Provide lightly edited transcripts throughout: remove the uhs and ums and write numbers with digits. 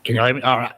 Can you hear me? All right.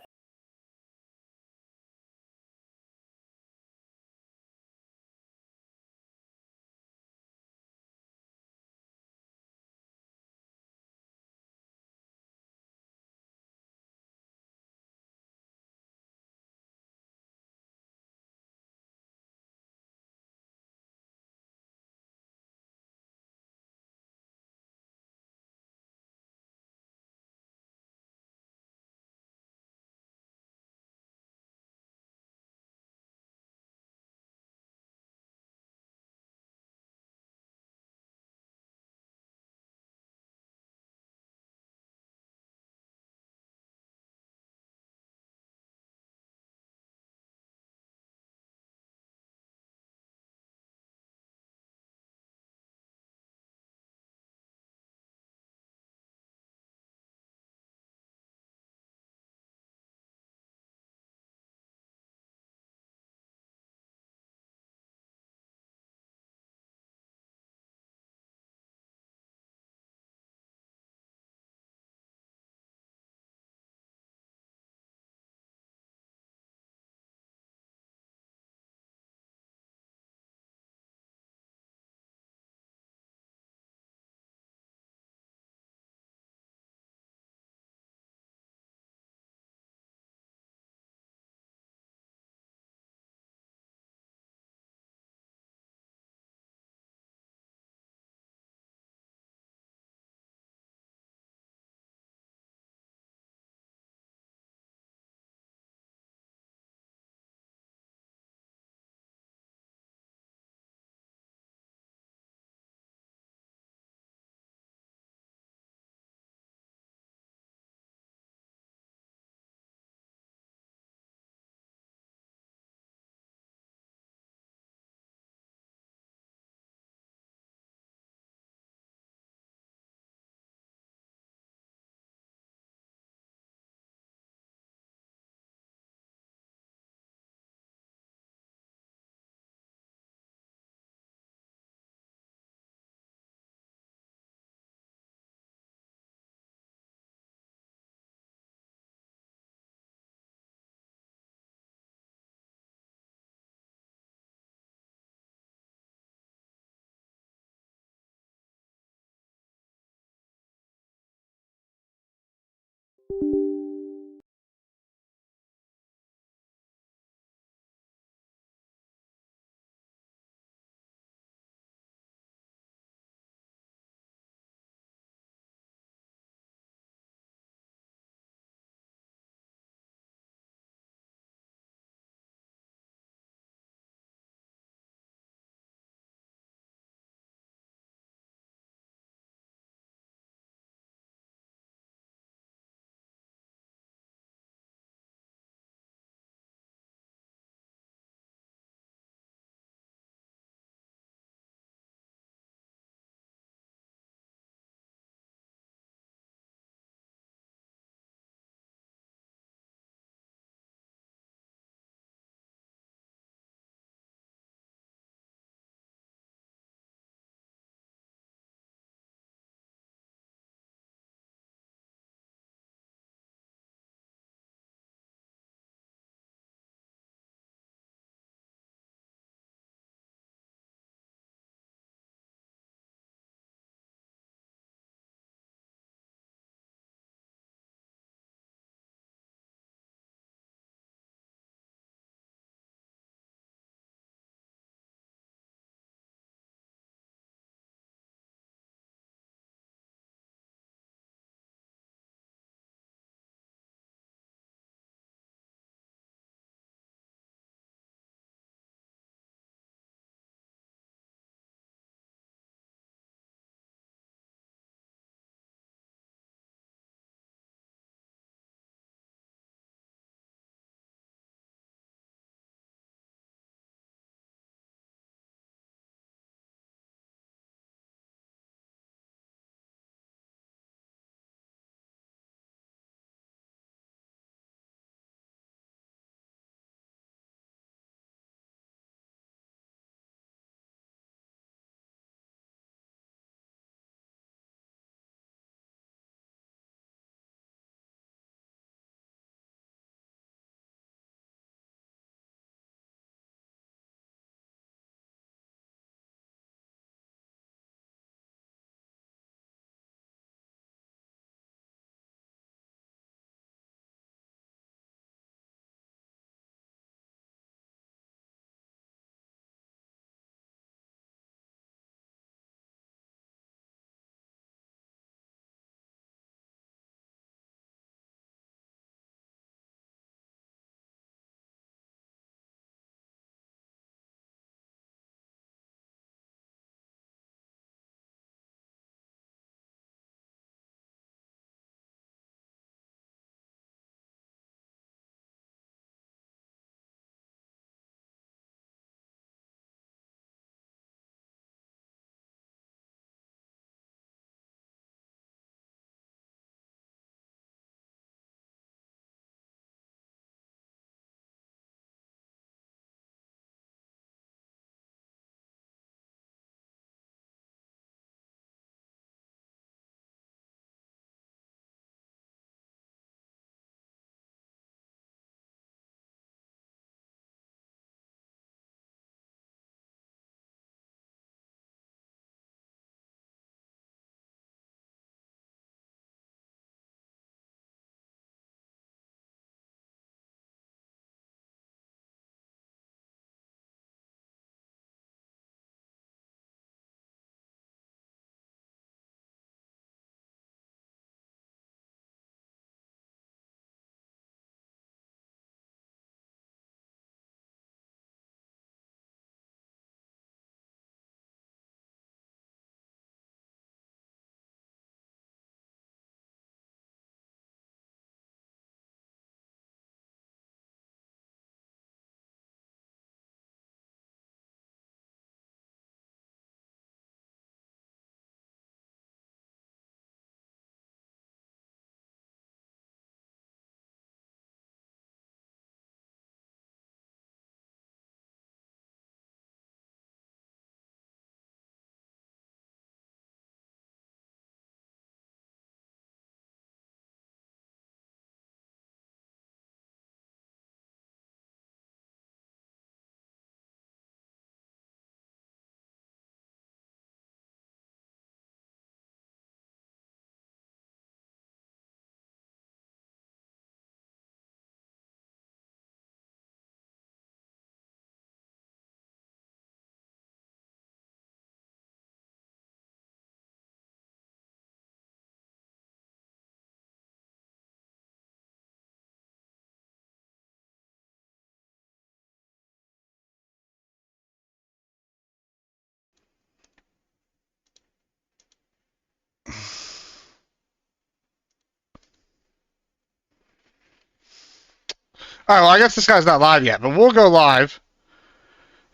All right, well, I guess this guy's not live yet, but we'll go live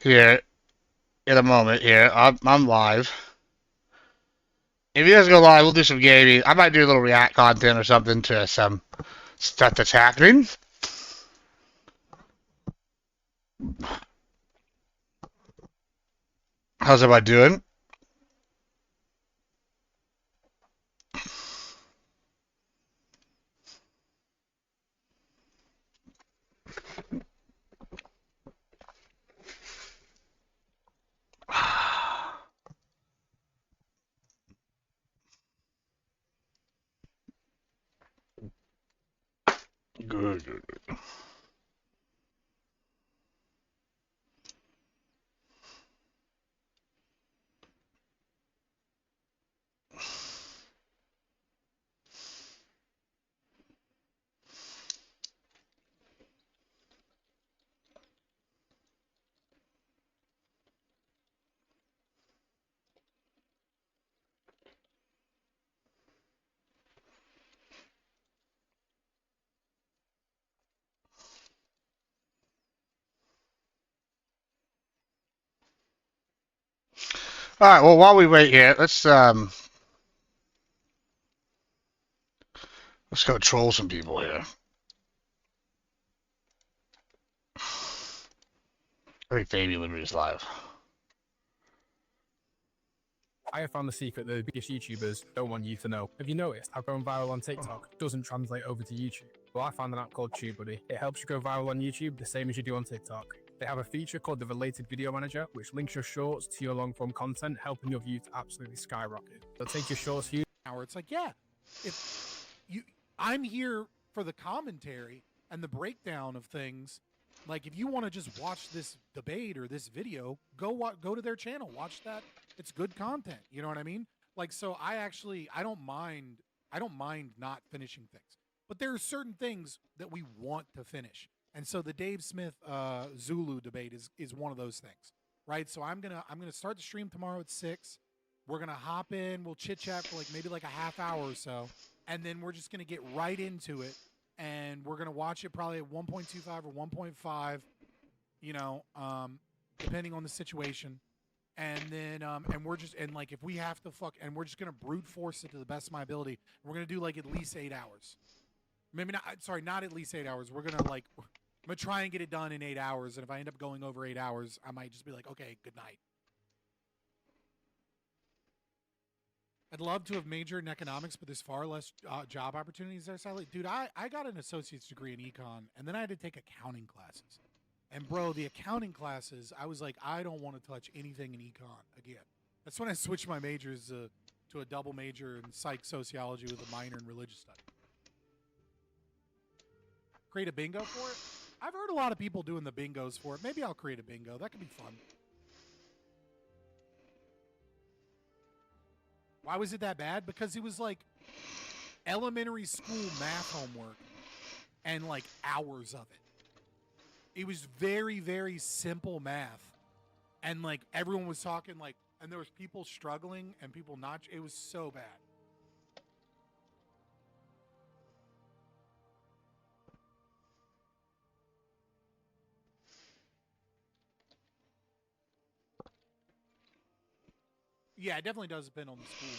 here in a moment. Here, I'm live. If you guys go live, we'll do some gaming. I might do a little React content or something to some stuff that's happening. How's everybody doing? Good, good, good. All right. Well, while we wait here, let's go troll some people here. I think Baby Liberty is live. I have found the secret that the biggest YouTubers don't want you to know. Have you noticed how going viral on TikTok doesn't translate over to YouTube? Well, I found an app called TubeBuddy. It helps you go viral on YouTube the same as you do on TikTok. They have a feature called the Related Video Manager, which links your shorts to your long-form content, helping your views to absolutely skyrocket. They'll take your shorts views. Hour, it's like, yeah, if you, I'm here for the commentary and the breakdown of things. Like, if you want to just watch this debate or this video, go to their channel, watch that. It's good content. You know what I mean? Like, so I don't mind not finishing things, but there are certain things that we want to finish. And so the Dave Smith Zulu debate is one of those things, right? So I'm gonna start the stream tomorrow at 6. We're gonna hop in, we'll chit chat for maybe a half hour or so, and then we're just gonna get right into it, and we're gonna watch it probably at 1.25 or 1.5, depending on the situation. And then and we're just if we have to and we're just gonna brute force it to the best of my ability. We're gonna do at least 8 hours. Maybe not. Sorry, not at least 8 hours. I'm gonna try and get it done in 8 hours. And if I end up going over 8 hours, I might just be like, okay, good night. I'd love to have majored in economics, but there's far less job opportunities there. Sadly, dude, I got an associate's degree in econ, and then I had to take accounting classes. And bro, the accounting classes, I was like, I don't want to touch anything in econ again. That's when I switched my majors to a double major in psych sociology with a minor in religious study. Create a bingo for it? I've heard a lot of people doing the bingos for it. Maybe I'll create a bingo. That could be fun. Why was it that bad? Because it was elementary school math homework and hours of it. It was very, very simple math. And everyone was talking and there was people struggling and people not. It was so bad. Yeah, it definitely does depend on the school.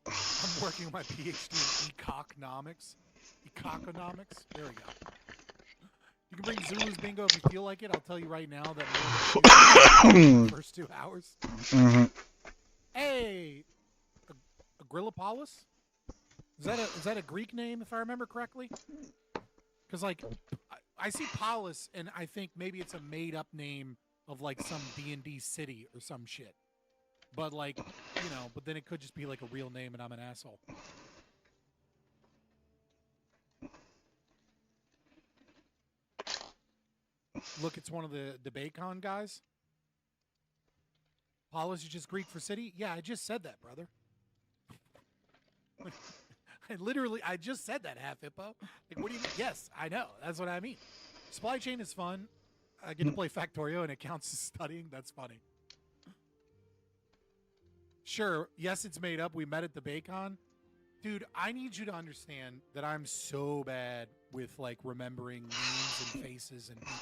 I'm working on my PhD in economics. Economics. There we go. You can bring Zulu's bingo if you feel like it. I'll tell you right now that more than the first 2 hours. Mm-hmm. Hey, Agrilopolis? Is that a Greek name if I remember correctly? Because I see Polis and I think maybe it's a made up name of some D&D city or some shit. But but then it could just be a real name and I'm an asshole. Look, it's one of the DebateCon guys. Polis is just Greek for city? Yeah, I just said that, brother. I just said that, half hippo. What do you mean? Yes, I know. That's what I mean. Supply chain is fun. I get to play Factorio and it counts as studying. That's funny. Sure, yes, it's made up. We met at the Baycon. Dude, I need you to understand that I'm so bad with like remembering names and faces and people.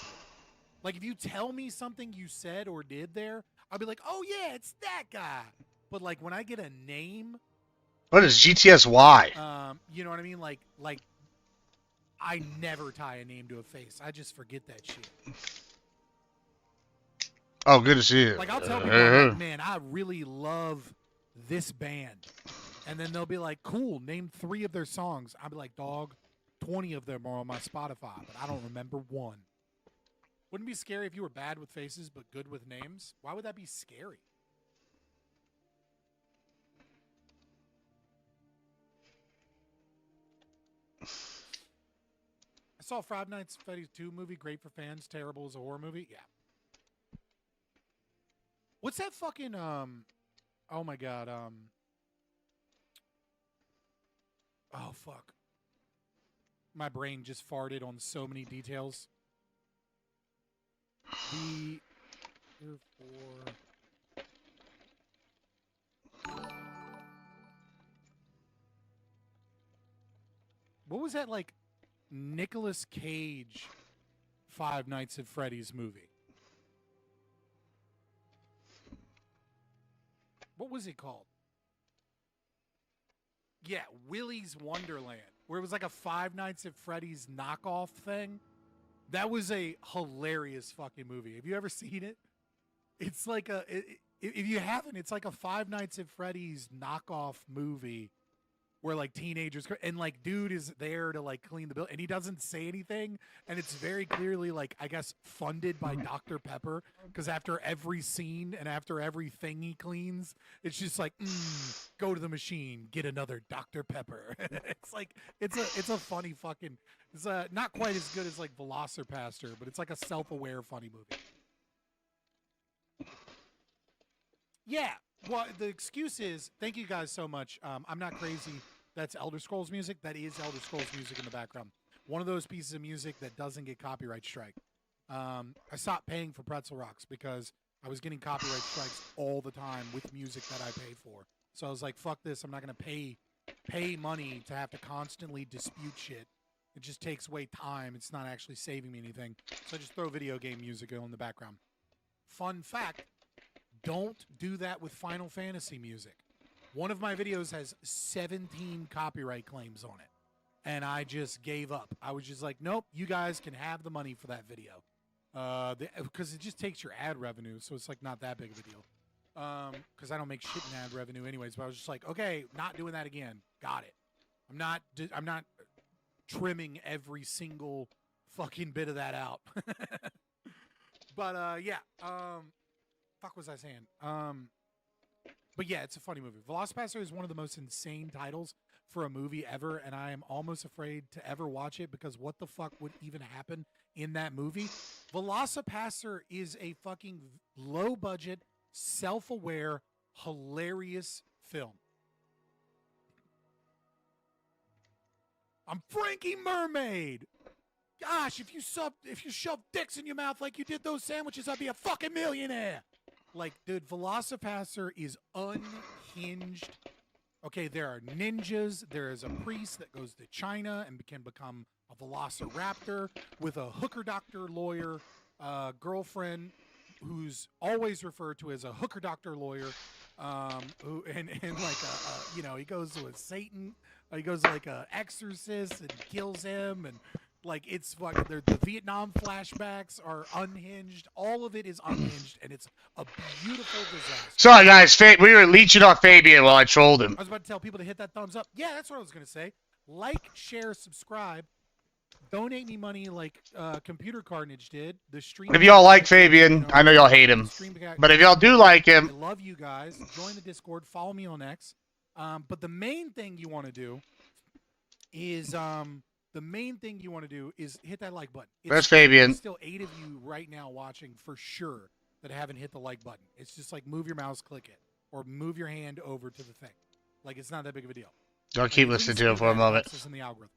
Like if you tell me something you said or did there, I'll be like, "Oh yeah, it's that guy." But like when I get a name, What is GTSY? you know what I mean? Like I never tie a name to a face. I just forget that shit. Oh, good to see you. Like I'll tell people, I'm like, "Man, I really love this band." And then they'll be like, "Cool, name 3 of their songs." I'll be like, "Dog, 20 of them are on my Spotify, but I don't remember one." Wouldn't it be scary if you were bad with faces but good with names? Why would that be scary? I saw Five Nights at Freddy's 2 movie, great for fans, terrible as a horror movie. Yeah. What's that fucking oh my god, oh fuck. My brain just farted on so many details. The what was that like Nicolas Cage Five Nights at Freddy's movie? What was it called? Yeah, Willy's Wonderland, where it was like a Five Nights at Freddy's knockoff thing. That was a hilarious fucking movie. Have you ever seen it? It's like if you haven't, it's like a Five Nights at Freddy's knockoff movie where like teenagers and like dude is there to like clean the bill and he doesn't say anything and it's very clearly like I guess funded by Dr. Pepper because after every scene and after every thing he cleans it's just like go to the machine, get another Dr. Pepper. It's like it's a funny fucking it's not quite as good as like Velociraptor, but it's like a self-aware funny movie. Yeah, well the excuse is thank you guys so much. I'm not crazy. That's Elder Scrolls music. That is Elder Scrolls music in the background. One of those pieces of music that doesn't get copyright strike. I stopped paying for Pretzel Rocks because I was getting copyright strikes all the time with music that I pay for. So I was like, fuck this. I'm not going to pay money to have to constantly dispute shit. It just takes away time. It's not actually saving me anything. So I just throw video game music in the background. Fun fact, don't do that with Final Fantasy music. One of my videos has 17 copyright claims on it. And I just gave up. I was just like, nope, you guys can have the money for that video. Because it just takes your ad revenue, so it's like not that big of a deal. Because I don't make shit in ad revenue anyways. But I was just like, okay, not doing that again. Got it. I'm not trimming every single fucking bit of that out. But yeah. Fuck was I saying? But yeah, it's a funny movie. Velocipastor is one of the most insane titles for a movie ever, and I am almost afraid to ever watch it because what the fuck would even happen in that movie? Velocipastor is a fucking low-budget, self-aware, hilarious film. I'm Frankie Mermaid! Gosh, if you shove dicks in your mouth like you did those sandwiches, I'd be a fucking millionaire! Like, dude, Velocipastor is unhinged. Okay, there are ninjas. There is a priest that goes to China and can become a velociraptor with a hooker doctor lawyer girlfriend who's always referred to as a hooker doctor lawyer. Who and like you know, he goes to a Satan. He goes to like a exorcist and kills him and. Like, it's fucking, the Vietnam flashbacks are unhinged. All of it is unhinged, and it's a beautiful disaster. Sorry, guys. We were leeching off Fabian while I trolled him. I was about to tell people to hit that thumbs up. Yeah, that's what I was going to say. Like, share, subscribe. Donate me money like Computer Carnage did. The stream. If y'all like Fabian, I know y'all hate him. But if y'all do like him. I love you guys. Join the Discord. Follow me on X. But the main thing you want to do is... The main thing you want to do is hit that like button. There's Fabian. There's still 8 of you right now watching for sure that haven't hit the like button. It's just like move your mouse, click it, or move your hand over to the thing. Like it's not that big of a deal. I'll keep listening to it for a moment. In the algorithm.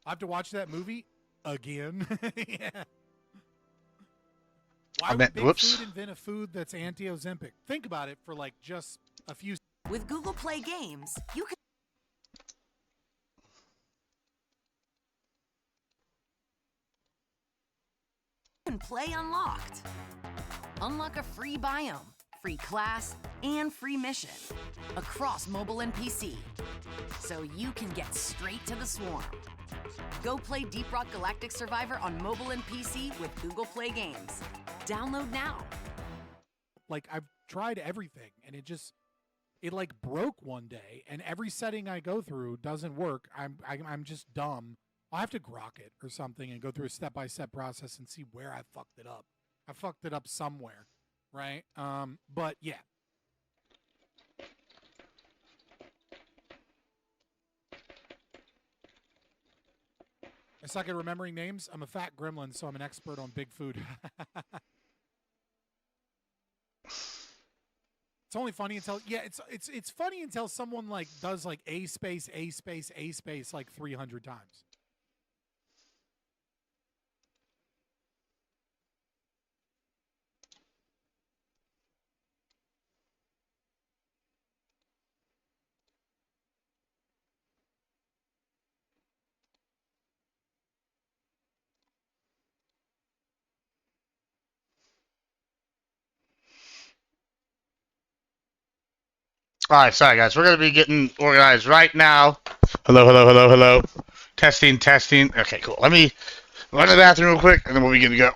I have to watch that movie again. Yeah. Why would Big Food invent a food that's anti-Ozempic? Think about it for like just a few. With Google Play Games, you can play Unlocked. Unlock a free biome, free class, and free mission across mobile and PC, so you can get straight to the swarm. Go play Deep Rock Galactic Survivor on mobile and PC with Google Play Games. Download now. Like, I've tried everything, and it like broke one day, and every setting I go through doesn't work. I'm just dumb. I'll have to grok it or something and go through a step-by-step process and see where I fucked it up. I fucked it up somewhere, right? But yeah. I suck at remembering names. I'm a fat gremlin, so I'm an expert on big food. It's only funny until it's funny until someone like does like a space like 300 times. All right, sorry guys, we're gonna be getting organized right now. Hello. Testing. Okay, cool. Let me run to the bathroom real quick, and then we'll be good to go.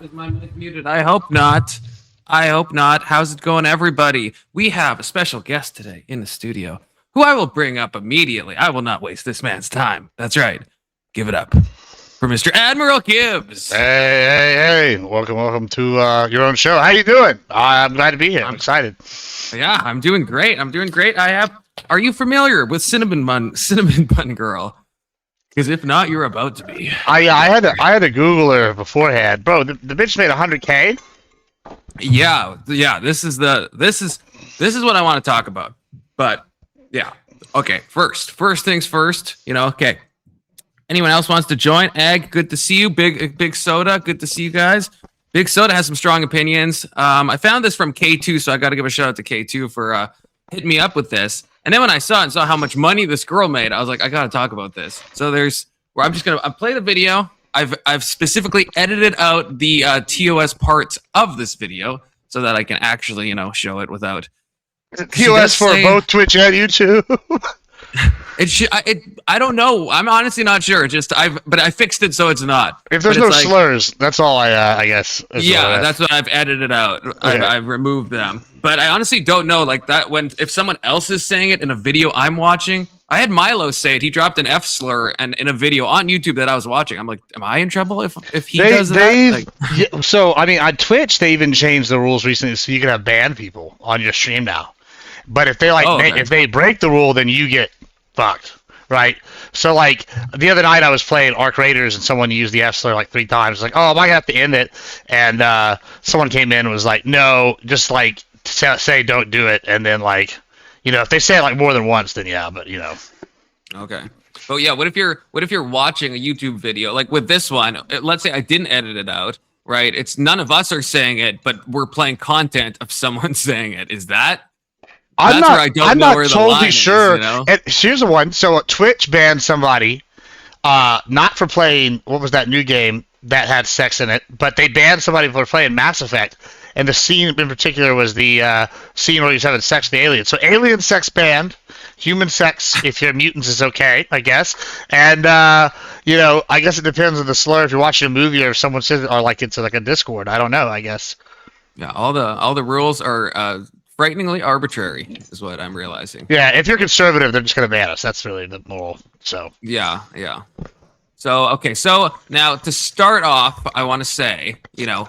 Is my mic muted? I hope not. How's it going, everybody? We have a special guest today in the studio who I will bring up immediately. I will not waste this man's time. That's right. Give it up for Mr. Admiral Gibbs. Hey. Welcome to your own show. How you doing? I'm glad to be here. I'm excited. Yeah, I'm doing great. Are you familiar with Cinnamon Bun Girl? Because if not, you're about to be. I had to Google her beforehand, bro. The bitch made 100K. Yeah. This is what I want to talk about. But yeah, okay. First things first. Okay. Anyone else wants to join? Egg, good to see you. Big Soda, good to see you guys. Big Soda has some strong opinions. I found this from K2, so I got to give a shout out to K2 for hit me up with this. And then when I saw it and saw how much money this girl made, I was like, I gotta talk about this. So there's where I play the video. I've specifically edited out the TOS parts of this video so that I can actually, you know, show it without. TOS for both Twitch and YouTube. I don't know. I'm honestly not sure. But I fixed it so it's not. If there's no slurs, that's all I guess. Yeah, that's what I've edited out. Okay. I've removed them. But I honestly don't know, like that if someone else is saying it in a video I'm watching. I had Milo say it. He dropped an F slur and in a video on YouTube that I was watching. I'm like, am I in trouble if he does that? Yeah, so I mean, on Twitch they even changed the rules recently, so you can have banned people on your stream now. But if they if they break the rule, then you get fucked, right? So like the other night I was playing Arc Raiders and someone used the F slur like 3 times. Like, oh, am I gonna have to end it? And someone came in and was like, no, just like say don't do it. And then like, you know, if they say it like more than once, then yeah, but you know. Okay. But yeah, what if you're watching a YouTube video like with this one? Let's say I didn't edit it out, right? It's none of us are saying it, but we're playing content of someone saying it. Is that? I'm not totally sure. Is, you know? And here's the one. So Twitch banned somebody, not for playing what was that new game that had sex in it, but they banned somebody for playing Mass Effect. And the scene in particular was the scene where he's having sex with the alien. So alien sex banned, human sex if you're mutants is okay, I guess. And you know, I guess it depends on the slur. If you're watching a movie or if someone says, or like it's like a Discord, I don't know. I guess. Yeah, all the rules are frighteningly arbitrary, is what I'm realizing. Yeah, if you're conservative, they're just gonna ban us. That's really the moral. So. Yeah. So okay, so now to start off, I want to say, you know.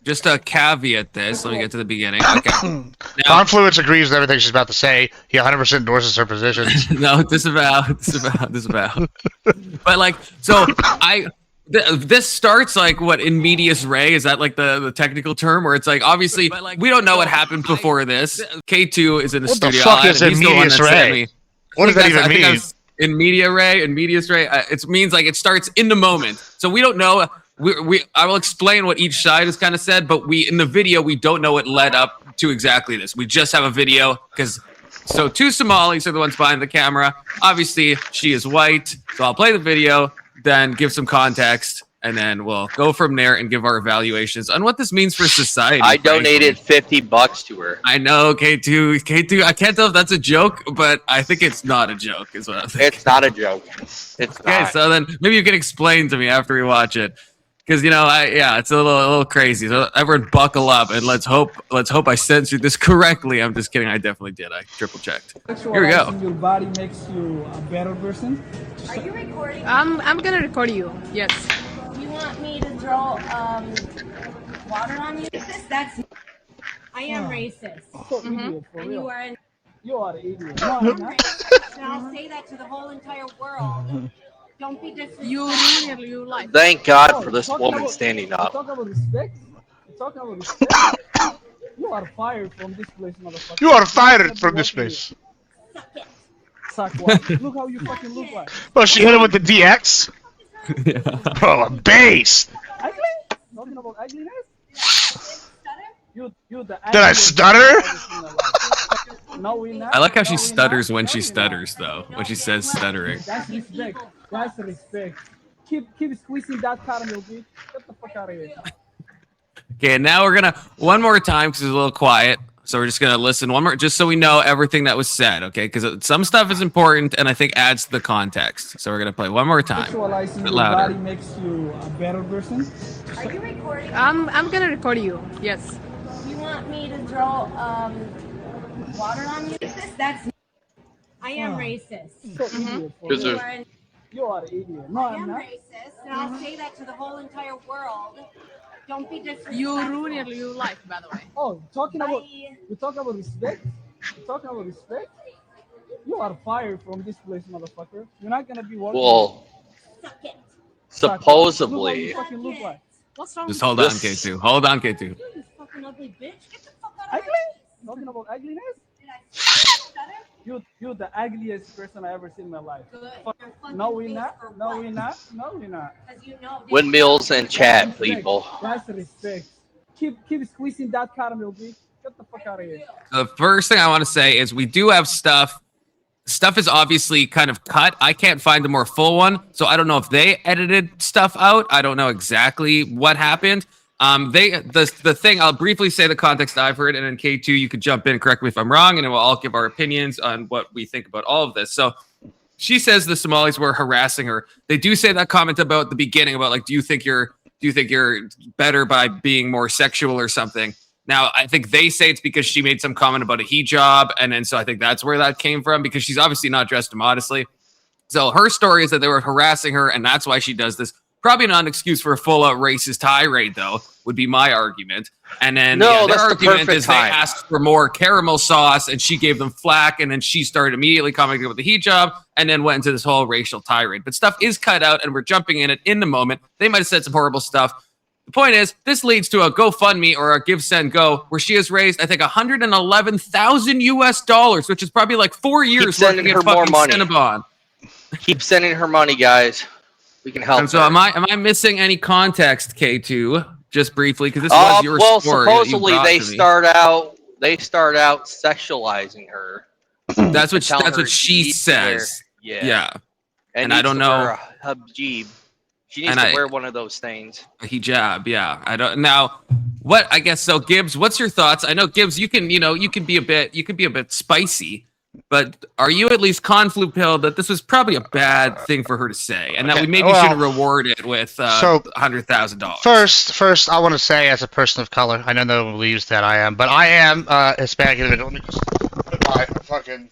Just a caveat this. Let me get to the beginning. Okay. Confluence agrees with everything she's about to say. He 100% endorses her positions. No, disavow. But like, so this starts like what in medias res? Is that like the technical term? Where it's like obviously we don't know what happened before this. K2 is in the studio. What the fuck is in medias res? What does that even mean? In medias res, it means like it starts in the moment. So we don't know. I will explain what each side has kind of said, but in the video we don't know what led up to exactly this. We just have a video because two Somalis are the ones behind the camera. Obviously, she is white, so I'll play the video, then give some context, and then we'll go from there and give our evaluations on what this means for society. I donated $50 to her. I know, K2. I can't tell if that's a joke, but I think it's not a joke. Is what I'm thinking. It's not a joke. It's okay. Not. So then maybe you can explain to me after we watch it. Because you know, it's a little crazy. So everyone, buckle up and let's hope I censored this correctly. I'm just kidding. I definitely did. I triple checked. Here we go. Your body makes you a better person. Are you recording? I'm gonna record you. Yes. You want me to throw water on you? That's. I am racist. So idiot, for And real. you are an. You are an idiot. I No, am I'm not. racist, and I'll say that to the whole entire world. Don't be disrespectful. You ruin your life. Thank God Oh, for this talking woman about- standing you up. talking about respect? You talking about respect? You are fired from this place, motherfucker. You are fired from this place. Suck it. Suck what? Look how you fucking look like. Well, she hit him with the DX. Bro, a base. Ugly? Talking about ugliness? You the Did I stutter? No, we not. I like how she No, we stutters not. when No, she we stutters, though. When she says stuttering. That's respect. That's respect. Keep squeezing that caramel, bitch. Get the fuck out of here. Okay, now we're gonna one more time because it's a little quiet. So we're just gonna listen one more, just so we know everything that was said. Okay, because some stuff is important and I think adds to the context. So we're gonna play one more time. Sexualizing A bit your louder. body makes you a better person. Are you recording? I'm gonna record you. Yes. You want me to throw water on you? That's. I am racist. So idiot, for Because real. You are an. You are an idiot. No, I I'm am not. racist, and I'll say that to the whole entire world. Don't be disrespectful. You ruin your life, by the way. Oh, talking about Bye. you talking about respect? You talking about respect? You are fired from this place, motherfucker. You're not gonna be working. Well, Suck it. Suck. Look how you supposedly, fucking look like. What's wrong? Just with hold on, This- K2. Hold on, K2. You fucking ugly bitch. Get the fuck out of Ugly? here. Talking about ugliness? Did I stutter? You the ugliest person I ever seen in my life. Good. Fuck. Your fucking No, we face not. for No, what? we not. No, we not. Because you know. windmills and chat, Respect. people. That's respect. Keep squeezing that caramel, bitch. Get the fuck out of here. The first thing I want to say is we do have stuff. Stuff is obviously kind of cut. I can't find the more full one, so I don't know if they edited stuff out. I don't know exactly what happened. The thing, I'll briefly say the context I've heard, and then K2, you could jump in and correct me if I'm wrong, and then we'll all give our opinions on what we think about all of this. So she says the Somalis were harassing her. They do say that comment about the beginning about like, do you think you're better by being more sexual or something? Now, I think they say it's because she made some comment about a hijab, and then so I think that's where that came from, because she's obviously not dressed immodestly. So her story is that they were harassing her, and that's why she does this. Probably not an excuse for a full-out racist tirade, though, would be my argument. And then No, their that's the argument perfect is they time. asked for more caramel sauce, and she gave them flack, and then she started immediately commenting about the hijab, and then went into this whole racial tirade. But stuff is cut out, and we're jumping in it in the moment. They might have said some horrible stuff. The point is, this leads to a GoFundMe or a Give, Send, Go, where she has raised, I think, $111,000, which is probably like 4 years sending working her at more fucking money. Cinnabon. Keep sending her money, guys. We can help. And so, her. am I missing any context, K2? Just briefly, because this was your well, story. that you supposedly brought they to me. start out sexualizing her. That's what telling her she needs to wear- says. Yeah. Yeah, And I needs don't to know. wear a hijab. She needs And to I- wear one of those things. a hijab. Yeah, I don't now. What I guess so, Gibbs. What's your thoughts? I know Gibbs. You can be a bit spicy, but are you at least conflu-pilled that this was probably a bad thing for her to say, and that we maybe well, should reward it with $100,000? First, I want to say, as a person of color, I know no one believes that I am, but I am Hispanic individual. Let me just put my fucking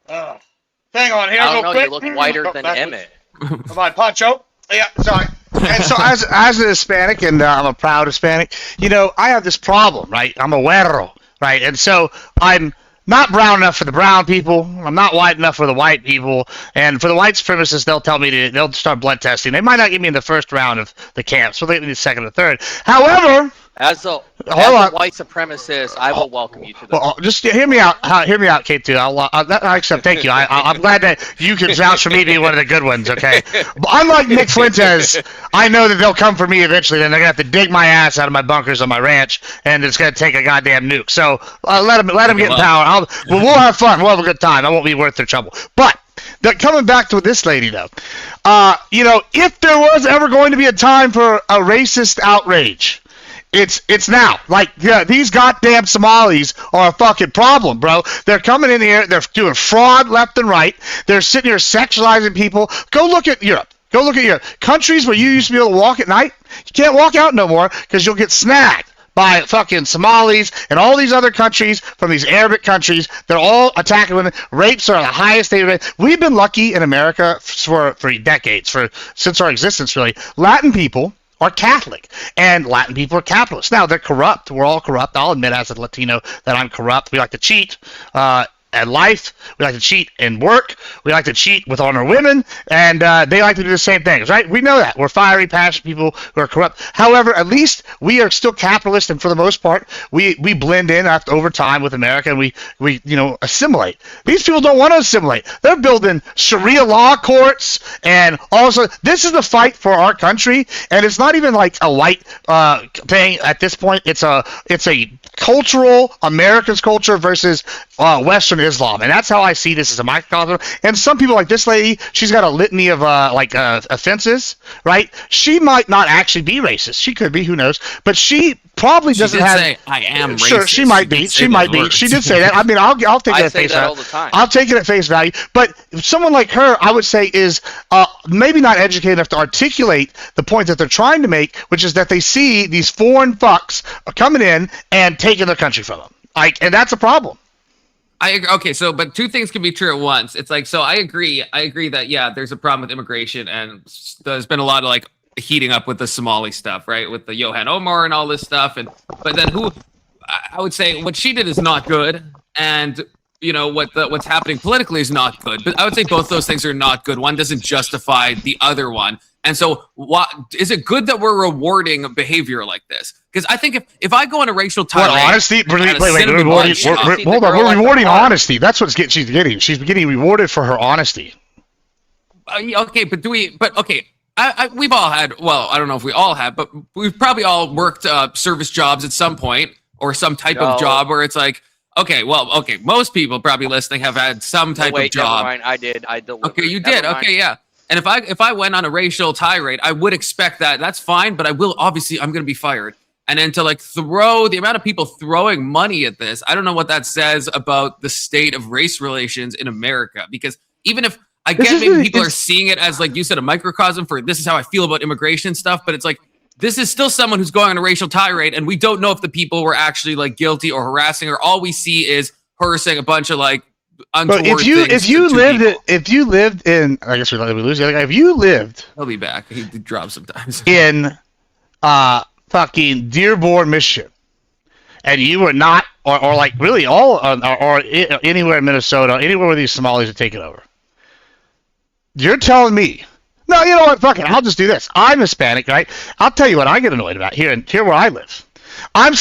thing on here. I don't real know. quick. You look whiter Go than backwards. Emmett. My poncho. Yeah, sorry. And so, as a Hispanic, and I'm a proud Hispanic, I have this problem, right? I'm a güero, right? And so I'm not brown enough for the brown people. I'm not white enough for the white people. And for the white supremacists, they'll tell me they'll start blood testing. They might not get me in the first round of the camp, so they'll get me in the second or third. However, As a white supremacist, I will welcome you to the. well, just hear me out. Hear me out, K2. I accept. Thank you. I'm glad that you can vouch for me being one of the good ones. Okay. But unlike Nick Fuentes, I know that they'll come for me eventually. Then they're gonna have to dig my ass out of my bunkers on my ranch, and it's gonna take a goddamn nuke. So let them get in power. We'll have fun. We'll have a good time. I won't be worth their trouble. But coming back to this lady though, if there was ever going to be a time for a racist outrage, it's now. Like, yeah, these goddamn Somalis are a fucking problem, bro. They're coming in here. They're doing fraud left and right. They're sitting here sexualizing people. Go look at Europe. Go look at Europe. Countries where you used to be able to walk at night, you can't walk out no more because you'll get snagged by fucking Somalis and all these other countries from these Arabic countries. They're all attacking women. Rapes are the highest they've. We've been lucky in America for decades, since our existence, really. Latin people are Catholic, and Latin people are capitalists. Now, they're corrupt. We're all corrupt. I'll admit as a Latino that I'm corrupt. We like to cheat at life. We like to cheat in work. We like to cheat with on our women, and they like to do the same things, right? We know that. We're fiery, passionate people who are corrupt. However, at least we are still capitalist, and for the most part, we blend in over time with America, and we assimilate. These people don't want to assimilate. They're building Sharia law courts, and also this is the fight for our country, and it's not even like a white thing at this point. It's a cultural America's culture versus Western Islam, and that's how I see this as a microcosm. And some people, like this lady, she's got a litany of offenses, right? She might not actually be racist. She could be, who knows? But she probably doesn't have. Say, I am racist. Sure, she might be. She might be. She did say that. I mean, I'll take it at face value. All the time. I'll take it at face value. But someone like her, I would say, is maybe not educated enough to articulate the point that they're trying to make, which is that they see these foreign fucks coming in and taking their country from them. And that's a problem. I agree. Okay, so but two things can be true at once. It's like, so I agree that yeah, there's a problem with immigration, and there's been a lot of like heating up with the Somali stuff, right? With the Johan Omar and all this stuff, but then I would say what she did is not good, and what's happening politically is not good. But I would say both those things are not good. One doesn't justify the other one. And so, what is it good that we're rewarding a behavior like this? Because I think if I go on a racial tirade, honesty. Wait, hold on. We're rewarding honesty. That's what she's getting. She's getting rewarded for her honesty. Okay, but okay. We've all had. Well, I don't know if we all have, but we've probably all worked service jobs at some point. or some type of job where it's like, okay, most people probably listening have had some type of job. Never mind. I did. I delivered. Okay, you did. Okay, yeah. And if I went on a racial tirade, I would expect that. That's fine, but I'm going to be fired. And then to like throw the amount of people throwing money at this, I don't know what that says about the state of race relations in America. Because even if I get maybe people are seeing it as, like you said, a microcosm for this is how I feel about immigration stuff, but it's like this is still someone who's going on a racial tirade, and we don't know if the people were actually like guilty or harassing, or all we see is her saying a bunch of like untoward things. If you lived in, I guess we lose the other guy. If you lived, he'll be back. He drops sometimes in fucking Dearborn, Michigan, and you were not, or like really all, or anywhere in Minnesota, anywhere where these Somalis are taking over. You're telling me, no, you know what, fuck it, I'll just do this. I'm Hispanic, right? I'll tell you what I get annoyed about here where I live. And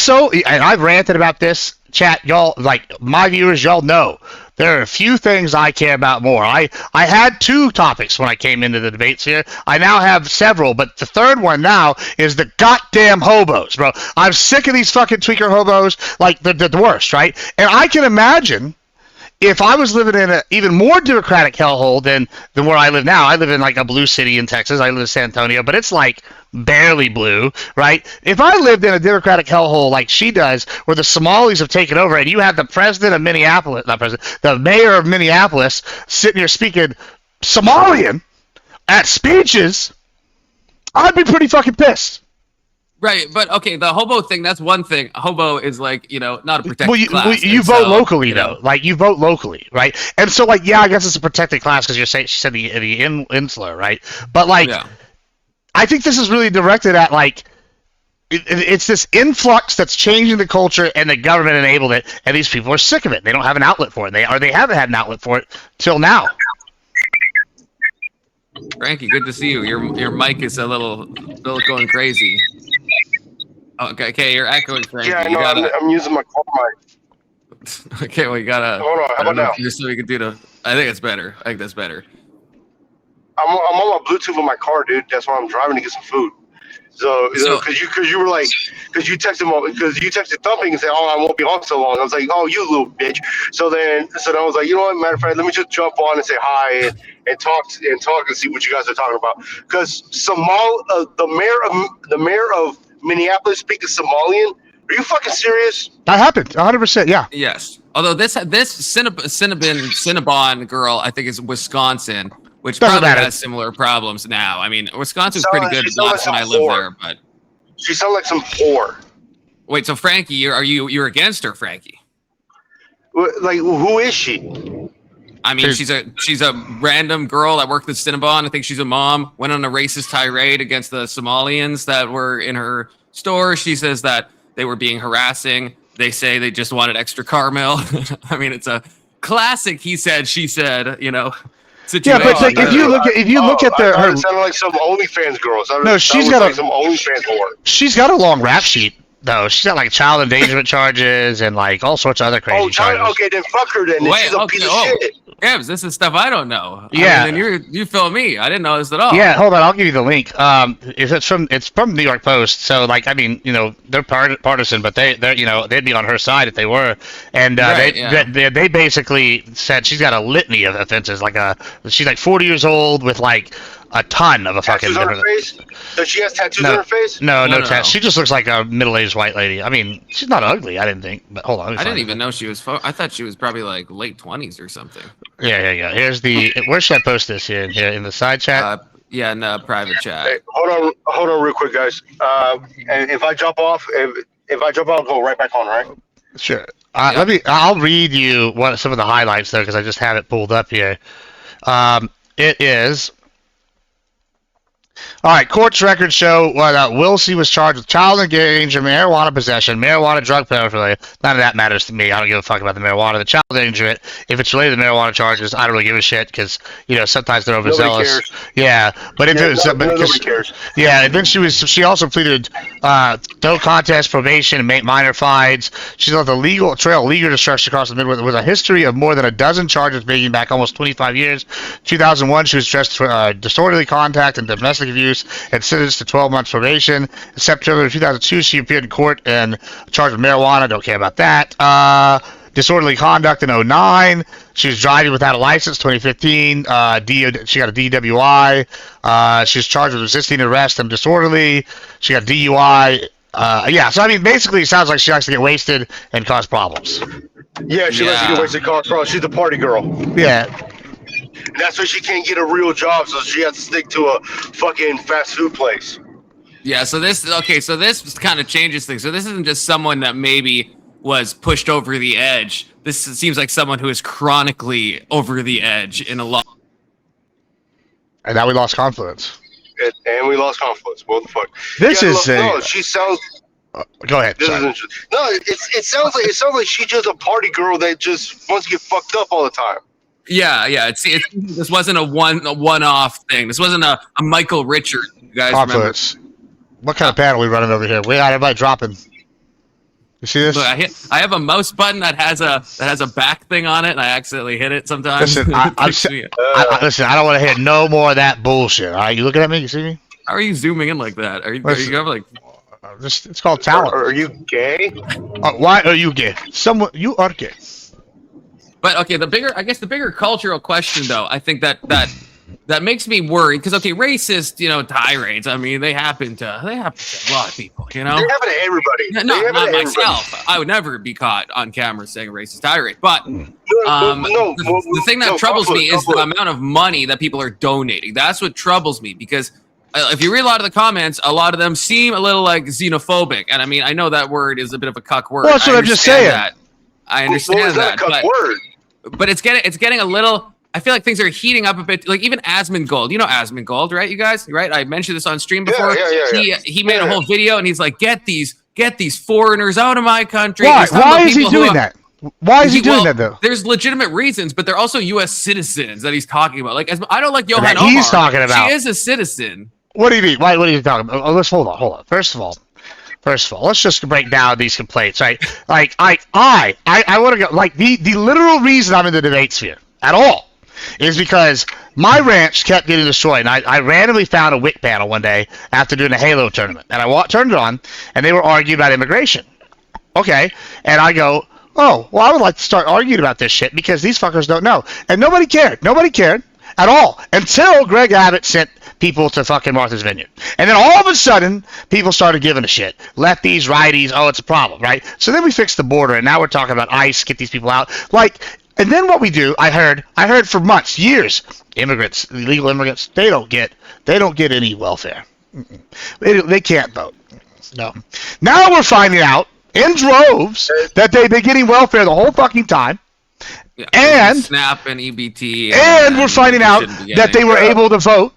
I've ranted about this, chat, y'all, like, my viewers, y'all know, there are a few things I care about more. I had 2 topics when I came into the debates here. I now have several, but the third one now is the goddamn hobos, bro. I'm sick of these fucking tweaker hobos, like, the worst, right? And I can imagine if I was living in an even more democratic hellhole than where I live now. I live in like a blue city in Texas. I live in San Antonio, but it's like barely blue, right? If I lived in a democratic hellhole like she does, where the Somalis have taken over, and you have the president of Minneapolis, the mayor of Minneapolis sitting here speaking Somalian at speeches, I'd be pretty fucking pissed. Right, but okay, the hobo thing, that's one thing. Hobo is like, not a protected class. You vote locally, though. Like, you vote locally, right? And so, like, yeah, I guess it's a protected class because she said the insular, right? But, like, I think this is really directed at, like, it's this influx that's changing the culture, and the government enabled it, and these people are sick of it. They don't have an outlet for it. They haven't had an outlet for it till now. Frankie, good to see you. Your mic is a little going crazy. Okay, you're echoing, Frankie. Yeah, no, I'm using my car mic. Okay, well, you gotta. Hold on, how about now? Just so we can do I think it's better. I think that's better. I'm on my Bluetooth in my car, dude. That's why I'm driving to get some food. So because you were like, because you texted Thumping and said, "Oh, I won't be on so long." I was like, "Oh, you little bitch." So then I was like, you know what? Matter of fact, let me just jump on and say hi and talk and see what you guys are talking about. Because the mayor of Minneapolis speaking Somalian. Are you fucking serious? That happened. 100%. Yeah. Yes. Although this Cinnabon girl, I think is Wisconsin, which probably has similar problems now. I mean, Wisconsin's pretty good last time I lived there, but she sounds like some whore. Wait, so Frankie, you're against her, Frankie? Like, who is she? I mean, she's a random girl that worked at Cinnabon. I think she's a mom. Went on a racist tirade against the Somalians that were in her store. She says that they were being harassing. They say they just wanted extra caramel. I mean, it's a classic he said, she said, situation. Yeah, but like, if you look at her, it sounded like some OnlyFans girls. No, she's got some OnlyFans whore. She's got a long rap sheet. though. She's got like child endangerment charges and like all sorts of other crazy charges. Okay, then fuck her then. She's a piece of shit. Gibbs, this is stuff I don't know. Yeah, and you fill me. I didn't know this at all. Yeah, hold on, I'll give you the link. It's from New York Post, so like I mean, you know, they're partisan, but they're you know, they'd be on her side if they were, and they basically said she's got a litany of offenses. Like she's like 40 years old with like a ton of tattoos on her face. Does she have tattoos on her face? No tattoos. She just looks like a middle-aged white lady. I mean, she's not ugly, I didn't think. But hold on. I didn't even know she was. I thought she was probably like late 20s or something. Yeah. Here's the. Where should I post this here? In the side chat. Yeah, in the private chat. Hey, hold on, real quick, guys. And if I jump off, I'll go right back on, right? Sure. I'll read you some of the highlights though, because I just have it pulled up here. It is. All right, court's records show Wilsey was charged with child endangerment, marijuana possession, marijuana drug paraphernalia. None of that matters to me. I don't give a fuck about the marijuana. The child endangerment, if it's related to marijuana charges, I don't really give a shit because, you know, sometimes they're overzealous. Yeah, but nobody cares. Yeah, and then she also pleaded no contest, probation, and minor fines. She's on the legal destruction across the Midwest with a history of more than a dozen charges dating back almost 25 years. 2001, she was dressed for disorderly contact and domestic domestic abuse and sentenced to 12 months probation. In September 2002, she appeared in court and charged with marijuana. Don't care about that. Disorderly conduct in 2009. She was driving without a license. 2015. She got a DWI. She was charged with resisting arrest and disorderly. She got DUI. Yeah, so I mean, basically, it sounds like she likes to get wasted and cause problems. Yeah, she likes to get wasted, cause problems. She's the party girl. Yeah. That's why she can't get a real job, so she has to stick to a fucking fast food place. Yeah, so this kind of changes things. So this isn't just someone that maybe was pushed over the edge. This seems like someone who is chronically over the edge in a lot. And now we lost confidence. And we lost confidence. What the fuck? This is no, she sounds. Go ahead. This is interesting. No, it sounds like she's just a party girl that just wants to get fucked up all the time. Yeah. This wasn't a one-off thing. This wasn't a Michael Richards. You guys confidence. Remember? What kind of panel are we running over here? We got everybody dropping. You see this? Look, I have a mouse button that has a back thing on it, and I accidentally hit it sometimes. Listen, listen, I don't want to hear no more of that bullshit. All right, you looking at me? You see me? How are you zooming in like that? Are you like? It's called talent. Are you gay? Why are you gay? You are gay. But okay, the bigger cultural question, though, I think that makes me worried because racist, tirades. I mean, they happen to a lot of people, They happen to everybody. No, not myself. I would never be caught on camera saying a racist tirade. But the thing that troubles me is the amount of money that people are donating. That's what troubles me because if you read a lot of the comments, a lot of them seem a little like xenophobic. And I mean, I know that word is a bit of a cuck word. Well, that's what I'm just saying. I understand that, word? But it's getting a little. I feel like things are heating up a bit. Like even Asmongold, you know Asmongold, right? You guys, right? I mentioned this on stream before. Yeah. He made a whole video and he's like, get these foreigners out of my country. Why? Why is he doing that? Why is he doing that though? There's legitimate reasons, but they're also U.S. citizens that he's talking about. Like I don't like Johan Omar. He's talking about. She is a citizen. What do you mean? What are you talking about? Let's hold on. First of all, let's just break down these complaints, right? Like I want to go. Like the literal reason I'm in the debate sphere at all is because my ranch kept getting destroyed. And I randomly found a WIC panel one day after doing a Halo tournament, and I turned it on, and they were arguing about immigration. Okay, and I go, oh, well, I would like to start arguing about this shit because these fuckers don't know, and nobody cared. Nobody cared at all until Greg Abbott sent people to fucking Martha's Vineyard. And then all of a sudden, people started giving a shit. Lefties, righties, oh, it's a problem, right? So then we fixed the border, and now we're talking about ICE, get these people out. And then what we do, I heard for months, years, immigrants, illegal immigrants, they don't get any welfare. They can't vote. No. Now we're finding out in droves that they've been getting welfare the whole fucking time. Yeah, and SNAP and EBT. And we're finding out that they were able to vote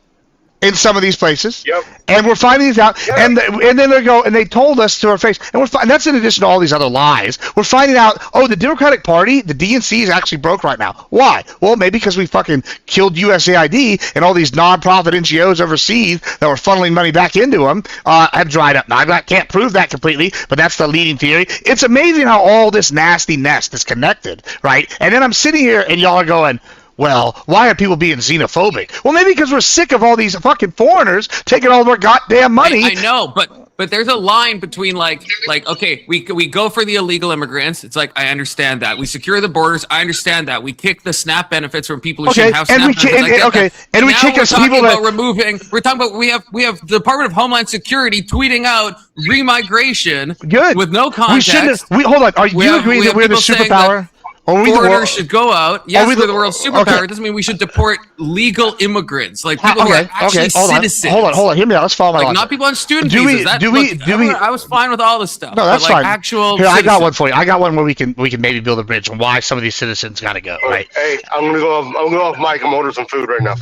in some of these places. Yep. And we're finding these out. Yep. And then they told us to our face. And and that's in addition to all these other lies. We're finding out, the Democratic Party, the DNC is actually broke right now. Why? Well, maybe because we fucking killed USAID and all these nonprofit NGOs overseas that were funneling money back into them have dried up. Now, I can't prove that completely, but that's the leading theory. It's amazing how all this nasty nest is connected, right? And then I'm sitting here and y'all are going, well, why are people being xenophobic? Well, maybe because we're sick of all these fucking foreigners taking all of our goddamn money. I know, but there's a line between like okay, we go for the illegal immigrants. It's like I understand that. We secure the borders. I understand that. We kick the SNAP benefits from people who shouldn't have SNAP benefits. And we kick us people that removing. We're talking about we have the Department of Homeland Security tweeting out remigration. Good. With no context. Hold on. Are you agreeing that we're the superpower? Foreigners should go out. Yes, we're the world's superpower. It doesn't mean we should deport legal immigrants, like people who are actually citizens. Hold on. Hear me out. Let's follow my logic. Not people on student visas. I was fine with all this stuff. No, that's fine. Actual Here, I got one for you. I got one where we can maybe build a bridge on why some of these citizens got to go. Right. Hey, I'm gonna go off mic and order some food right now.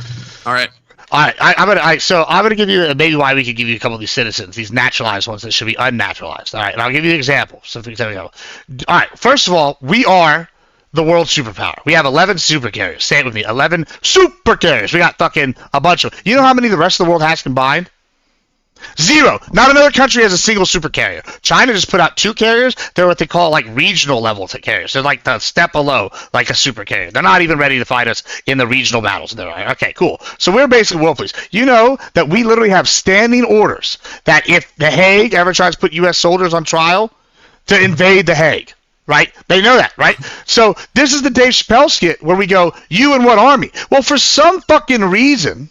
All right. All right, I'm gonna give you maybe why we could give you a couple of these citizens, these naturalized ones that should be unnaturalized. All right, and I'll give you an example. All right, first of all, we are the world superpower. We have 11 super carriers. Say it with me, 11 super carriers. We got fucking a bunch of. You know how many the rest of the world has combined? Zero. Not another country has a single super carrier. China just put out 2 carriers. They're what they call like regional level carriers. They're like the step below like a super carrier. They're not even ready to fight us in the regional battles. They're like, okay, cool. So we're basically world police. You know that we literally have standing orders that if The Hague ever tries to put U.S. soldiers on trial, to invade The Hague. Right? They know that, right? So this is the Dave Chappelle skit where we go, you and what army? Well, for some fucking reason,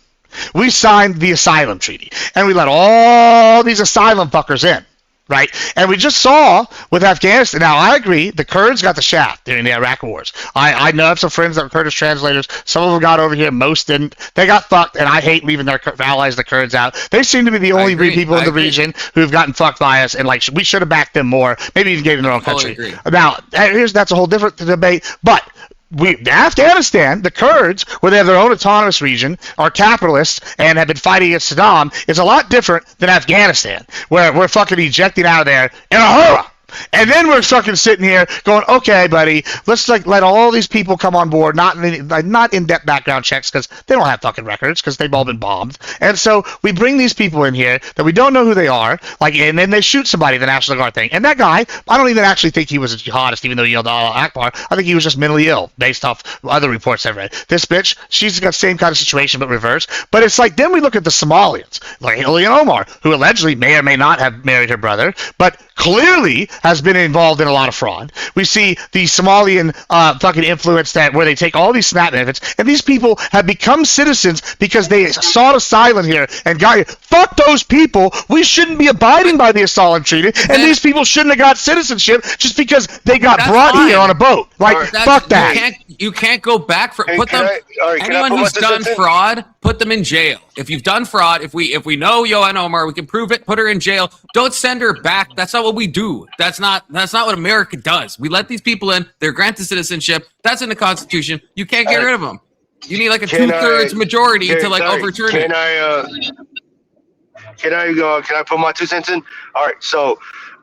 we signed the asylum treaty, and we let all these asylum fuckers in, right? And we just saw with Afghanistan. Now, I agree, the Kurds got the shaft during the Iraq wars. I know I have some friends that are Kurdish translators. Some of them got over here, most didn't. They got fucked, and I hate leaving their allies, the Kurds, out. They seem to be the only people in the region who've gotten fucked by us, and like we should have backed them more, maybe even gave them their own country. Now, that's a whole different debate, but Afghanistan, the Kurds, where they have their own autonomous region, are capitalists and have been fighting against Saddam, is a lot different than Afghanistan, where we're fucking ejecting out of there in a hurrah. And then we're fucking sitting here going, okay, buddy, let's like let all these people come on board, not in-depth background checks because they don't have fucking records because they've all been bombed. And so we bring these people in here that we don't know who they are, like, and then they shoot somebody, the National Guard thing. And that guy, I don't even actually think he was a jihadist, even though he yelled Allah Akbar. I think he was just mentally ill based off other reports I've read. This bitch, she's got the same kind of situation but reverse. But it's like, then we look at the Somalians, like Ilhan Omar, who allegedly may or may not have married her brother, but clearly has been involved in a lot of fraud. We see the Somalian fucking influence that where they take all these SNAP benefits, and these people have become citizens because they sought asylum here and got here. Fuck those people. We shouldn't be abiding by the asylum treaty, and these people shouldn't have got citizenship just because they got brought here on a boat. Like, fuck that. You can't go back for anyone who's done fraud. Put them in jail. If you've done fraud, if we know Ilhan Omar, we can prove it. Put her in jail. Don't send her back. That's not what we do. That's not what America does. We let these people in. They're granted citizenship. That's in the Constitution. You can't get rid of them. You need like a 2/3 majority to like overturn it. Can I put my 2 cents in? All right. So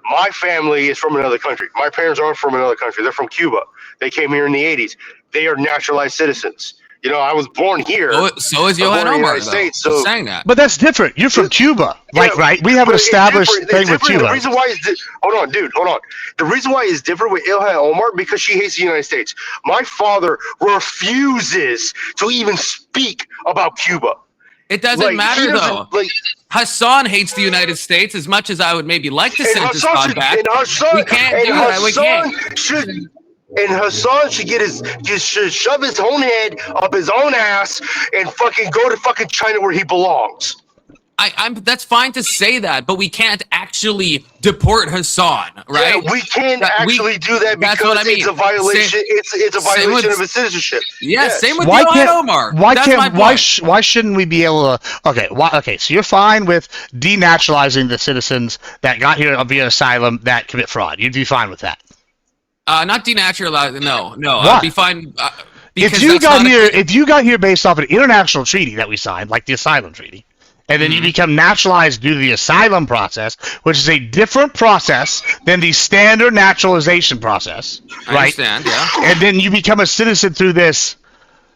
my family is from another country. My parents aren't from another country. They're from Cuba. They came here in the 80s. They are naturalized citizens. You know, I was born here. So is Ilhan Omar, States, so saying that. But that's different. You're from Cuba, like, right? We have an established thing with Cuba. The reason why is hold on. The reason why it's different with Ilhan Omar because she hates the United States. My father refuses to even speak about Cuba. It doesn't matter though. Hassan hates the United States as much as I would maybe like to send Hassan back. We can't do that. We can't. And Hassan should should shove his own head up his own ass and fucking go to fucking China where he belongs. That's fine to say that, but we can't actually deport Hassan, right? Yeah, we can't actually do that because it's a violation. It's a violation of his citizenship. Yeah, same with Ilhan Omar. Why shouldn't we be able to? Okay, so you're fine with denaturalizing the citizens that got here via asylum that commit fraud. You'd be fine with that. Not denaturalized. No. Why? I'd be fine. If you got here based off an international treaty that we signed, like the asylum treaty, and then you become naturalized due to the asylum process, which is a different process than the standard naturalization process, right? I understand, yeah. And then you become a citizen through this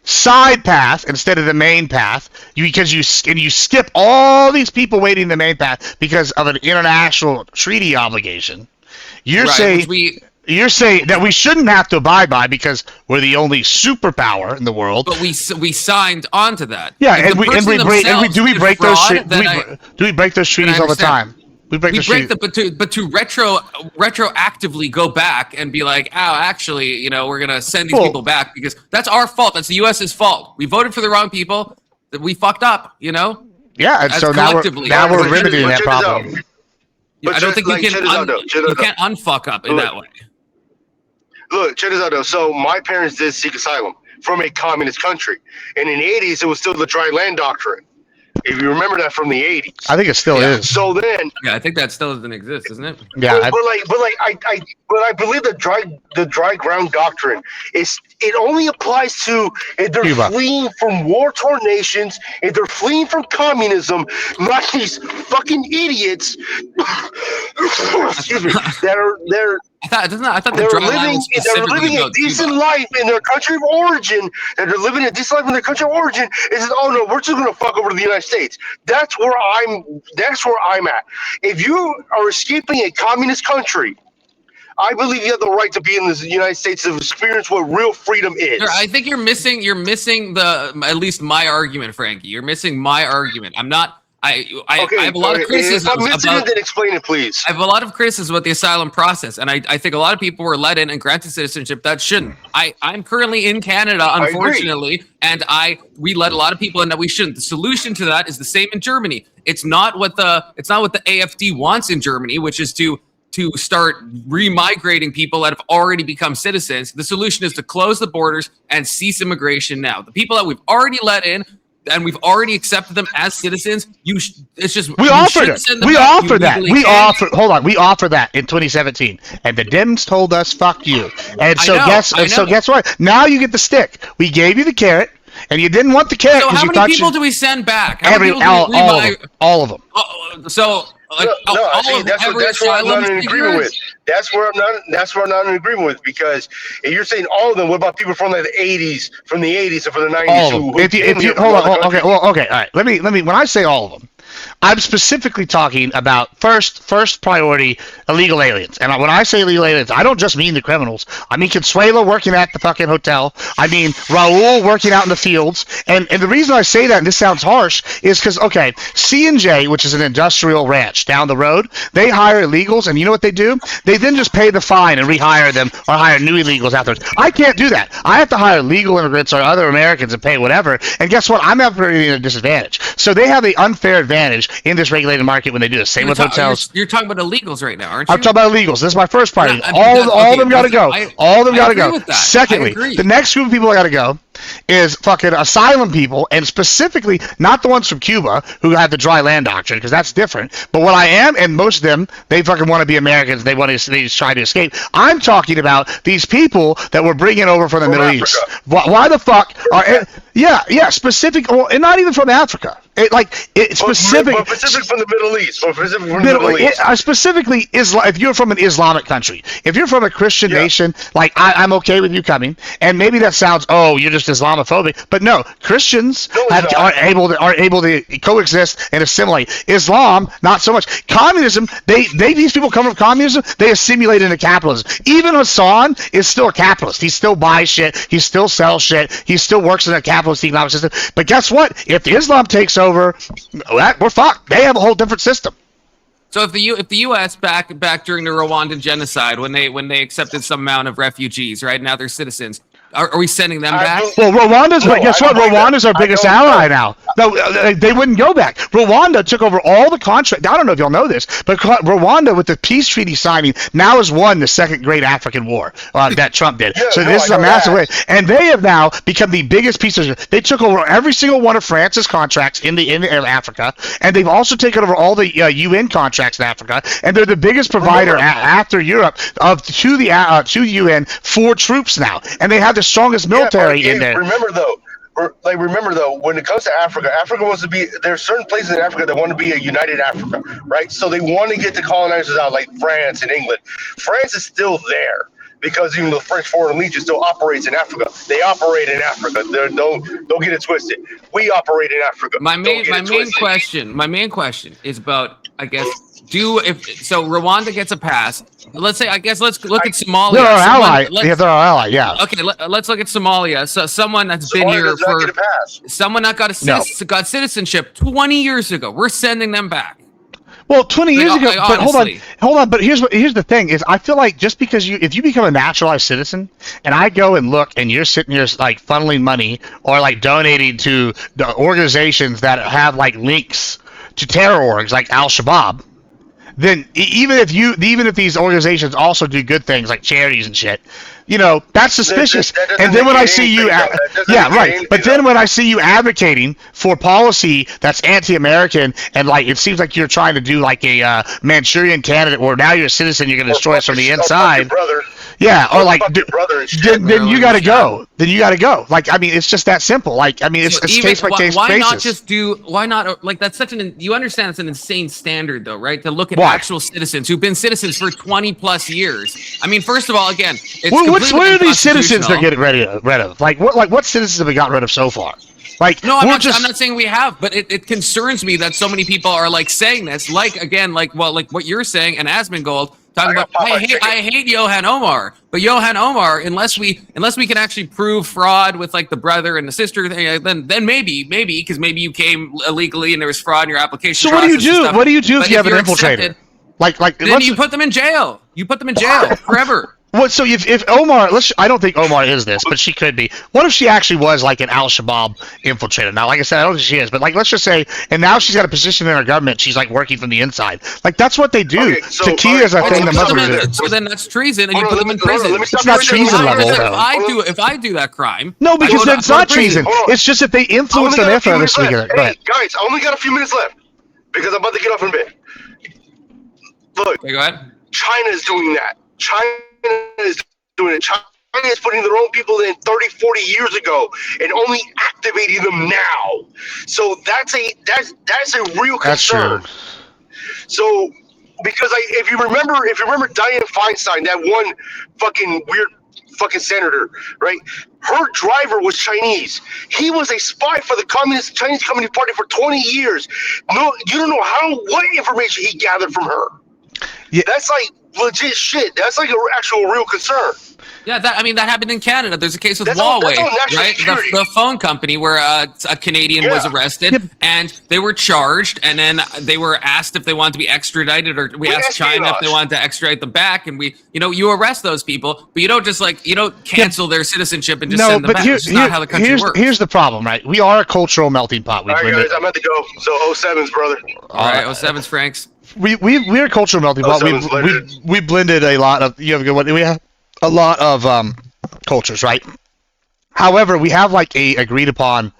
side path instead of the main path, because you skip all these people waiting in the main path because of an international treaty obligation. You're saying that we shouldn't have to abide by because we're the only superpower in the world. But we signed on to that. Yeah, do we break those treaties all the time? We break them, but to retroactively go back and be like, oh, actually, we're gonna send these people back because that's our fault. That's the U.S.'s fault. We voted for the wrong people. That we fucked up. Yeah, and so now we're remedying that problem. I don't think you can't unfuck up in that way. Look, check this out though. So my parents did seek asylum from a communist country, and in the 80s it was still the dry land doctrine. If you remember that from the 80s, I think it still is. So then, I think that still doesn't exist, isn't it? Yeah, but I believe the dry ground doctrine it only applies to if they're Cuba. fleeing from war-torn nations, if they're fleeing from communism, not these fucking idiots. Excuse me, I thought the They're dry line living, was they're specifically living a about decent Cuba. life in their country of origin, and they're living a decent life in their country of origin. It says, "Oh no, we're just gonna fuck over to the United States." That's where I'm at. If you are escaping a communist country, I believe you have the right to be in the United States to experience what real freedom is. I think you're missing the at least my argument, Frankie. You're missing my argument. I'm not. I have a lot of criticisms If I'm missing about. it, then explain it, please. I have a lot of criticism about the asylum process, and I think a lot of people were let in and granted citizenship that shouldn't. I'm currently in Canada, unfortunately, and we let a lot of people in that we shouldn't. The solution to that is the same in Germany. It's not what the AfD wants in Germany, which is to start remigrating people that have already become citizens. The solution is to close the borders and cease immigration now. The people that we've already let in and we've already accepted them as citizens, it's just we offered it. We offered that. We offered. Hold on. We offered that in 2017, and the Dems told us, "Fuck you." And so guess what? Now you get the stick. We gave you the carrot, and you didn't want the carrot. So how many people do we send back? All of them. So. That's where I'm not in agreement with. That's where I'm not in agreement with, because if you're saying all of them, what about people from like the 80s, from the 80s, or from the 90s? All of them. If you hold on, okay, all right. Let me. When I say all of them, I'm specifically talking about first priority illegal aliens. And when I say illegal aliens, I don't just mean the criminals. I mean Consuelo working at the fucking hotel. I mean Raul working out in the fields. And the reason I say that, and this sounds harsh, is because, okay, C&J, which is an industrial ranch down the road, they hire illegals, and you know what they do? They then just pay the fine and rehire them or hire new illegals afterwards. I can't do that. I have to hire legal immigrants or other Americans and pay whatever. And guess what? I'm operating at a disadvantage. So they have the unfair advantage in this regulated market when they do the same with hotels. You're talking about illegals right now, aren't you? I'm talking about illegals. This is my first priority. All of them got to go. All of them got to go. Secondly, the next group of people that got to go is fucking asylum people, and specifically not the ones from Cuba who have the dry land doctrine, because that's different. But what I am, and most of them, they fucking want to be Americans. They just try to escape. I'm talking about these people that we're bringing over from the Middle East. Why the fuck are? Yeah, specific, and not even from Africa. Specific from the Middle East. Specifically, if you're from an Islamic country, if you're from a Christian nation, like I'm okay with you coming. And maybe that sounds, you're just Islamophobic, but no, Christians are able to coexist and assimilate. Islam, not so much. Communism, these people come from communism, they assimilate into capitalism. Even Hassan is still a capitalist. He still buys shit. He still sells shit. He still works in a capitalist economic system. But guess what? If Islam takes over, we're fucked. They have a whole different system. So if the U.S. back during the Rwandan genocide, when they accepted some amount of refugees, right, now they're citizens, are we sending them back? Well, guess what? Rwanda's our biggest ally now. No, they wouldn't go back. Rwanda took over all the contract. I don't know if y'all know this, but Rwanda, with the peace treaty signing, now has won the second great African war that Trump did. This is a massive way. And they have now become the biggest piece of. They took over every single one of France's contracts in Africa, and they've also taken over all the UN contracts in Africa, and they're the biggest provider after Europe to the UN for troops now, and they have the strongest military in there. Remember though, when it comes to Africa, Africa wants to be. There are certain places in Africa that want to be a united Africa, right? So they want to get the colonizers out, like France and England. France is still there because even the French Foreign Legion still operates in Africa. They operate in Africa. Don't get it twisted. We operate in Africa. My main question is about, I guess, so Rwanda gets a pass. Let's look at Somalia. They're our ally. They're our ally. Yeah. Okay, let's look at Somalia. So someone that's been here for someone that got got citizenship 20 years ago. We're sending them back. Well, 20 years ago, but hold on. But here's the thing is, I feel like just because if you become a naturalized citizen, and I go and look, and you're sitting here like funneling money or like donating to the organizations that have like links to terror orgs like Al-Shabaab, then even if these organizations also do good things like charities and shit, That's suspicious. That doesn't And then when I negate see you, anything, though. That doesn't yeah, negate right. anything, But then though. when I see you advocating for policy that's anti-American, and like it seems like you're trying to do like a Manchurian candidate, where now you're a citizen, you're going to destroy us from the inside. Brother. Yeah, or like, your brother and shit. then you got to go. Then you got to go. Like, I mean, it's just that simple. Like, I mean, it's case by case basis. Why not just do? Why not? Like, that's such an. You understand it's an insane standard, though, right? To look at actual citizens who've been citizens for 20+ years. I mean, first of all, again, it's what are these citizens they're getting rid of? Like, what citizens have we got rid of so far? Like, no, I'm not saying we have, but it concerns me that so many people are like saying this, like what you're saying, and Asmongold talking about. I hate Johan Omar, but Johan Omar, unless we can actually prove fraud with like the brother and the sister, then maybe because maybe you came illegally and there was fraud in your application. So what do you do? What do you do if you have an infiltrator? Then you put them in jail. You put them in jail forever. What? So if Omar, I don't think Omar is this, but she could be. What if she actually was like an Al-Shabaab infiltrator? Now, like I said, I don't think she is, but like let's just say, and now she's got a position in our government. She's like working from the inside. Like that's what they do. Okay, so, Takia is a thing that Muslims do. So then that's treason, and you put them in prison. It's not treason level, though. If I do that crime, no, because it's not treason. It's just if they influence the NIFA this weekend. Hey, guys, I only got a few minutes left because I'm about to get off in bed. Look, go ahead. China is doing that. China is doing it. China is putting their own people in 30, 40 years ago and only activating them now. So that's a real concern. That's true. So because if you remember Dianne Feinstein, that one fucking weird fucking senator, right? Her driver was Chinese. He was a spy for the Chinese Communist Party for 20 years. No, you don't know what information he gathered from her. Yeah. That's like legit shit. That's like an actual real concern. Yeah, that happened in Canada. There's a case with Huawei, right? The phone company where a Canadian was arrested, and they were charged, and then they were asked if they wanted to be extradited, or we asked China if they wanted to extradite them back, and you arrest those people, but you don't cancel their citizenship and just send them back. That's not how the country works. Here's the problem, right? We are a cultural melting pot. All right, guys, I'm about to go. So 07's, brother. All right, 07's, Franks. We're a cultural melting pot. We blended a lot of. You have a good one. We have a lot of cultures, right? However, we have like a agreed upon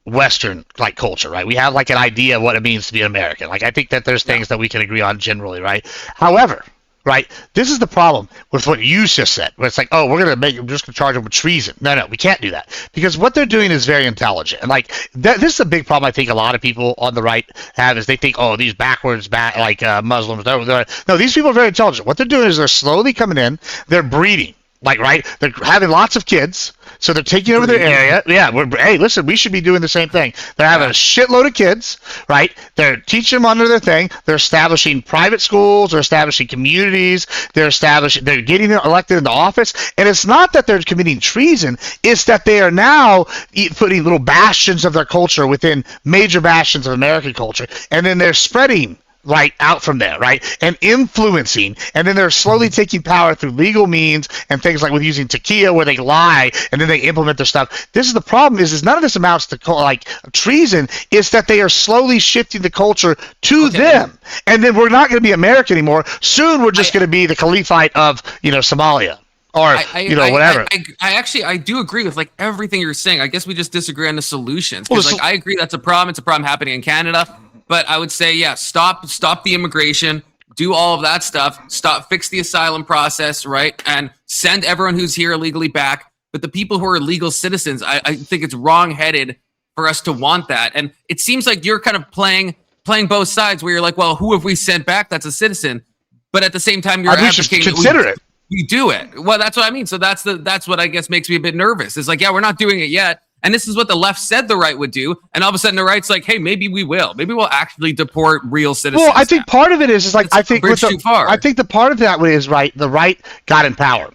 Western like culture, right? We have like an idea of what it means to be an American. Like I think that there's things that we can agree on generally, right? However, right, this is the problem with what you just said, where it's like, oh, we're just gonna charge them with treason. No, we can't do that because what they're doing is very intelligent, and like this is a big problem. I think a lot of people on the right have is they think, oh, these backwards Muslims. No, these people are very intelligent. What they're doing is they're slowly coming in, they're breeding. Like, right? They're having lots of kids, so they're taking over their area. Yeah, hey, listen, we should be doing the same thing. They're having a shitload of kids, right? They're teaching them under their thing. They're establishing private schools. They're establishing communities. They're getting elected into office. And it's not that they're committing treason. It's that they are now putting little bastions of their culture within major bastions of American culture, and then they're spreading right out from there, right, and influencing, and then they're slowly taking power through legal means and things like with using Takia, where they lie and then they implement their stuff. This is the problem: is none of this amounts to like treason. It's that they are slowly shifting the culture to them, and then we're not going to be America anymore. Soon, we're just going to be the caliphate of Somalia. Or whatever. I do agree with like everything you're saying. I guess we just disagree on the solutions. Because I agree that's a problem. It's a problem happening in Canada. But I would say, yeah, stop the immigration, do all of that stuff, fix the asylum process, right, and send everyone who's here illegally back. But the people who are legal citizens, I think it's wrong-headed for us to want that. And it seems like you're kind of playing both sides, where you're like, well, who have we sent back that's a citizen? But at the same time, you're advocating consider it. We do it. Well, that's what I mean. So that's what I guess makes me a bit nervous. It's like, yeah, we're not doing it yet. And this is what the left said the right would do. And all of a sudden the right's like, hey, maybe we will. Maybe we'll actually deport real citizens. Well, I think part of it is like, I think too far. I think the part of that is right. The right got in power.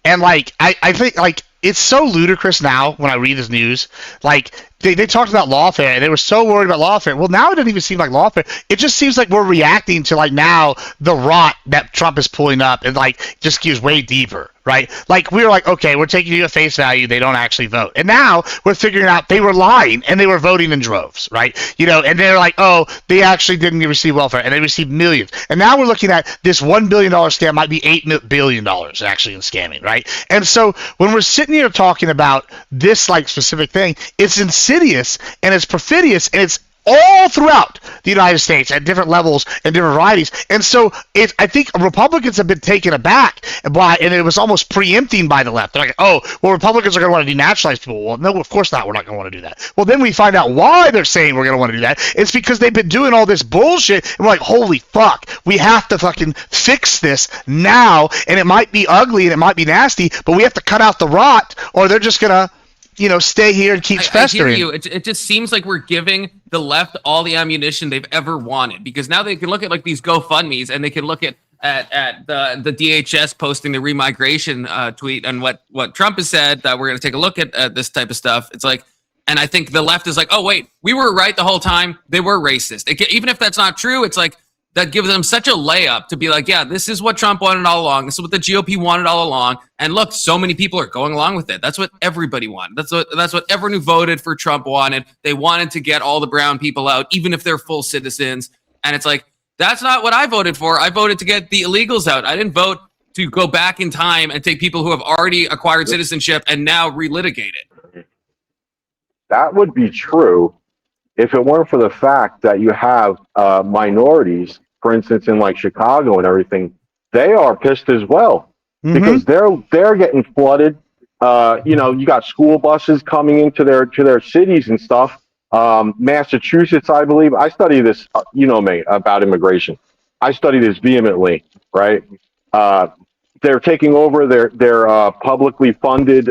And like, I think like, it's so ludicrous now when I read this news. Like they talked about lawfare, and they were so worried about lawfare. Well, now it doesn't even seem like lawfare. It just seems like we're reacting to like now the rot that Trump is pulling up, and like just goes way deeper, right? Like we were like, okay, we're taking you at face value. They don't actually vote, and now we're figuring out they were lying and they were voting in droves, right? You know, and they're like, oh, they actually didn't receive welfare, and they received millions. And now we're looking at this $1 billion scam might be $8 billion actually in scamming, right? And so when we're sitting here talking about this like specific thing, it's insidious and it's perfidious and it's all throughout the United States at different levels and different varieties. And so I think Republicans have been taken aback by, and it was almost preempting by the left. They're like, oh, well, Republicans are going to want to denationalize people. Well, no, of course not. We're not going to want to do that. Well, then we find out why they're saying we're going to want to do that. It's because they've been doing all this bullshit, and we're like, holy fuck, we have to fucking fix this now, and it might be ugly and it might be nasty, but we have to cut out the rot, or they're just going to, you know, stay here and keep festering. I hear you. It just seems like we're giving the left all the ammunition they've ever wanted, because now they can look at like these GoFundMes and they can look at the DHS posting the remigration tweet and what Trump has said that we're going to take a look at this type of stuff. It's like, and I think the left is like, oh wait, we were right the whole time. They were racist. Even if that's not true, it's like that gives them such a layup to be like, yeah, this is what Trump wanted all along. This is what the GOP wanted all along. And look, so many people are going along with it. That's what everybody wanted. That's what everyone who voted for Trump wanted. They wanted to get all the brown people out, even if they're full citizens. And it's like, that's not what I voted for. I voted to get the illegals out. I didn't vote to go back in time and take people who have already acquired citizenship and now relitigate it. That would be true if it weren't for the fact that you have minorities, for instance, in like Chicago and everything. They are pissed as well because they're getting flooded. You know, you got school buses coming into their cities and stuff. Massachusetts, I believe. I study this, you know me, about immigration. I study this vehemently, right? They're taking over their publicly funded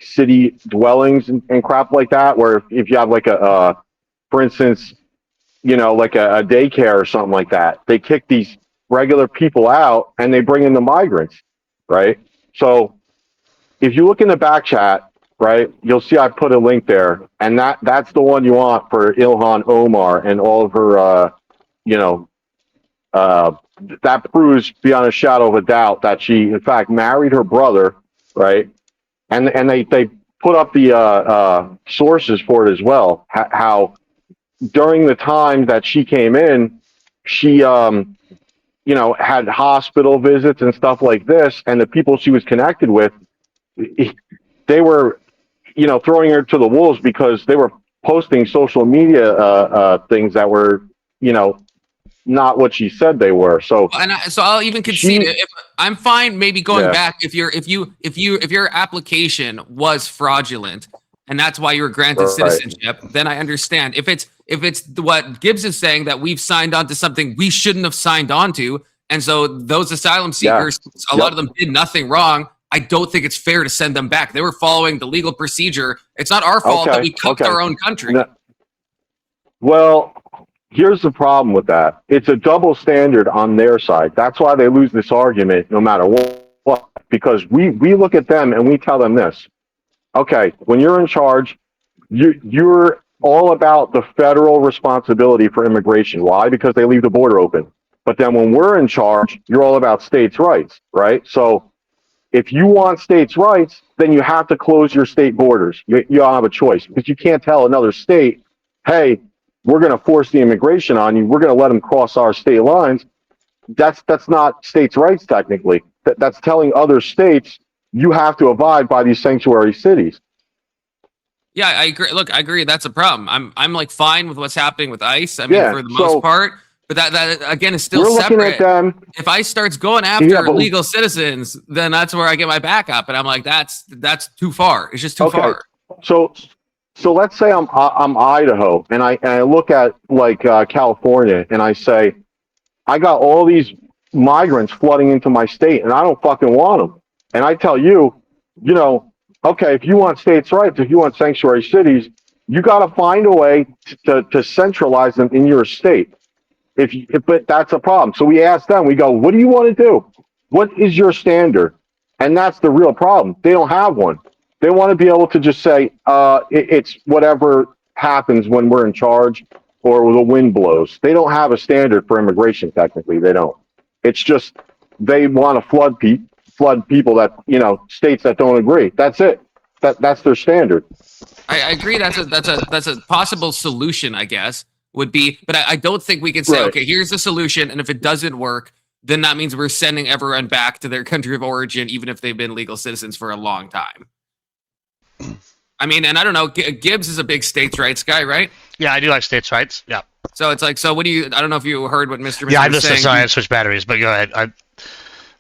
city dwellings and crap like that, where if you have like for instance, you know, like a daycare or something like that, they kick these regular people out and they bring in the migrants, right? So if you look in the back chat, right, you'll see I put a link there, and that's the one you want for Ilhan Omar and all of her, you know, that proves beyond a shadow of a doubt that she, in fact, married her brother, right? And they put up the sources for it as well, how during the time that she came in, she, you know, had hospital visits and stuff like this, and the people she was connected with, they were, you know, throwing her to the wolves because they were posting social media things that were, you know, not what she said they were. So, so I'll even concede if I'm fine maybe going back if your application was fraudulent and that's why you were granted citizenship, then I understand. If it's what Gibbs is saying, that we've signed on to something we shouldn't have signed on to, and so those asylum seekers, a lot of them did nothing wrong, I don't think it's fair to send them back. They were following the legal procedure. It's not our fault that we cooked our own country. Well, here's the problem with that. It's a double standard on their side. That's why they lose this argument no matter what. Because we look at them and we tell them this. Okay, when you're in charge, you're all about the federal responsibility for immigration. Why? Because they leave the border open. But then when we're in charge, you're all about states' rights, right? So if you want states' rights, then you have to close your state borders. You don't have a choice, because you can't tell another state, hey, we're going to force the immigration on you. We're going to let them cross our state lines. That's not states' rights, technically. That's telling other states, you have to abide by these sanctuary cities. Yeah, I agree. Look, I agree. That's a problem. I'm like fine with what's happening with ICE. I mean, for the most part, but that again is still separate. If ICE starts going after legal citizens, then that's where I get my back up, and I'm like, that's too far. It's just too far. So let's say I'm Idaho, and I look at like California, and I say, I got all these migrants flooding into my state, and I don't fucking want them. And I tell you, you know, okay, if you want states' rights, if you want sanctuary cities, you got to find a way to centralize them in your state. But that's a problem. So we ask them, we go, what do you want to do? What is your standard? And that's the real problem. They don't have one. They want to be able to just say, it's whatever happens when we're in charge or the wind blows. They don't have a standard for immigration, technically. They don't. It's just they want to flood people that, states that don't agree. That's it. That's their standard. I agree. That's a possible solution, I guess, would be, but I don't think we can say, okay, here's the solution, and if it doesn't work, then that means we're sending everyone back to their country of origin, even if they've been legal citizens for a long time. I mean, and I don't know, Gibbs is a big states' rights guy, right? Yeah, I do like states' rights. Yeah. So it's like, so what do you? I don't know if you heard what Mr. Yeah, I was missed saying. it. Sorry, I switched batteries, but go ahead. I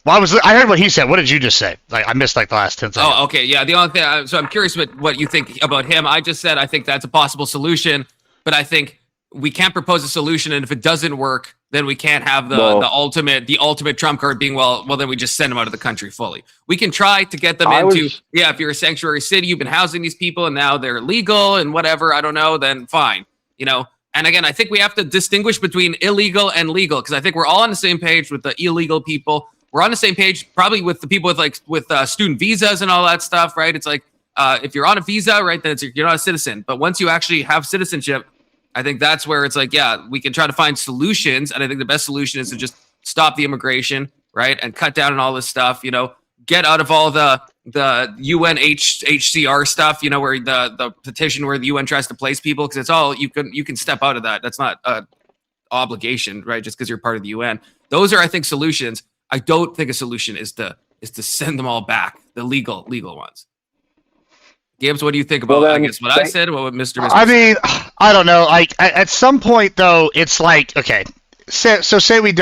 heard what he said. What did you just say? Like, I missed like the last 10 seconds. Oh, okay, yeah. The only thing, so I'm curious what you think about him. I just said I think that's a possible solution, but I think we can't propose a solution, and if it doesn't work, then we can't have the ultimate trump card being well then we just send them out of the country fully. We can try to get them if you're a sanctuary city, you've been housing these people and now they're legal and whatever, I don't know, then fine, And again, I think we have to distinguish between illegal and legal, because I think we're all on the same page with the illegal people. We're on the same page probably with the people with student visas and all that stuff, right? It's like if you're on a visa, right, then you're not a citizen. But once you actually have citizenship, I think that's where it's like, yeah, we can try to find solutions. And I think the best solution is to just stop the immigration, right? And cut down on all this stuff, get out of all the UNHCR stuff, where the petition where the UN tries to place people, because it's all, you can step out of that. That's not an obligation, right? Just because you're part of the UN. Those are, I think, solutions. I don't think a solution is to send them all back, the legal ones. Gibbs, what do you think about, I guess, what I said, what Mr. I mean, I don't know. Like, at some point, though, it's like, okay, say we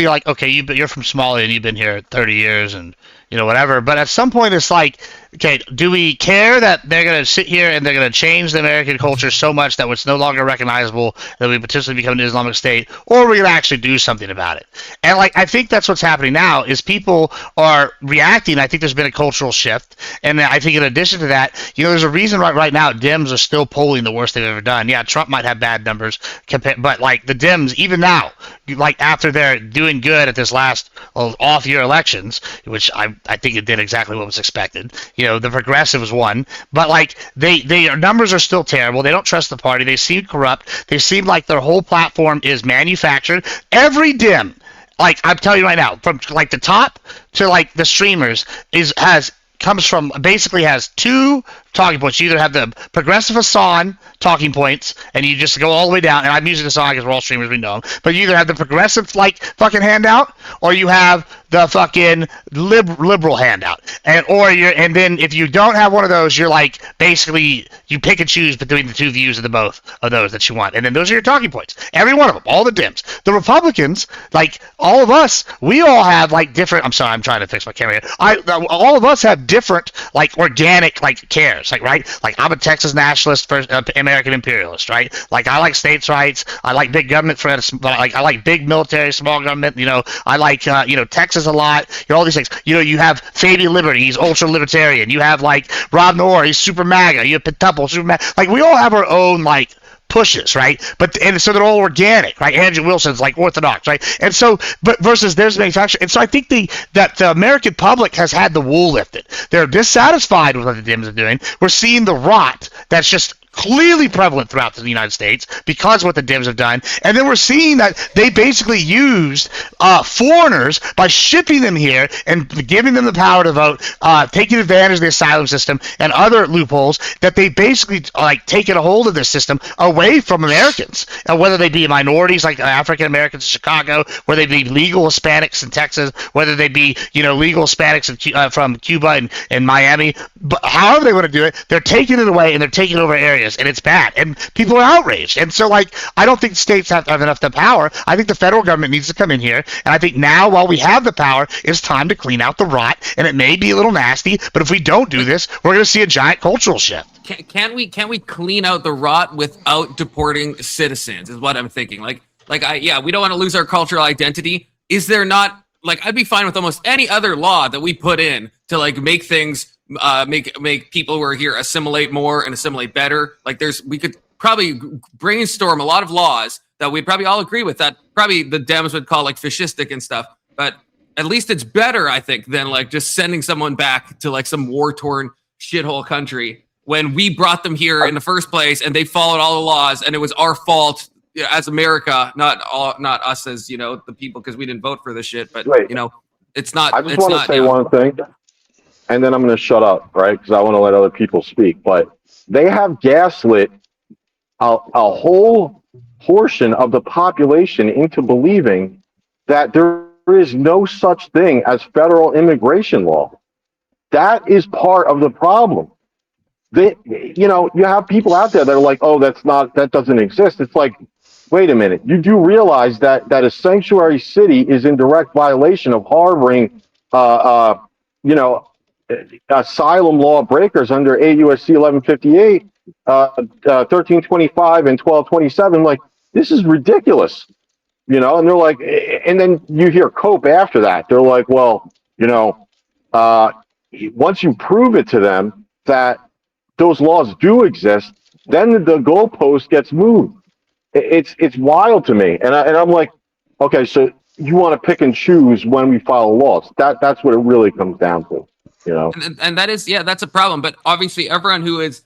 like, okay, you're from Somalia and you've been here 30 years and, whatever. But at some point, it's like, okay, do we care that they're going to sit here and they're going to change the American culture so much that it's no longer recognizable, that we potentially become an Islamic State, or are we going to actually do something about it? And, like, I think that's what's happening now is people are reacting. I think there's been a cultural shift. And I think in addition to that, there's a reason right now Dems are still polling the worst they've ever done. Yeah, Trump might have bad numbers, but, like, the Dems, even now, like, after they're doing good at this last off-year elections, which I think it did exactly what was expected. The progressives won, but like their numbers are still terrible. They don't trust the party. They seem corrupt. They seem like their whole platform is manufactured. Every Dem, like I'm telling you right now, from like the top to like the streamers, basically has two talking points. You either have the progressive Hassan talking points, and you just go all the way down, and I'm using Hassan because we're all streamers, we know him, but you either have the progressive, like, fucking handout, or you have the fucking liberal handout. And then if you don't have one of those, you're like, basically, you pick and choose between the two views of the both of those that you want. And then those are your talking points. Every one of them, all the Dems. The Republicans, like, all of us, we all have, like, different, I'm sorry, I'm trying to fix my camera here. All of us have different, like, organic, like, cares. Like, right? Like, I'm a Texas nationalist, American imperialist, right? Like, I like states' rights. I like big government I like big military, small government. I like, Texas a lot. All these things. You have Fabian Liberty. He's ultra libertarian. You have, like, Rob Noor. He's super MAGA. You have Pentuple, super MAGA. Like, we all have our own, like, pushes, right? And so they're all organic, right? Andrew Wilson's like orthodox, right? And so, but versus there's manufacturing. And so I think that the American public has had the wool lifted. They're dissatisfied with what the Dems are doing. We're seeing the rot that's just clearly prevalent throughout the United States because of what the Dems have done. And then we're seeing that they basically used foreigners by shipping them here and giving them the power to vote, taking advantage of the asylum system and other loopholes, that they basically like taken a hold of this system away from Americans, whether they be minorities like African Americans in Chicago, whether they be legal Hispanics in Texas, whether they be legal Hispanics from Cuba and Miami. But however they want to do it, they're taking it away and they're taking over areas. And it's bad, and people are outraged. And so, like, I don't think states have enough the power. I think the federal government needs to come in here, and I think now, while we have the power, it's time to clean out the rot. And it may be a little nasty, but if we don't do this, we're going to see a giant cultural shift. Can we clean out the rot without deporting citizens? Is what I'm thinking. We don't want to lose our cultural identity. Is there not, like, I'd be fine with almost any other law that we put in to, like, make things. Make people who are here assimilate more and assimilate better. Like, we could probably brainstorm a lot of laws that we'd probably all agree with, that probably the Dems would call like fascistic and stuff. But at least it's better, I think, than like just sending someone back to like some war-torn shithole country when we brought them here in the first place and they followed all the laws and it was our fault as America, not us as, you know, the people, because we didn't vote for this shit. But, Wait. you know, it's not. I just it's want to not, say yeah. one thing, and then I'm going to shut up, right? Because I want to let other people speak. But they have gaslit a whole portion of the population into believing that there is no such thing as federal immigration law. That is part of the problem. You know, you have people out there that are like, oh, that doesn't exist. It's like, wait a minute. You do realize that a sanctuary city is in direct violation of harboring, you know, asylum law breakers under 8 USC 1158, 1325, and 1227. Like, this is ridiculous, you know. And they're like, and then you hear COPE after that. They're like, well, you know, once you prove it to them that those laws do exist, then the goalpost gets moved. It's wild to me, and I'm like, okay, so you want to pick and choose when we follow laws? That's what it really comes down to, you know. And that is, yeah, that's a problem. But obviously, everyone who is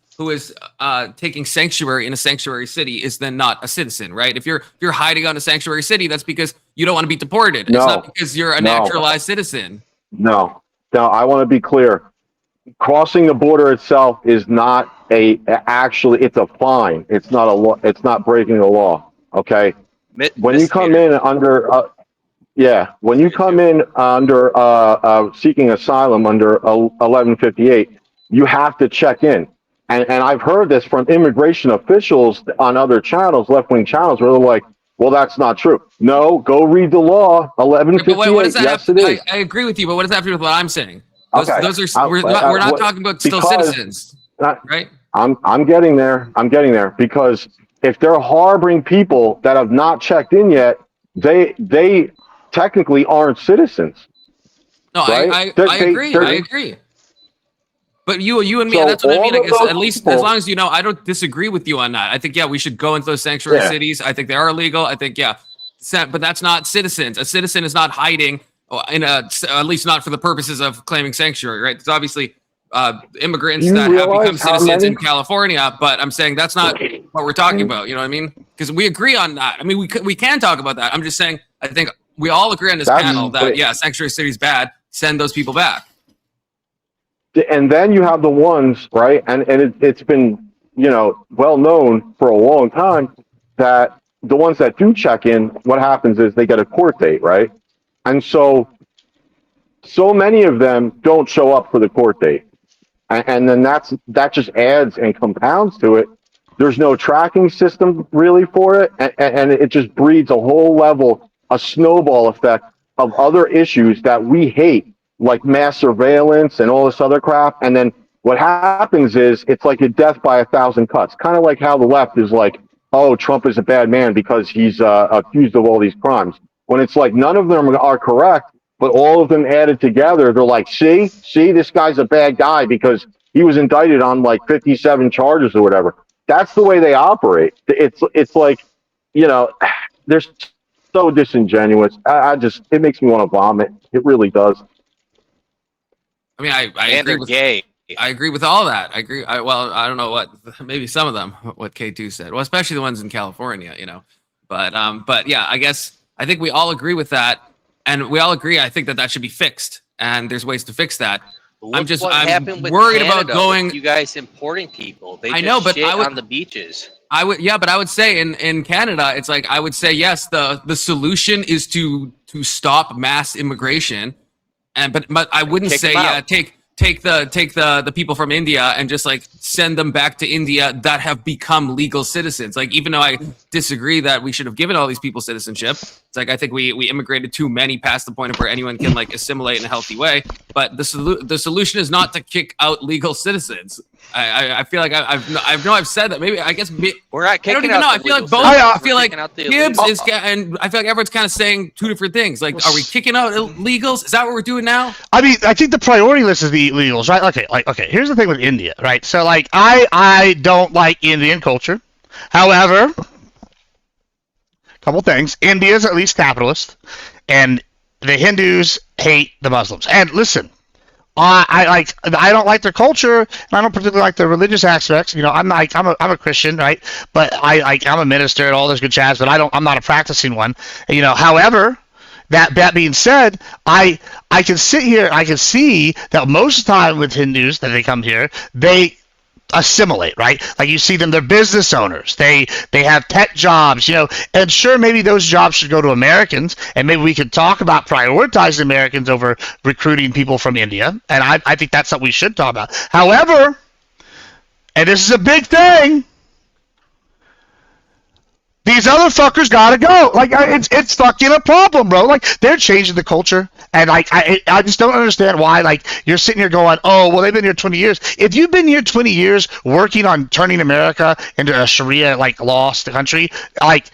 taking sanctuary in a sanctuary city is then not a citizen, right? If you're hiding on a sanctuary city, that's because you don't want to be deported. No, it's not because you're a naturalized citizen. No, I want to be clear. Crossing the border itself is not actually, it's a fine. It's not a law. It's not breaking the law. Okay. When you come in under, when you come in under seeking asylum under 1158, you have to check in. And I've heard this from immigration officials on other channels, left-wing channels, where they're like, well, that's not true. No, go read the law. 1158. Yes, it is. I agree with you, but what does that have to do with what I'm saying? Okay. Those are we're not talking about still citizens, right? I'm getting there. Because if they're harboring people that have not checked in yet, they technically aren't citizens. No, right? I agree. But you and me, So that's what I mean. I all of guess those at least people- as long as you know, I don't disagree with you on that. I think, yeah, we should go into those sanctuary Yeah. cities. I think they are illegal. I think, yeah, but that's not citizens. A citizen is not hiding at least not for the purposes of claiming sanctuary, right? There's obviously immigrants You that have realize become how citizens many- in California, but I'm saying that's not what we're talking about. You know what I mean? Because we agree on that. I mean, we can talk about that. I'm just saying, I think we all agree on this panel that, yeah, sanctuary city is bad. Send those people back. And then you have the ones, right? And it's been, you know, well known for a long time that the ones that do check in, what happens is they get a court date, right? And so many of them don't show up for the court date. And then that just adds and compounds to it. There's no tracking system really for it. And it just breeds a whole level, a snowball effect of other issues that we hate, like mass surveillance and all this other crap. And then what happens is it's like a death by 1,000 cuts, kind of like how the left is like, oh, Trump is a bad man because he's accused of all these crimes. When it's like none of them are correct, but all of them added together, they're like, see, this guy's a bad guy because he was indicted on like 57 charges or whatever. That's the way they operate. It's like, you know, they're so disingenuous. It makes me want to vomit. It really does. I mean, I agree with gay. I agree with all that. I agree. Well, I don't know maybe some of them, what K2 said. Well, especially the ones in California, you know. But yeah, I guess I think we all agree with that. And we all agree, I think that should be fixed. And there's ways to fix that. I'm worried about going. You guys importing people. They I just know, but shit I would, on the beaches. But I would say in Canada, it's like I would say yes. The solution is to stop mass immigration, but I wouldn't say take the people from India and just like send them back to India that have become legal citizens. Like, even though I disagree that we should have given all these people citizenship, it's like I think we immigrated too many past the point of where anyone can like assimilate in a healthy way. But the solution is not to kick out legal citizens. I feel like I've said that. Maybe I guess we're not kicking I don't even out know. I the feel like legal both. citizens. I feel We're like kicking out the Gibbs illegals. is, and I feel like everyone's kind of saying two different things. Like, are we kicking out illegals? Is that what we're doing now? I mean, I think the priority list is the illegals, right? Okay. Here's the thing with India, right? So, like, I don't like Indian culture. However, couple things. India's at least capitalist, and the Hindus hate the Muslims. And listen, I don't like their culture, and I don't particularly like the religious aspects. You know, I'm a Christian, right? But I'm a minister and all those good jazz, but I'm not a practicing one. You know, however, that being said, I can sit here, I can see that most of the time with Hindus that they come here, they assimilate, right? Like you see them, they're business owners. They have tech jobs, you know, and sure, maybe those jobs should go to Americans, and maybe we could talk about prioritizing Americans over recruiting people from India, and I think that's something we should talk about. However, and this is a big thing, these other fuckers gotta go. Like, it's fucking a problem, bro. Like, they're changing the culture, and like, I just don't understand why. Like, you're sitting here going, oh, well, they've been here 20 years. If you've been here 20 years working on turning America into a Sharia like law country, like,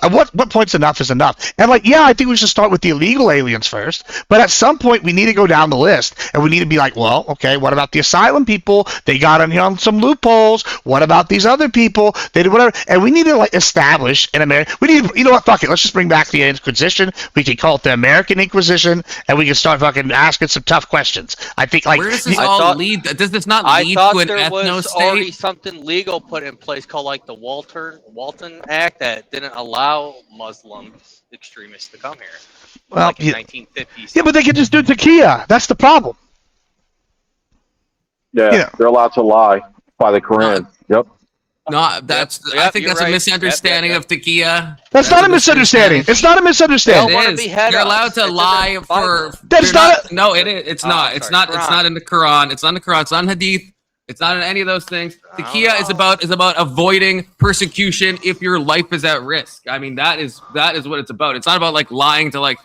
what point's enough is enough? And like, yeah, I think we should start with the illegal aliens first, but at some point we need to go down the list, and we need to be like, well, okay, what about the asylum people? They got in here on some loopholes. What about these other people? They did whatever, and we need to like establish in America. We need, you know what? Fuck it. Let's just bring back the Inquisition. We can call it the American Inquisition, and we can start fucking asking some tough questions. I think like, where does this all lead? Does this not lead to an ethno there was state? already something legal put in place called like the Walton Act that didn't allow Muslim extremists to come here. Well, like in 1950s. Yeah, but they can just do tequila. That's the problem. Yeah, they're allowed to lie by the Quran. Yep. No, I think that's a misunderstanding of tequila. That's not a misunderstanding. It's not a misunderstanding. It is. You're allowed to lie for. That's not. No, it is. It's not. It's not. It's not in the Quran. It's not in the Quran. It's not in Hadith. It's not in any of those things. Tequila is about avoiding persecution if your life is at risk. I mean, that is what it's about. It's not about like lying to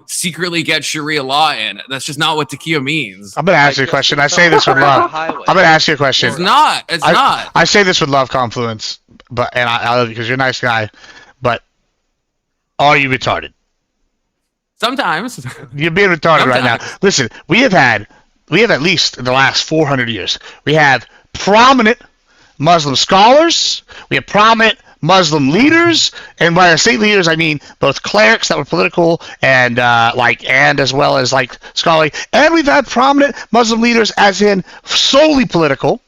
secretly get Sharia law in. That's just not what tequila means. I'm gonna ask you a question. I say this with love. I'm gonna ask you a question. It's not. It's not. I say this with love, Confluence, but I love you because you're a nice guy. But are you retarded? Sometimes. You're being retarded right now. Listen, we have at least in the last 400 years, we have prominent Muslim scholars, we have prominent Muslim leaders, and by I say leaders, I mean both clerics that were political and and as well as like scholarly, and we've had prominent Muslim leaders as in solely political,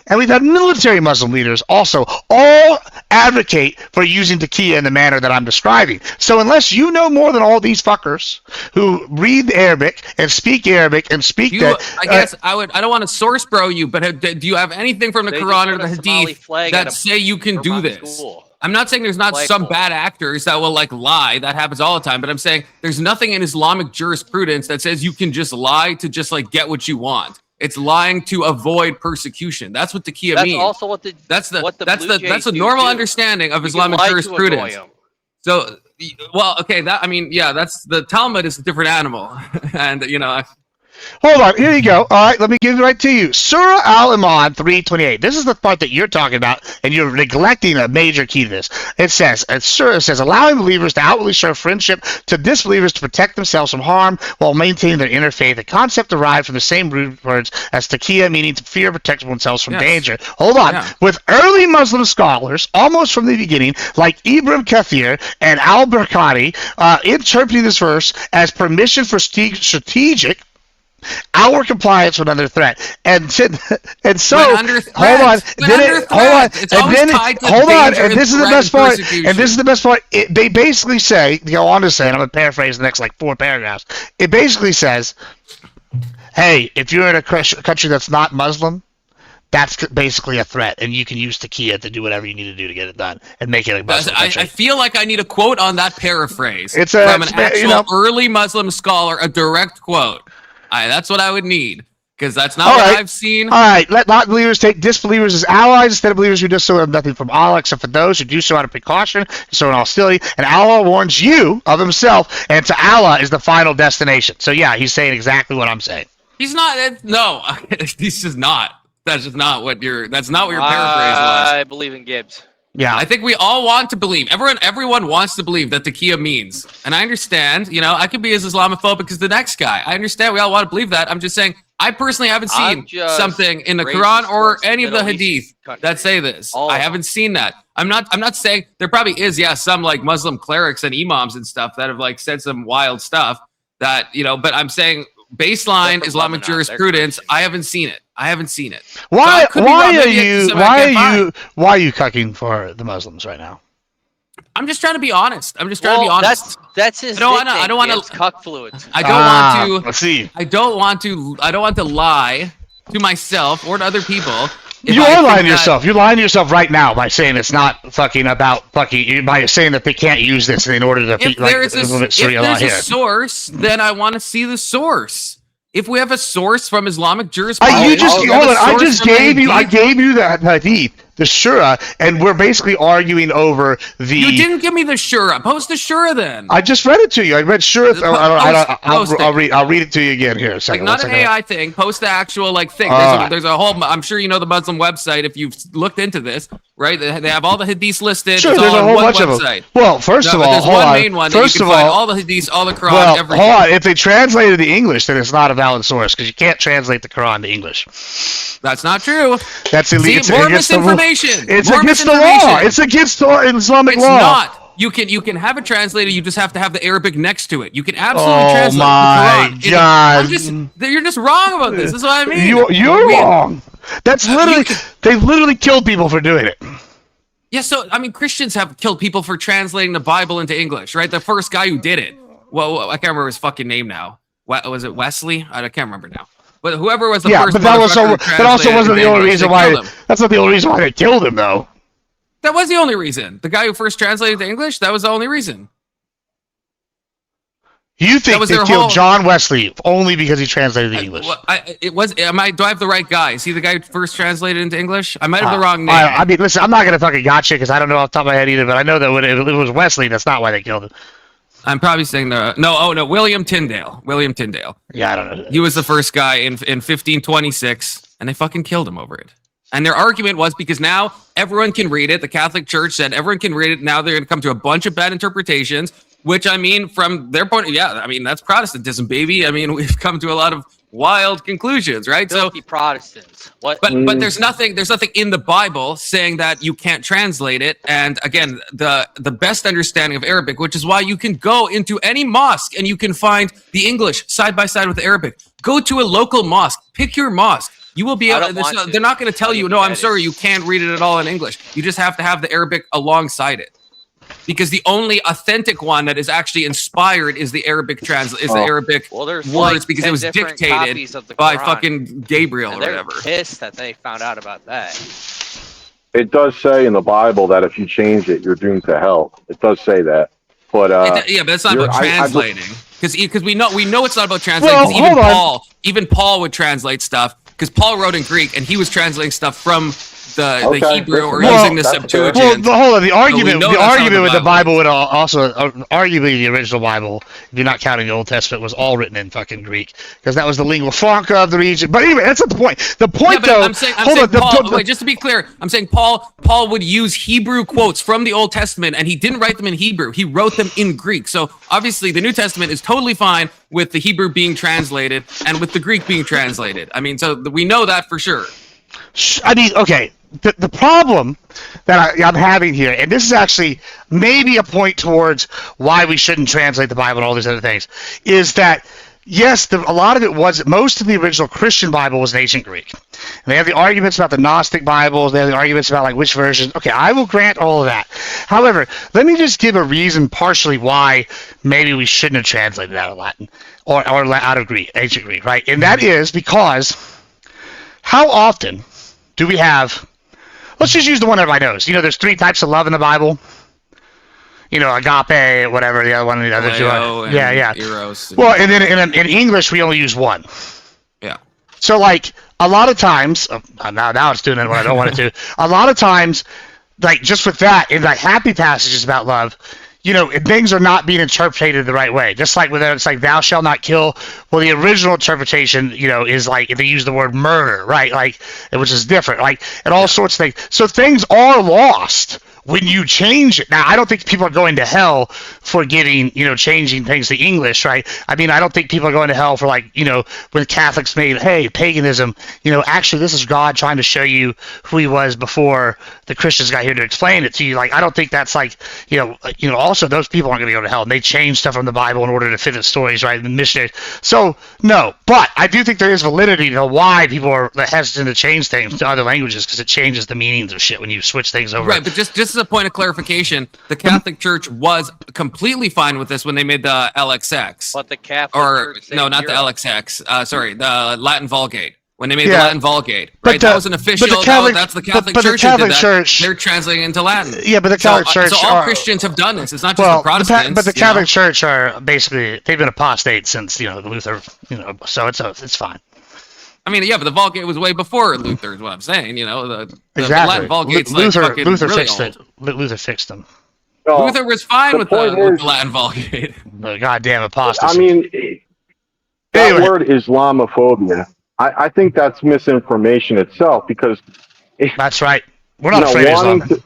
and we've had military Muslim leaders also all advocate for using tequila in the manner that I'm describing. So unless you know more than all these fuckers who read Arabic and speak that, I guess I don't want to source bro you, but do you have anything from the Quran or the Hadith that say you can do this? I'm not saying there's not some bad actors that will like lie. That happens all the time. But I'm saying there's nothing in Islamic jurisprudence that says you can just lie to just like get what you want. It's lying to avoid persecution. That's what tequila means. That's also that's the normal understanding of Islamic jurisprudence. So, well, okay, that's the Talmud is a different animal, and you know. Hold on, here you go. All right, let me give it right to you. Surah Al-Imran 3:28. This is the part that you're talking about, and you're neglecting a major key to this. It says, allowing believers to outwardly show friendship to disbelievers to protect themselves from harm while maintaining their inner faith. The concept derived from the same root words as taqiyya, meaning to fear, protect oneself from danger. Hold on. Yeah. With early Muslim scholars, almost from the beginning, like Ibn Kathir and Al-Barkani, interpreting this verse as permission for strategic our compliance was under threat, and so hold on, and this is the best part, they basically say, go on to say, and I'm gonna paraphrase the next like 4 paragraphs. It basically says, hey, if you're in a country that's not Muslim, that's basically a threat, and you can use tequila to do whatever you need to do to get it done and make it a Muslim country. I feel like I need a quote on that paraphrase from an actual early Muslim scholar, a direct quote. That's what I would need, because that's not what I've seen. All right, let not believers take disbelievers as allies instead of believers who do so have nothing from Allah except for those who do so out of precaution, so in hostility. And Allah warns you of himself, and to Allah is the final destination. So yeah, he's saying exactly what I'm saying. He's not. No, he's just not. That's just not what that's not what your paraphrase was. I believe in Gibbs. Yeah, I think we all want to believe. Everyone wants to believe that tequila means. And I understand, you know, I could be as Islamophobic as the next guy. I understand we all want to believe that. I'm just saying, I personally haven't seen something in the Quran or any of the Hadith that say this. I haven't seen that. I'm not saying there probably is, some like Muslim clerics and imams and stuff that have like said some wild stuff that, you know, but I'm saying baseline from Islamic Lebanon, they're jurisprudence. Christian. I haven't seen it. Why? So I could be Why wrong. are Maybe it's you? something Why I can't are you? Why are you cucking for the Muslims right now? I'm just trying to be honest. I'm just trying to be honest. That's his. I don't want to. Cuck fluids. I don't want to. Let's see. I don't want to lie to myself or to other people. You are lying to yourself. You're lying to yourself right now by saying it's not fucking about fucking. By saying that they can't use this in order to If there's a source, then I want to see the source. If we have a source from Islamic jurisprudence, I just gave you that hadith, the Shura, and we're basically arguing over the. You didn't give me the Shura. Post the Shura then. I just read it to you. I read Shura. I'll read it to you again here. Not an AI thing. Post the actual thing. There's a whole. I'm sure you know the Muslim website if you've looked into this, right? They have all the hadiths listed. Sure, it's there's all a whole on bunch one of them. website. Well, first of all, there's one main one. First of all, all the hadiths, all the Quran, everything. Hold on. If they translated the English, then it's not a valid source because you can't translate the Quran to English. That's not true. That's illegal. See, more misinformation. It's against the law. It's against the Islamic law. It's not. You can have it translated. You just have to have the Arabic next to it. You can absolutely translate the Quran. God! You're just wrong about this. That's what I mean. You're wrong. That's literally. They literally killed people for doing it. Yeah. So I mean, Christians have killed people for translating the Bible into English, right? The first guy who did it. Well, I can't remember his fucking name now. Was it Wesley? I can't remember now. But whoever was the first. But that also wasn't the only reason why. That's not the only reason why they killed him, though. That was the only reason. The guy who first translated to English, that was the only reason. You think they killed John Wesley only because he translated to English? Do I have the right guy? Is he the guy who first translated into English? I might have the wrong name. I mean, listen, I'm not going to fucking gotcha because I don't know off the top of my head either, but I know that when it was Wesley, that's not why they killed him. I'm probably saying William Tyndale. William Tyndale. Yeah, I don't know. He was the first guy in 1526, and they fucking killed him over it. And their argument was because now everyone can read it. The Catholic Church said everyone can read it. Now they're going to come to a bunch of bad interpretations, which I mean, from their point, that's Protestantism, baby. I mean, we've come to a lot of wild conclusions, right? Filthy Protestants. What? But there's nothing in the Bible saying that you can't translate it. And again, the best understanding of Arabic, which is why you can go into any mosque and you can find the English side by side with the Arabic. Go to a local mosque, pick your mosque. You will be able. They're not going to tell you, no, I'm sorry, you can't read it at all in English. You just have to have the Arabic alongside it, because the only authentic one that is actually inspired is the Arabic the Arabic words, because it was dictated by fucking Gabriel or whatever. They're pissed that they found out about that. It does say in the Bible that if you change it, you're doomed to hell. It does say that, but but it's not about translating, because we know it's not about translating. Well, even Paul would translate stuff. Because Paul wrote in Greek, and he was translating stuff from the Hebrew or using the Septuagint. Well, hold on. The argument with the Bible would also, arguably the original Bible, if you're not counting the Old Testament, was all written in fucking Greek, because that was the lingua franca of the region. But anyway, that's not the point. The point, though. I'm saying Paul, just to be clear, I'm saying Paul would use Hebrew quotes from the Old Testament, and he didn't write them in Hebrew. He wrote them in Greek. So obviously, the New Testament is totally fine with the Hebrew being translated and with the Greek being translated. I mean, so we know that for sure. I mean, okay. The problem that I'm having here, and this is actually maybe a point towards why we shouldn't translate the Bible and all these other things, is that, yes, a lot of it was, most of the original Christian Bible was in ancient Greek. And they have the arguments about the Gnostic Bibles, they have the arguments about which version. Okay, I will grant all of that. However, let me just give a reason partially why maybe we shouldn't have translated out of Latin or out of Greek, ancient Greek, right? And that is because how often do we have... Let's just use the one everybody knows. There's 3 types of love in the Bible. Agape, whatever the other one, the other two. Yeah. Eros. Well, and then in English we only use one. Yeah. So a lot of times, now it's doing it when I don't want it to. A lot of times, just with that, in happy passages about love, things are not being interpreted the right way. Just like whether it's thou shalt not kill. Well, the original interpretation, is if they use the word murder, right? Which is different, and all sorts of things. So things are lost when you change it, now I don't think people are going to hell for getting, changing things to English, right? I mean, I don't think people are going to hell for like, when Catholics made, hey, paganism, actually this is God trying to show you who he was before the Christians got here to explain it to you. Like, I don't think that's like, also those people aren't going to go to hell, and they change stuff from the Bible in order to fit the stories, right? The missionaries. So, no, but I do think there is validity to why people are hesitant to change things to other languages, because it changes the meanings of shit when you switch things over. Right, but just as a point of clarification, the Catholic Church was completely fine with this when they made the LXX. But the Catholic Church no, not Europe. the LXX. Sorry, the Latin Vulgate. When they made the Yeah. Latin Vulgate, But right? That was an official. That's the Catholic but the Church. who Catholic did that. Church- They're translating into Latin. Yeah, but the Catholic Church So all are- Christians have done this. It's not just the Protestants. but the Catholic Church are basically, they've been apostate since Luther, so it's fine. I mean, yeah, but the Vulgate was way before Luther, is what I'm saying. The Exactly. Latin Vulgate's Luther like fucking Luther really fixed old. it. Luther fixed them. No, Luther was fine the with point with is- the Latin Vulgate. The goddamn apostasy. I mean, that Anyway. word Islamophobia, I think that's misinformation itself, because That's right. We're not afraid of Islam.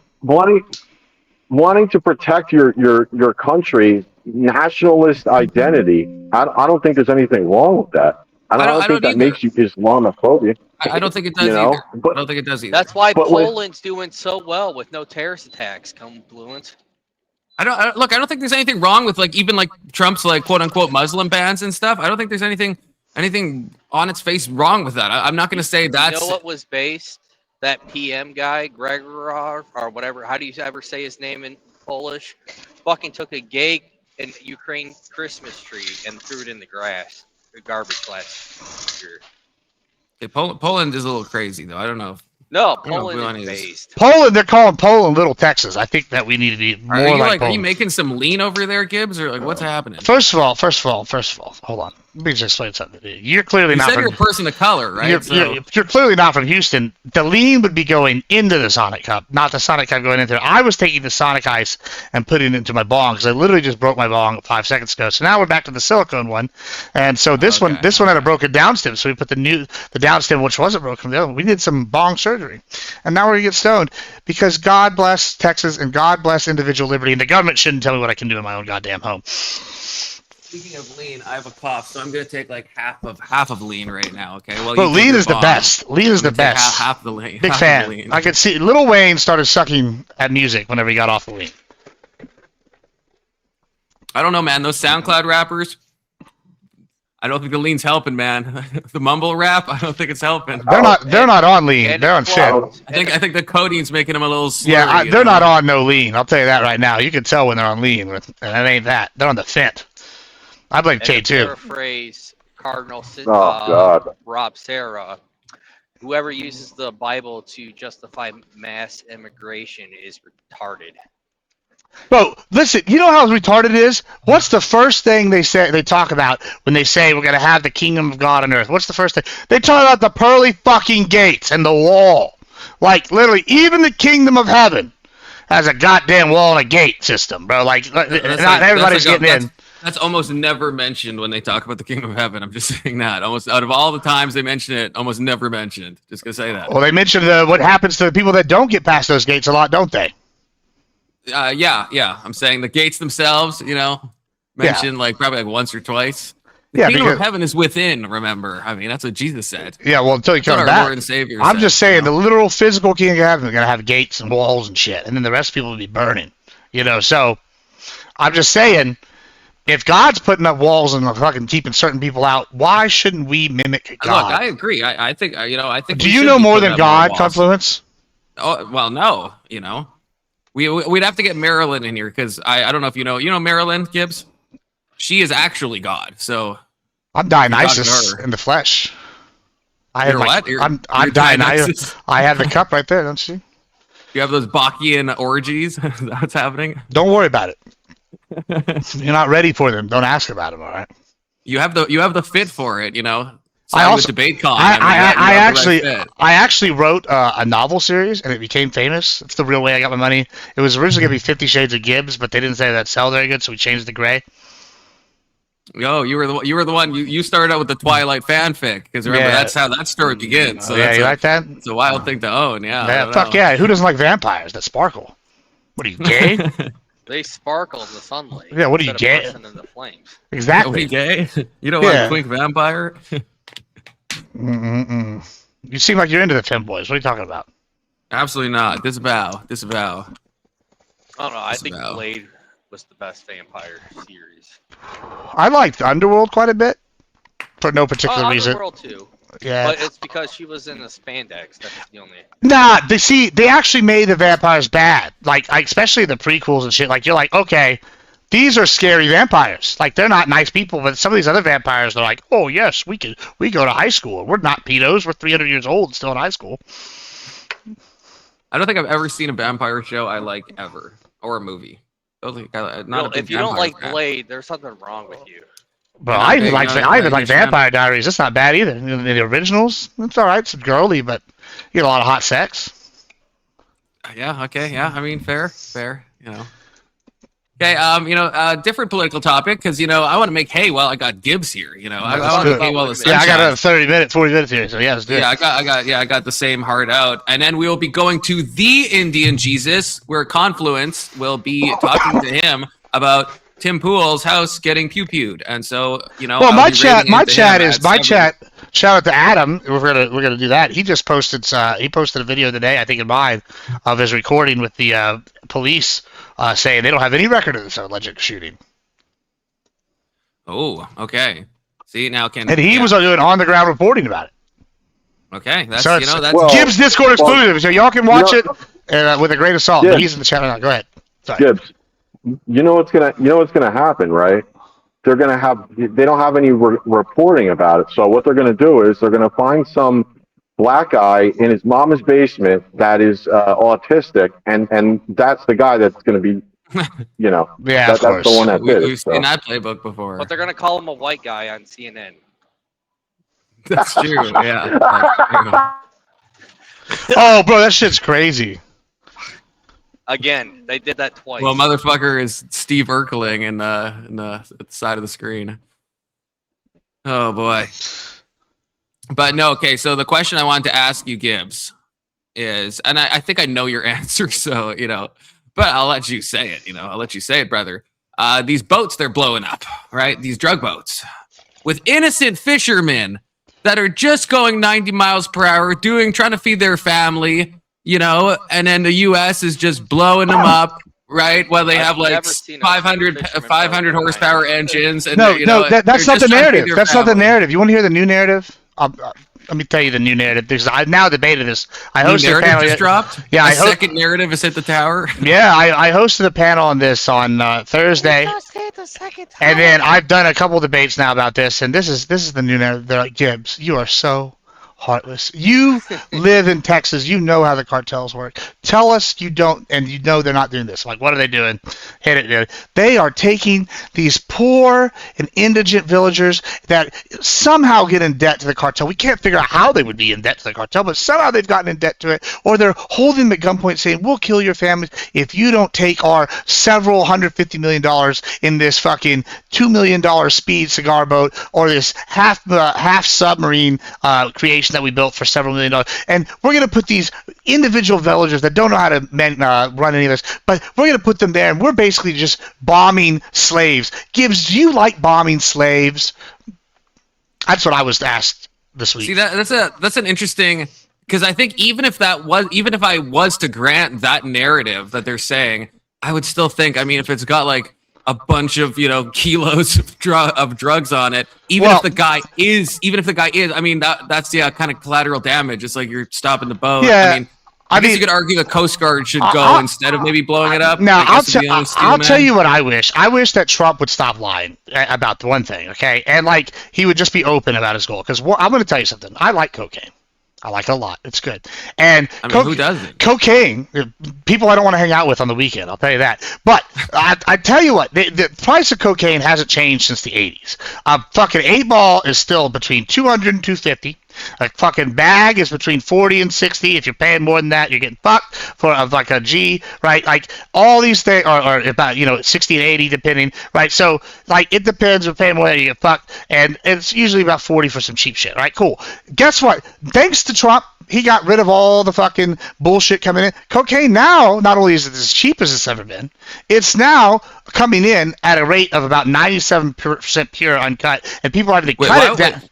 wanting to protect your country's nationalist identity. I don't think there's anything wrong with that. I don't think that makes you Islamophobic. I don't think it does You know, either. but- I don't think it does either. That's why But with- Poland's doing so well with no terrorist attacks. Confluent. I don't think there's anything wrong with even Trump's quote unquote Muslim bans and stuff. I don't think there's anything on its face wrong with that. I'm not going to say that's. You know what was based? That PM guy, Gregor, or whatever. How do you ever say his name in Polish? Fucking took a gay and Ukraine Christmas tree and threw it in the grass, the garbage last year. Okay, Poland is a little crazy though. I don't know. No, I don't know if we Poland want is to- based. Poland, they're calling Poland Little Texas. I think that we need to be more Are you like are you Poland. making some lean over there, Gibbs, or what's happening? First of all, hold on. Let me just explain something to you. You're clearly You not said from you're a person of color, right? You're clearly not from Houston. The lean would be going into the Sonic Cup, not the Sonic Cup going into it. I was taking the Sonic Ice and putting it into my bong, because I literally just broke my bong 5 seconds ago. So now we're back to the silicone one, and so this one had a broken downstem. So we put the downstem, which wasn't broken from the other one. We did some bong surgery, and now we're gonna get stoned, because God bless Texas and God bless individual liberty, and the government shouldn't tell me what I can do in my own goddamn home. Speaking of lean, I have a cough, so I'm gonna take half of lean right now. Okay. Well, But you take lean your is the bong. best. Lean is I'm the gonna take best. Half the lean. Big half fan. the lean. I could see Lil Wayne started sucking at music whenever he got off the lean. I don't know, man. Those SoundCloud rappers. I don't think the lean's helping, man. The mumble rap, I don't think it's helping. They're not on lean. and They're on it's shit. closed. I think the codeine's making them a little slurry. Yeah, you they're know? not on no lean. I'll tell you that right now. You can tell when they're on lean, and it ain't that. They're on the fent. I blame And to K2. paraphrase Cardinal God. Rob Serra, whoever uses the Bible to justify mass immigration is retarded. Bro, listen, you know how retarded it is? What's the first thing they talk about when they say we're going to have the kingdom of God on earth? What's the first thing? They talk about the pearly fucking gates and the wall. Like, literally, even the kingdom of heaven has a goddamn wall and a gate system, bro. Like, not everybody's getting in. That's almost never mentioned when they talk about the kingdom of heaven. I'm just saying that. Almost out of all the times they mention it, almost never mentioned. Just gonna say that. Well, they mention what happens to the people that don't get past those gates a lot, don't they? Yeah. I'm saying the gates themselves, mentioned probably once or twice. The Yeah, kingdom because- of heaven is within, remember. I mean, that's what Jesus said. Yeah, well, until you That's what come our back. Lord and Savior I'm said, just saying, the literal physical king of heaven is going to have gates and walls and shit, and then the rest of people will be burning. So I'm just saying, if God's putting up walls and fucking keeping certain people out, why shouldn't we mimic God? Look, I agree. I think, I think. Do we you should know be more putting than up God, walls. Confluence? Oh, well, no, we'd have to get Marilyn in here, because I don't know if you know Marilyn Gibbs. She is actually God. So I'm talking to Dionysus her. in the flesh. You're what? You're I'm Dionysus. Dionysus. I have the cup right there, don't you? You have those Bacchian orgies. Is that what's happening? Don't worry about it. You're not ready for them. Don't ask about them, all right? You have the fit for it. I Side also with debate con. I actually wrote a novel series, and it became famous. It's the real way I got my money. It was originally going to be 50 Shades of Gibbs, but they didn't say that sell very good, so we changed it to gray. Yo, you were the one. You started out with the Twilight fanfic, because remember Yeah. that's how that story begins. So yeah, that's you like that? It's a wild thing to own. Yeah. I don't Fuck know. yeah. Who doesn't like vampires that sparkle? What are you, gay? They sparkle in the sunlight. Yeah, what are you, instead of gay? bursting in the flames. Exactly. Are we gay? You don't want Yeah. a twink vampire? You seem like you're into the femboys. What are you talking about? Absolutely not. Disavow. Disavow. I don't know. I think Disavow. Blade was the best vampire series. I liked Underworld quite a bit for no particular reason. Underworld too. Yeah. But it's because she was in the spandex. That's the only. Nah, they actually made the vampires bad. Like especially the prequels and shit. Like you're like, okay, these are scary vampires. Like they're not nice people, but some of these other vampires are like, oh yes, we go to high school. We're not pedos. We're 300 years old and still in high school. I don't think I've ever seen a vampire show I like ever, or a movie. If you don't like Blade, there's something wrong with you. But I even like Vampire Diaries. It's not bad either. The originals, it's all right. It's girly, but you get a lot of hot sex. Yeah. Okay. Yeah. I mean, fair. You know. Okay. Different political topic because I want to make hay while I got Gibbs here. I want to make hay while the sun I got shines. 30 minutes, 40 minutes here. So yeah, let's do it. I got the same heart out, and then we will be going to the Indian Jesus, where Confluence will be talking to him about Tim Pool's house getting pew-pewed, and so Well, my chat. Shout out to Adam. We're gonna do that. He just posted. He posted a video today, I think in mine, of his recording with the police saying they don't have any record of this alleged shooting. Oh, okay. See now, And he was doing on the ground reporting about it. Okay, that's So that's Gibbs Discord exclusive, so y'all can watch it with a grain of salt. Yeah. But he's in the chat now. Go ahead. Sorry. Gibbs, you know what's gonna happen, right? They don't have any reporting about it. So what they're gonna do is they're gonna find some black guy in his mama's basement that is autistic, and that's the guy that's gonna be, Yeah, that's the one that did it. We've seen that playbook before. But they're gonna call him a white guy on CNN. That's true. Yeah. That's true. Oh, bro, that shit's crazy. Again, they did that twice. Well, motherfucker is Steve Urkeling in the side of the screen. Oh boy. But no, okay. So the question I wanted to ask you, Gibbs, is, and I think I know your answer, so but I'll let you say it. I'll let you say it, brother. These boats they're blowing up, right? These drug boats with innocent fishermen that are just going 90 miles per hour, trying to feed their family. And then the U.S. is just blowing them up, right? Well, they have like 500 horsepower engines. And that's not the narrative. That's not the narrative. You want to hear the new narrative? Let me tell you the new narrative. Because I've now debated this. I hosted a panel. Just dropped. Yeah, a second narrative has hit the tower. Yeah, I hosted a panel on this on Thursday, and then I've done a couple debates now about this. And this is the new narrative. They're like, Gibbs, you are so heartless. You live in Texas. You know how the cartels work. Tell us you don't, and they're not doing this. Like, what are they doing? Hit it, dude. They are taking these poor and indigent villagers that somehow get in debt to the cartel. We can't figure out how they would be in debt to the cartel, but somehow they've gotten in debt to it, or they're holding them at gunpoint saying, we'll kill your families if you don't take our several $150 million in this fucking $2 million speed cigar boat, or this half submarine creation that we built for several $1 million. And we're going to put these individual villagers that don't know how to run any of this, but we're going to put them there, and we're basically just bombing slaves. Gibbs, do you like bombing slaves? That's what I was asked this week. See, that's an interesting, because I think even if I was to grant that narrative that they're saying, I would still think, I mean, if it's got like a bunch of kilos of drugs on it, even if the guy is, I mean, that's kind of collateral damage. It's like you're stopping the boat. Yeah. I guess you could argue the Coast Guard should go instead of maybe blowing it up. Now, I'll tell you what I wish. I wish that Trump would stop lying about the one thing, okay? And like he would just be open about his goal. Because I'm going to tell you something. I like cocaine. I like it a lot. It's good. And I mean, who doesn't? Cocaine, people I don't want to hang out with on the weekend, I'll tell you that. But I tell you what, the price of cocaine hasn't changed since the 80s. A fucking 8-ball is still between $200 and $250. A fucking bag is between 40 and 60. If you're paying more than that, you're getting fucked for like a G, right? Like all these things are about 60 and 80 depending, right? So like it depends. If you're paying more than you get fucked, and it's usually about 40 for some cheap shit, right? Cool. Guess what? Thanks to Trump, he got rid of all the fucking bullshit coming in. Cocaine now, not only is it as cheap as it's ever been, it's now coming in at a rate of about 97% pure uncut, and people are having to cut it down.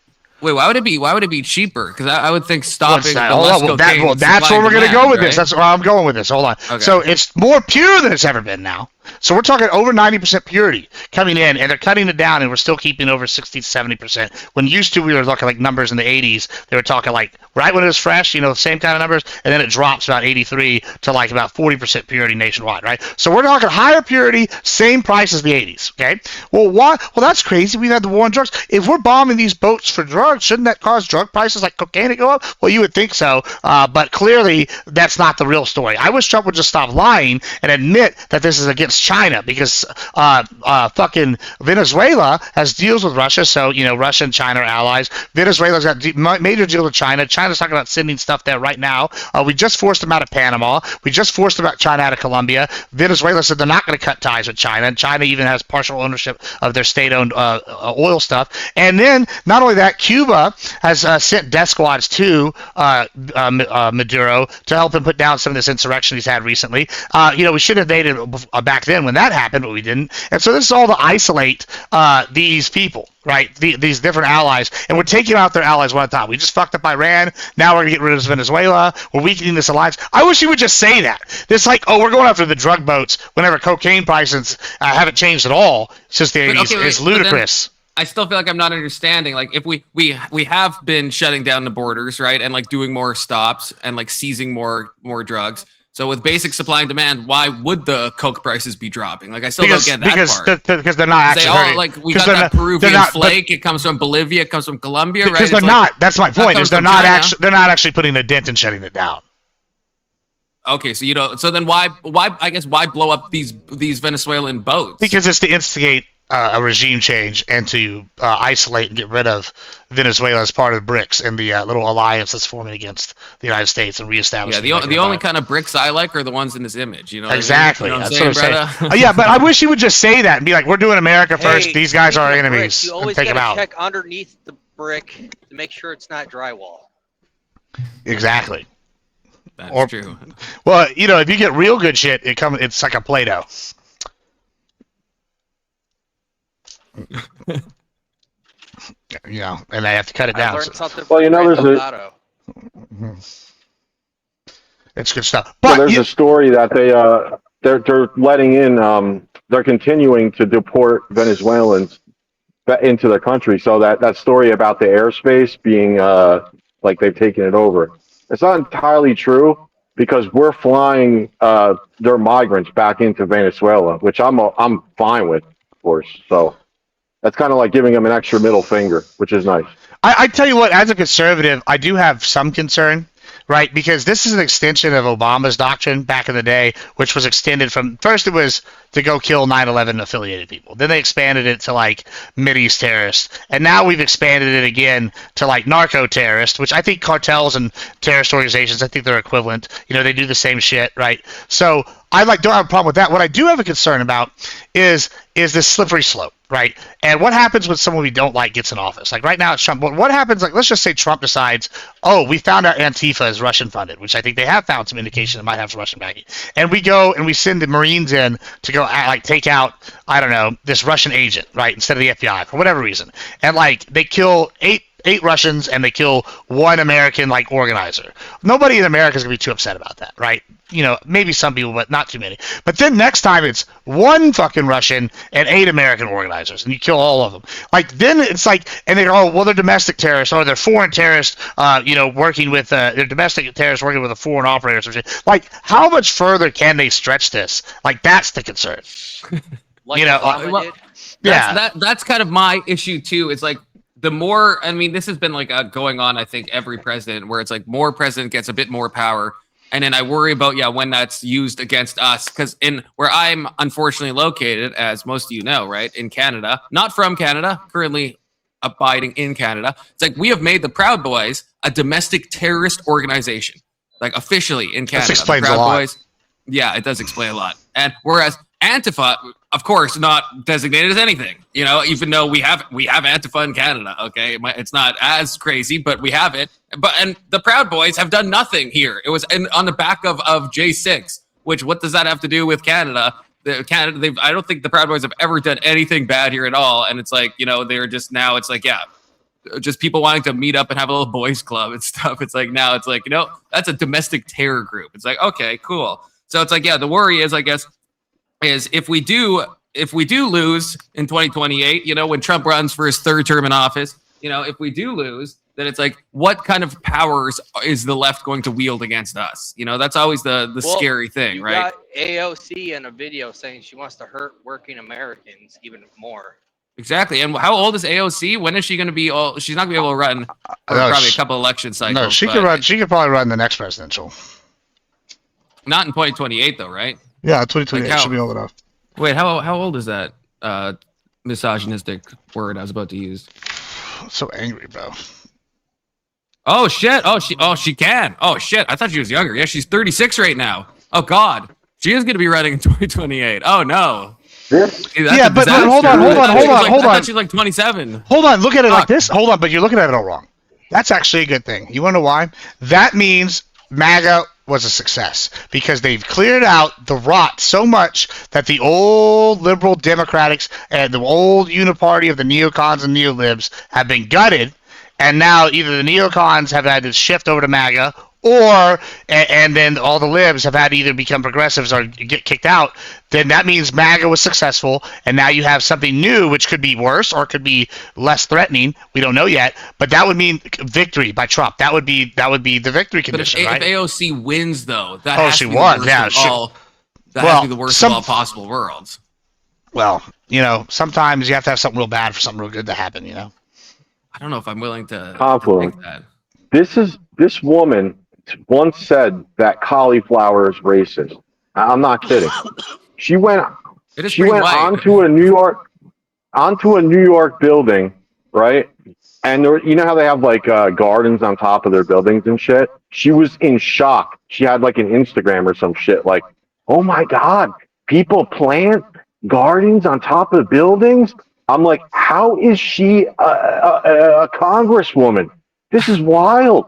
Wait, why would it be cheaper? Because I would think stopping the Hold less on, cocaine. that's where we're going to go with right? this. That's where I'm going with this. Hold on. Okay. So it's more pure than it's ever been now. So we're talking over 90% purity coming in, and they're cutting it down, and we're still keeping over 60 to 70%. When used to, we were looking like numbers in the 80s. They were talking like right when it was fresh, the same kind of numbers, and then it drops about 83 to like about 40% purity nationwide, right? So we're talking higher purity, same price as the 80s, okay? Well, why? Well, that's crazy. We've had the war on drugs. If we're bombing these boats for drugs, shouldn't that cause drug prices like cocaine to go up? Well, you would think so, but clearly that's not the real story. I wish Trump would just stop lying and admit that this is against China, because fucking Venezuela has deals with Russia, so Russia and China are allies. Venezuela's got major deals with China. China's talking about sending stuff there right now. We just forced them out of Panama. We just forced China out of Colombia. Venezuela said they're not going to cut ties with China, and China even has partial ownership of their state-owned oil stuff. And then not only that, Cuba has sent death squads to Maduro to help him put down some of this insurrection he's had recently. We should have made it back then when that happened, but we didn't. And so this is all to isolate these people, right? These different allies, and we're taking out their allies one at a time. We just fucked up Iran. Now we're gonna get rid of Venezuela. We're weakening this alliance. I wish he would just say that. This we're going after the drug boats whenever cocaine prices haven't changed at all since the 80s. It's ludicrous. I still feel like I'm not understanding. Like, if we have been shutting down the borders, right, and like doing more stops and like seizing more drugs. So with basic supply and demand, why would the coke prices be dropping? Like, I still don't get that part. Because they're not actually. We got that Peruvian flake. It comes from Bolivia. It comes from Colombia, right? Because they're not. That's my point. Is they're not actually putting a dent in shutting it down. Okay, so So then why blow up these Venezuelan boats? Because it's to instigate a regime change and to isolate and get rid of Venezuela as part of BRICS and the little alliance that's forming against the United States and reestablishing. Yeah, the only kind of BRICS I like are the ones in this image. Exactly. What I mean? That's what I'm saying. Yeah, but I wish he would just say that and be like, "We're doing America first. These guys are our enemies." You always take them out. Check underneath the brick to make sure it's not drywall. Exactly. That's true. Well, if you get real good shit, it's like a Play-Doh. And they have to cut it down. Well, it's good stuff. But there's a story that they're letting in. They're continuing to deport Venezuelans into the country. So that story about the airspace being like they've taken it over, it's not entirely true, because we're flying their migrants back into Venezuela, which I'm fine with, of course. So that's kind of like giving them an extra middle finger, which is nice. I tell you what, as a conservative, I do have some concern, right? Because this is an extension of Obama's doctrine back in the day, which was extended from, first it was to go kill 9/11 affiliated people. Then they expanded it to like Mideast terrorists. And now we've expanded it again to like narco terrorists, which I think cartels and terrorist organizations, I think they're equivalent. They do the same shit, right? So I don't have a problem with that. What I do have a concern about is this slippery slope, right? And what happens when someone we don't like gets in office? Like right now it's Trump. But what happens, like let's just say Trump decides, we found out Antifa is Russian funded, which I think they have found some indication it might have Russian backing. And we go and we send the Marines in to go take out, I don't know, this Russian agent, right, instead of the FBI for whatever reason. And they kill eight Russians and they kill one American organizer. Nobody in America is going to be too upset about that, right? Maybe some people, but not too many. But then next time it's one fucking Russian and 8 American organizers, and you kill all of them. Then it's and they go, they're domestic terrorists, or they're foreign terrorists, working with, they're domestic terrorists working with a foreign operator or something. How much further can they stretch this? That's the concern. That's kind of my issue too. It's the more, this has been going on, I think, every president, where it's more president gets a bit more power. And then I worry about, when that's used against us, because in where I'm unfortunately located, as most of you know, right, in Canada, not from Canada, currently abiding in Canada, it's we have made the Proud Boys a domestic terrorist organization, officially in Canada. This explains the Proud a lot. Boys, yeah, it does explain a lot. And whereas Antifa, of course, not designated as anything. You know, even though we have Antifa in Canada. Okay, it's not as crazy, but we have it. And the Proud Boys have done nothing here. It was on the back of J6. Which, what does that have to do with Canada? I don't think the Proud Boys have ever done anything bad here at all. And it's like, you know, they're just now. It's like, yeah, just people wanting to meet up and have a little boys club and stuff. It's like now it's like, you know, that's a domestic terror group. It's like, okay, cool. So it's like, yeah, the worry is, I guess, is if we do lose in 2028, you know, when Trump runs for his third term in office, you know, if we do lose, then it's like, what kind of powers is the left going to wield against us? You know, that's always the scary thing, right? Got AOC in a video saying she wants to hurt working Americans even more. Exactly. And how old is AOC? When is she going to be? She's not going to be able to run for probably a couple election cycles. No, she could run. She could probably run the next presidential. Not in 2028, though, right? Yeah, 2028 should be old enough. Wait, how old is that misogynistic word I was about to use? I'm so angry, bro. Oh shit! She can. Oh shit! I thought she was younger. Yeah, she's 36 right now. Oh god, she is going to be running in 2028. Oh no. Yeah, but hold on. I thought she's like 27. Hold on, look at it like this. Hold on, but you're looking at it all wrong. That's actually a good thing. You want to know why? That means MAGA was a success because they've cleared out the rot so much that the old liberal Democrats and the old uniparty of the neocons and neolibs have been gutted, and now either the neocons have had to shift over to MAGA, or and then all the libs have had to either become progressives or get kicked out. Then that means MAGA was successful, and now you have something new, which could be worse or could be less threatening. We don't know yet, but that would mean victory by Trump. That would be the victory condition, but right? If AOC wins, though, that has she to be won. The Yeah, worst of all. That has to be the worst of all possible worlds. Well, you know, sometimes you have to have something real bad for something real good to happen. You know. I don't know if I'm willing to Confluent. think that. This woman once said that cauliflower is racist. I'm not kidding. She went onto a New York building, right? And there, you know how they have like gardens on top of their buildings and shit? She was in shock. She had like an Instagram or some shit like, oh my God, people plant gardens on top of buildings? I'm like, how is she a congresswoman? This is wild.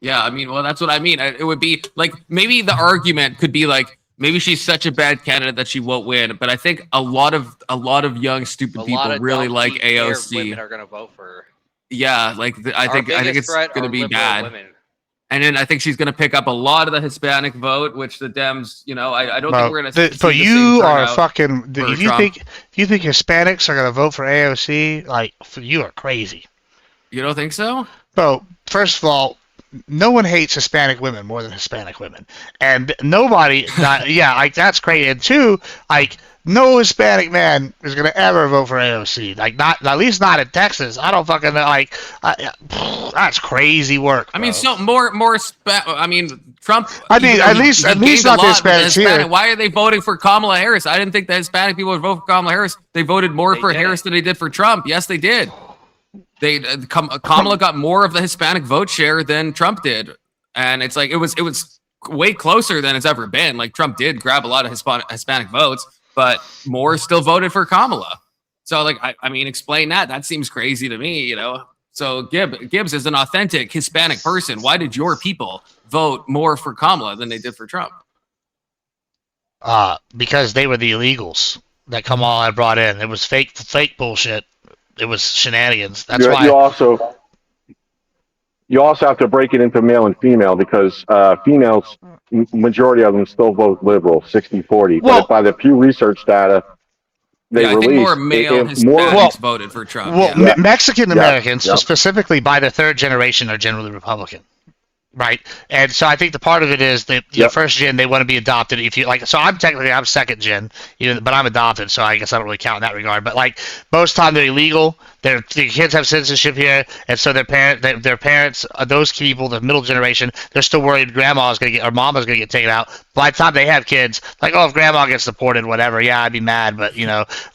Yeah, I mean, well, that's what I mean. It would be like, maybe the argument could be like, maybe she's such a bad candidate that she won't win. But I think a lot of young stupid people really like AOC. Women are going to vote for her. Yeah, like I think it's going to be bad. Women. And then I think she's going to pick up a lot of the Hispanic vote, which the Dems, you know, I don't think we're going to. But you are fucking. If you think Hispanics are going to vote for AOC, like you are crazy. You don't think so? So first of all, no one hates Hispanic women more than Hispanic women, and nobody. Yeah, like that's crazy. And two, like no Hispanic man is gonna ever vote for AOC. Like not, at least not in Texas. I don't fucking like. That's crazy work. Bro. I mean, so more. I mean, Trump. I mean, at least not the Hispanics here. Why are they voting for Kamala Harris? I didn't think the Hispanic people would vote for Kamala Harris. They voted more for Harris than they did for Trump. Yes, they did. Kamala got more of the Hispanic vote share than Trump did, and it's like it was way closer than it's ever been. Like Trump did grab a lot of Hispanic votes, but more still voted for Kamala. So like I mean, explain that. That seems crazy to me, you know. So Gibbs is an authentic Hispanic person. Why did your people vote more for Kamala than they did for Trump? Because they were the illegals that Kamala had brought in. It was fake bullshit. It was shenanigans. That's why. You also have to break it into male and female because females, majority of them still vote liberal, 60-40. Well, but by the Pew Research data, they I think more male Hispanics voted for Trump. Well, Mexican Americans, specifically by the third generation, are generally Republican. Right, and so I think the part of it is that first gen they want to be adopted. If you like, so I'm second gen, but I'm adopted, so I guess I don't really count in that regard. But like most time they're illegal. The kids have citizenship here, and so their parents, those people, the middle generation, they're still worried grandma's gonna get or mama's gonna get taken out. By the time they have kids, like if grandma gets deported, whatever, I'd be mad. But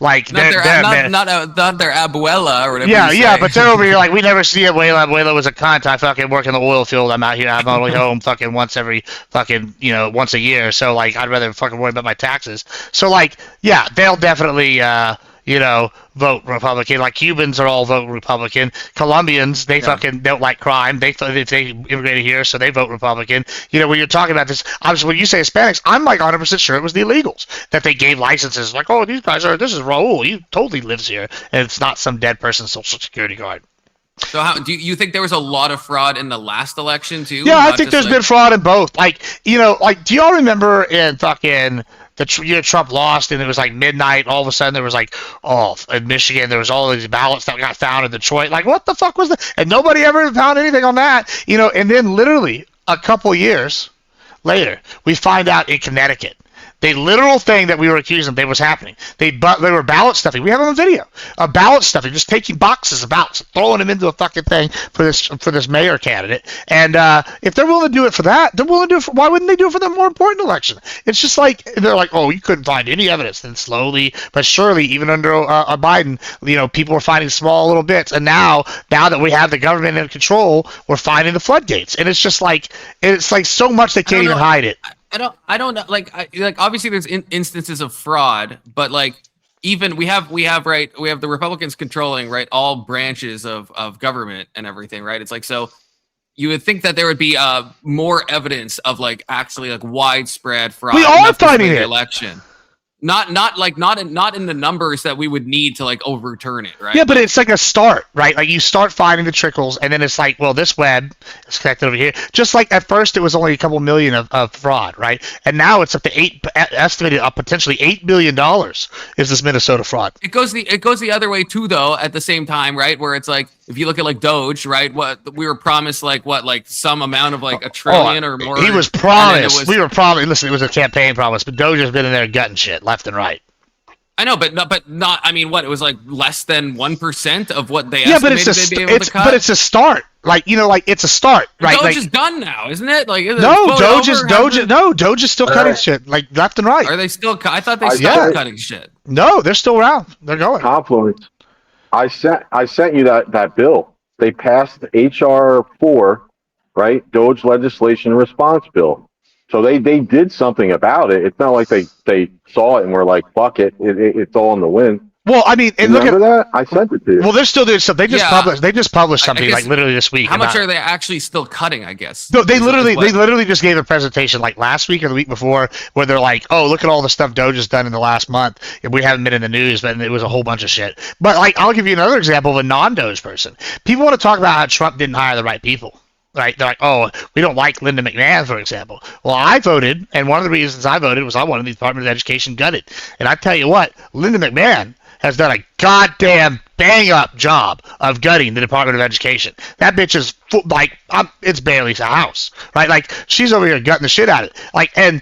like not their abuela or whatever. Yeah, but they're over here like we never see abuela. Abuela was a cunt. I fucking work in the oil field. I'm out here. I'm only home fucking once every fucking, once a year. So like, I'd rather fucking worry about my taxes. So like, yeah, they'll definitely, vote Republican. Like Cubans are all vote Republican. Colombians, they fucking don't like crime. They immigrated here, so they vote Republican. When you're talking about this, obviously when you say Hispanics, I'm like 100% sure it was the illegals that they gave licenses. Like, oh, this is Raul. He totally lives here, and it's not some dead person's social security card. So how do you think there was a lot of fraud in the last election too? Yeah, I think there's been fraud in both. Like, do y'all remember in fucking the year Trump lost and it was like midnight, all of a sudden there was like, in Michigan, there was all these ballots that got found in Detroit. Like, what the fuck was that? And nobody ever found anything on that, and then literally a couple years later, we find out in Connecticut. The literal thing that we were accusing them was happening. They were ballot stuffing. We have it on video. Ballot stuffing, just taking boxes of ballots, throwing them into a fucking thing for this mayor candidate. And if they're willing to do it for that, they're willing to do it why wouldn't they do it for the more important election? It's just like, they're like, oh, you couldn't find any evidence. Then slowly but surely, even under Biden, people were finding small little bits. And now that we have the government in control, we're finding the floodgates. And it's just like, so much they can't even hide it. I don't know. Like obviously there's instances of fraud, but like even we have the Republicans controlling all branches of government and everything, right? It's like, so you would think that there would be more evidence of actually widespread fraud. We are finding it. Election. Not in the numbers that we would need to overturn it, right? Yeah, but it's like a start, right? Like you start finding the trickles, and then it's like, well, this web is connected over here. Just like at first it was only a couple million of fraud, right? And now it's up to estimated potentially $8 billion is this Minnesota fraud. It goes the other way too, though. At the same time, right? Where it's like, if you look at Doge, right? What we were promised, some amount of $1 trillion or more. He was promised. We were promised. Listen, it was a campaign promise, but Doge has been in there gutting shit left and right. I know, but not. I mean, what it was less than 1% of what they estimated they'd be able to cut. But it's a start. It's a start, right? Doge is done now, isn't it? Doge is still cutting shit left and right. Are they still? I thought they stopped cutting shit. No, they're still around. They're going. Confluence. I sent you that bill. They passed HR 4, right? Doge legislation response bill. So they did something about it. It's not like they saw it and were like, fuck it, it's all in the wind. Well, I mean, and remember that? I sent it to you. Well, they're still doing stuff. They just published something literally this week. How much are they actually still cutting? I guess. No, they literally just gave a presentation last week or the week before where they're like, oh, look at all the stuff Doge has done in the last month. And we haven't been in the news, but it was a whole bunch of shit. But I'll give you another example of a non-Doge person. People want to talk about how Trump didn't hire the right people. Right? They're like, oh, we don't like Linda McMahon, for example. Well, I voted, and one of the reasons I voted was I wanted the Department of Education gutted. And I tell you what, Linda McMahon has done a goddamn bang-up job of gutting the Department of Education. That bitch is it's barely a house, right? She's over here gutting the shit out of it. And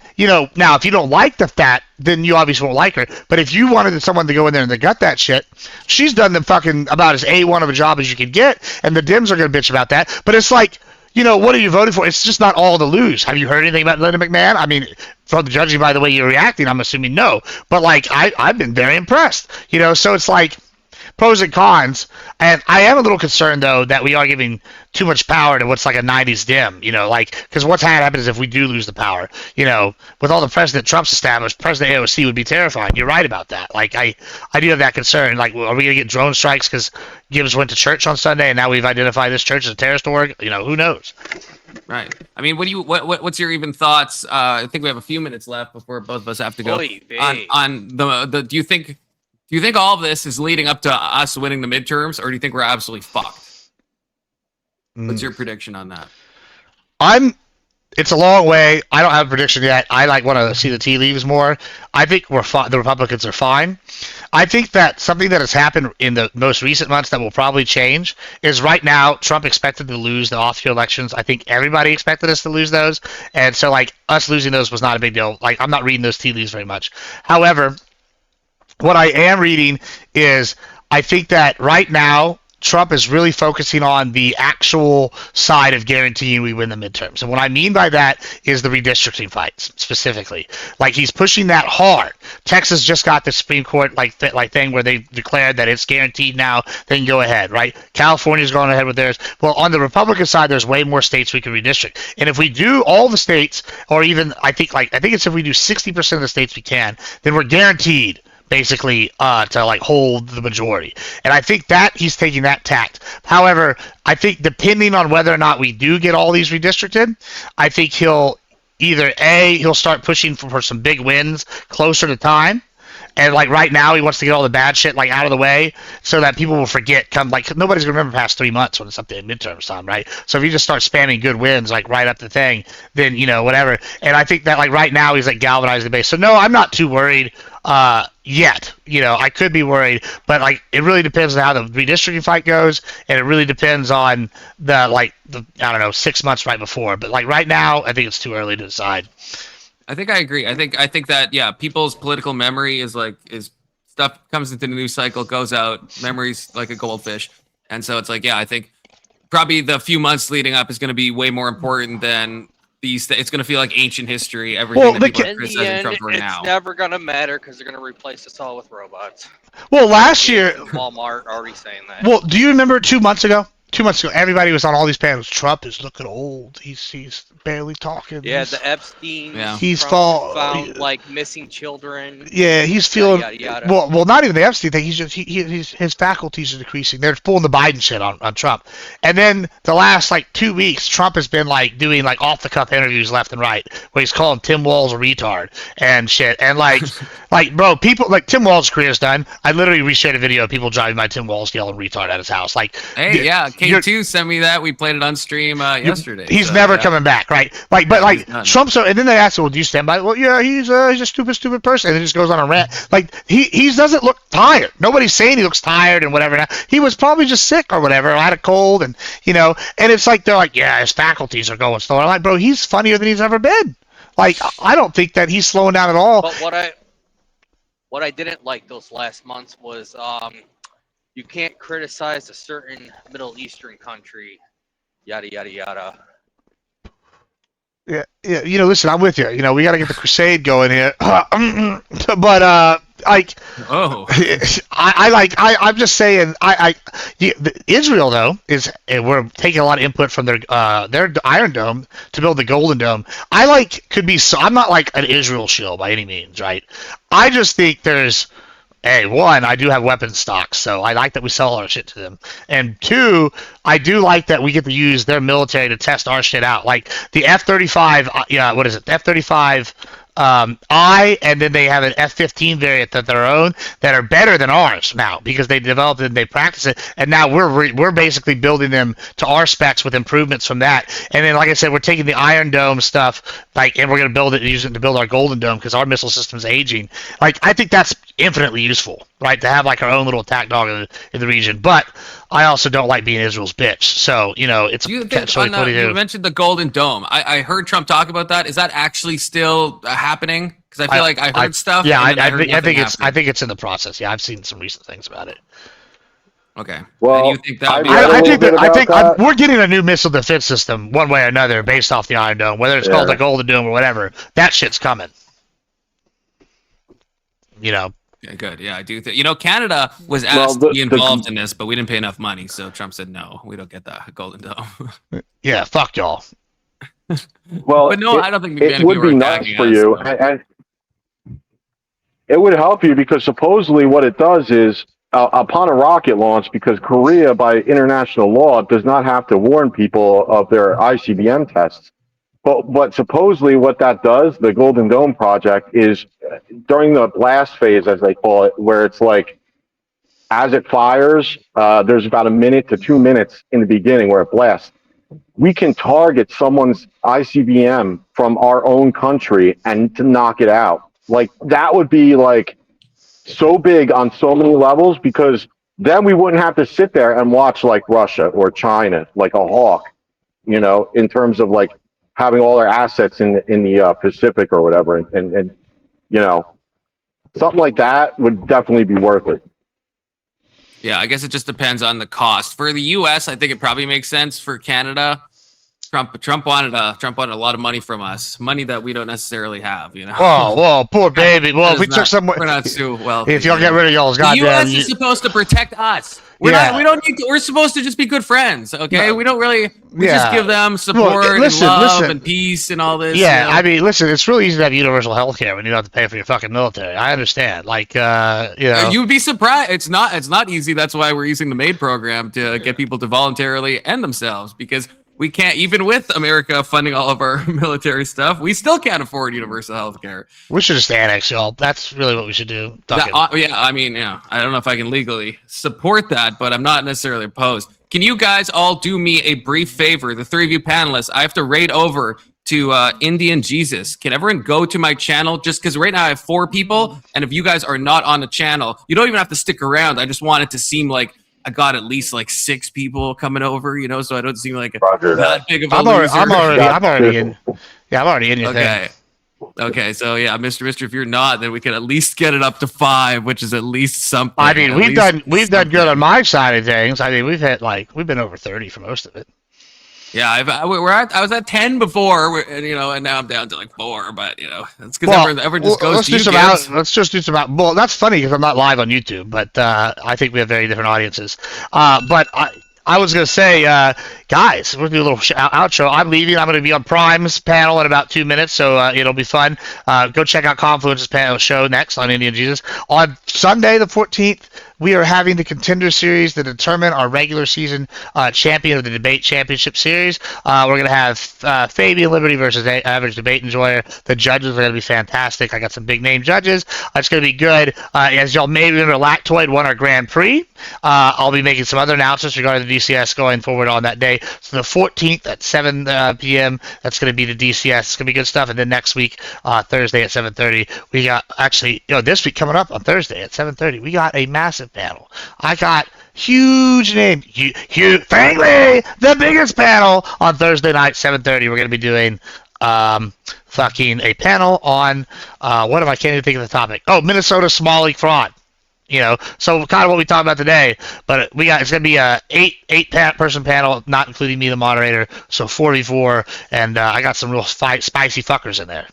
now if you don't like that, then you obviously won't like her. But if you wanted someone to go in there and to gut that shit, she's done them fucking about as A1 of a job as you could get, and the Dems are gonna bitch about that. But it's like, what are you voting for? It's just not all to lose. Have you heard anything about Linda McMahon? I mean, from judging by the way you're reacting, I'm assuming no. But I've been very impressed. So it's like pros and cons. And I am a little concerned though that we are giving too much power to what's like a 90s dim. Because what's happens if we do lose the power. With all the precedent Trump's established, President AOC would be terrifying. You're right about that. I do have that concern. Are we gonna get drone strikes because Gibbs went to church on Sunday and now we've identified this church as a terrorist org? Who knows? Right. I mean, what's your even thoughts? I think we have a few minutes left before both of us have to go. On the do you think all of this is leading up to us winning the midterms, or do you think we're absolutely fucked? What's your prediction on that? It's a long way. I don't have a prediction yet. I want to see the tea leaves more. I think the Republicans are fine. I think that something that has happened in the most recent months that will probably change is right now Trump expected to lose the off-year elections. I think everybody expected us to lose those, and so us losing those was not a big deal. I'm not reading those tea leaves very much. However, what I am reading is I think that right now Trump is really focusing on the actual side of guaranteeing we win the midterms. And what I mean by that is the redistricting fights specifically. Like he's pushing that hard. Texas just got the Supreme Court thing where they declared that it's guaranteed now. They can go ahead, right? California's going ahead with theirs. Well, on the Republican side, there's way more states we can redistrict. And if we do all the states, or even I think it's if we do 60% of the states we can, then we're guaranteed basically to like hold the majority. And I think that he's taking that tact. However, I think depending on whether or not we do get all these redistricted, I think he'll either he'll start pushing for some big wins closer to time. And like right now, he wants to get all the bad shit like out of the way so that people will forget. Nobody's gonna remember past 3 months when it's up to midterms time, right? So if you just start spamming good wins like right up the thing, then whatever. And I think that like right now he's like galvanizing the base. So no, I'm not too worried yet. I could be worried, but like it really depends on how the redistricting fight goes, and it really depends on the I don't know 6 months right before. But like right now, I think it's too early to decide. I think I agree. I think that people's political memory is stuff comes into the news cycle, goes out, memory's like a goldfish. And so it's like, I think probably the few months leading up is going to be way more important than these. It's going to feel like ancient history. Everything that people are criticizing Trump for now. It's never going to matter because they're going to replace us all with robots. Well, last year, Walmart already saying that. Well, do you remember 2 months ago? 2 months ago, everybody was on all these panels. Trump is looking old. He's barely talking. Yeah, the Epstein. Yeah. Found like missing children. Yeah, he's feeling. Yada, yada. Well, not even the Epstein thing. He's just his faculties are decreasing. They're pulling the Biden shit on Trump. And then the last like 2 weeks, Trump has been like doing like off the cuff interviews left and right, where he's calling Tim Walz a retard and shit. And like bro, people like Tim Walz's career's done. I literally reshared a video of people driving by Tim Walz yelling retard at his house. Like, hey, yeah. K2 sent me that. We played it on stream yesterday. He's never coming back, right? Like, but like Trump. So, and then they ask, "Well, do you stand by?" Well, yeah, he's a stupid person, and he just goes on a rant. Like he doesn't look tired. Nobody's saying he looks tired and whatever. Now he was probably just sick or whatever, or had a cold, and and it's like they're like, yeah, his faculties are going slow. I'm like, bro, he's funnier than he's ever been. Like, I don't think that he's slowing down at all. But what I didn't like those last months was you can't criticize a certain Middle Eastern country, yada yada yada. Yeah. Listen, I'm with you. We got to get the crusade going here. But I'm just saying. Israel though we're taking a lot of input from their Iron Dome to build the Golden Dome. I'm not like an Israel shill by any means, right? I just think there's. Hey, one, I do have weapons stocks, so I like that we sell our shit to them. And two, I do like that we get to use their military to test our shit out. Like the F-35, what is it? F-35 and then they have an F-15 variant that their own that are better than ours now because they developed it and they practice it, and now we're basically building them to our specs with improvements from that. And then, like I said, we're taking the Iron Dome stuff, and we're going to build it and use it to build our Golden Dome because our missile system's aging. Like, I think that's infinitely useful, right, to have like our own little attack dog in the region. But I also don't like being Israel's bitch. So, it's you mentioned the Golden Dome. I heard Trump talk about that. Is that actually still happening? Because I feel like I heard stuff. Yeah, I think it's in the process. Yeah, I've seen some recent things about it. Okay. Well, and you think that I think we're getting a new missile defense system one way or another based off the Iron Dome, whether it's called the Golden Dome or whatever. That shit's coming. Yeah, good. Yeah, I do think. Canada was asked to be involved in this, but we didn't pay enough money, so Trump said no. We don't get that Golden Dome. Yeah, fuck y'all. Well, but no, I don't think it would be nice for you, and it would help you because supposedly what it does is upon a rocket launch, because Korea by international law does not have to warn people of their ICBM tests. But supposedly what that does, the Golden Dome project, is during the blast phase, as they call it, where it's like as it fires, there's about 1 minute to 2 minutes in the beginning where it blasts. We can target someone's ICBM from our own country and to knock it out. Like, that would be like so big on so many levels, because then we wouldn't have to sit there and watch like Russia or China, like a hawk, in terms of like having all their assets in the Pacific or whatever. And something like that would definitely be worth it. Yeah, I guess it just depends on the cost. For the U.S., I think it probably makes sense. For Canada, Trump wanted a lot of money from us, money that we don't necessarily have. You know. Whoa, poor baby. Well, if we took some, we're not too wealthy. if y'all you get know. rid of y'all's The goddamn, U.S. is supposed to protect us. We're Yeah. not. We don't need to. We're supposed to just be good friends. Okay. No. We don't really. We Yeah. just give them support Well, listen, and love listen. and peace and all this. Yeah, you know? I mean, listen, it's really easy to have universal health care when you don't have to pay for your fucking military. I understand. Like, You'd be surprised. It's not easy. That's why we're using the MAID program to get people to voluntarily end themselves, because we can't, even with America funding all of our military stuff, we still can't afford universal health care. We should just annex y'all. That's really what we should do. Yeah, I mean, yeah, I don't know if I can legally support that, but I'm not necessarily opposed. Can you guys all do me a brief favor? The three of you panelists, I have to raid over to Indian Jesus. Can everyone go to my channel? Just because right now I have 4 people, and if you guys are not on the channel, you don't even have to stick around. I just want it to seem like I got at least like 6 people coming over, you know, so I don't seem like that big of a loser. I'm already in. Yeah, I'm already in your thing. Okay, so yeah, Mr. If you're not, then we can at least get it up to 5, which is at least something. I mean, we've done good on my side of things. I mean, we've been over 30 for most of it. Yeah, I was at 10 before, and now I'm down to like 4. But it's because everyone just goes to you. Let's just do some out. Well, that's funny because I'm not live on YouTube, but I think we have very different audiences. But I was gonna say, guys, we're gonna do a little outro. I'm leaving. I'm gonna be on Prime's panel in about 2 minutes, so it'll be fun. Go check out Confluence's panel show next on Indian Jesus on Sunday the 14th. We are having the Contender Series to determine our regular season champion of the Debate Championship Series. We're going to have Fabian Liberty versus Average Debate Enjoyer. The judges are going to be fantastic. I got some big name judges. It's going to be good. As y'all may remember, Lactoid won our Grand Prix. I'll be making some other announcements regarding the DCS going forward on that day. So the 14th at 7 p.m., that's going to be the DCS. It's going to be good stuff. And then next week, Thursday at 7:30, we got this week coming up on Thursday at 7:30, we got a massive panel. I got huge name, Hugh Fangley, the biggest panel on Thursday night, 7:30. We're going to be doing fucking a panel on what am I can't even think of the topic. Oh, Minnesota small league fraud. So kind of what we talked about today, but it's going to be a eight person panel, not including me, the moderator. So 4v4, and I got some real spicy fuckers in there.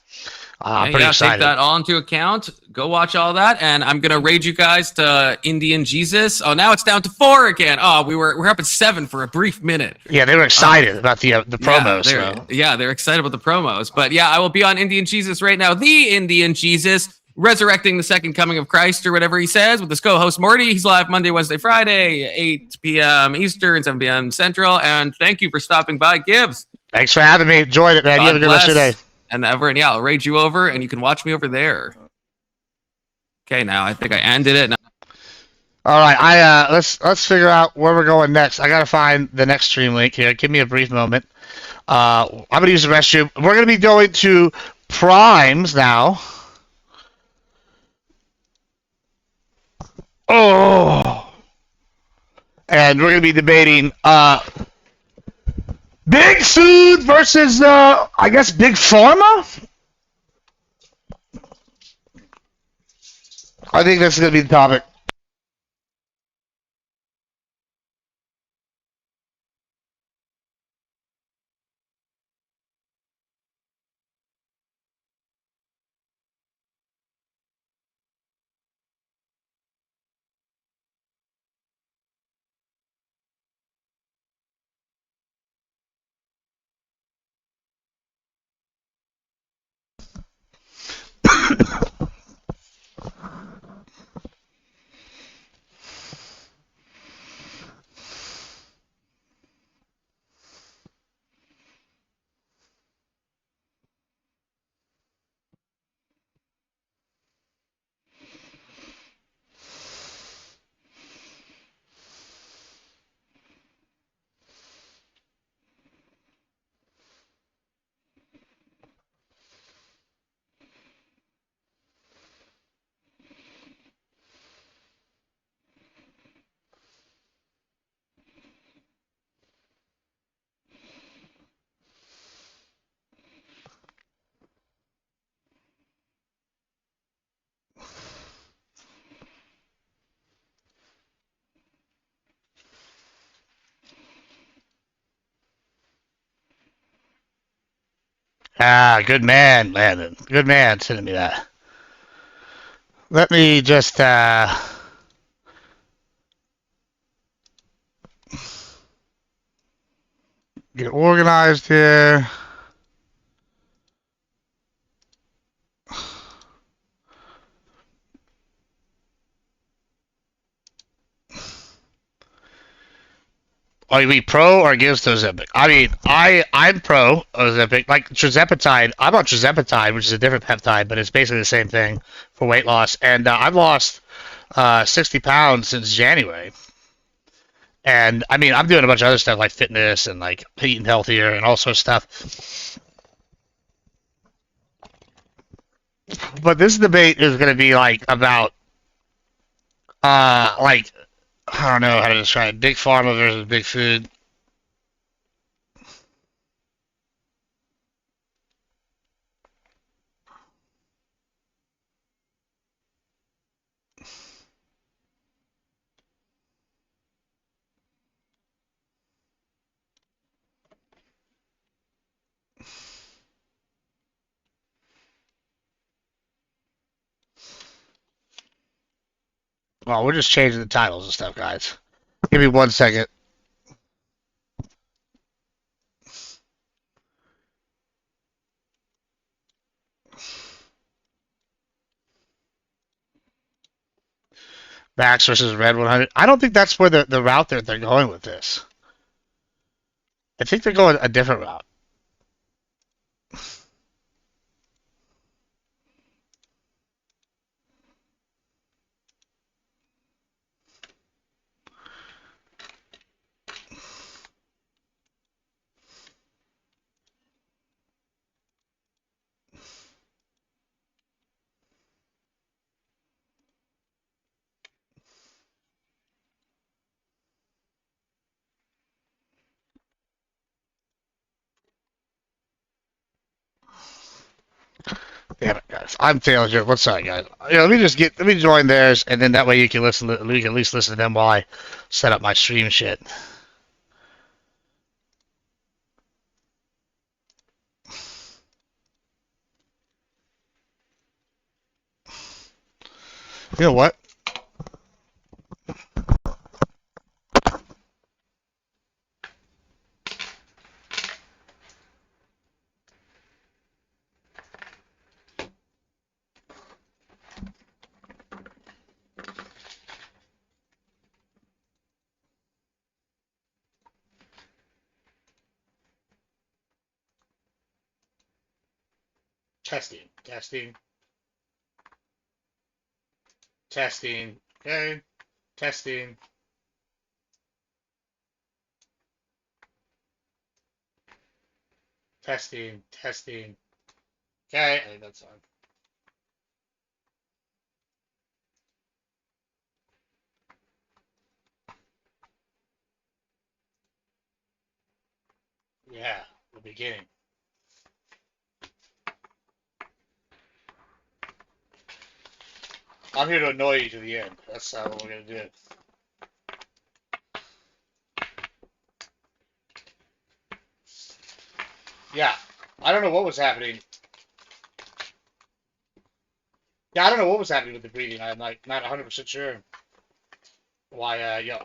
I'm pretty excited. Take that all into account. Go watch all that, and I'm gonna raid you guys to Indian Jesus. Oh, now it's down to 4 again. Oh, we're up at 7 for a brief minute. Yeah, they were excited about the promos. They're excited about the promos. But yeah, I will be on Indian Jesus right now. The Indian Jesus, resurrecting the second coming of Christ, or whatever he says, with his co-host Morty. He's live Monday, Wednesday, Friday, 8 p.m. Eastern, 7 p.m. Central. And thank you for stopping by, Gibbs. Thanks for having me. Enjoyed it, man. You have a good rest of your day. And yeah, I'll raid you over, and you can watch me over there. Okay, now I think I ended it. All right, let's figure out where we're going next. I gotta find the next stream link here. Give me a brief moment. I'm gonna use the restroom. We're gonna be going to Primes now. Oh, and we're gonna be debating Big Food versus, I guess, Big Pharma? I think that's going to be the topic. Ah, good man, Landon. Good man sending me that. Let me just get organized here. Oh, you mean pro or against Ozempic? I mean, I'm pro Ozempic. Like trizepatide, I'm on trizepatide, which is a different peptide, but it's basically the same thing for weight loss. And I've lost 60 pounds since January. And I mean, I'm doing a bunch of other stuff like fitness and like eating healthier and all sorts of stuff. But this debate is going to be like about like I don't know how to describe it. Big pharma versus big food. Well, we're just changing the titles and stuff, guys. Give me 1 second. Max versus Red 100. I don't think that's where the route they're going with this. I think they're going a different route. Damn it, guys. I'm failing here. What's up, guys? Let me join theirs, and then that way you can listen. You can at least listen to them while I set up my stream shit. You know what? Testing, testing, testing. Okay, testing. Testing, testing. Okay, I think that's on. Yeah, the beginning. I'm here to annoy you to the end. That's what we're gonna do. Yeah, I don't know what was happening. Yeah, I don't know what was happening with the breathing. I'm like not 100% sure why. Yo.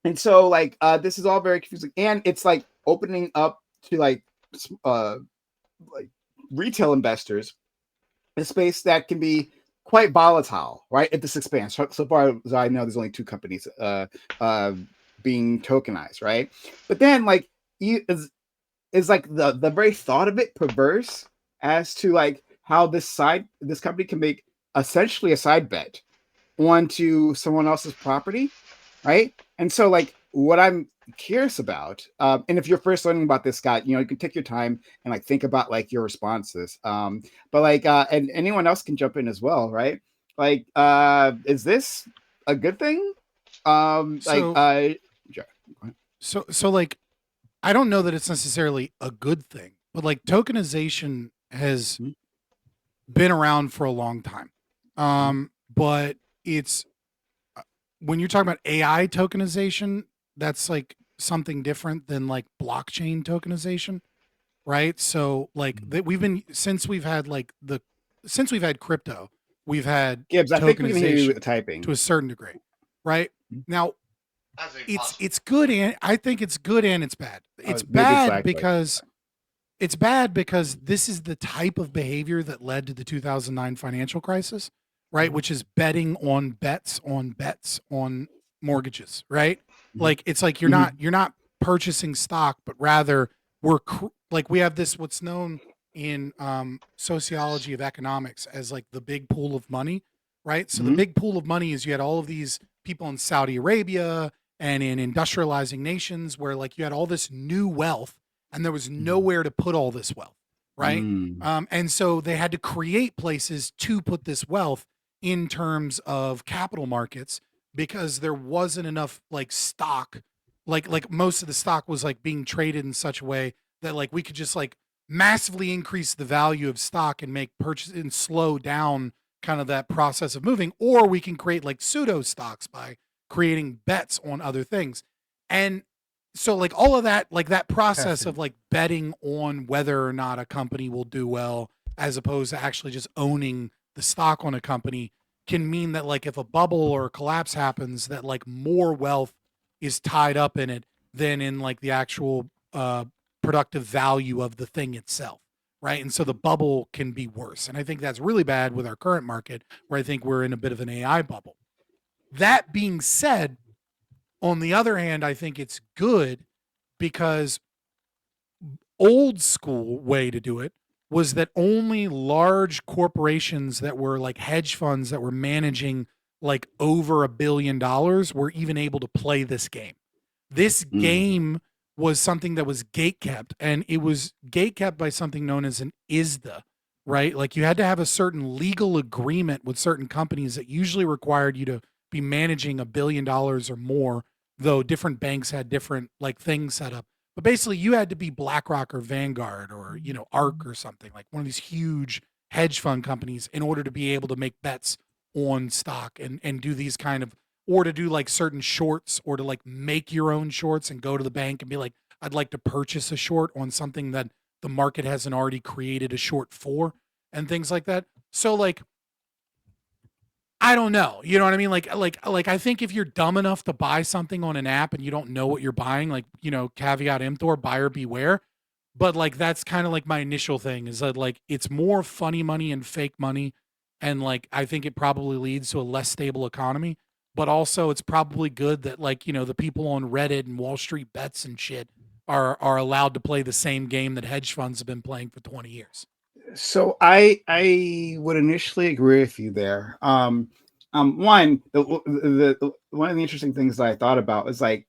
And so like this is all very confusing, and it's like opening up to like like retail investors a space that can be quite volatile, right? If this expands. So far as I know, there's only two companies being tokenized, right? But then like is like the very thought of it perverse as to like how this company can make essentially a side bet onto someone else's property, right? And so like what I'm curious about, and if you're first learning about this, Scott, you can take your time and like think about like your responses. But like and anyone else can jump in as well, right? Like is this a good thing? So so like I don't know that it's necessarily a good thing, but like tokenization has been around for a long time. But it's when you're talking about AI tokenization, that's like something different than like blockchain tokenization, right? So like that we've been since we've had crypto, we've had Gibbs, I think we can hear you tokenization typing. to a certain degree, right? Now it's good, and I think it's good and it's bad. It's bad because this is the type of behavior that led to the 2009 financial crisis, right? Which is betting on bets on mortgages, right? Like it's like you're not purchasing stock, but rather we have this what's known in sociology of economics as like the big pool of money, right? So the big pool of money is you had all of these people in Saudi Arabia and in industrializing nations where like you had all this new wealth and there was nowhere to put all this wealth, right? And so they had to create places to put this wealth in terms of capital markets because there wasn't enough like stock, like most of the stock was like being traded in such a way that like we could just like massively increase the value of stock and make purchase and slow down kind of that process of moving, or we can create like pseudo stocks by creating bets on other things. And so like all of that, like that process of like betting on whether or not a company will do well, as opposed to actually just owning the stock on a company, can mean that like if a bubble or a collapse happens, that like more wealth is tied up in it than in like the actual productive value of the thing itself. Right. And so the bubble can be worse. And I think that's really bad with our current market, where I think we're in a bit of an AI bubble. That being said, on the other hand, I think it's good because old school way to do it was that only large corporations that were like hedge funds that were managing like over $1 billion were even able to play this game. This game was something that was gatekept, and it was gatekept by something known as an ISDA, right? Like you had to have a certain legal agreement with certain companies that usually required you to be managing $1 billion or more, though different banks had different like things set up. But basically you had to be BlackRock or Vanguard or, ARK or something, like one of these huge hedge fund companies, in order to be able to make bets on stock and do these kind of, or to do like certain shorts, or to like make your own shorts and go to the bank and be like, I'd like to purchase a short on something that the market hasn't already created a short for, and things like that. So like, I don't know. You know what I mean? Like I think if you're dumb enough to buy something on an app and you don't know what you're buying, like, caveat emptor, buyer beware. But like, that's kind of like my initial thing, is that like, it's more funny money and fake money. And like, I think it probably leads to a less stable economy, but also it's probably good that like, the people on Reddit and Wall Street Bets and shit are allowed to play the same game that hedge funds have been playing for 20 years. So I would initially agree with you there. One one of the interesting things that I thought about is like,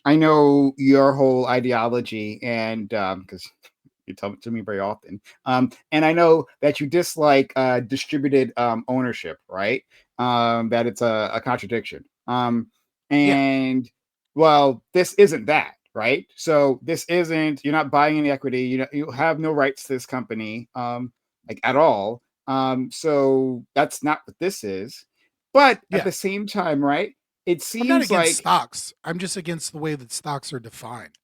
I know your whole ideology, and because you tell it to me very often, and I know that you dislike distributed ownership, right? That it's a contradiction. And well, this isn't that. Right. So this isn't, you're not buying any equity. You have no rights to this company, like at all. So that's not what this is. But at the same time, right, it seems I'm not against like stocks. I'm just against the way that stocks are defined.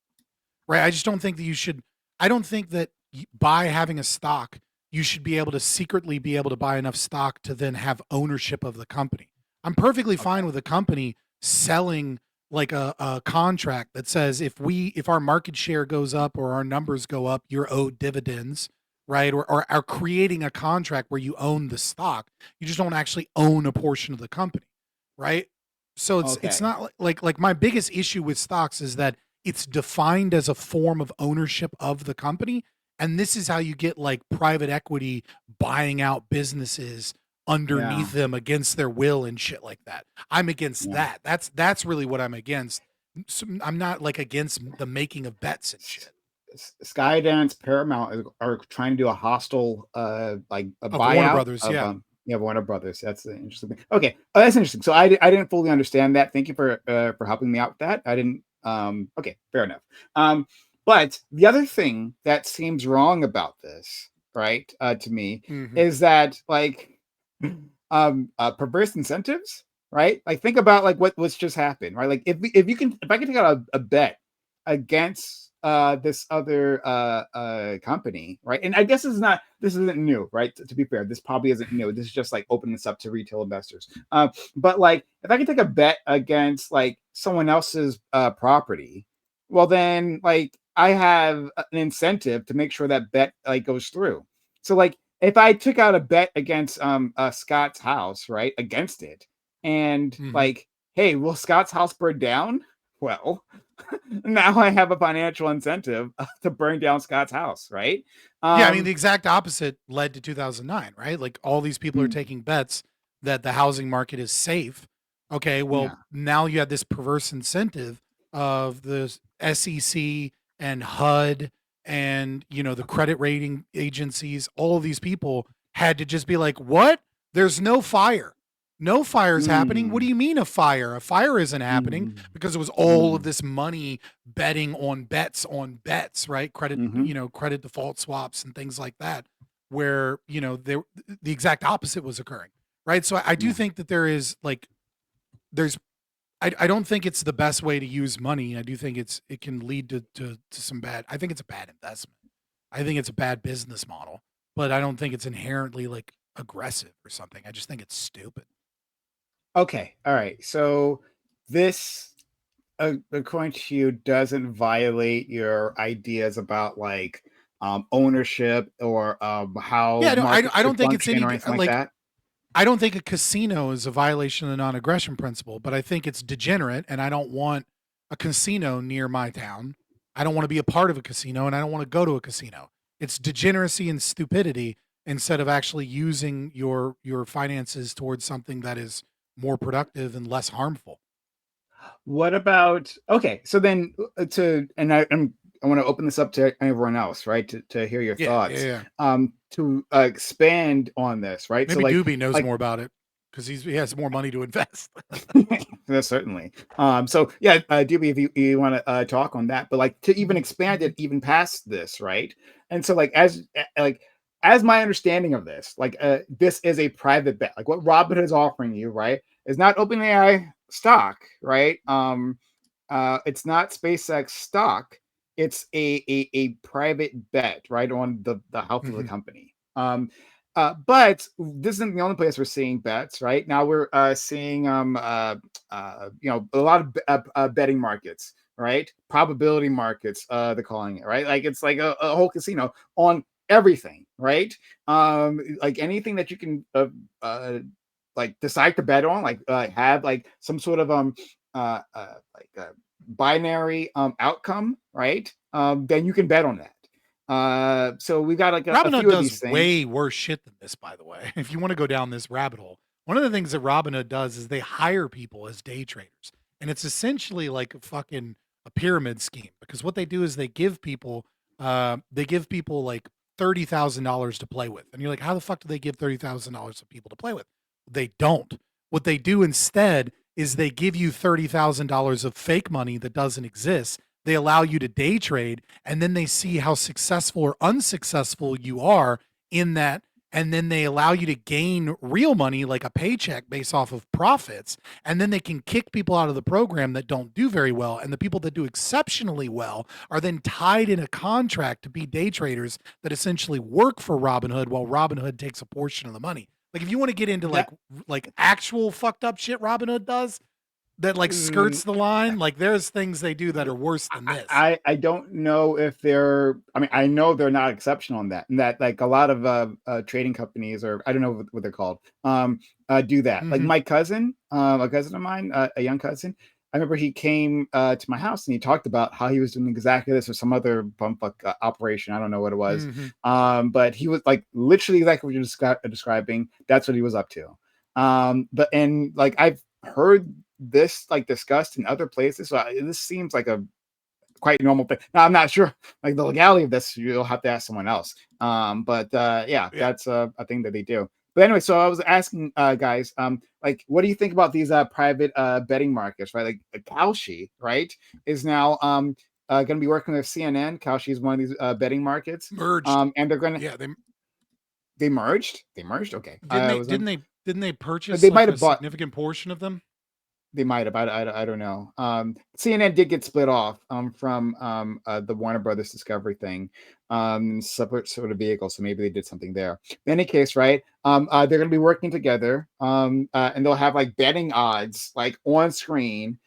Right. I just don't think that I don't think that by having a stock, you should be able to secretly be able to buy enough stock to then have ownership of the company. I'm perfectly fine with a company selling like a contract that says if our market share goes up or our numbers go up, you're owed dividends, right? Or are creating a contract where you own the stock. You just don't actually own a portion of the company, right? So it's Okay. not like my biggest issue with stocks is that it's defined as a form of ownership of the company. And this is how you get like private equity buying out businesses Yeah. underneath them against their will and shit like that. I'm against Yeah. that. That's really what I'm against. I'm not like against the making of bets and shit. Skydance, Paramount are trying to do a hostile, like a Of Warner buyout Brothers, of yeah. Warner Brothers. That's the interesting thing. Okay, that's interesting. So I didn't fully understand that. Thank you for helping me out with that. I didn't. Okay, fair enough. But the other thing that seems wrong about this, right, to me, is that like, perverse incentives, right? Like think about like what's just happened, right? Like if I can take out a bet against this other company, right? And I guess this isn't new, right? To be fair, this probably isn't new. This is just like opening this up to retail investors. But like if I can take a bet against like someone else's property, well then like I have an incentive to make sure that bet like goes through. So like if I took out a bet against Scott's house, right, against it, and like, hey, will Scott's house burn down? Well, now I have a financial incentive to burn down Scott's house, right? Yeah, I mean the exact opposite led to 2009, right? Like all these people are taking bets that the housing market is safe. Okay, well now you have this perverse incentive of the SEC and HUD and the credit rating agencies. All of these people had to just be like, "What? There's no fire. No fire's happening. What do you mean a fire? A fire isn't happening because it was all of this money betting on bets, right? Credit, credit default swaps and things like that, where, the exact opposite was occurring, right? So I do think that there is like, I don't think it's the best way to use money. I do think it can lead to some I think it's a bad investment. I think it's a bad business model, but I don't think it's inherently like aggressive or something. I just think it's stupid. Okay, all right. So this, according to you, doesn't violate your ideas about like ownership or how Yeah, no, markets I should don't think it's function any or anything like like that. I don't think a casino is a violation of the non-aggression principle, but I think it's degenerate, and I don't want a casino near my town. I don't want to be a part of a casino, and I don't want to go to a casino. It's degeneracy and stupidity instead of actually using your finances towards something that is more productive and less harmful. What about okay? So then I want to open this up to everyone else, right? To hear your thoughts. Yeah. To expand on this, right? Maybe So Doobie knows more about it because he has more money to invest. yeah, certainly. So yeah, Doobie, if you want to talk on that, but like to even expand it even past this, right? And so as my understanding of this, like this is a private bet. Like what Robinhood is offering you, right, is not OpenAI stock, right? It's not SpaceX stock. It's a private bet, right, on the health of the company. But this isn't the only place we're seeing bets, right? Now we're seeing a lot of betting markets, right? Probability markets, they're calling it, right? Like it's like a whole casino on everything, right? Like anything that you can like decide to bet on, like have like some sort of like a binary outcome, right? Then you can bet on that. So we've got like a Robinhood few of these does things. way worse shit than this, by the way. If you want to go down this rabbit hole, one of the things that Robinhood does is they hire people as day traders, and it's essentially like a pyramid scheme because what they do is they give people like $30,000 to play with, and you're like, how the fuck do they give $30,000 to people to play with? They don't. What they do instead is they give you $30,000 of fake money that doesn't exist. They allow you to day trade, and then they see how successful or unsuccessful you are in that. And then they allow you to gain real money, like a paycheck based off of profits. And then they can kick people out of the program that don't do very well. And the people that do exceptionally well are then tied in a contract to be day traders that essentially work for Robinhood while Robinhood takes a portion of the money. Like if you want to get into like actual fucked up shit Robinhood does, that like skirts the line. Like there's things they do that are worse than this. I don't know if they're. I mean, I know they're not exceptional in that. And that like a lot of trading companies, or I don't know what they're called, do that. Like my cousin, a cousin of mine, a young cousin. I remember he came to my house and he talked about how he was doing exactly this or some other bumfuck operation. I don't know what it was, but he was like literally exactly what you're describing. That's what he was up to. But and like I've heard this like discussed in other places. So this seems like a quite normal thing. Now I'm not sure like the legality of this. You'll have to ask someone else. But yeah, that's a thing that they do. But anyway, so I was asking guys, like, what do you think about these private betting markets, right? Like Kalshi, right, is now going to be working with CNN. Kalshi is one of these betting markets. Merged. And they're going to they merged. They merged. Okay. Didn't they purchase they like might have a bought significant portion of them? They might have. I don't know. CNN did get split off from the Warner Brothers Discovery thing, separate sort of vehicle. So maybe they did something there. In any case, right? They're going to be working together, and they'll have like betting odds like on screen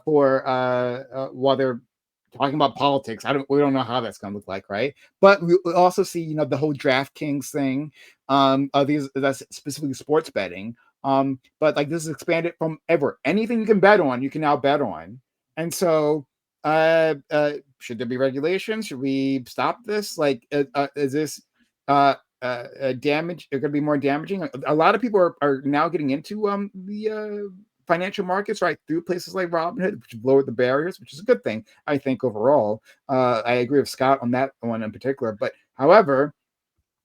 for while they're talking about politics. We don't know how that's going to look like, right? But we also see the whole DraftKings thing. That's specifically sports betting. But like this is expanded from anything you can bet on, you can now bet on. And so should there be regulations? Should we stop this? Like is this damage? It could be more damaging. A lot of people are now getting into the financial markets, right, through places like Robinhood, which have lowered the barriers, which is a good thing, I think, overall. I agree with Scott on that one in particular. But however,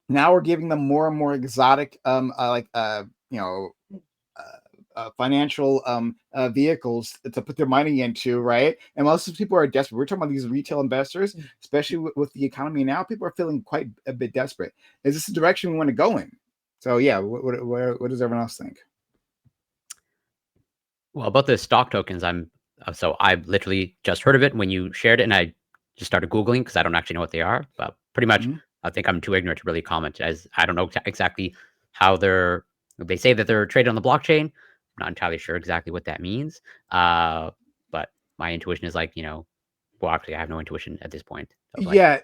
now we're giving them more and more exotic financial vehicles to put their money into, right? And most of the people are desperate. We're talking about these retail investors, especially with the economy now. People are feeling quite a bit desperate. Is this the direction we want to go in? So yeah, what does everyone else think? Well, about the stock tokens, I literally just heard of it when you shared it, and I just started Googling because I don't actually know what they are. But pretty much, I think I'm too ignorant to really comment, as I don't know exactly how they say that they're traded on the blockchain. I'm not entirely sure exactly what that means. But my intuition is like, well, actually, I have no intuition at this point. Yeah,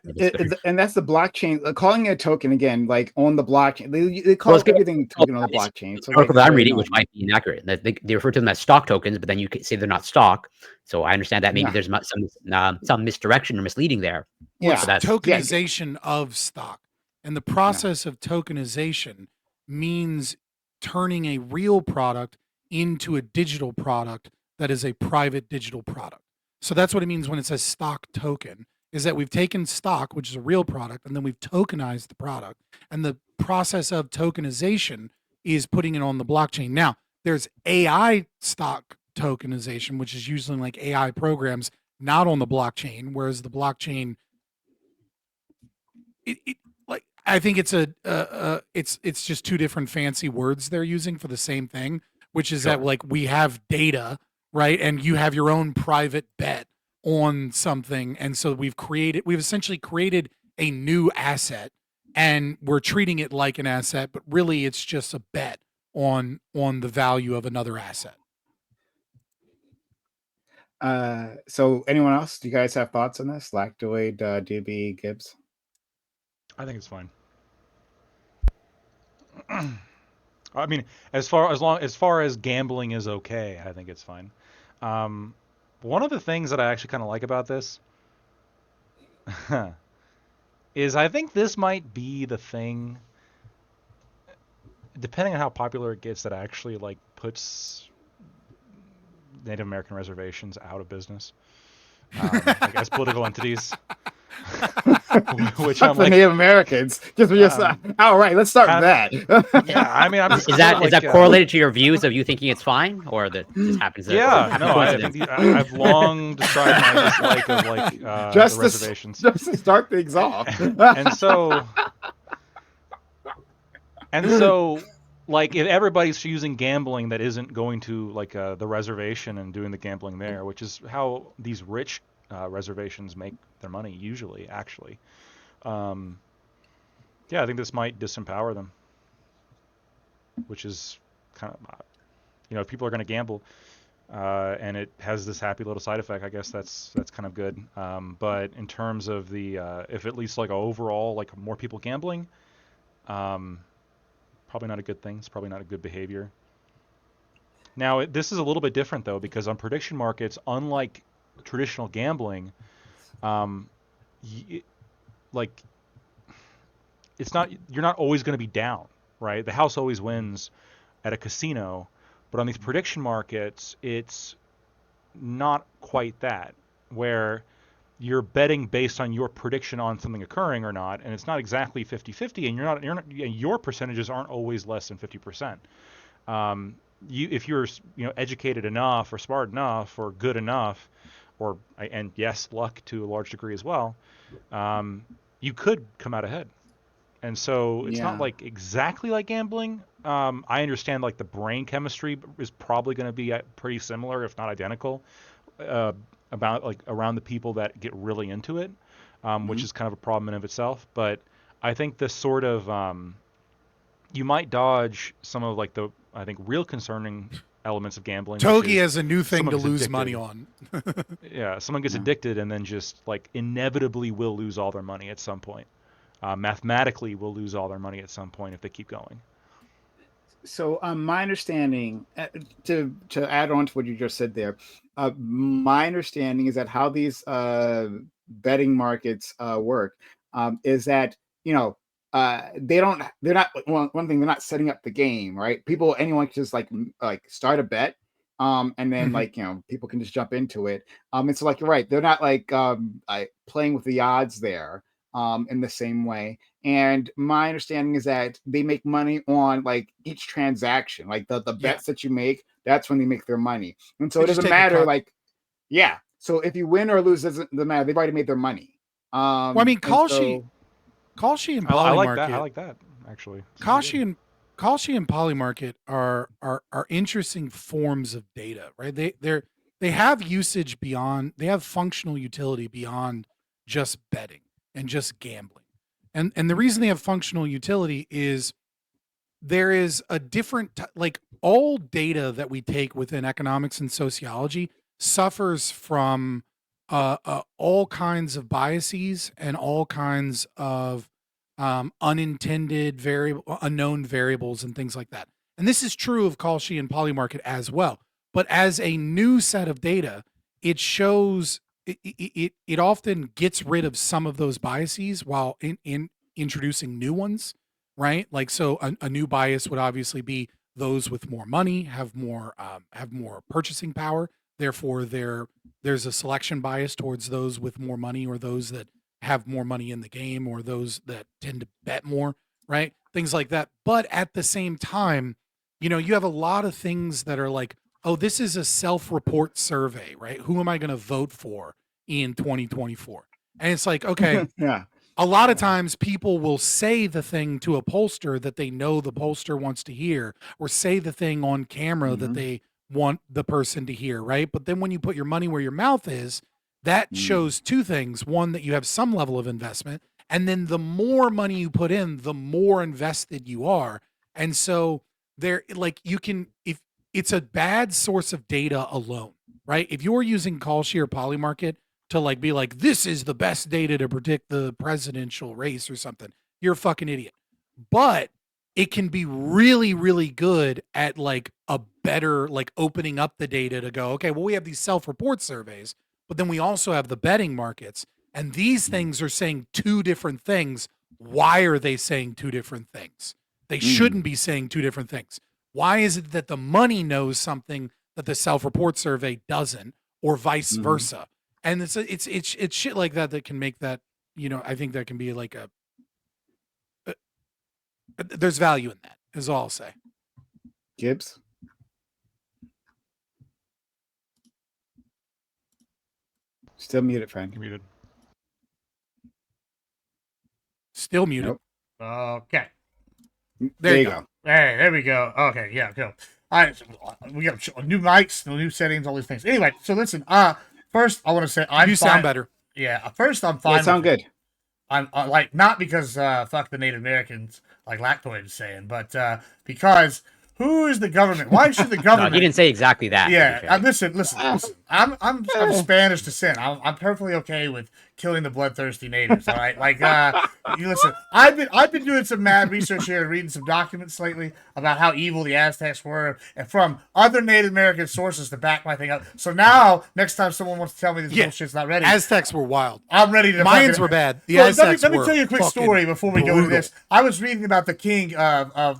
and that's the blockchain. Calling it a token again, like on the blockchain. They call everything token on the blockchain. So article that I'm reading, which might be inaccurate, that they refer to them as stock tokens, but then you can say they're not stock. So I understand that maybe there's some misdirection or misleading there. Yeah, that's tokenization of stock, and the process of tokenization means turning a real product into a digital product that is a private digital product. So that's what it means when it says stock token. Is that we've taken stock, which is a real product, and then we've tokenized the product. And the process of tokenization is putting it on the blockchain. Now, there's AI stock tokenization, which is usually like AI programs not on the blockchain, whereas the blockchain, like I think it's it's just two different fancy words they're using for the same thing, which is that like we have data, right, and you have your own private bet on something, and so we've essentially created a new asset, and we're treating it like an asset, but really it's just a bet on the value of another asset. So anyone else? Do you guys have thoughts on this? Lactoid, DB, Gibbs? I think it's fine. I mean, as far as gambling is okay, I think it's fine. One of the things that I actually kind of like about this is I think this might be the thing, depending on how popular it gets, that actually like puts Native American reservations out of business, like as political entities. Which I'm like, Native Americans. All right, let's start with that. Yeah, I mean, is that correlated to your views of you thinking it's fine, or that just happens? I've long described my dislike of like the reservations. Just to start things off, and so, like, if everybody's using gambling that isn't going to like the reservation and doing the gambling there, which is how these rich reservations make their money usually, actually. I think this might disempower them, which is kind of, if people are going to gamble, and it has this happy little side effect. I guess that's kind of good. But in terms of the if at least like overall like more people gambling, probably not a good thing. It's probably not a good behavior. Now this is a little bit different though, because on prediction markets, unlike traditional gambling, like it's not, you're not always going to be down, right? The house always wins at a casino, but on these prediction markets, it's not quite that, where you're betting based on your prediction on something occurring or not, and it's not exactly 50-50, and your percentages aren't always less than 50%. If you're educated enough or smart enough or good enough, and yes, luck to a large degree as well, you could come out ahead. And so it's not like exactly like gambling. I understand like the brain chemistry is probably going to be pretty similar, if not identical, about like around the people that get really into it, which is kind of a problem in of itself. But I think this sort of you might dodge some of like the, I think, real concerning elements of gambling. Togi has a new thing to lose addicted. money on. Yeah, someone gets addicted and then just like inevitably will lose all their money at some point. Mathematically will lose all their money at some point if they keep going. So my understanding, to add on to what you just said there, my understanding is that how these betting markets work is that they're not one thing, they're not setting up the game, right? Anyone can just like start a bet, and then people can just jump into it. And so like you're right, they're not like playing with the odds there in the same way. And my understanding is that they make money on like each transaction, like the bets that you make. That's when they make their money, and so it doesn't matter. So if you win or lose, doesn't matter. They've already made their money. Well, I mean, Kalshi and Polymarket. I like that actually. Kalshi and Polymarket are interesting forms of data, right? They have usage beyond, they have functional utility beyond just betting and just gambling. And the reason they have functional utility is there is a different like all data that we take within economics and sociology suffers from all kinds of biases and all kinds of unintended unknown variables and things like that. And this is true of Kalshi and Polymarket as well. But as a new set of data, it shows it often gets rid of some of those biases while in introducing new ones, right? Like, so a new bias would obviously be those with more money have more purchasing power. Therefore, there's a selection bias towards those with more money, or those that have more money in the game, or those that tend to bet more, right? Things like that. But at the same time, you have a lot of things that are like, oh, this is a self-report survey, right? Who am I going to vote for in 2024? And it's like, okay, a lot of times people will say the thing to a pollster that they know the pollster wants to hear, or say the thing on camera that they want the person to hear, right? But then when you put your money where your mouth is, that shows two things. One, that you have some level of investment, and then the more money you put in, the more invested you are. And so if it's a bad source of data alone, right? If you're using Kalshi or Polymarket to like be like, this is the best data to predict the presidential race or something, you're a fucking idiot. But it can be really, really good at like a better, like opening up the data to go, okay, well, we have these self-report surveys, but then we also have the betting markets, and these things are saying two different things. Why are they saying two different things? They shouldn't be saying two different things. Why is it that the money knows something that the self-report survey doesn't, or vice versa? And it's shit like that can make that, I think that can be like there's value in that, is all I'll say. Gibbs? Still muted, friend. You're muted. Still muted. Nope. Okay. There you go. Hey, there we go. Okay, yeah, cool. All right, so we got new mics, new settings, all these things. Anyway, so listen. First, I want to say you sound better. Yeah, first I'm fine. You sound good. I'm like, not because fuck the Native Americans, like Lactoid is saying, but because Who is the government? Why should the No, government? he didn't say exactly that. to be Yeah, fair. listen. I'm Spanish descent. I'm perfectly okay with killing the bloodthirsty natives. All right, like you listen. I've been doing some mad research here and reading some documents lately about how evil the Aztecs were, and from other Native American sources to back my thing up. So now, next time someone wants to tell me this bullshit's not ready, Aztecs were wild. I'm ready to. Mayans were bad. The Well, Aztecs let me were tell you a quick fucking story before we go into brutal. this. I was reading about the king of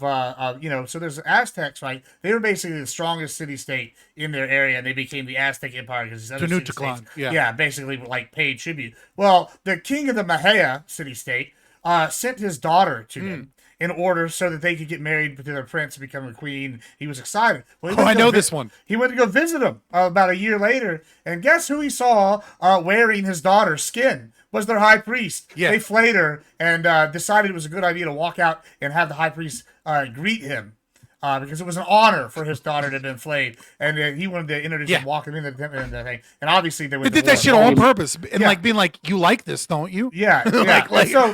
so there's the Aztecs, right? They were basically the strongest city-state in their area, and they became the Aztec Empire because these other Tenochtitlan, city-states, yeah. basically like paid tribute. Well, the king of the Mahaya city-state sent his daughter to them in order so that they could get married to their prince and become a queen. He was excited. Well, he Oh, went I to go know this one. He went to go visit him about a year later, and guess who he saw wearing his daughter's skin? Was their high priest. Yeah. They flayed her and decided it was a good idea to walk out and have the high priest greet him. Because it was an honor for his daughter to have been flayed, and he wanted to introduce him, walking into the thing, and obviously they They did that shit on purpose, and like being like, "You like this, don't you?" Yeah, they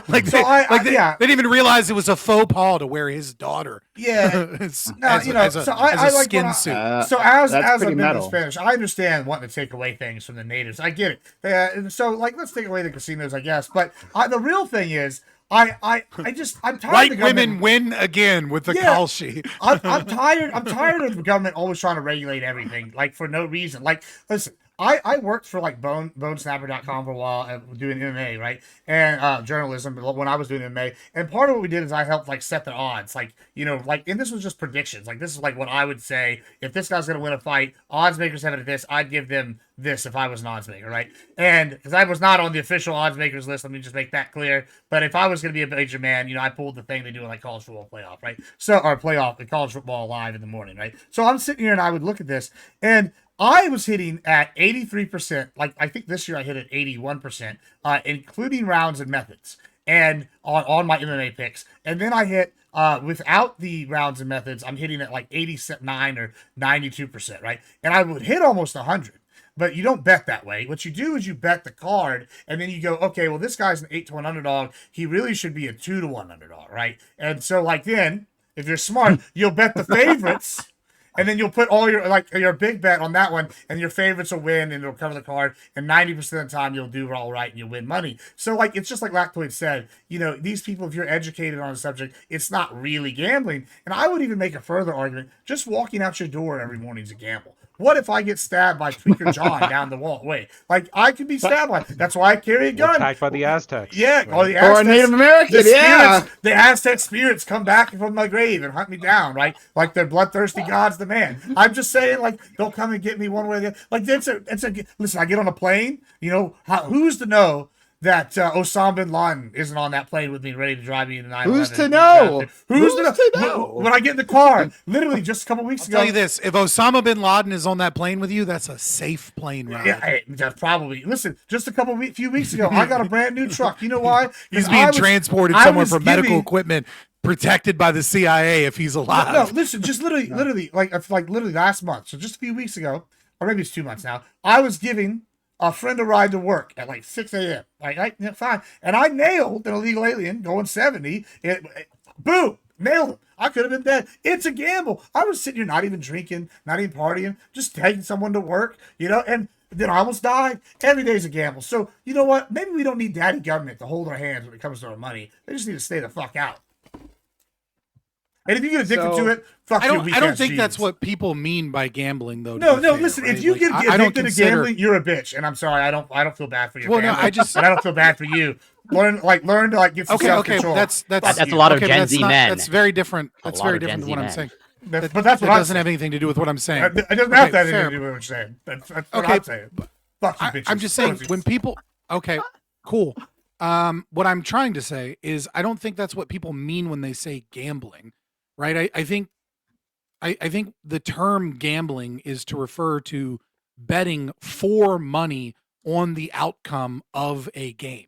didn't even realize it was a faux pas to wear his daughter. Yeah, as no, a I like skin suit. So as I've pretty been in metal. Spanish, I understand wanting to take away things from the natives. I get it. So like, let's take away the casinos, I guess. But the real thing is, I'm tired. White of the women government. win again with the Kalshi. I'm tired. I'm tired of the government always trying to regulate everything, like for no reason. Like, listen, I worked for like bonesnapper.com for a while doing MMA, right? And journalism when I was doing MMA. And part of what we did is I helped like set the odds. Like, and this was just predictions. Like, this is like what I would say if this guy's going to win a fight, odds makers have it at this, I'd give them this if I was an odds maker, right? And because I was not on the official odds makers list, let me just make that clear. But if I was going to be a major man, I pulled the thing they do in like college football playoff, right? So, or playoff, the college football live in the morning, right? So I'm sitting here and I would look at this, and I was hitting at 83%. Like, I think this year I hit at 81%, including rounds and methods, and on my MMA picks. And then I hit without the rounds and methods, I'm hitting at like 89 or 92%, right? And I would hit almost 100. But you don't bet that way. What you do is you bet the card, and then you go, okay, well, this guy's an 8-1 underdog. He really should be a 2-1 underdog, right? And so, like, then, if you're smart, you'll bet the favorites, and then you'll put all your big bet on that one, and your favorites will win, and it'll cover the card, and 90% of the time you'll do all right, and you'll win money. So, like, it's just like Lactoid said, these people, if you're educated on the subject, it's not really gambling. And I would even make a further argument, just walking out your door every morning is a gamble. What if I get stabbed by Tweaker John down the way? Like, I could be stabbed by. That's why I carry a gun. Attacked by the Aztecs. Yeah, Right. or the Or a Aztecs. Native American, The Aztec spirits come back from my grave and hunt me down, right? Like their bloodthirsty gods demand. I'm just saying, like, they'll come and get me one way or the other. Like, listen, I get on a plane, who's to know that Osama bin Laden isn't on that plane with me, ready to drive me into 9/11. Who's to know? Who's to know? When I get in the car, literally just a couple weeks ago. I'll tell you this: if Osama bin Laden is on that plane with you, that's a safe plane ride. Yeah, that's probably. Listen, just a few weeks ago, I got a brand new truck. You know why? He's being transported somewhere for medical equipment, protected by the CIA if he's alive. No, listen, just literally, like literally last month. So just a few weeks ago, or maybe it's 2 months now. I was giving a friend a ride to work at like 6 a.m. Fine, and I nailed an illegal alien going 70. Boom, nailed him. I could have been dead. It's a gamble. I was sitting here, not even drinking, not even partying, just taking someone to work, and then I almost died. Every day's a gamble. So, you know what? Maybe we don't need daddy government to hold our hands when it comes to our money. They just need to stay the fuck out. And if you get addicted to it, fuck your weak I don't ass think genes. that's what people mean by gambling, though. No, to be fair, listen. right? If you Like, get I don't addicted to consider- gambling, you're a bitch. And I'm sorry, I don't feel bad for your Well, no, family. and I don't feel bad for you. Learn to get some Okay, self-control. that's a lot of okay, Gen that's Z not- men. That's very different. A That's lot very of different Gen than what Z I'm men. saying. But that's what that I'm doesn't saying. have anything to do with what I'm saying. It doesn't have Okay, to fair. do with what you're saying. That's what Okay, I'm saying. Fuck you, bitches. I'm just saying when people. Okay, cool. What I'm trying to say is I don't think that's what people mean when they say gambling, right? I think the term gambling is to refer to betting for money on the outcome of a game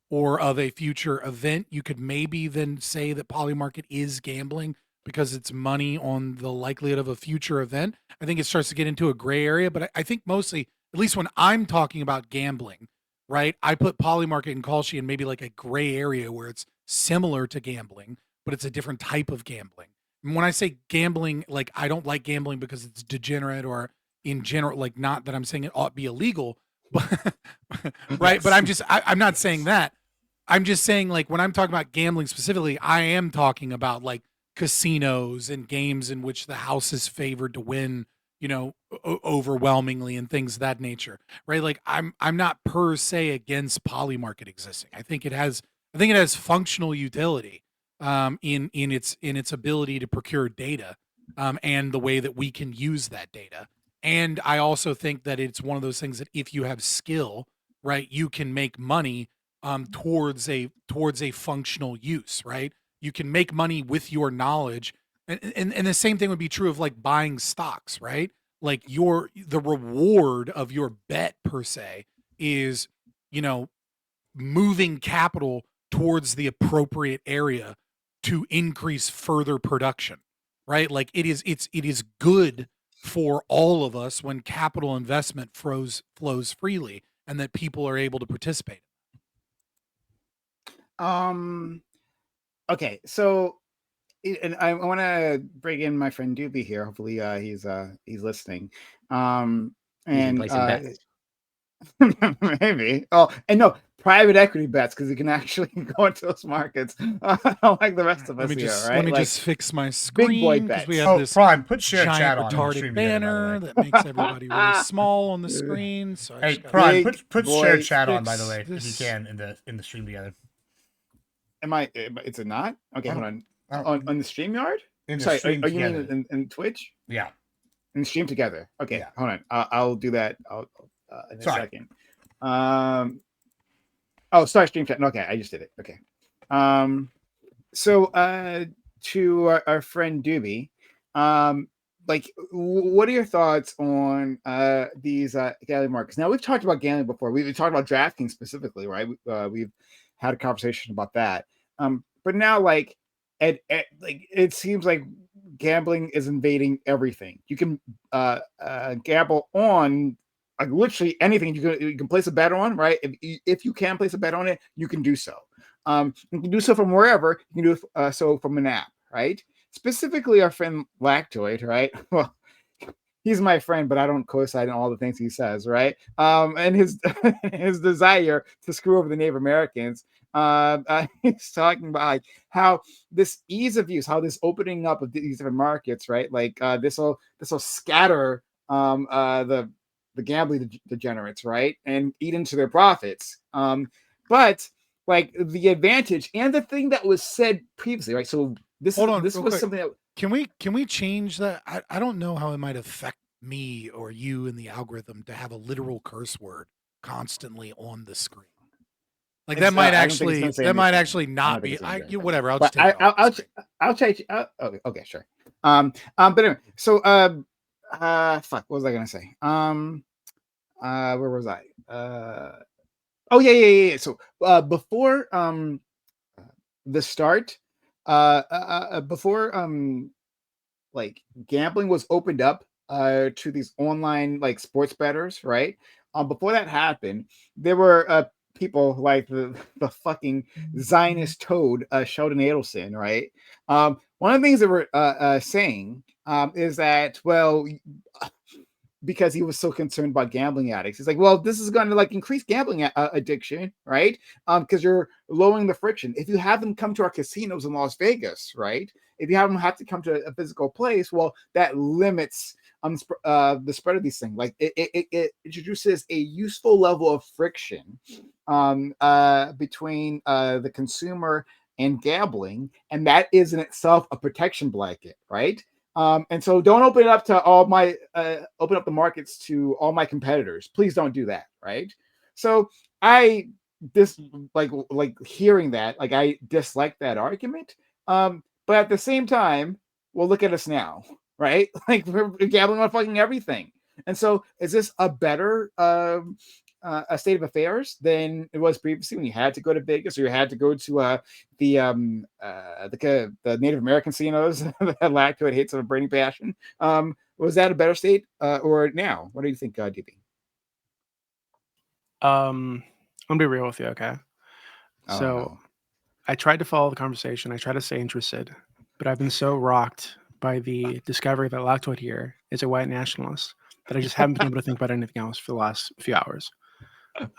or of a future event. You could maybe then say that Polymarket is gambling because it's money on the likelihood of a future event. I think it starts to get into a gray area, but I think mostly, at least when I'm talking about gambling, right, I put Polymarket and Kalshi in maybe like a gray area where it's similar to gambling, but it's a different type of gambling. when I say gambling, like I don't like gambling because it's degenerate or in general, like not that I'm saying it ought to be illegal, but right. But I'm not saying that. I'm just saying like when I'm talking about gambling specifically, I am talking about like casinos and games in which the house is favored to win, overwhelmingly and things of that nature, right? Like I'm not per se against poly market existing. I think it has functional utility in its ability to procure data, and the way that we can use that data. And I also think that it's one of those things that if you have skill, right, you can make money towards a functional use, right? You can make money with your knowledge, and the same thing would be true of like buying stocks, right? Like the reward of your bet per se is, you know, moving capital towards the appropriate area to increase further production, right? Like it is good for all of us when capital investment flows freely and that people are able to participate. Okay, so and I want to bring in my friend Doobie here. Hopefully, he's listening. He's been And placing bets. maybe. Oh, and no private equity bets because you can actually go into those markets, like the rest of Let us me here, just right? let me Like just fix my big boy screen because we bets. have this Prime, put share giant chat on the retarded stream together, by the banner way. that makes everybody really small on the screen. So I Hey, just gotta Prime, Big put boy share chat on, by the fix way, if you this. can, in the stream together. Is it not? Okay, hold on. Oh, On the StreamYard? in the Sorry, stream are you together. mean in Twitch? Yeah. In stream together. Okay, Yeah. hold on. I'll do that. I'll in a Sorry. second. Oh, sorry, stream chat. Okay, I just did it. Okay. So to our friend Doobie, like what are your thoughts on these gambling markets? Now we've talked about gambling before. We've talked about DraftKings specifically, right? We've had a conversation about that. But now like like it seems like gambling is invading everything. You can gamble on like literally anything you can place a bet on, right? If you can place a bet on it, you can do so. You can do so from wherever. You can do so from an app, right? Specifically, our friend Lactoid, right? Well, he's my friend, but I don't co-sign on all the things he says, right? And his his desire to screw over the Native Americans. He's talking about like how this ease of use, how this opening up of these different markets, right? Like this will scatter the gambling degenerates, right, and eat into their profits. But like the advantage and the thing that was said previously, right? So this Hold on, this real was quick. something that Can we change that? I don't know how it might affect me or you in the algorithm to have a literal curse word constantly on the screen. Like that might I don't think it's gonna say anything. I not don't think be. it's gonna do Whatever. I'll but just take it off. I'll change. Okay, sure. But anyway, so fuck, what was I gonna say? Where was I? Oh yeah. So before the start, before like gambling was opened up to these online like sports bettors, right? Before that happened, there were people like the fucking Zionist toad, Sheldon Adelson, right? One of the things they were saying is that, well, because he was so concerned about gambling addicts. He's like, well, this is going to like increase gambling addiction, right? Because you're lowering the friction. If you have them come to our casinos in Las Vegas, right? If you have them have to come to a physical place, well, that limits the spread of these things. Like it introduces a useful level of friction between the consumer and gambling, and that is in itself a protection blanket, right? And so don't open it up to all my open up the markets to all my competitors. Please don't do that, right? So I like hearing that, like I dislike that argument. But at the same time, well, look at us now, right? Like we're gambling on fucking everything. And so is this a better a state of affairs than it was previously when you had to go to Vegas or you had to go to the Native American casinos that Lactoid hates of a burning passion? Was that a better state or now? What do you think, DB? I'm gonna be real with you, okay? Oh, So no. I tried to follow the conversation. I tried to stay interested, but I've been so rocked by the discovery that Lactoid here is a white nationalist that I just haven't been able to think about anything else for the last few hours.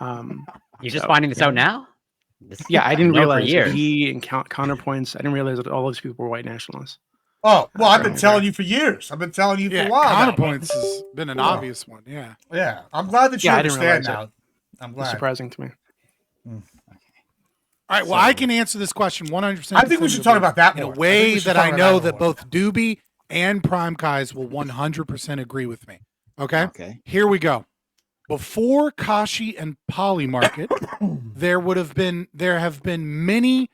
You're just finding this out now? Yeah, I didn't I've known for realize that years. he and counterpoints. I didn't realize that all those people were white nationalists. Oh, well, I've been telling you for years. I've been telling you for a while. Counterpoints has been an obvious one. Yeah. Yeah. I'm glad that you I didn't understand realize now. it. I'm It's glad. surprising to me. All right. Well, I can answer this question 100%. I think we should talk about that in more. a way that I know that both both Doobie and Prime Kais will 100% agree with me. Okay. Okay. Here we go. Before Kashi and Poly Market, there have been many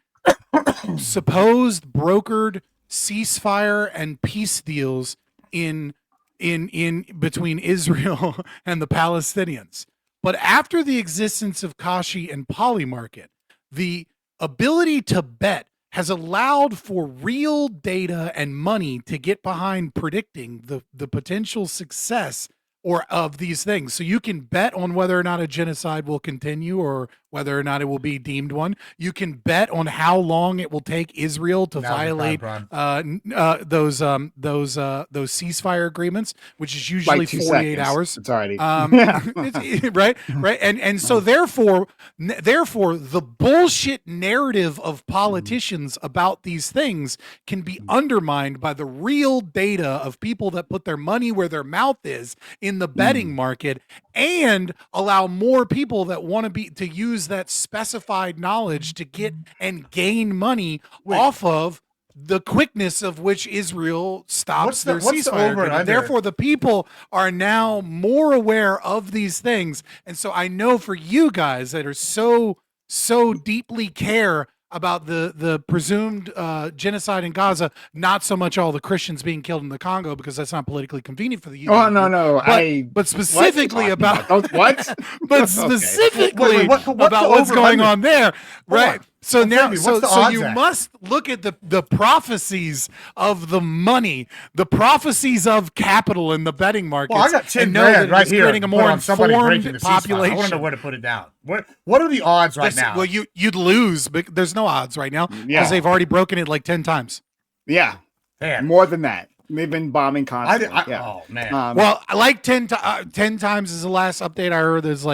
supposed brokered ceasefire and peace deals in between Israel and the Palestinians. But after the existence of Kashi and Poly Market, the ability to bet has allowed for real data and money to get behind predicting the potential success or of these things. So you can bet on whether or not a genocide will continue or whether or not it will be deemed one. You can bet on how long it will take Israel to violate those ceasefire agreements, which is usually Like 2 48 seconds. hours. It's already Right. And so therefore the bullshit narrative of politicians about these things can be undermined by the real data of people that put their money where their mouth is in the betting market, and allow more people that want to use that specified knowledge to get and gain money off of the quickness of which Israel stops their ceasefire agreement. Therefore, the people are now more aware of these things. And so I know for you guys that are so deeply care about the presumed genocide in Gaza, not so much all the Christians being killed in the Congo, because that's not politically convenient for the UN. Oh no! But specifically about what? But specifically about what's going on there, right? So now, so you must look at the prophecies of the money, the prophecies of capital in the betting markets. Well, I got 10 and know that grand right it's here. creating a more informed population. population. I want to know where to put it down. What are the odds right now? Well, you'd lose, but there's no odds right now because Yeah. they've already broken it like 10 times. Yeah, more than that. They've been bombing constantly. Oh man. Well, like 10 times is the last update I heard. There's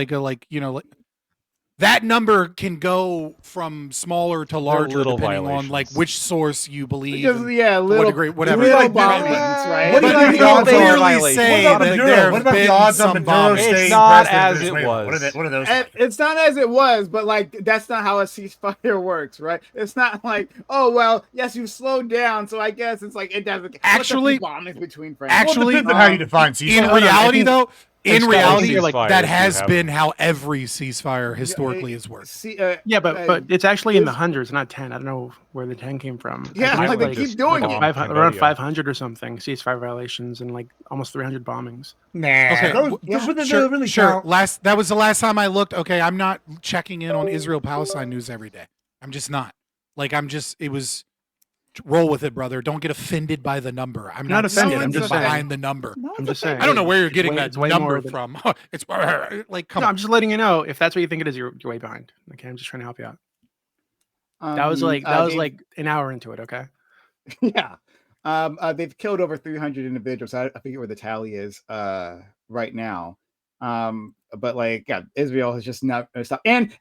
that number can go from smaller to larger little depending on like which source you believe. Because, and yeah, what little, degree, whatever. little bombings, right? What do you But think you the odds can are? clearly say What about that Maduro? there What have about the been odds of some Maduro bombings. staying It's not president of as it Venezuela? was. What are those? It's not as it was, but like that's not how a ceasefire works, right? It's not like, oh well, yes, you slowed down, so I guess it's like it doesn't. Actually, bombings between friends. Actually, depends on how you define ceasefire. in reality, though, in reality, ceasefires that do has have been them. how every ceasefire historically has worked. Yeah, but it's actually in the hundreds, not 10. I don't know where the 10 came from. Yeah, I think like, they keep doing it. Around 500 or something ceasefire violations and like almost 300 bombings. Nah. Okay, Sure. Really count. That was the last time I looked. Okay, I'm not checking in on Israel Palestine news every day. I'm just not. It was roll with it, brother. Don't get offended by the number. I'm not offended. standing I'm just behind saying. the number. I'm just saying. I don't know where you're getting It's that way number more than- from. It's like, come No, on. I'm just letting you know if that's what you think it is. You're way behind. Okay, I'm just trying to help you out. That was like an hour into it. Okay. Yeah. They've killed over 300 individuals. I forget where the tally is right now. But like, yeah, Israel has just not stopped. And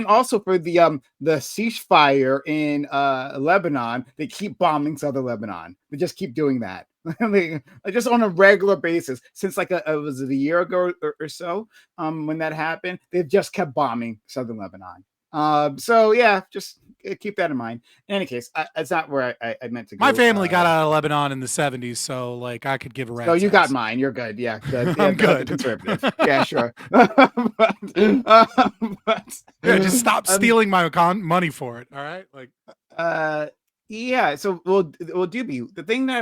also for the ceasefire in Lebanon, they keep bombing southern Lebanon. They just keep doing that. Like, just on a regular basis since like was it a year ago or so when that happened. They've just kept bombing southern Lebanon. So yeah, just keep that in mind. In any case, it's not where I meant to go. My family got out of Lebanon in the 70s, so like I could give a rat's So you ass. got mine. You're good. Yeah, good. Yeah, I'm good. Conservative. Yeah, sure. Yeah, just stop stealing my money for it. All right, like. Yeah. So well, Doobie, the thing that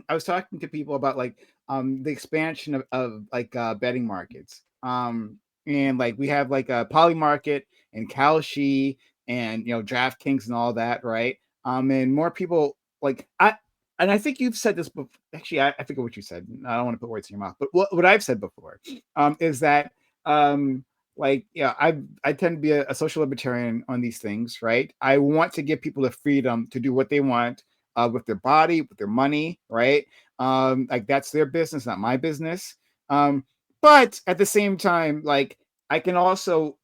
I was talking to people about like the expansion of like betting markets. And like we have like a Poly Market and Kalshi and DraftKings and all that, right? And more people like I think you've said this before. Actually, I forget what you said. I don't want to put words in your mouth, but what I've said before is that like, yeah, I tend to be a social libertarian on these things, right? I want to give people the freedom to do what they want with their body, with their money, right? Like that's their business, not my business. But at the same time, like I can also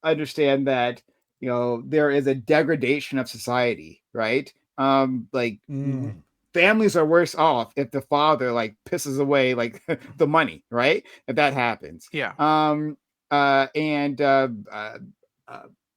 understand that there is a degradation of society, right? Like families are worse off if the father like pisses away like the money, right? If that happens. Yeah. And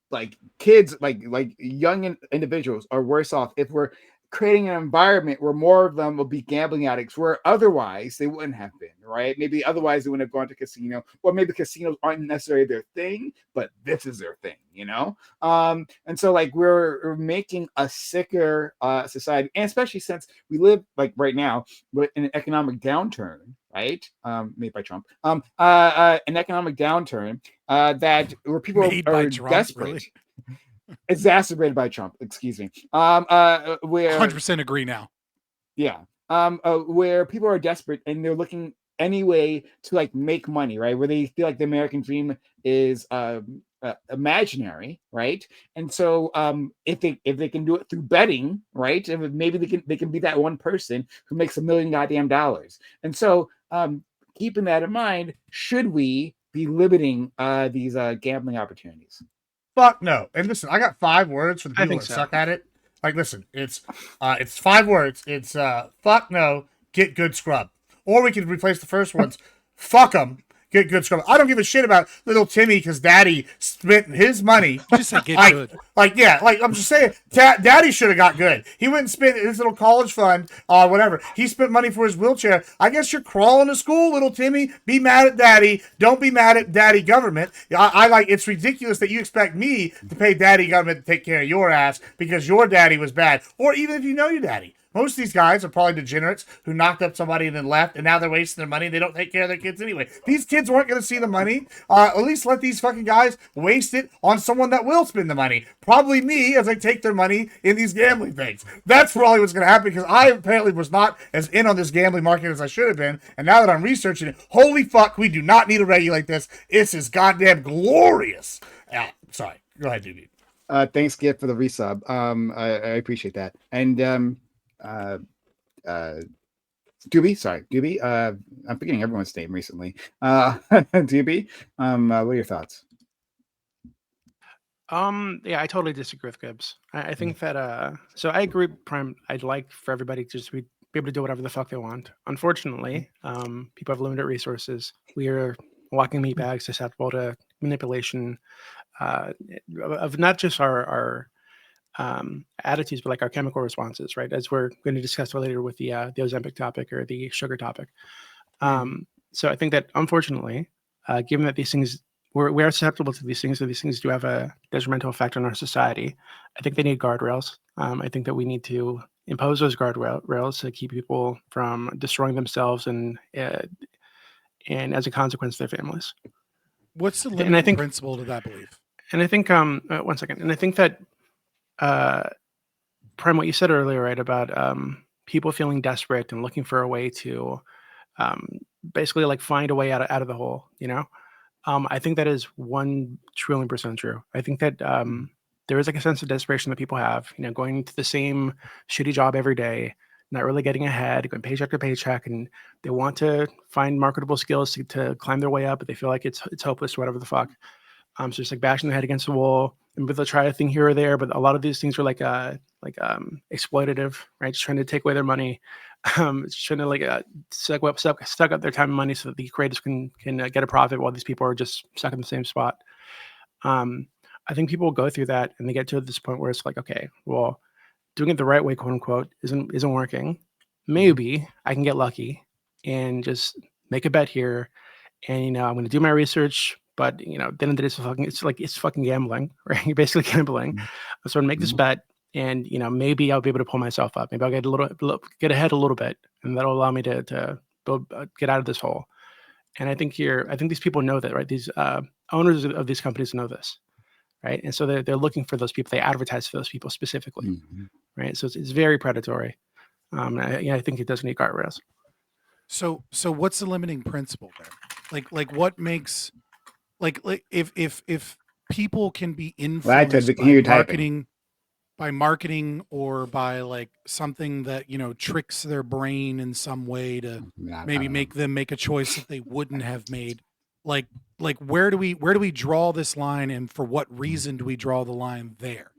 like kids, like young individuals are worse off if we're creating an environment where more of them will be gambling addicts, where otherwise they wouldn't have been, right? Maybe otherwise they wouldn't have gone to casino, or maybe casinos aren't necessarily their thing, but this is their thing, and so like we're making a sicker society, and especially since we live like right now in an economic downturn, right? Made by Trump. An economic downturn that where people are desperate. Really? Exacerbated by Trump, excuse me. Where 100% agree now. Yeah. Where people are desperate and they're looking any way to like make money, right? Where they feel like the American dream is imaginary, right? And so if they can do it through betting, right? Maybe they can be that one person who makes $1 million goddamn dollars. And so keeping that in mind, should we be limiting these gambling opportunities? Fuck no. And listen, I got 5 words for the people that suck at it. Like, listen, it's 5 words. It's fuck no, get good scrub. Or we could replace the first ones. Fuck them, get good scrub. I don't give a shit about little Timmy because Daddy spent his money. Just say get good. Like, yeah, like I'm just saying, Daddy should have got good. He went and spent his little college fund, whatever. He spent money for his wheelchair. I guess you're crawling to school, little Timmy. Be mad at Daddy. Don't be mad at Daddy government. I like, it's ridiculous that you expect me to pay Daddy government to take care of your ass because your daddy was bad. Or even if you know your daddy. Most of these guys are probably degenerates who knocked up somebody and then left, and now they're wasting their money. They don't take care of their kids anyway. These kids weren't going to see the money. At least let these fucking guys waste it on someone that will spend the money. Probably me, as I take their money in these gambling things. That's probably what's going to happen, because I apparently was not as in on this gambling market as I should have been. And now that I'm researching it, holy fuck, we do not need to regulate this. This is goddamn glorious. Sorry. Go ahead, dude. Thanks, Gibb, for the resub. I appreciate that. And Doobie. I'm forgetting everyone's name recently. Doobie, what are your thoughts? Yeah, I totally disagree with Gibbs. I think that so I agree, Prime. I'd like for everybody to just be able to do whatever the fuck they want. Unfortunately, people have limited resources. We are walking meat bags susceptible to manipulation of not just our attitudes, but like our chemical responses, right? As we're going to discuss later with the Ozempic topic or the sugar topic. So I think that unfortunately, given that these things, we are susceptible to these things, so these things do have a detrimental effect on our society. I think they need guardrails. I think that we need to impose those guardrails to keep people from destroying themselves and as a consequence, their families. What's the limiting principle to that belief? And I think, one second. And I think that, Prime, what you said earlier, right, about people feeling desperate and looking for a way to basically like find a way out of the hole, I think that is 1 trillion% true. I think that there is like a sense of desperation that people have, going to the same shitty job every day, not really getting ahead, going paycheck to paycheck, and they want to find marketable skills to climb their way up, but they feel like it's hopeless or whatever the fuck. So just like bashing their head against the wall, and they'll try a thing here or there, but a lot of these things are like exploitative, right? Just trying to take away their money, just trying to like suck up their time and money so that the creators can get a profit while these people are just stuck in the same spot. I think people will go through that and they get to this point where it's like, okay, well, doing it the right way, quote unquote, isn't working. Maybe I can get lucky and just make a bet here, and I'm going to do my research. But then it's fucking gambling, right? You're basically gambling. So I'm gonna make this bet, and maybe I'll be able to pull myself up. Maybe I'll get ahead a little bit, and that'll allow me to get out of this hole. And I think these people know that, right? These owners of these companies know this, right? And so they're looking for those people. They advertise for those people specifically, right? So it's very predatory. I think it does need guardrails. So what's the limiting principle there? Like what makes like if people can be influenced by marketing. by marketing or by like something that tricks their brain in some way to maybe make them make a choice that they wouldn't have made. Like where do we draw this line, and for what reason do we draw the line there?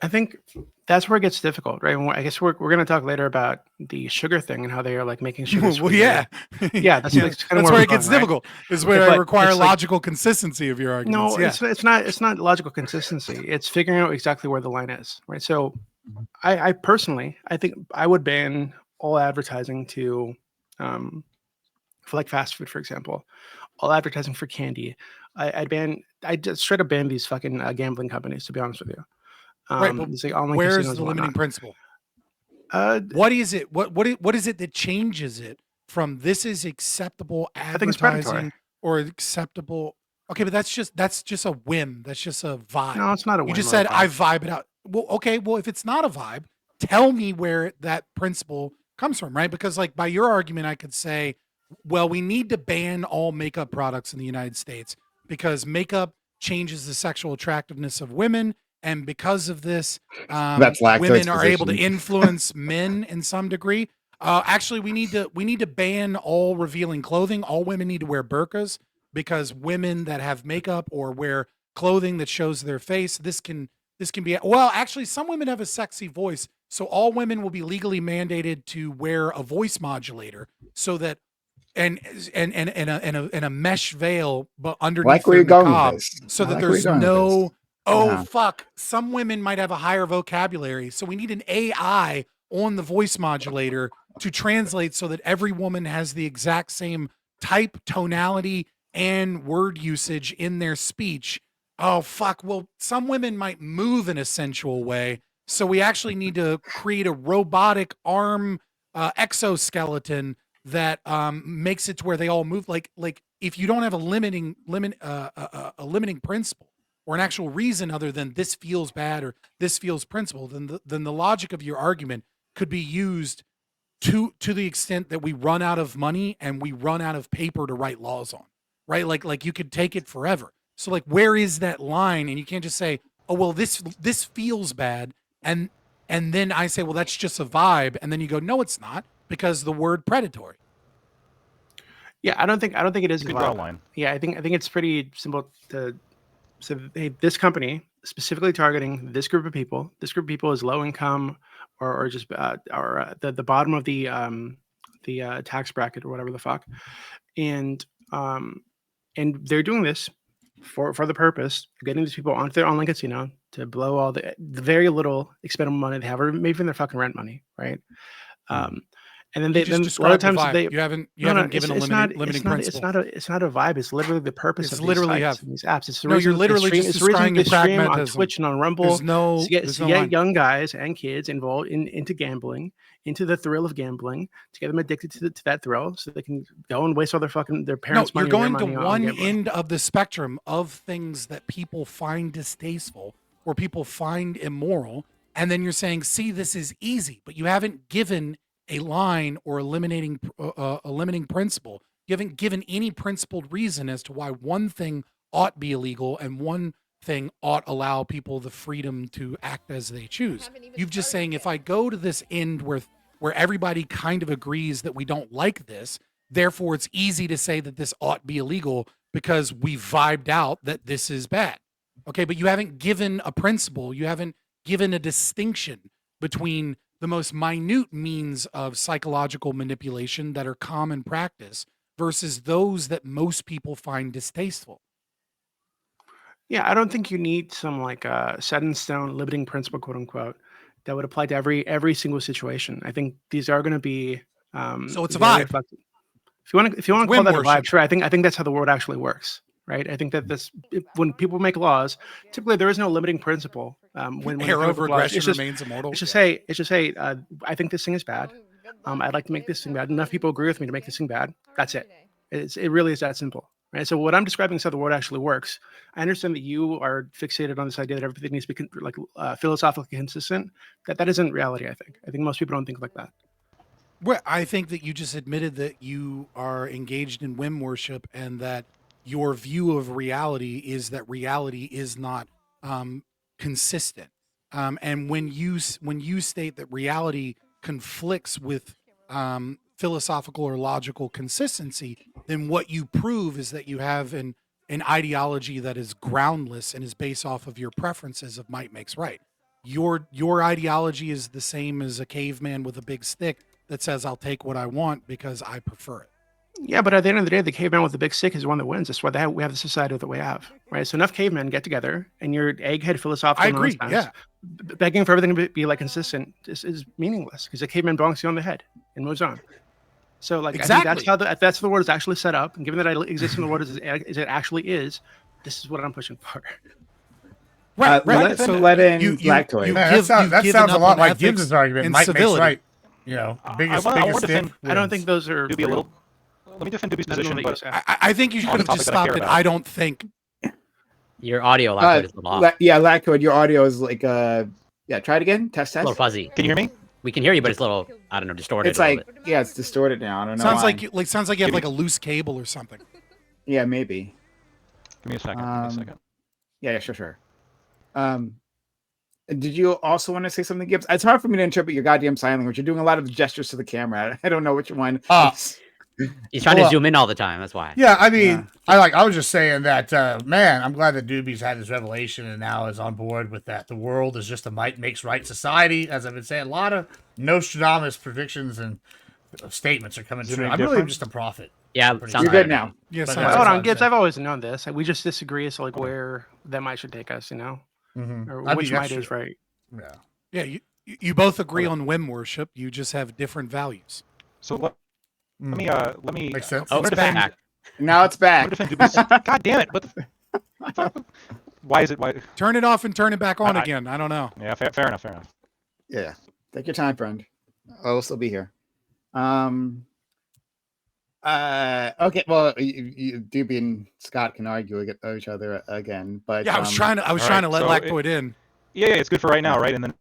I think that's where it gets difficult, right? And I guess we're going to talk later about the sugar thing and how they are like making sugar. Well, yeah, yeah, that's kind of that's where it gets going, difficult. Right? Is where I require like, logical consistency of your arguments. No, yeah. it's not logical consistency. It's figuring out exactly where the line is, right? So, I personally, I think I would ban all advertising to, for like fast food, for example, all advertising for candy. I'd just straight up ban these fucking gambling companies. To be honest with you. Right, but it's like online where's casinos the and limiting whatnot. principle? What is it? What is it that changes it from this is acceptable I think it's predatory. advertising or acceptable? Okay, but that's just a whim. That's just a vibe. No, it's not a You whim just or a said I vibe. vibe it out. Well, okay. Well, if it's not a vibe, tell me where that principle comes from, right? Because like by your argument, I could say, well, we need to ban all makeup products in the United States because makeup changes the sexual attractiveness of women. And because of this, That's lactose women are able to position. influence men in some degree. Actually, we need to ban all revealing clothing. All women need to wear burqas because women that have makeup or wear clothing that shows their face, this can be. Well, actually, some women have a sexy voice, so all women will be legally mandated to wear a voice modulator so that and a mesh veil, but underneath Like where their you're going with niqab, this. so I that like where there's you're going with no. this. Oh, Yeah. fuck. Some women might have a higher vocabulary. So we need an AI on the voice modulator to translate so that every woman has the exact same type, tonality, and word usage in their speech. Oh, fuck. Well, some women might move in a sensual way. So we actually need to create a robotic arm exoskeleton that makes it to where they all move. Like if you don't have a limiting principle, or an actual reason other than this feels bad or this feels principle, then the logic of your argument could be used to the extent that we run out of money and we run out of paper to write laws on, right? Like you could take it forever. So like, where is that line? And you can't just say, oh, well, this feels bad. And then I say, well, that's just a vibe. And then you go, no, it's not, because the word predatory. Yeah, I don't think it is. Good draw line. Yeah, I think it's pretty simple to. So hey, this company specifically targeting this group of people. This group of people is low income, or just the bottom of the tax bracket or whatever the fuck, and they're doing this for the purpose of getting these people onto their online casino to blow all the very little expendable money they have, or maybe even their fucking rent money, right? And then You just a lot of described the times vibe. You haven't given a limiting principle. It's not a vibe. It's literally the purpose It's of literally these sites and these apps. It's the No, reason you're literally they stream, just it's the reason describing they the stream on pragmatism. Twitch and on Rumble. There's no- to get, there's to no get line. young guys and kids involved into gambling, into the thrill of gambling, to get them addicted to that thrill, so they can go and waste all their parents' No, money. you're going and to their money on one gambling. end of the spectrum of things that people find distasteful or people find immoral, and then you're saying, "See, this is easy," but you haven't given a line or a limiting principle. You haven't given any principled reason as to why one thing ought be illegal and one thing ought allow people the freedom to act as they choose. You've just saying, if I go to this end where everybody kind of agrees that we don't like this, therefore it's easy to say that this ought be illegal because we vibed out that this is bad. Okay, but you haven't given a principle. You haven't given a distinction between the most minute means of psychological manipulation that are common practice versus those that most people find distasteful. Yeah, I don't think you need some like set in stone limiting principle, quote unquote, that would apply to every single situation. I think these are going to be So it's a very vibe. reflective. If you want to call whim that a vibe, worship. sure. I think that's how the world actually works, right? I think that when people make laws, typically there is no limiting principle. When they Hair come up over with laws, aggression remains immortal. It's just say, I think this thing is bad. I'd like to make this thing bad. Enough people agree with me to make this thing bad. That's it. It really is that simple, right? So what I'm describing is how the world actually works. I understand that you are fixated on this idea that everything needs to be philosophically consistent. That isn't reality. I think most people don't think like that. Well, I think that you just admitted that you are engaged in whim worship and that your view of reality is that reality is not consistent. And when you state that reality conflicts with philosophical or logical consistency, then what you prove is that you have an ideology that is groundless and is based off of your preferences of might makes right. Your ideology is the same as a caveman with a big stick that says, I'll take what I want because I prefer it. Yeah, but at the end of the day, the caveman with the big stick is the one that wins. That's why we have the society that we have, right? So enough cavemen get together, and your egghead philosophical I agree, nonsense, begging for everything to be like consistent is meaningless because the caveman bonks you on the head and moves on. So like Exactly. I think that's the world is actually set up, and given that I exist in the world as it actually is, this is what I'm pushing for. Right. Let's let in Lactoid. That sounds a lot like Gibbs' argument. Might makes right. You know, biggest stick. I don't think those are. Let me defend Doobie's position. I think you should have just stopped it. I don't think. Your audio, Lactoid, is a little off. Yeah, Lactoid, your audio is like yeah. Try it again. Test. A little fuzzy. Can you hear me? We can hear you, but it's a little, I don't know, distorted. It's like, yeah, it's distorted now. I don't know. Sounds like you have like a loose cable or something. Yeah, maybe. Give me a second. Yeah, sure. Did you also want to say something, Gibbs? It's hard for me to interpret your goddamn sign language. You're doing a lot of gestures to the camera. I don't know which one. He's trying to zoom in all the time. That's why. Yeah, I mean, I was just saying that, man, I'm glad that Doobie's had his revelation and now is on board with that. The world is just a might makes right society. As I've been saying, a lot of Nostradamus predictions and statements are coming true. I'm really just a prophet. Yeah, you're good now. Yes, hold on, Gibbs. I've always known this. We just disagree as to like where that might should take us. You know, or which might is right. Yeah. You both agree on whim worship. You just have different values. So what? Let me. Makes sense. Oh, it's back. Now it's back. God damn it! Why is it? Why? Turn it off and turn it back on again. I don't know. Yeah, fair enough. Yeah, take your time, friend. I'll still be here. Okay. Well, Doobie and Scott can argue each other again, but yeah, I was trying to let Lactoid in. Yeah, it's good for right now, right? And then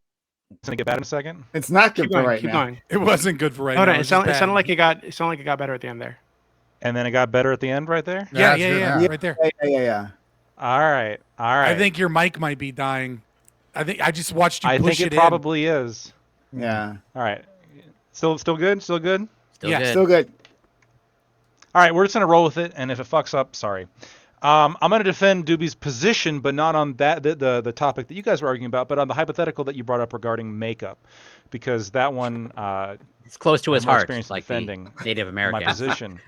it's gonna get bad in a second. It's not good for right now. Going. It wasn't good for right now. It sounded like it got better at the end there. And then it got better at the end, right there. Yeah, right there. Yeah. All right. I think your mic might be dying. I just watched you push it in. I think it probably is. Yeah. All right. Still good. Still good. Still good. All right, we're just gonna roll with it, and if it fucks up, sorry. I'm gonna defend Doobie's position, but not on that the topic that you guys were arguing about, but on the hypothetical that you brought up regarding makeup, because that one it's close to his heart, like defending Native American. My position.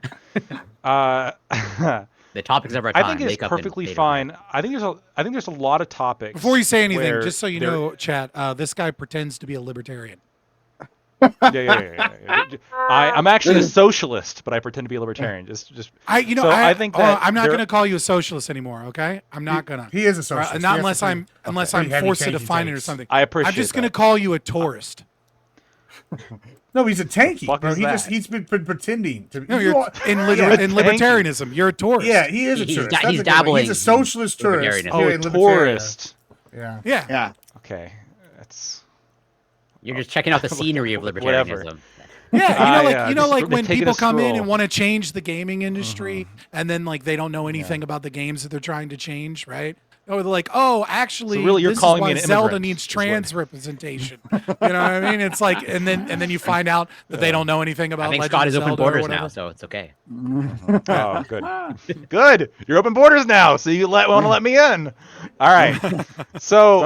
The topics of our time. I think it's perfectly fine. I think there's a lot of topics. Before you say anything, just so you know, chat, this guy pretends to be a libertarian. Yeah. I'm actually a socialist, but I pretend to be a libertarian. I think that I'm not going to call you a socialist anymore. Okay, I'm not gonna. He is a socialist. Not unless I'm forced to define it or something. I appreciate. I'm just going to call you a tourist. No, he's a tanky, bro. He's been pretending to be. No, you're in libertarianism. You're a tourist. Yeah, he is a tourist. He's dabbling. He's a socialist tourist. Oh, a tourist. Yeah. Okay, that's. You're just checking out the scenery of libertarianism. Yeah, like when people come in and want to change the gaming industry, and then like they don't know anything about the games that they're trying to change, right? Or they're like, oh, actually, so really you're this calling is why me an Zelda immigrant, needs trans representation. You know what I mean? It's like, and then you find out that they don't know anything about. I think Legend Scott of is open Zelda borders now, so it's okay. Oh, good. You're open borders now, so you want to let me in. All right. So,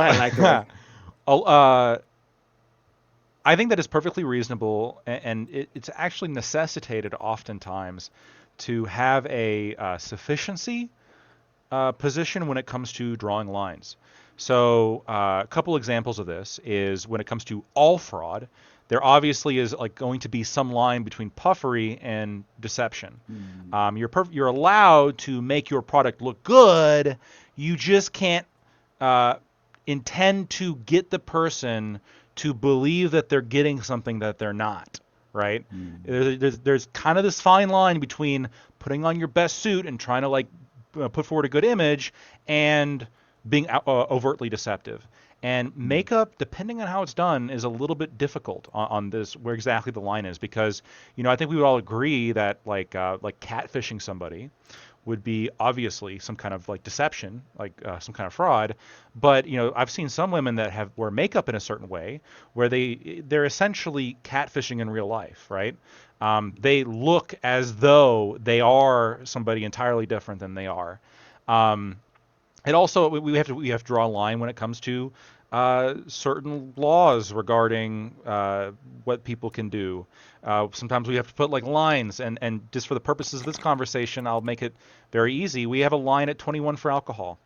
I think that is perfectly reasonable, and it's actually necessitated oftentimes to have a sufficiency position when it comes to drawing lines. So a couple examples of this is when it comes to all fraud, there obviously is like going to be some line between puffery and deception. You're allowed to make your product look good. You just can't intend to get the person to believe that they're getting something that they're not, right? There's kind of this fine line between putting on your best suit and trying to like put forward a good image and being overtly deceptive. And makeup, depending on how it's done, is a little bit difficult on this, where exactly the line is, because I think we would all agree that like catfishing somebody would be obviously some kind of like deception, like some kind of fraud. But I've seen some women that wear makeup in a certain way where they're essentially catfishing in real life, right? They look as though they are somebody entirely different than they are. And also, we have to draw a line when it comes to certain laws regarding what people can do. Sometimes we have to put like lines, and just for the purposes of this conversation, I'll make it very easy. We have a line at 21 for alcohol.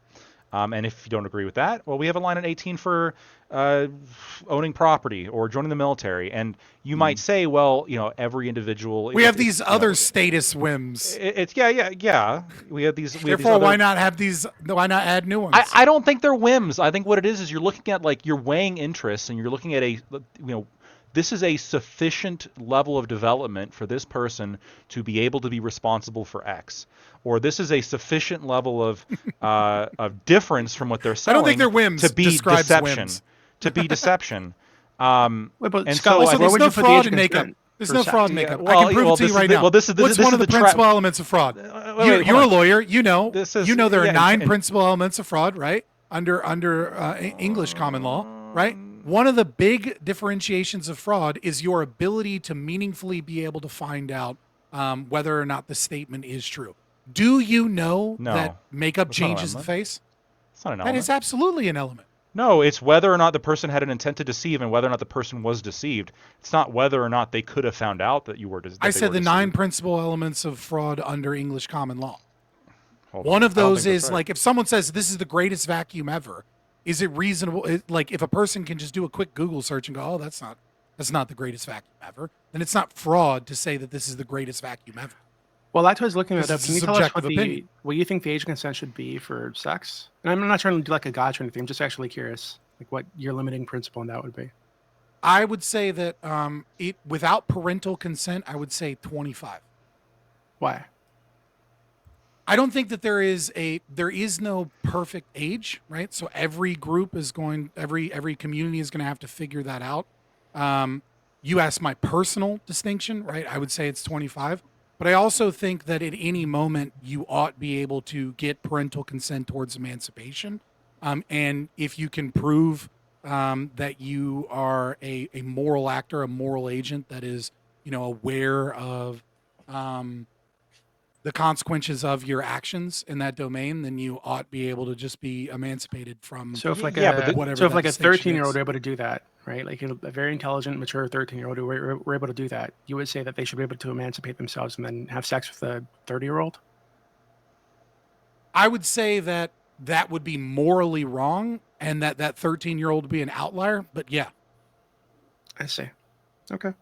And if you don't agree with that, well, we have a line at 18 for owning property or joining the military. And you might say, well, every individual. We have these other status whims. Yeah. We have these. Therefore, why not have these? Why not add new ones? I don't think they're whims. I think what it is you're looking at you're weighing interests, and you're looking at this is a sufficient level of development for this person to be able to be responsible for X, or this is a sufficient level of difference from what they're selling. I don't think they're whims. To be describes deception. Whims. To be deception. Wait, but and Scott, so there's no fraud in makeup. There's no fraud in makeup. I can prove it to you right now. What's one of the principal elements of fraud? You're a lawyer. You know there are 9 principal elements of fraud, right? Under English common law, right? One of the big differentiations of fraud is your ability to meaningfully be able to find out whether or not the statement is true. Do you know that makeup changes the face? It's not an element. That is absolutely an element. No, it's whether or not the person had an intent to deceive and whether or not the person was deceived. It's not whether or not they could have found out that you were deceived. I said the 9 principal elements of fraud under English common law. One of those is right. Like if someone says this is the greatest vacuum ever, is it reasonable? Like if a person can just do a quick Google search and go, oh, that's not the greatest vacuum ever, then it's not fraud to say that this is the greatest vacuum ever. Well, that's what I was looking at. Can you tell us what you think the age consent should be for sex? And I'm not trying to do like a gotcha or anything. I'm just actually curious, like what your limiting principle in that would be. I would say that without parental consent, I would say 25. Why? I don't think that there is no perfect age, right? So every group is every community is going to have to figure that out. You asked my personal distinction, right? I would say it's 25. But I also think that at any moment you ought be able to get parental consent towards emancipation. And if you can prove that you are a moral actor, a moral agent that is, aware of the consequences of your actions in that domain, then you ought be able to just be emancipated from. So if like a 13-year-old were able to do that, right? Like a very intelligent, mature 13-year-old who were able to do that, you would say that they should be able to emancipate themselves and then have sex with a 30-year-old? I would say that would be morally wrong, and that 13-year-old would be an outlier. But yeah, I see. Okay.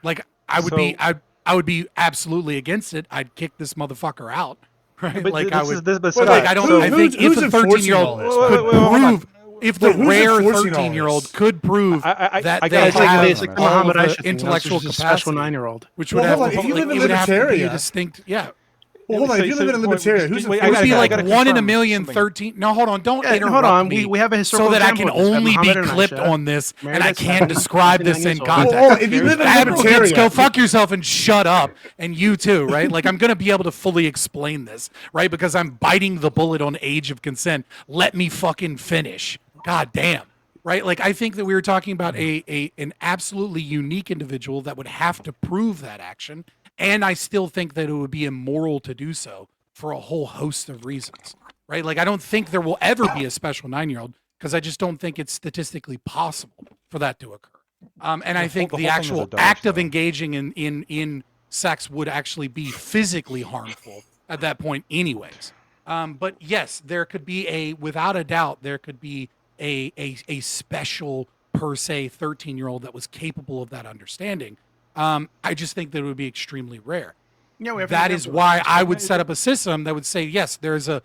Like I would be absolutely against it. I'd kick this motherfucker out, right? But like this I would. Is, this, but like I don't. I think if a 13-year-old could prove, if the rare 13-year-old could prove that they have all the intellectual capacity, special 9-year-old, which would have to be a distinct, yeah. Well, hold on. If you live in a libertarian, who's it would be like 1 in a million, 13. No, hold on. Don't interrupt hold on. me. We have a historical so that I can only be clipped on this, and I can't describe this in context. If you live in a libertarian, go fuck yourself and shut up, and you too, right? Like I'm gonna be able to fully explain this, right? Because I'm biting the bullet on age of consent. Let me fucking finish. God damn. Right? Like I think that we were talking about an absolutely unique individual that would have to prove that action. And I still think that it would be immoral to do so for a whole host of reasons, right? Like, I don't think there will ever be a special 9-year-old because I just don't think it's statistically possible for that to occur. And I think the actual act of engaging in sex would actually be physically harmful at that point anyways. But yes, there could be without a doubt, there could be a special per se 13-year-old that was capable of that understanding. I just think that it would be extremely rare. Yeah, that is why I would set up a system that would say, yes, there's an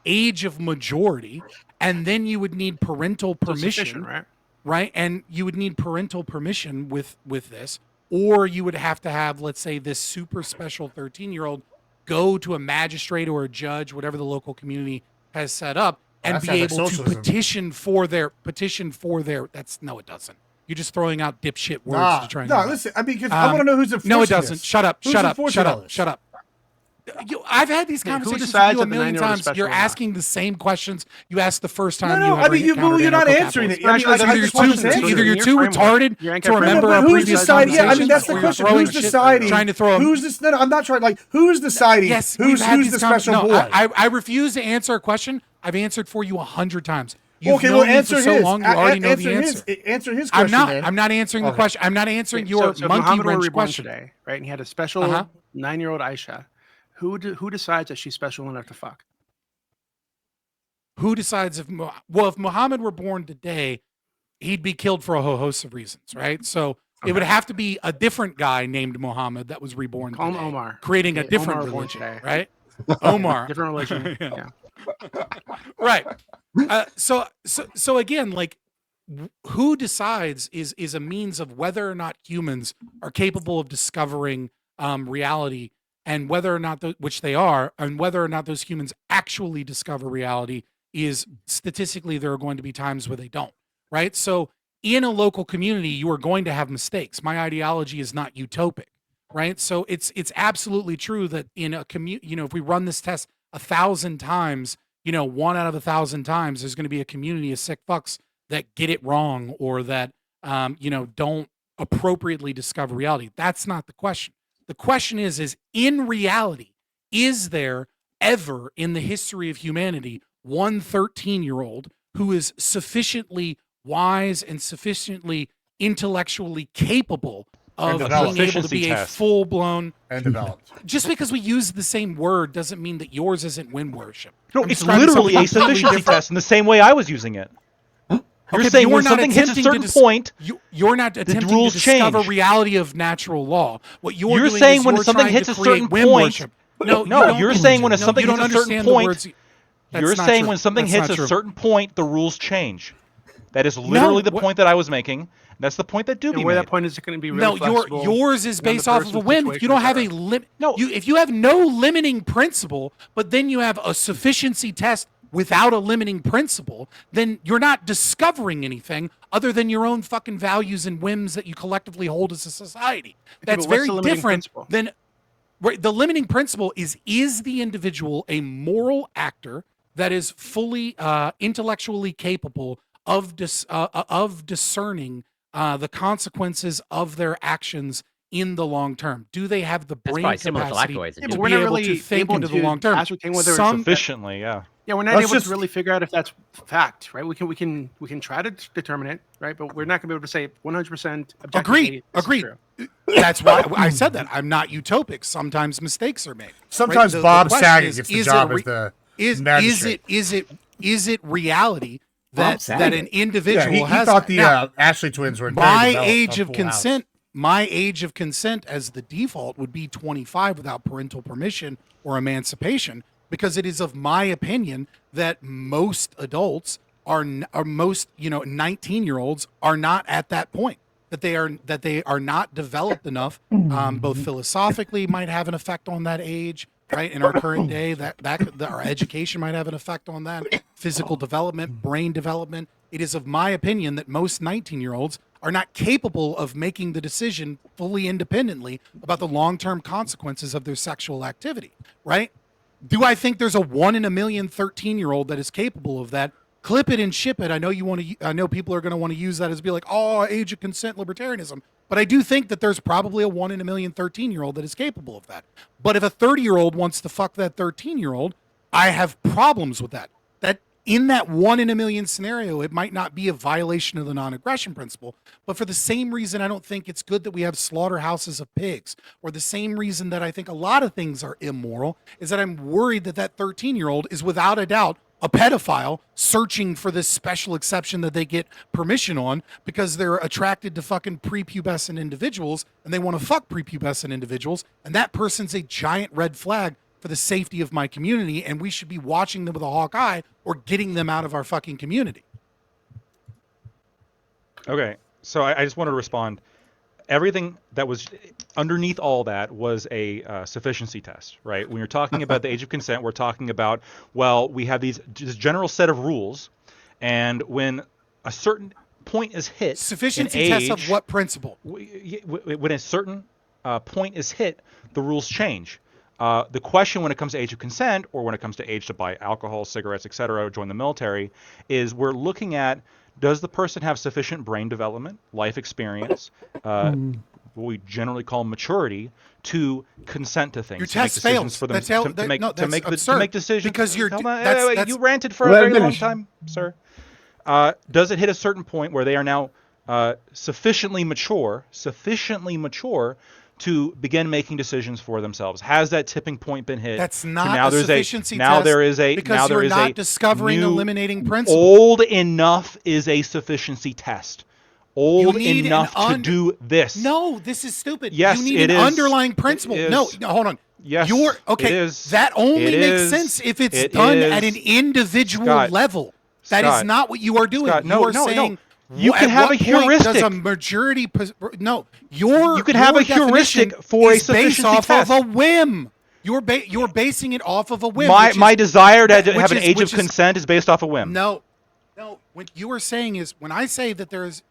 age of majority, and then you would need parental permission, right? And you would need parental permission with this, or you would have to have, let's say, this super special 13-year-old go to a magistrate or a judge, whatever the local community has set up, and be able to petition for their. No, it doesn't. You're just throwing out dipshit words to try and. No, listen. I mean, because I want to know who's enforcing No, it doesn't. This. Shut up. Who's Shut up. enforcing Shut all up. this? Shut up. I've had these Who conversations with decides you a that the million 9-year-old is times. special You're or not? asking the same questions you asked the first time No, you I mean, encountered you're not answering it. I mean, Actually, I just want to answer either it. you're too retarded to remember but our who's previous deciding? Yeah, I mean, that's conversations, the or you're question. throwing Who's shit, deciding? trying to throw. Who's this? No, I'm not trying. Like, who's deciding? Yes, who's we've had the these special boy? I refuse to answer a question I've answered for you 100 times. You've Okay, known well, me answer for so his. long, you already know the answer. Answer his I'm question. not. Then. I'm not answering the Okay. question. I'm not answering Okay, your so monkey Muhammad were wrench reborn question. today, right? And he had a special 9-year-old Aisha. Who decides that she's special enough to fuck? Who decides if Muhammad were born today, he'd be killed for a whole host of reasons, right? So it would have to be a different guy named Muhammad that was reborn Call him today, Omar. creating a Okay, different Omar born religion, today. right? Omar, Different religion. Yeah. Yeah. Right. So again, like, who decides is a means of whether or not humans are capable of discovering reality, and whether or not which they are, and whether or not those humans actually discover reality is statistically there are going to be times where they don't, right? So in a local community, you are going to have mistakes. My ideology is not utopic, right? So it's absolutely true that in a community, if we run this test 1,000 times, 1 out of 1,000 times, there's going to be a community of sick fucks that get it wrong, or that, don't appropriately discover reality. That's not the question. The question is in reality, is there ever in the history of humanity one 13-year-old who is sufficiently wise and sufficiently intellectually capable of being able to be a full-blown and developed? Just because we use the same word doesn't mean that yours isn't wind worship. No, I'm it's describing literally something a sufficiency completely different. test in the same way I was using it. You're Okay, saying but when not something hits a attempting certain to point, you're not attempting to rules discover change. reality of natural law. What you're doing saying is when you're something trying hits to a create certain wind point. worship. No, You're saying when something you hits don't a certain understand the point. words. That's You're not saying true. when something That's hits not a true. certain point, the rules change. That is literally the point that I was making. That's the point that Doobie And where made. that point is going to be really No, flexible. yours is based off of a whim. If you don't have a limit, if you have no limiting principle, but then you have a sufficiency test without a limiting principle, then you're not discovering anything other than your own fucking values and whims that you collectively hold as a society. That's but what's very the limiting different principle? than the limiting principle is the individual a moral actor that is fully intellectually capable of discerning the consequences of their actions in the long term? Do they have the brain probably similar to capacity lactoids. to but be we're not able to really think able into the to long term? ascertain whether it's Sufficiently, yeah. Yeah, we're not Let's able just- to really figure out if that's fact, right? We can try to determine it, right? But we're not going to be able to say 100% objectively. Agreed. That's why I said that. I'm not utopic. Sometimes mistakes are made. Sometimes right? Bob question Saget gets the job as the magistrate. Is it reality Bob that an individual he has? thought the Now, Ashley twins were very my developed age on of Full House. consent. My age of consent as the default would be 25 without parental permission or emancipation, because it is of my opinion that most adults are most 19-year-olds are not at that point, that they are not developed enough, both philosophically might have an effect on that age, right? In our current day, that our education might have an effect on that, physical development, brain development. It is of my opinion that most 19-year-olds are not capable of making the decision fully independently about the long-term consequences of their sexual activity, right? Do I think there's a 1 in a million 13-year-old that is capable of that? Clip it and ship it. I know I know people are going to want to use that as be like, oh, age of consent libertarianism. But I do think that there's probably a 1 in a million 13-year-old that is capable of that. But if a 30-year-old wants to fuck that 13-year-old, I have problems with that. That in that 1 in a million scenario, it might not be a violation of the non-aggression principle, but for the same reason I don't think it's good that we have slaughterhouses of pigs, or the same reason that I think a lot of things are immoral, is that I'm worried that that 13-year-old is without a doubt a pedophile searching for this special exception that they get permission on because they're attracted to fucking prepubescent individuals and they want to fuck prepubescent individuals, and that person's a giant red flag for the safety of my community, and we should be watching them with a hawk eye or getting them out of our fucking community. Okay, so I just wanted to respond. Everything that was underneath all that was a sufficiency test, right? When you're talking about the age of consent, we're talking about, well, we have this general set of rules, and when a certain point is hit, sufficiency test of what principle? When a certain point is hit, the rules change. The question when it comes to age of consent, or when it comes to age to buy alcohol, cigarettes, etc., join the military, is we're looking at, does the person have sufficient brain development, life experience, what we generally call maturity, to consent to things, Your to make test decisions fails. for them, That's how- to that- make no, to that's make absurd, to make decisions. because you're- Hold on, that's- you ranted for a Let very him long finish. time, sir. Does it hit a certain point where they are now sufficiently mature to begin making decisions for themselves? Has that tipping point been hit? That's to not now a there's sufficiency now test there is a because now there you're is not a discovering new, eliminating principle. Old enough is a sufficiency test. Old need enough to do this. No, this is stupid. Yes, you need it an is. underlying principle. It No, is. hold on. Yes, okay. it is. That only It makes is. sense if it's It done is. at an individual Scott. level. That is Scott. not what you are doing. Scott, you no, are no, no. saying You can at have what a point does heuristic. a majority? No, your You can have your a heuristic definition for a is based sufficiency off test. of a whim. You're basing it off of a whim. My which is- my desire to which have an is- age which of is- consent is based off a whim. No, what you are saying is when I say that there is,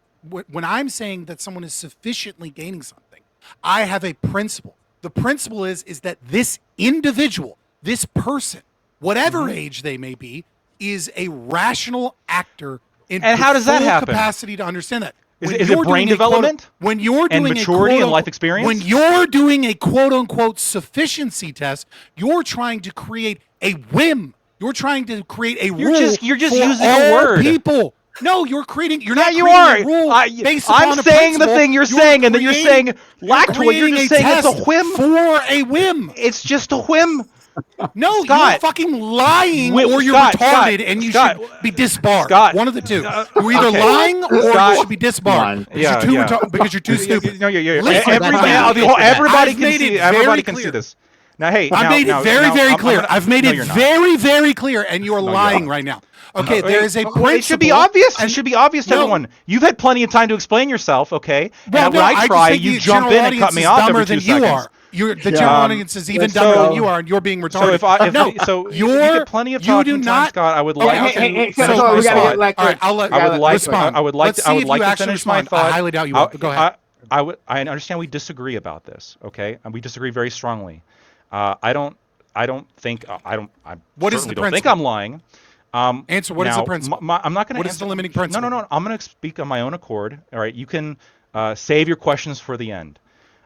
when I'm saying that someone is sufficiently gaining something, I have a principle. The principle is that this individual, this person, whatever age they may be, is a rational actor in And how does that full happen? capacity to understand that. Is When it you're brain doing a quote- development when you're and doing maturity a and life experience? When you're doing a quote unquote sufficiency test, you're trying to create a whim. You're trying to create a You're rule. just for using a all word. People. No, you're creating. You're Yeah, not you creating are. a rule based I'm upon a saying the principle. thing you're saying, and then you're saying lactoid. You're creating just a saying it's a test whim. for a whim. It's just a whim. No, Scott. you're fucking lying, Wait, or you're Scott, retarded, Scott, and you Scott, should be disbarred. Scott. One of the two. You're either Okay. lying or Scott. you should be disbarred. Because you're too because you're too stupid. No, you're Listen, everybody. I've Everybody can made see. it Everybody very can see clear. this. Now, hey, I made it very, very clear. I've made it very, very clear, and you're lying right now. Okay, there is a principle. It should be obvious. It should be obvious to No. everyone. You've had plenty of time to explain yourself, okay? Well, And no, when I I just try, think you the jump general in and cut audience me is off dumber every than 2 you seconds. are. The general audience is even dumber than you are, and you're being retarded. So if I, no, so you're, you get plenty of you talking do time, not. Scott. I would Okay, like hey, to. so we gotta get like. all right, I'll let. I would like. respond. I would like. Let's To, I see would if like you to actually finish my respond. thought. I highly doubt you will. But go ahead. I would. I understand we disagree about this, okay, and we disagree very strongly. I don't think. I What is certainly the don't think principle? I'm lying. Answer. What is the principle? I'm not going to. What is the limiting principle? No. I'm going to speak on my own accord. All right. You can save your questions for the end.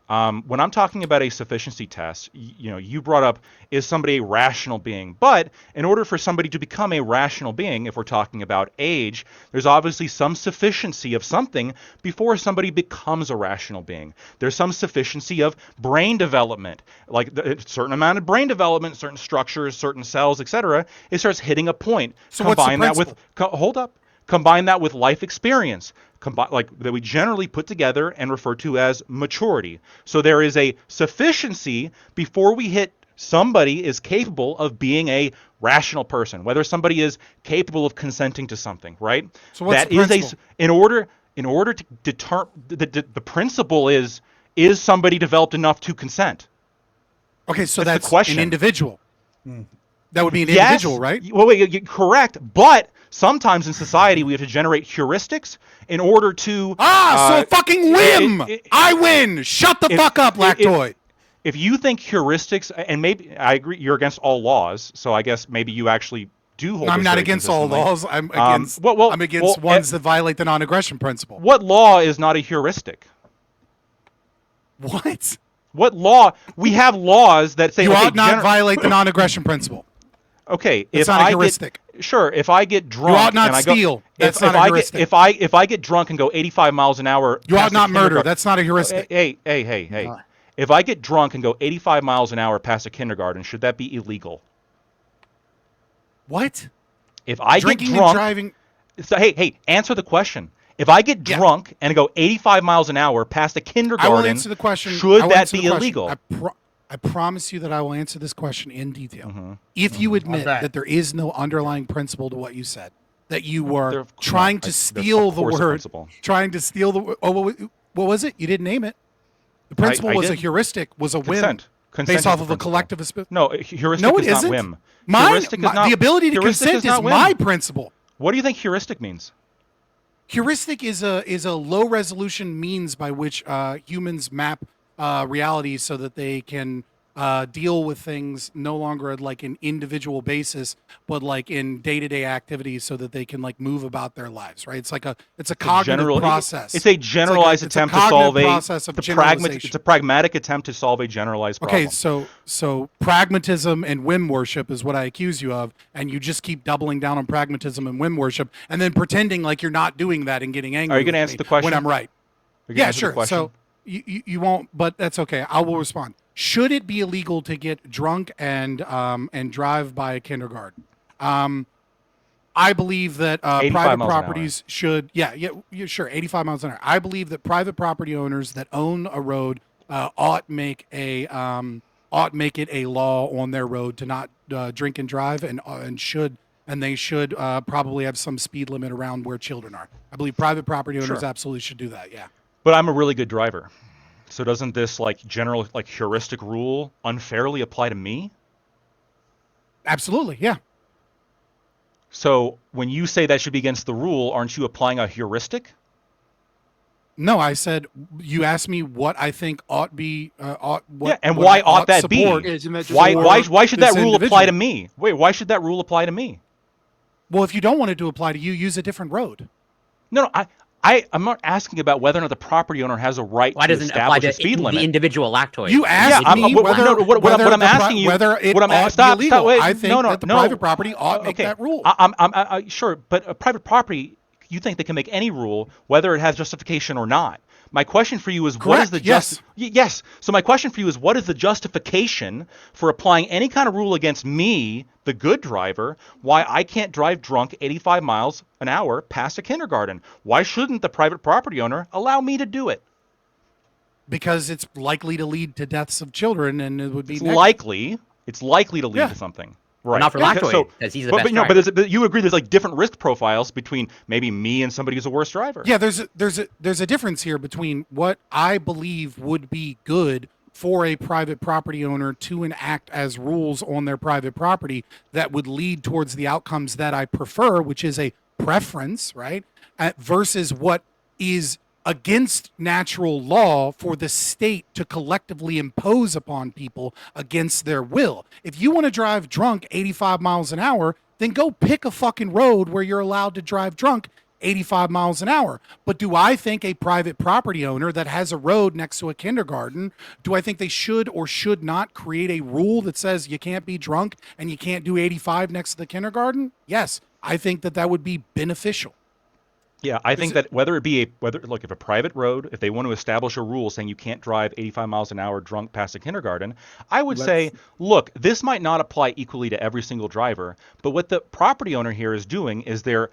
When I'm talking about a sufficiency test, you brought up, is somebody a rational being? But in order for somebody to become a rational being, if we're talking about age, there's obviously some sufficiency of something before somebody becomes a rational being. There's some sufficiency of brain development, like a certain amount of brain development, certain structures, certain cells, etc. It starts hitting a point. So what's the Combine that with principle? hold up. Combine that with life experience, that we generally put together and refer to as maturity. So there is a sufficiency before we hit somebody is capable of being a rational person, whether somebody is capable of consenting to something, right? So what's that the is principle? in order to determine the principle is somebody developed enough to consent? Okay, so That's that's the question. an individual. That would be an Yes. individual, right? Well, wait, you're correct, but sometimes in society we have to generate heuristics in order to. So fucking whim. I win. Shut the fuck up, Lactoid. If you think heuristics, and maybe I agree, you're against all laws, so I guess maybe you actually do hold. I'm this not very against all consistently. laws. I'm against. I'm against ones that violate the non-aggression principle. What law is not a heuristic? What? What law? We have laws that say You okay, ought not violate the non-aggression principle. Okay, It's if not a I heuristic. sure, if I get drunk, ought not and I steal. Go, That's if, not if a I heuristic. get if I get drunk and go 85 miles an hour, You ought past a not murder. kindergarten- That's not a heuristic. Hey. If I get drunk and go 85 miles an hour past a kindergarten, should that be illegal? What? If I Drinking get and drunk, driving. So, hey, answer the question. If I get drunk and go 85 miles an hour past a kindergarten, I will answer the question. should I will that answer be the question. illegal? I promise you that I will answer this question in detail. Mm-hmm. If you admit bet. that there is no underlying principle to what you said, that you were There- trying no, to there's steal of the course a word, principle. trying to steal the. Oh, what was it? You didn't name it. The principle I was a did. heuristic, was a whim, Consent. Consent based is off the of a principle. collectivist. No, heuristic No, it is not isn't. whim. Mine, Heuristic is not, the ability to heuristic consent is not whim. my principle. What do you think heuristic means? Heuristic is a low resolution means by which humans map reality so that they can deal with things no longer at like an individual basis, but like in day-to-day activities, so that they can like move about their lives. Right? It's a cognitive process. It's a generalized It's a attempt to solve cognitive process of generalization. It's a pragmatic attempt to solve a generalized problem. Okay, so pragmatism and whim worship is what I accuse you of, and you just keep doubling down on pragmatism and whim worship, and then pretending like you're not doing that and getting angry. Are you going to answer the question when I'm right? Are you gonna Yeah, answer the sure. question? So you won't, but that's okay. I will respond. Should it be illegal to get drunk and drive by a kindergarten? I believe that 85 private miles an hour. properties should, yeah, sure, 85 miles an hour. I believe that private property owners that own a road ought make it a law on their road to not drink and drive, and they should probably have some speed limit around where children are. I believe private property owners Sure. absolutely should do that. Yeah. But I'm a really good driver. So doesn't this like general like heuristic rule unfairly apply to me? Absolutely, yeah. So when you say that should be against the rule, aren't you applying a heuristic? No, I said you asked me what I think ought be what And what why I ought that be? support Why should that this rule apply to individual. me? Wait, why should that rule apply to me? Well, if you don't want it to apply to you, use a different road. No, I'm not asking about whether or not the property owner has a right Why to doesn't it apply establish to a speed the limit. individual lactoid? You asked me what I'm asking you, whether it what I'm ought stop, to be illegal. stop, wait, I think no, that the private property ought make okay. that rule. I'm sure, but a private property, you think they can make any rule, whether it has justification or not. My question for you is, what is Correct, the yes. yes? So my question for you is, what is the justification for applying any kind of rule against me, the good driver, why I can't drive drunk 85 miles an hour past a kindergarten? Why shouldn't the private property owner allow me to do it? Because it's likely to lead to deaths of children, and it would be It's negative. likely to lead Yeah. to something. But Right. not for Okay, lactoid, because he's the best but no, driver. but you agree there's like different risk profiles between maybe me and somebody who's a worse driver. Yeah, there's a difference here between what I believe would be good for a private property owner to enact as rules on their private property that would lead towards the outcomes that I prefer, which is a preference, right? Versus what is against natural law for the state to collectively impose upon people against their will. If you want to drive drunk 85 miles an hour, then go pick a fucking road where you're allowed to drive drunk 85 miles an hour. But do I think a private property owner that has a road next to a kindergarten, do I think they should or should not create a rule that says you can't be drunk and you can't do 85 next to the kindergarten? Yes, I think that would be beneficial. Yeah, I think that whether if a private road, if they want to establish a rule saying you can't drive 85 miles an hour drunk past a kindergarten, I would say, look, this might not apply equally to every single driver, but what the property owner here is doing is they're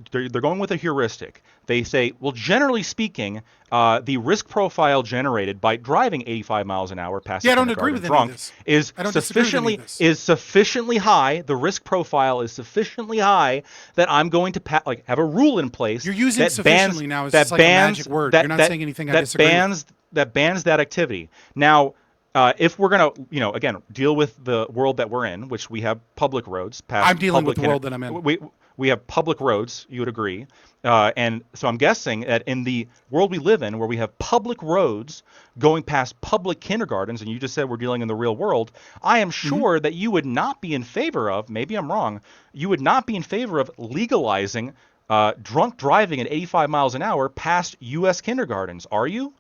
going with a heuristic. They say, well, generally speaking, the risk profile generated by driving 85 miles an hour past Yeah, a I don't agree kindergarten with any drunk of this. is I don't disagree with any of this. sufficiently high. The risk profile is sufficiently high that I'm going to have a rule in place. You're using that sufficiently bans, now as that just like a bans, magic word. That, You're not that, saying anything I that disagree bans that bans that activity. Now, if we're gonna, again, deal with the world that we're in, which we have public roads. I'm dealing with the world that I'm in. We have public roads. You would agree, and so I'm guessing that in the world we live in, where we have public roads going past public kindergartens, and you just said we're dealing in the real world, I am sure that you would not be in favor of. Maybe I'm wrong. You would not be in favor of legalizing drunk driving at 85 miles an hour past U.S. kindergartens, are you?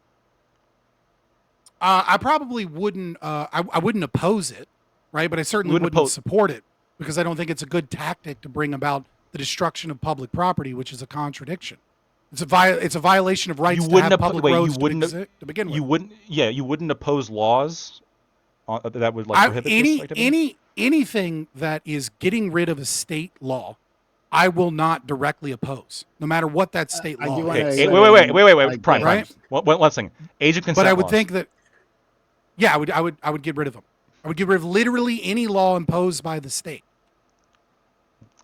I probably wouldn't. I wouldn't oppose it, right? But I certainly wouldn't support it because I don't think it's a good tactic to bring about the destruction of public property, which is a contradiction. It's a violation of rights to have public roads to begin with. You wouldn't. Yeah, you wouldn't oppose laws that would prohibit this activity? Anything that is getting rid of a state law, I will not directly oppose, no matter what that state law is. Okay. Wait. Prime. Right? One thing. Age of consent. But I would laws. think that. Yeah, I would get rid of them. I would get rid of literally any law imposed by the state.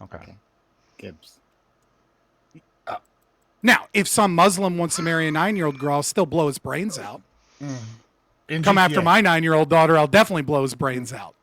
Okay. Gibbs. Now, if some Muslim wants to marry a 9-year-old girl, I'll still blow his brains out. Come after my 9-year-old daughter, I'll definitely blow his brains out.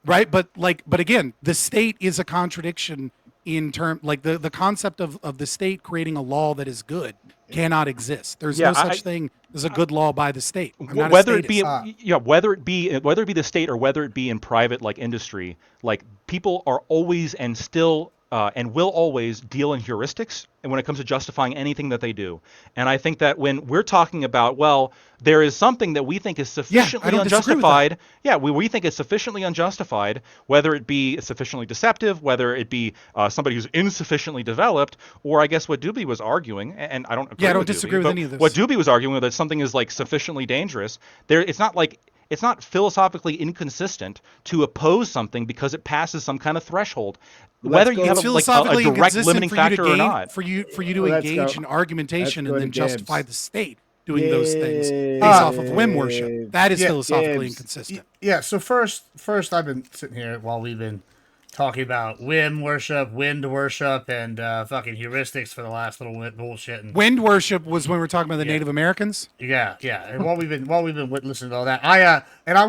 Right? But again, the state is a contradiction in term, like the concept of the state creating a law that is good cannot exist. There's Yeah, no such thing as a good law by the state. I'm not a whether it be statist. whether it be the state or whether it be in private like industry, like people are always and still and will always deal in heuristics and when it comes to justifying anything that they do. And I think that when we're talking about, well, there is something that we think is sufficiently unjustified. Yeah, we think it's sufficiently unjustified, whether it be sufficiently deceptive, whether it be somebody who's insufficiently developed, or I guess what Doobie was arguing, and I don't agree Yeah, I don't with disagree Doobie, with but any of this. what Doobie was arguing that something is like sufficiently dangerous. It's not philosophically inconsistent to oppose something because it passes some kind of threshold, whether you have like a direct limiting factor or not. For you to Let's engage go. in argumentation Let's go and to then justify Gibbs. the state doing those things based off of whim worship. That is philosophically inconsistent. Yeah. So first, I've been sitting here while we've been talking about whim worship, wind worship, and fucking heuristics for the last little bullshit. And Wind worship was when we were talking about the Native Americans. yeah. And while we've been listening to all that, I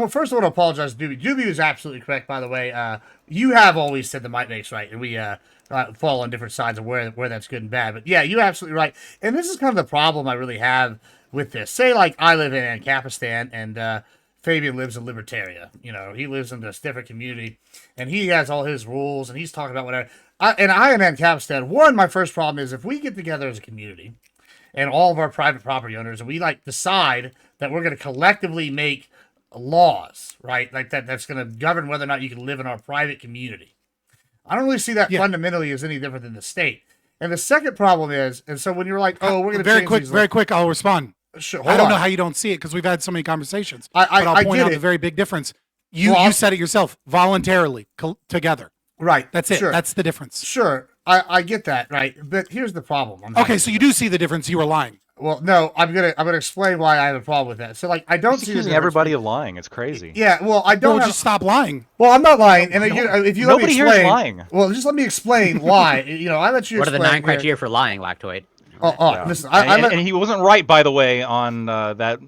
first want to apologize to Doobie. Doobie was absolutely correct, by the way. You have always said the might makes right, and we fall on different sides of where that's good and bad. But yeah, you're absolutely right. And this is kind of the problem I really have with this. Say like I live in Ancapistan and Fabian lives in Libertaria. You know, he lives in this different community, and he has all his rules, and he's talking about whatever. I am in Ancapistan. My first problem is if we get together as a community, and all of our private property owners, and we like decide that we're going to collectively make laws, right? Like that's going to govern whether or not you can live in our private community. I don't really see that fundamentally as any different than the state. And the second problem is, and so when you're like, oh, we're going to very quick, I'll respond. Sure, I don't know how you don't see it because we've had so many conversations. But I'll point out the very big difference. You said it yourself, voluntarily together. Right. That's it. Sure. That's the difference. Sure. I get that, right? But here's the problem. Okay, so you do see the difference. You were lying. Well, no, I'm gonna explain why I have a problem with that. So, like, I don't see accusing everybody of lying. It's crazy. Yeah, well, I don't. Just stop lying. Well, I'm not lying, and if you let me explain, nobody here is lying. Well, just let me explain why. I let you. What are the explain 9 criteria for lying, Lactoid? Listen, and he wasn't right, by the way, on that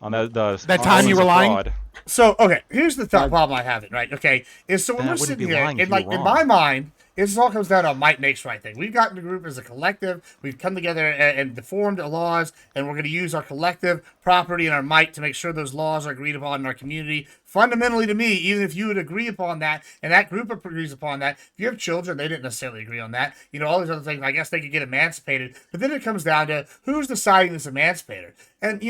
time you were lying. Fraud. So, okay, here's the problem I have. Right? Okay, is so when we're sitting here, and like in my mind. This all comes down to a might makes right thing. We've gotten a group as a collective. We've come together and formed laws, and we're going to use our collective property and our might to make sure those laws are agreed upon in our community. Fundamentally, to me, even if you would agree upon that, and that group agrees upon that, if you have children, they didn't necessarily agree on that. All these other things, I guess they could get emancipated. But then it comes down to who's deciding this emancipator. And,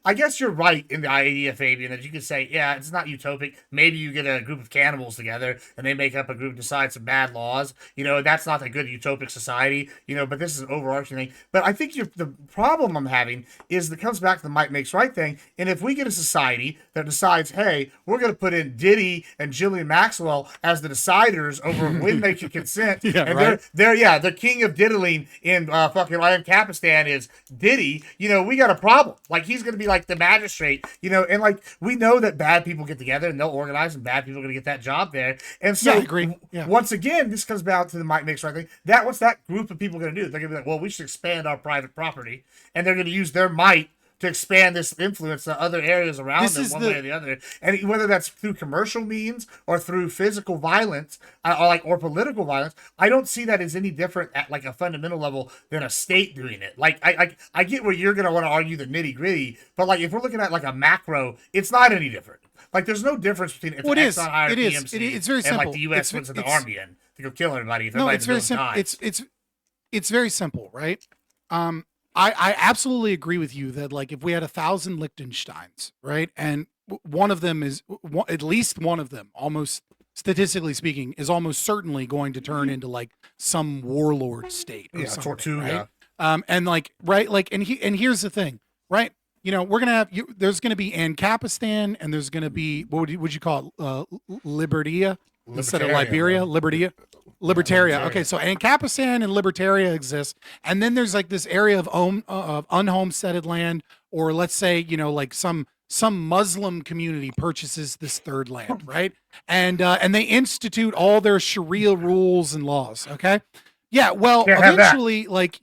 I guess you're right in the idea, Fabian, that you could say, yeah, it's not utopic. Maybe you get a group of cannibals together, and they make up a group, decide some bad laws. That's not a good utopic society, but this is an overarching thing. But I think the problem I'm having is that comes back to the might makes right thing. And if we get a society that decides, hey, we're going to put in Diddy and Jillian Maxwell as the deciders over when they can consent. And the king of diddling in fucking Ancapistan is Diddy. We got a problem. Like, he's going to be like the magistrate, and like, we know that bad people get together and they'll organize and bad people are going to get that job there. And so, I agree. Once again, this comes down to the might makes right thing. What's that group of people going to do? They're going to be like, well, we should expand our private property, and they're going to use their might to expand this influence to other areas around them one way or the other. And whether that's through commercial means or through physical violence or political violence, I don't see that as any different at like a fundamental level than a state doing it. Like I get where you're going to want to argue the nitty gritty, but like if we're looking at like a macro, it's not any different. Like there's no difference between if Exxon hired PMC it's very simple. and like the U.S. went to the Army and to go kill everybody. If It's very simple. It's very simple, right? I absolutely agree with you that like if we had 1,000 Liechtensteins, right, and one of them is at least one of them, almost statistically speaking, is almost certainly going to turn into like some warlord state or something, Tortuga. right? And like and here's the thing, right? We're gonna have there's gonna be Ancapistan, and there's gonna be what would you call it, Liberia instead of Liberia, Libertaria. Okay, so Ancapistan and Libertaria exist, and then there's like this area of unhomesteaded land, or let's say like some Muslim community purchases this third land, right? And they institute all their Sharia rules and laws. Okay, yeah. Well, eventually, like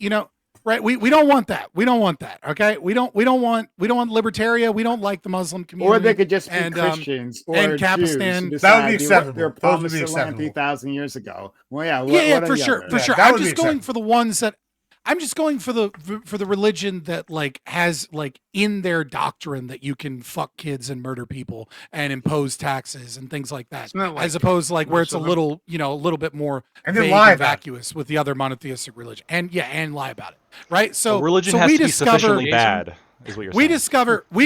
right? We don't want that. We don't want that. Okay. We don't want Libertaria. We don't like the Muslim community. Or they could just be Christians or and Jews Capistan. That would be acceptable. They're promised the land 3,000 years ago. Well, yeah. For sure. For sure. I'm just going for the ones that I'm just going for the religion that like has like in their doctrine that you can fuck kids and murder people and impose taxes and things like that, as opposed to like where it's a little a little bit more And then vague lie and about it. vacuous with the other monotheistic religion, and lie about it, right? So religion so has we to be discover sufficiently bad, is what you're we saying.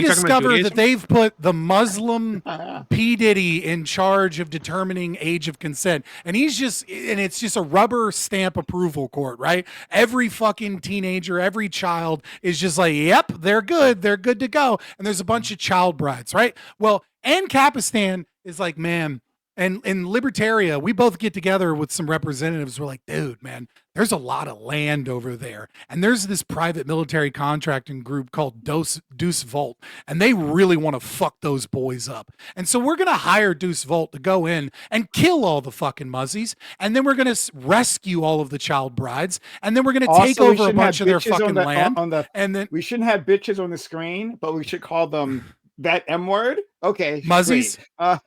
discover that they've put the Muslim P. Diddy in charge of determining age of consent. And it's just a rubber stamp approval court, right? Every fucking teenager, every child is just like, yep, they're good to go. And there's a bunch of child brides, right? Well, Ann Capistan is like, man, and in Libertaria, we both get together with some representatives. We're like, dude, man, there's a lot of land over there. And there's this private military contracting group called Deuce Volt. And they really want to fuck those boys up. And so we're going to hire Deuce Volt to go in and kill all the fucking muzzies. And then we're going to rescue all of the child brides. And then we're going to take Also, we over a shouldn't bunch have of their bitches fucking land. and then we shouldn't have bitches on the screen, but we should call them that M word. Okay. Muzzies? Great.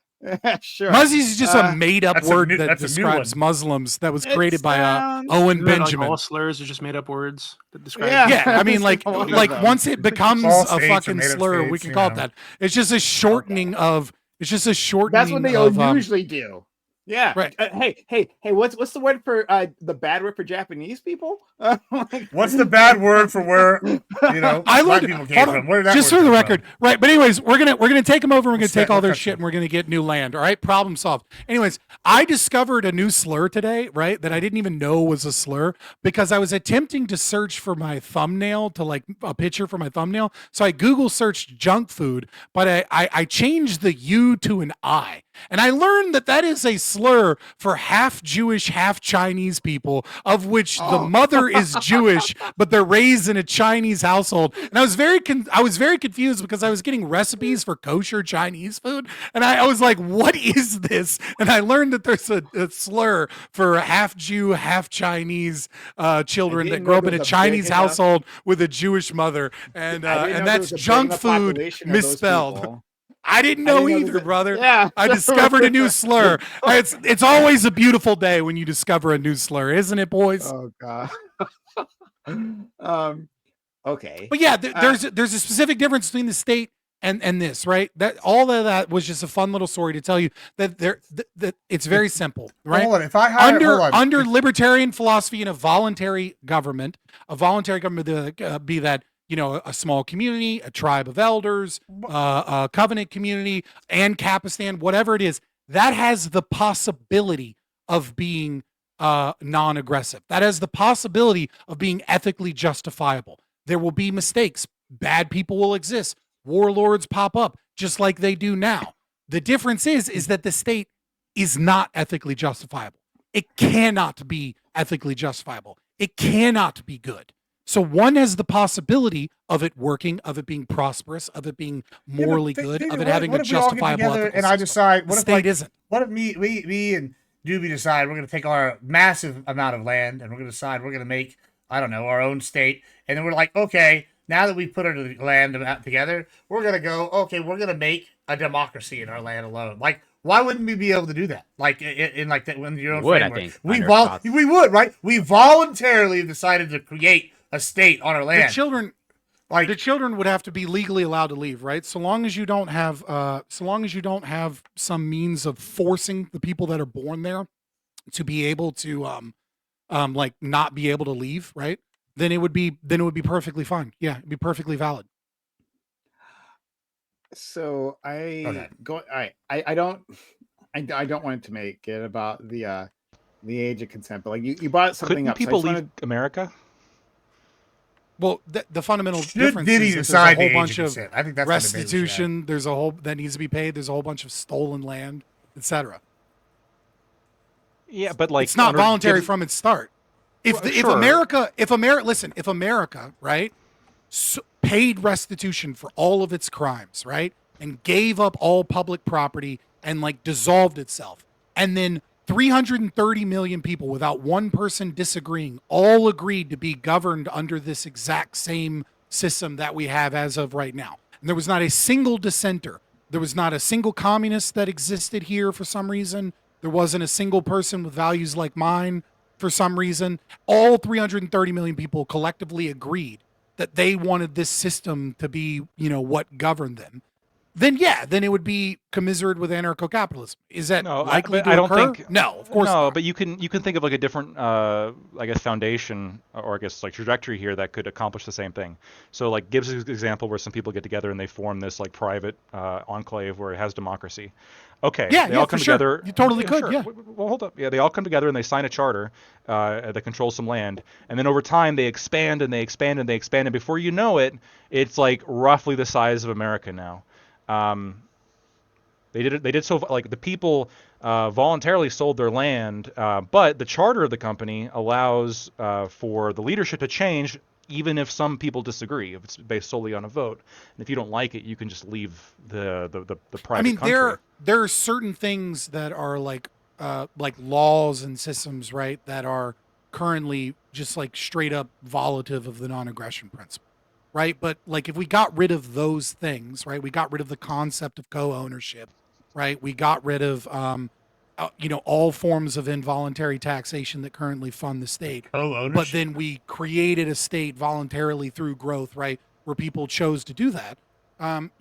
Sure. Muzzies is just a made-up that's a word new- that that's a new describes one. Muslims that was It created by sounds- Owen Isn't that like Benjamin. all slurs are just made up words that describe. Yeah, I mean, like once it becomes All a states are fucking made up slur, we states, can you call it know. that. It's just a shortening of. It's just a shortening. That's what they of, usually do. Yeah. Right. Hey, what's the word for the bad word for Japanese people? What's the bad word for where I black learned people came hold from? on, Where did that just word for the come record, right? But anyways, we're gonna take them over. We're gonna take all their what shit, and we're gonna get new land. All right, problem solved. Anyways, I discovered a new slur today, right? That I didn't even know was a slur because I was attempting to search for my thumbnail to like a picture for my thumbnail. So I Google searched junk food, but I changed the U to an I. And I learned that is a slur for half Jewish, half Chinese people, of which the mother is Jewish, but they're raised in a Chinese household. And I was very confused because I was getting recipes for kosher Chinese food, and I was like, "What is this?" And I learned that there's a slur for half Jew, half Chinese children that grow up in a Chinese household with a Jewish mother, and that's junk food misspelled. I didn't know either, brother. Yeah. I discovered a new slur. It's always a beautiful day when you discover a new slur, isn't it, boys? Oh God. Okay. But yeah, there's a specific difference between the state and this, right? That all of that was just a fun little story to tell you that that it's very simple, right? Hold on, if I hire under libertarian philosophy in a voluntary government be that a small community, a tribe of elders, a covenant community, and Capistan, whatever it is, that has the possibility of being non-aggressive. That has the possibility of being ethically justifiable. There will be mistakes. Bad people will exist. Warlords pop up just like they do now. The difference is that the state is not ethically justifiable. It cannot be ethically justifiable. It cannot be good. So one has the possibility of it working, of it being prosperous, of it being morally good, of it having a justifiable ethical and I decide, the state isn't. What if me and Doobie decide we're going to take our massive amount of land and we're going to decide we're going to make, I don't know, our own state. And then we're like, okay, now that we put our land together, we're going to go, okay, we're going to make a democracy in our land alone. Like, why wouldn't we be able to do that? Like in like that when your own would, I framework. think, We would, right? We voluntarily decided to create a state on our land. The children would have to be legally allowed to leave, right? So long as you don't have some means of forcing the people that are born there to be able to like not be able to leave, right? Then it would be perfectly fine. Yeah, it'd be perfectly valid. So I don't want to make it about the age of consent, but like you brought something Couldn't up. people so I just leave America? Well, the fundamental Should difference Diddy is that decide there's a the whole age bunch of of consent? I think that's what the debate we should restitution. There's a whole that needs to be paid. There's a whole bunch of stolen land, etc. Yeah, but like it's not under voluntary Gibbs- from its start. If Sure. America, right, paid restitution for all of its crimes, right, and gave up all public property and like dissolved itself, and then 330 million people without one person disagreeing all agreed to be governed under this exact same system that we have as of right now. And there was not a single dissenter. There was not a single communist that existed here for some reason. There wasn't a single person with values like mine. for some reason, all 330 million people collectively agreed that they wanted this system to be, what governed them, then it would be commiserate with anarcho-capitalism. Is that likely to I don't occur? think. No, of course no, not. but you can think of like a different, I guess, foundation or I guess like trajectory here that could accomplish the same thing. So like Gibbs' example, where some people get together and they form this like private enclave where it has democracy. Okay, they all come together. You totally could, sure. yeah. Well, hold up. Yeah, they all come together and they sign a charter that controls some land, and then over time they expand and they expand and they expand, and before you know it, it's like roughly the size of America now. They did so like the people voluntarily sold their land, but the charter of the company allows for the leadership to change even if some people disagree, if it's based solely on a vote. And if you don't like it, you can just leave the private country. There are certain things that are like laws and systems, right, that are currently just like straight up violative of the non-aggression principle, right? But like if we got rid of those things, right, we got rid of the concept of co-ownership, right? We got rid of all forms of involuntary taxation that currently fund the state. But then we created a state voluntarily through growth, right, where people chose to do that.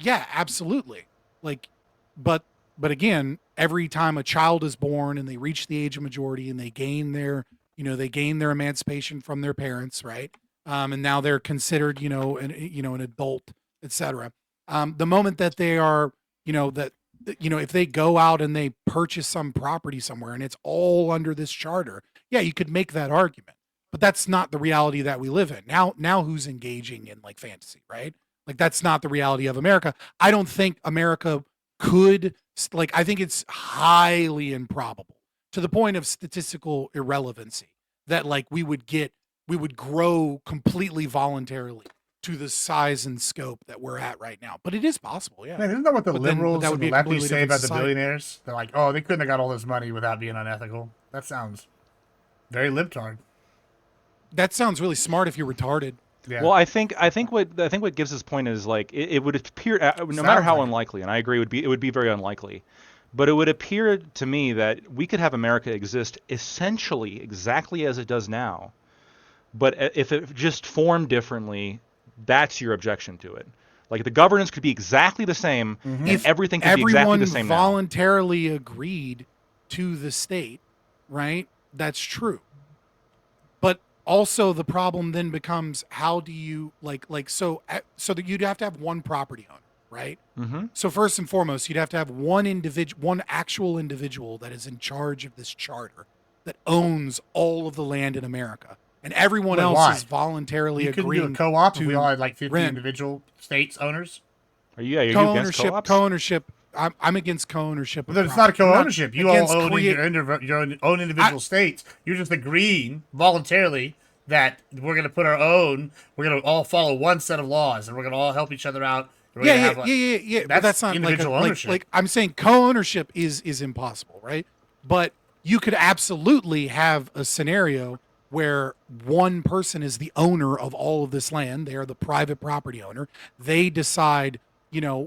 Yeah, absolutely. Like, but again, every time a child is born and they reach the age of majority and they gain their emancipation from their parents, right? And now they're considered, an adult, etc. The moment that they are, if they go out and they purchase some property somewhere and it's all under this charter, yeah, you could make that argument. But that's not the reality that we live in. Now who's engaging in like fantasy, right? Like that's not the reality of America. I don't think America could, I think it's highly improbable to the point of statistical irrelevancy that like we would grow completely voluntarily to the size and scope that we're at right now. But it is possible, yeah. Man, isn't that what the liberals and the lefties say about the society. billionaires? They're like, oh, they couldn't have got all this money without being unethical. That sounds very libtard. That sounds really smart if you're retarded. Yeah. Well, I think what Gibbs' point is like it would appear, no matter how unlikely, and I agree, it would be very unlikely, but it would appear to me that we could have America exist essentially exactly as it does now, but if it just formed differently, that's your objection to it. Like the governance could be exactly the same, and everything could be exactly the same now. Everyone voluntarily agreed to the state, right? That's true. But also the problem then becomes how do you so that you'd have to have one property owner, right? Mm-hmm. So first and foremost, you'd have to have one actual individual that is in charge of this charter that owns all of the land in America. And everyone else is voluntarily agreeing. You couldn't do a co-op if we all had like 50 individual states owners? Are you against co-ops? Co-ownership. I'm against co-ownership. But it's not a co-ownership. You all own your own individual states. You're just agreeing voluntarily that we're going to put our own. We're going to all follow one set of laws, and we're going to all help each other out. Yeah. But that's not individual ownership. Like I'm saying, co-ownership is impossible, right? But you could absolutely have a scenario where one person is the owner of all of this land. They are the private property owner. They decide,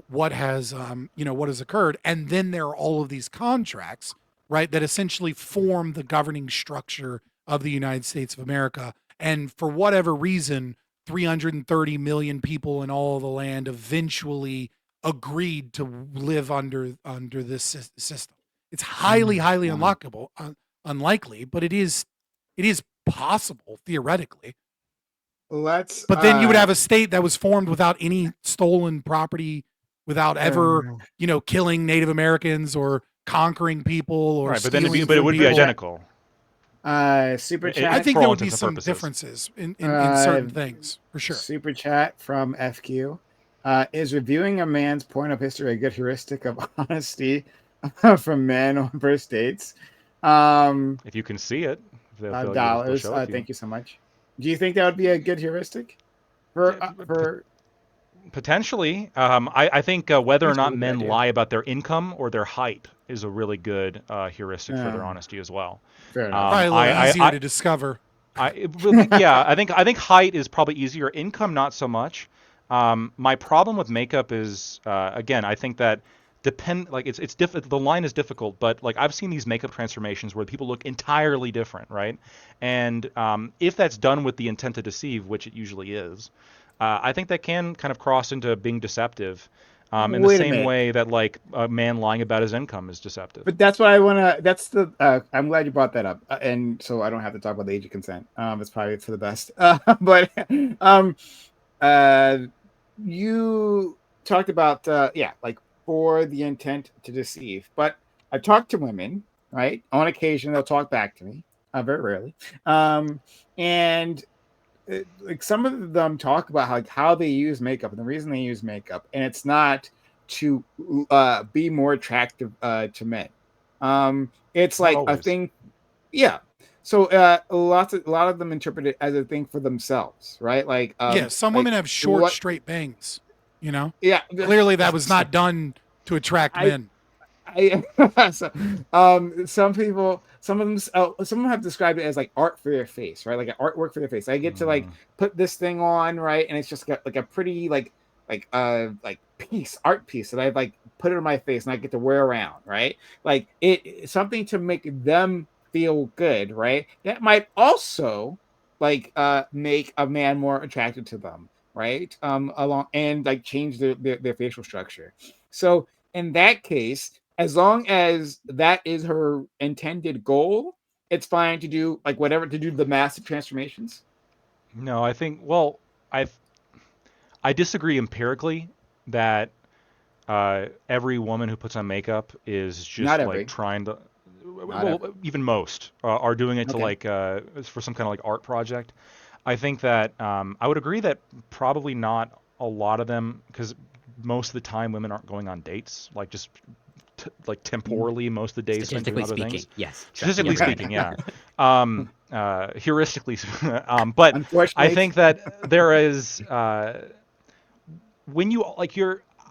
what has occurred. And then there are all of these contracts, right, that essentially form the governing structure of the United States of America. And for whatever reason, 330 million people in all of the land eventually agreed to live under this system. It's highly unlikely, but it is possible theoretically. But then you would have a state that was formed without any stolen property, without ever killing Native Americans or conquering people or right. But then it would be identical. Super chat. I think there would be some differences in certain things for sure. Super chat from FQ. Is reviewing a man's porn of history a good heuristic of honesty from men on first dates? If you can see it. Dollars. Thank you so much. Do you think that would be a good heuristic for potentially? I think whether or not men lie about their income or their height is a really good heuristic for their honesty as well. Fair enough. Probably a little easier to discover. I think height is probably easier. Income, not so much. My problem with makeup is again, I think that the line is difficult, but like I've seen these makeup transformations where people look entirely different, right? And if that's done with the intent to deceive, which it usually is, I think that can kind of cross into being deceptive. In the Wait a same minute. way that like a man lying about his income is deceptive. But that's what I want to. That's the. I'm glad you brought that up, and so I don't have to talk about the age of consent. It's probably for the best. But you talked about like for the intent to deceive. But I've talked to women, right? On occasion, they'll talk back to me. Very rarely, and like some of them talk about how they use makeup and the reason they use makeup, and it's not to be more attractive to men. It's Not like a always. thing. Yeah. So a lot of them interpret it as a thing for themselves, right? Like yeah, some like women have short, what- straight bangs. You know. Yeah. Clearly, that was not done to attract men. Some people, some of them have described it as like art for their face, right? Like an artwork for their face. I get to like put this thing on, right, and it's just got like a pretty like art piece that I've like put it on my face and I get to wear around, right? Like it something to make them feel good, right? That might also like make a man more attracted to them, right? Along and like change their facial structure. So in that case, as long as that is her intended goal, it's fine to do like whatever to do the massive transformations. No, I think I disagree empirically that every woman who puts on makeup is just Not like every. trying to. Not Well, every. even most are doing it to Okay. like for some kind of like art project. I think that I would agree that probably not a lot of them, because most of the time women aren't going on dates, like just like temporally most of the days spent doing Statistically other speaking, things. yes. Statistically You're right. speaking, yeah. Heuristically, but I Unfortunately. think that there is when you like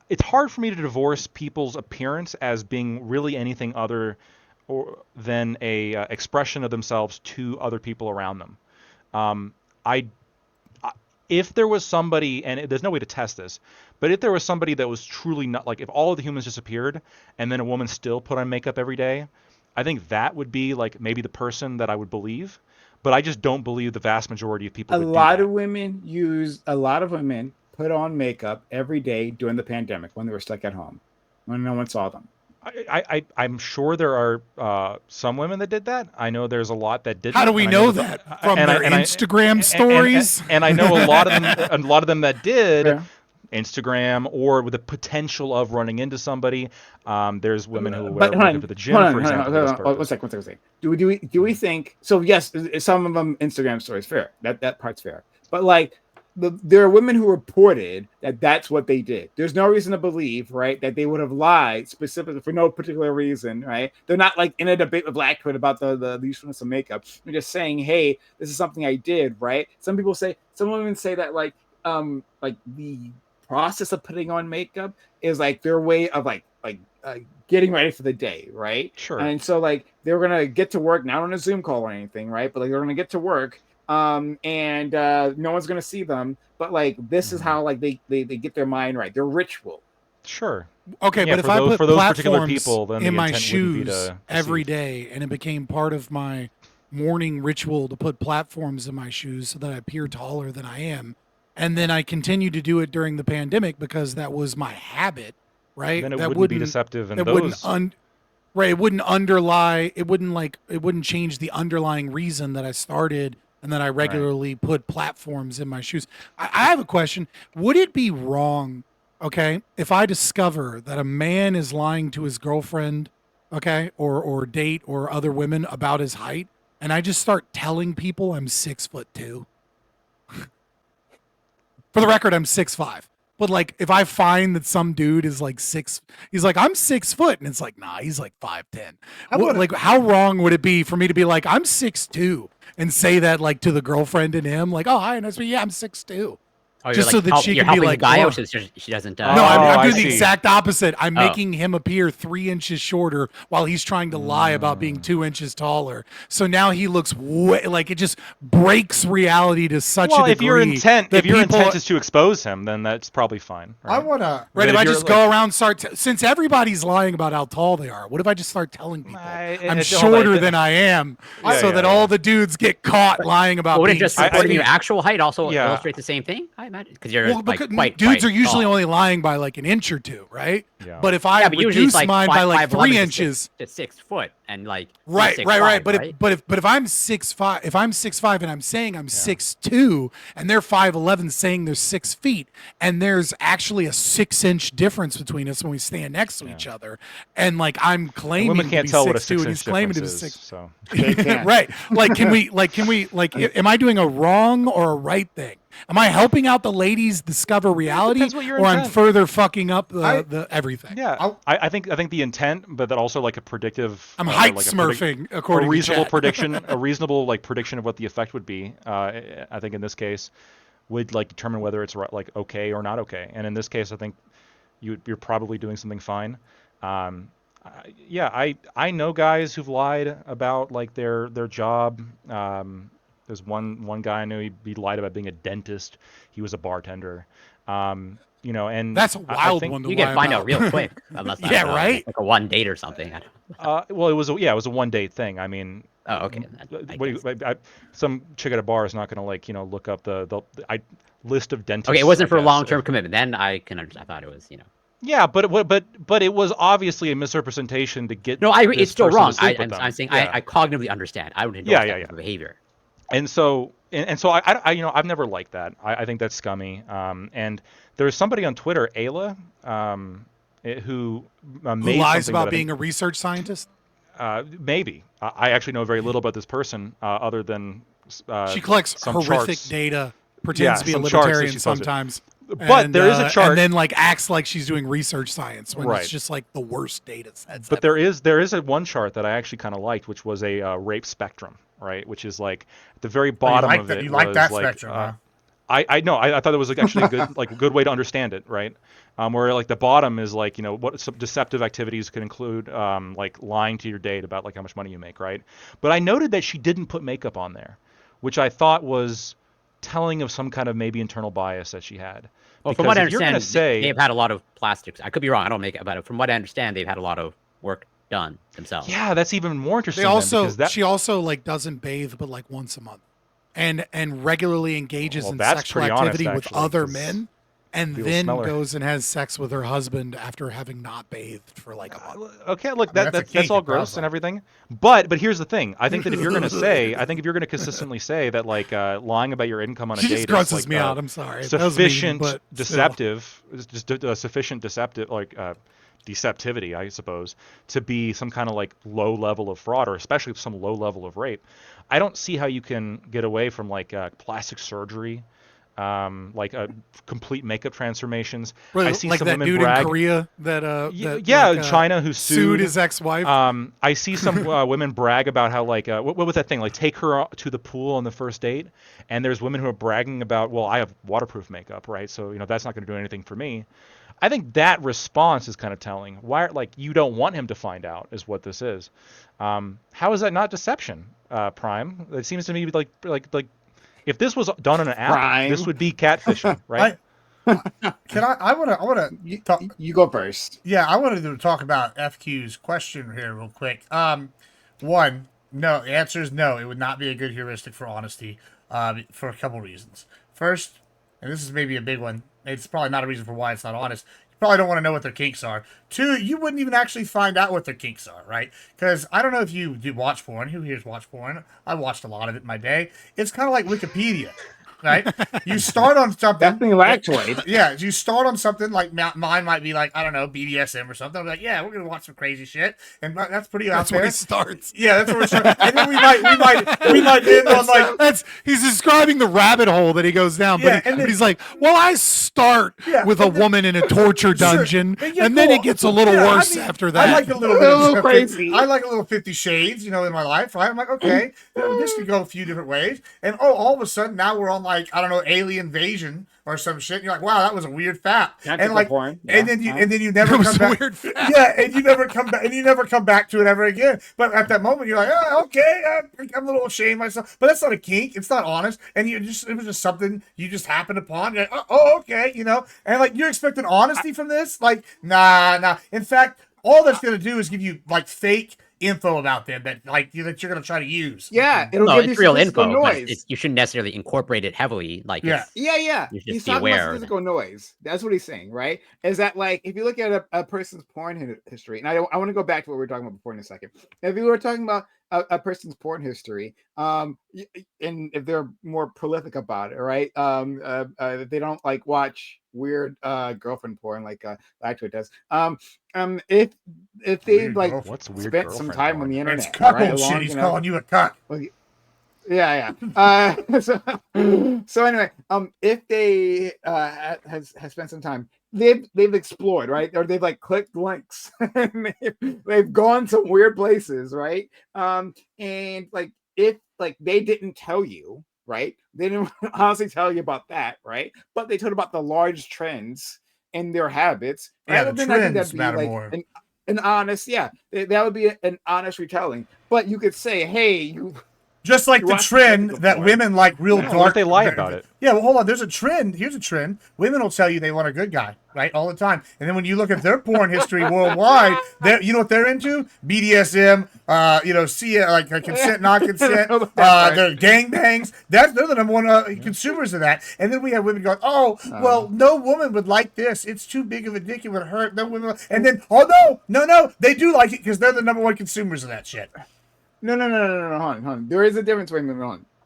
it's hard for me to divorce people's appearance as being really anything other than a expression of themselves to other people around them. If there was somebody, and there's no way to test this, but if there was somebody that was truly not, like if all of the humans disappeared and then a woman still put on makeup every day, I think that would be like maybe the person that I would believe. But I just don't believe the vast majority of people A would do lot that. of women put on makeup every day during the pandemic when they were stuck at home, when no one saw them. I'm sure there are some women that did that. I know there's a lot that didn't. How do we and I know that that? From their Instagram and- stories? And I know a lot of them that did. Yeah. Instagram or with the potential of running into somebody. There's women who wear But hold makeup on, to the gym, for example, for this hold on. purpose. One second. Do we think so? Yes, some of them Instagram stories, fair. That part's fair. But like, there are women who reported that that's what they did. There's no reason to believe, right, that they would have lied specifically for no particular reason, right? They're not like in a debate with Blackfoot about the usefulness of makeup. They're just saying, hey, this is something I did, right? Some women say that like the process of putting on makeup is like their way of getting ready for the day, right? Sure. And so like they're gonna get to work, not on a Zoom call or anything, right? But like they're gonna get to work, and no one's gonna see them. But like this is how like they get their mind right. Their ritual. Sure. Okay, Yeah, but if for I those- put for those particular platforms people, then in the my intent wouldn't be shoes to every deceive. day, and it became part of my morning ritual to put platforms in my shoes so that I appear taller than I am, and then I continued to do it during the pandemic because that was my habit, right? Then it that wouldn't be deceptive in that those. right, it wouldn't underlie, it wouldn't change the underlying reason that I started and that I regularly put platforms in my shoes. I have a question. Would it be wrong, okay, if I discover that a man is lying to his girlfriend, okay, or date or other women about his height, and I just start telling people I'm 6'2"? For the record, I'm 6'5". But like, if I find that some dude is like he's like, I'm 6 foot, and it's like, nah, he's like 5'10". Like, how wrong would it be for me to be like, I'm 6'2", and say that like to the girlfriend and him, like, oh hi, nice to meet you. Yeah, I'm 6'2". Oh, just so that she you're can be helping like, the guy "Oh." out so she doesn't. No, I'm I doing the see. exact opposite. I'm Oh. making him appear 3 inches shorter while he's trying to lie about being 2 inches taller. So now he looks like it just breaks reality to such Well, a if your degree. intent that people- is to expose him, then that's probably fine. Right? I want to. Right, But if I you're, just like- go around since everybody's lying about how tall they are, what if I just start telling people I'm hold on, shorter than I am, Yeah, so yeah, that yeah. all the dudes get caught lying about Wouldn't being just 6 reporting feet? your actual height also Yeah. illustrate the same thing? I imagine because you're Well, like because quite dudes quite are usually tall. only lying by like an inch or two, right? Yeah. But if I Yeah, but usually reduce it's like mine by like 5'11" 3 to inches, to 6 foot, and like right, 6'5", right. But right? if I'm 6'5", if I'm 6'5" and I'm saying I'm 6'2", and they're 5'11", saying they're 6 feet, and there's actually a 6-inch difference between us when we stand next to each other, and like I'm claiming women to can't be tell what a 6'2", and 6-inch he's claiming to be difference 6. is, so. They can't. Right. Like, can we, am I doing a wrong or a right thing? Am I helping out the ladies discover reality, depends what your or I'm intent. further fucking up the everything? Yeah, I think the intent, but that also like a predictive. I'm or height like smurfing, according a to reasonable chat. prediction, a reasonable like prediction of what the effect would be. I think in this case, would like determine whether it's like okay or not okay. And in this case, I think you're probably doing something fine. I know guys who've lied about like their job. There's one guy I knew, he lied about being a dentist. He was a bartender. And That's a I wild think one to You lie can find about. out real quick, unless Yeah, right? like a one date or something. Well, it was a one date thing. I mean, Oh, okay. Some chick at a bar is not going to like look up the list of dentists. Okay, it wasn't I for a guess. long-term commitment. Then I can understand. I thought it was, Yeah, but it was obviously a misrepresentation to get. No, I agree. this It's still person to wrong. sleep with them. I'm saying Yeah. I cognitively understand. I would endorse Yeah, that yeah, type yeah. of behavior. And so I've never liked that. I think that's scummy. And there's somebody on Twitter, Ayla, who made lies something about that I being think, a research scientist. Maybe I actually know very little about this person other than She collects some horrific charts. data, pretends to be a some charts that libertarian she posted. sometimes. But there is a chart, and then like acts like she's doing research science when Right. it's just like the worst data sets. But there is a one chart that I actually kind of liked, which was a rape spectrum, right? Which is like at the very bottom of it. You like was that like, spectrum, huh? I know. I thought it was like actually a good way to understand it, right? Where like the bottom is like what some deceptive activities could include, like lying to your date about like how much money you make, right? But I noted that she didn't put makeup on there, which I thought was telling of some kind of maybe internal bias that she had. Well, from Because what I if you're gonna understand, they've had a lot of plastics. I could be wrong. I don't make it, but from what I understand, they've had a lot of work done themselves. Yeah, that's even more interesting. They also because that, she also like doesn't bathe but like once a month, and regularly engages Well, in that's sexual pretty honest, activity with actually, other 'cause men, and people then smell her. goes and has sex with her husband after having not bathed for like a month. Okay, look, that's a that's kink, all it gross sounds and like. everything. But here's the thing. I think that if you're gonna consistently say that like lying about your income on a She date just grosses is like, me out. I'm sorry. That was mean, but still. sufficient deceptive like deceptivity, I suppose, to be some kind of like low level of fraud or especially some low level of rape. I don't see how you can get away from like plastic surgery. Like complete makeup transformations. Right, I see like some that women dude brag. in Korea that China who sued his ex-wife. I see some women brag about how like what was that thing, like take her to the pool on the first date, and there's women who are bragging about, well, I have waterproof makeup, right? So that's not going to do anything for me. I think that response is kind of telling. Why, like, you don't want him to find out is what this is. How is that not deception, Prime? It seems to me like if this was done on an app, Prime. this would be catfishing, right? Can I want to You go first. Yeah, I wanted to talk about FQ's question here real quick. One, no, the answer is no. It would not be a good heuristic for honesty for a couple reasons. First, and this is maybe a big one, it's probably not a reason for why it's not honest. You probably don't want to know what their kinks are. Two, you wouldn't even actually find out what their kinks are, right? Because I don't know if you do watch porn. Who here's watch porn? I watched a lot of it in my day. It's kind of like Wikipedia. Right? You start on something. Definitely lactoid. Yeah, you start on something like mine might be like, I don't know, BDSM or something. I'm like, yeah, we're gonna watch some crazy shit, and that's pretty out That's there. where it starts. Yeah, that's where it starts. And then we might end on like he's describing the rabbit hole that he goes down, Yeah, but he's like, well, I start with a woman in a torture dungeon, Yeah, and then cool. it gets a little Yeah, worse I mean, after that. I like a little bit of crazy. I like a little 50 Shades, in my life, right? I'm like, okay, this could go a few different ways, and all of a sudden now we're on like, I don't know, alien invasion or some shit. And you're like, wow, that was a weird fact. And Tentacle like, porn. and then you never It was come a back. weird fact. Yeah, and you never come back to it ever again. But at that moment, you're like, oh, okay, I'm a little ashamed of myself. But that's not a kink. It's not honest. And it was just something you just happened upon. You're like, oh, okay, And like, you're expecting honesty from this? Like, nah. In fact, all that's gonna do is give you like fake info about them that that you're gonna try to use. Yeah, it'll No, give you it's real statistical info, but noise. you shouldn't necessarily incorporate it heavily. Like, Yeah. Yeah. You should He's just be talking about aware. statistical noise. That's what he's saying, right? Is that like if you look at a person's porn history, and I want to go back to what we were talking about before in a second. If you were talking about a person's porn history, and if they're more prolific about it, right? They don't like watch weird girlfriend porn like Lacto does. If they like What's weird spent some girlfriend time porn? on the internet, It's cuckold right? shit. He's calling you a cuck. Like, yeah. So anyway, if they has spent some time, they've explored, right? Or they've like clicked links, and they've gone some weird places, right? And like if like they didn't tell you, right? They didn't honestly tell you about that, right? But they told about the large trends in their habits. Yeah, Right? the Then I think trends that'd be matter like more. an honest, that would be an honest retelling. But you could say, hey, you. Just like the trend that women like real Yeah, dark. what if they lie about it? Yeah, well, hold on. There's a trend. Here's a trend. Women will tell you they want a good guy, right, all the time. And then when you look at their porn history worldwide, you know what they're into? BDSM. Consent, not consent. They're gangbangs. They're the number one consumers of that. And then we have women going, oh, well, no woman would like this. It's too big of a dick. It would hurt. No women. And then, oh no, they do like it because they're the number one consumers of that shit. No. Hold on. There is a difference between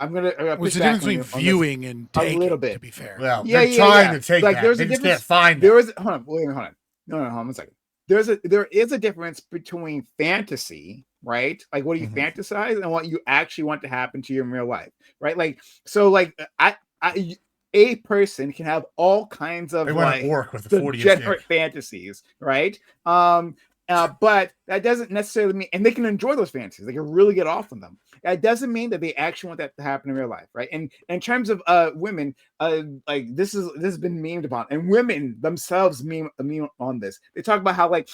I'm gonna. There's a difference between viewing and taking, a little bit. to be fair. Well, they're trying to take like, that. There's They a just difference. can't find There it. is. Hold on. Wait a minute. Hold on. No. Hold on a second. There is a difference between fantasy, right? Like what do you fantasize and what you actually want to happen to you in real life, right? Like so, like a person can have all kinds of They want like an orc with a 40th degenerate fantasies, right? But that doesn't necessarily mean, and they can enjoy those fantasies. They can really get off on them. That doesn't mean that they actually want that to happen in real life, right? And in terms of women, like this has been memed upon, and women themselves meme on this. They talk about how like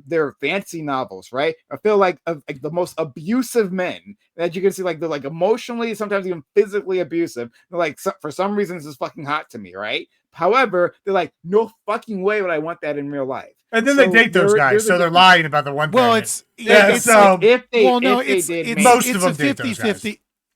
their fantasy novels, right? I feel like the most abusive men that you can see, like they're like emotionally, sometimes even physically abusive. They're like, for some reason, this is fucking hot to me, right? However, they're like, no fucking way would I want that in real life. And then they date those guys, so they're lying about the one thing. Well, most of them date those guys.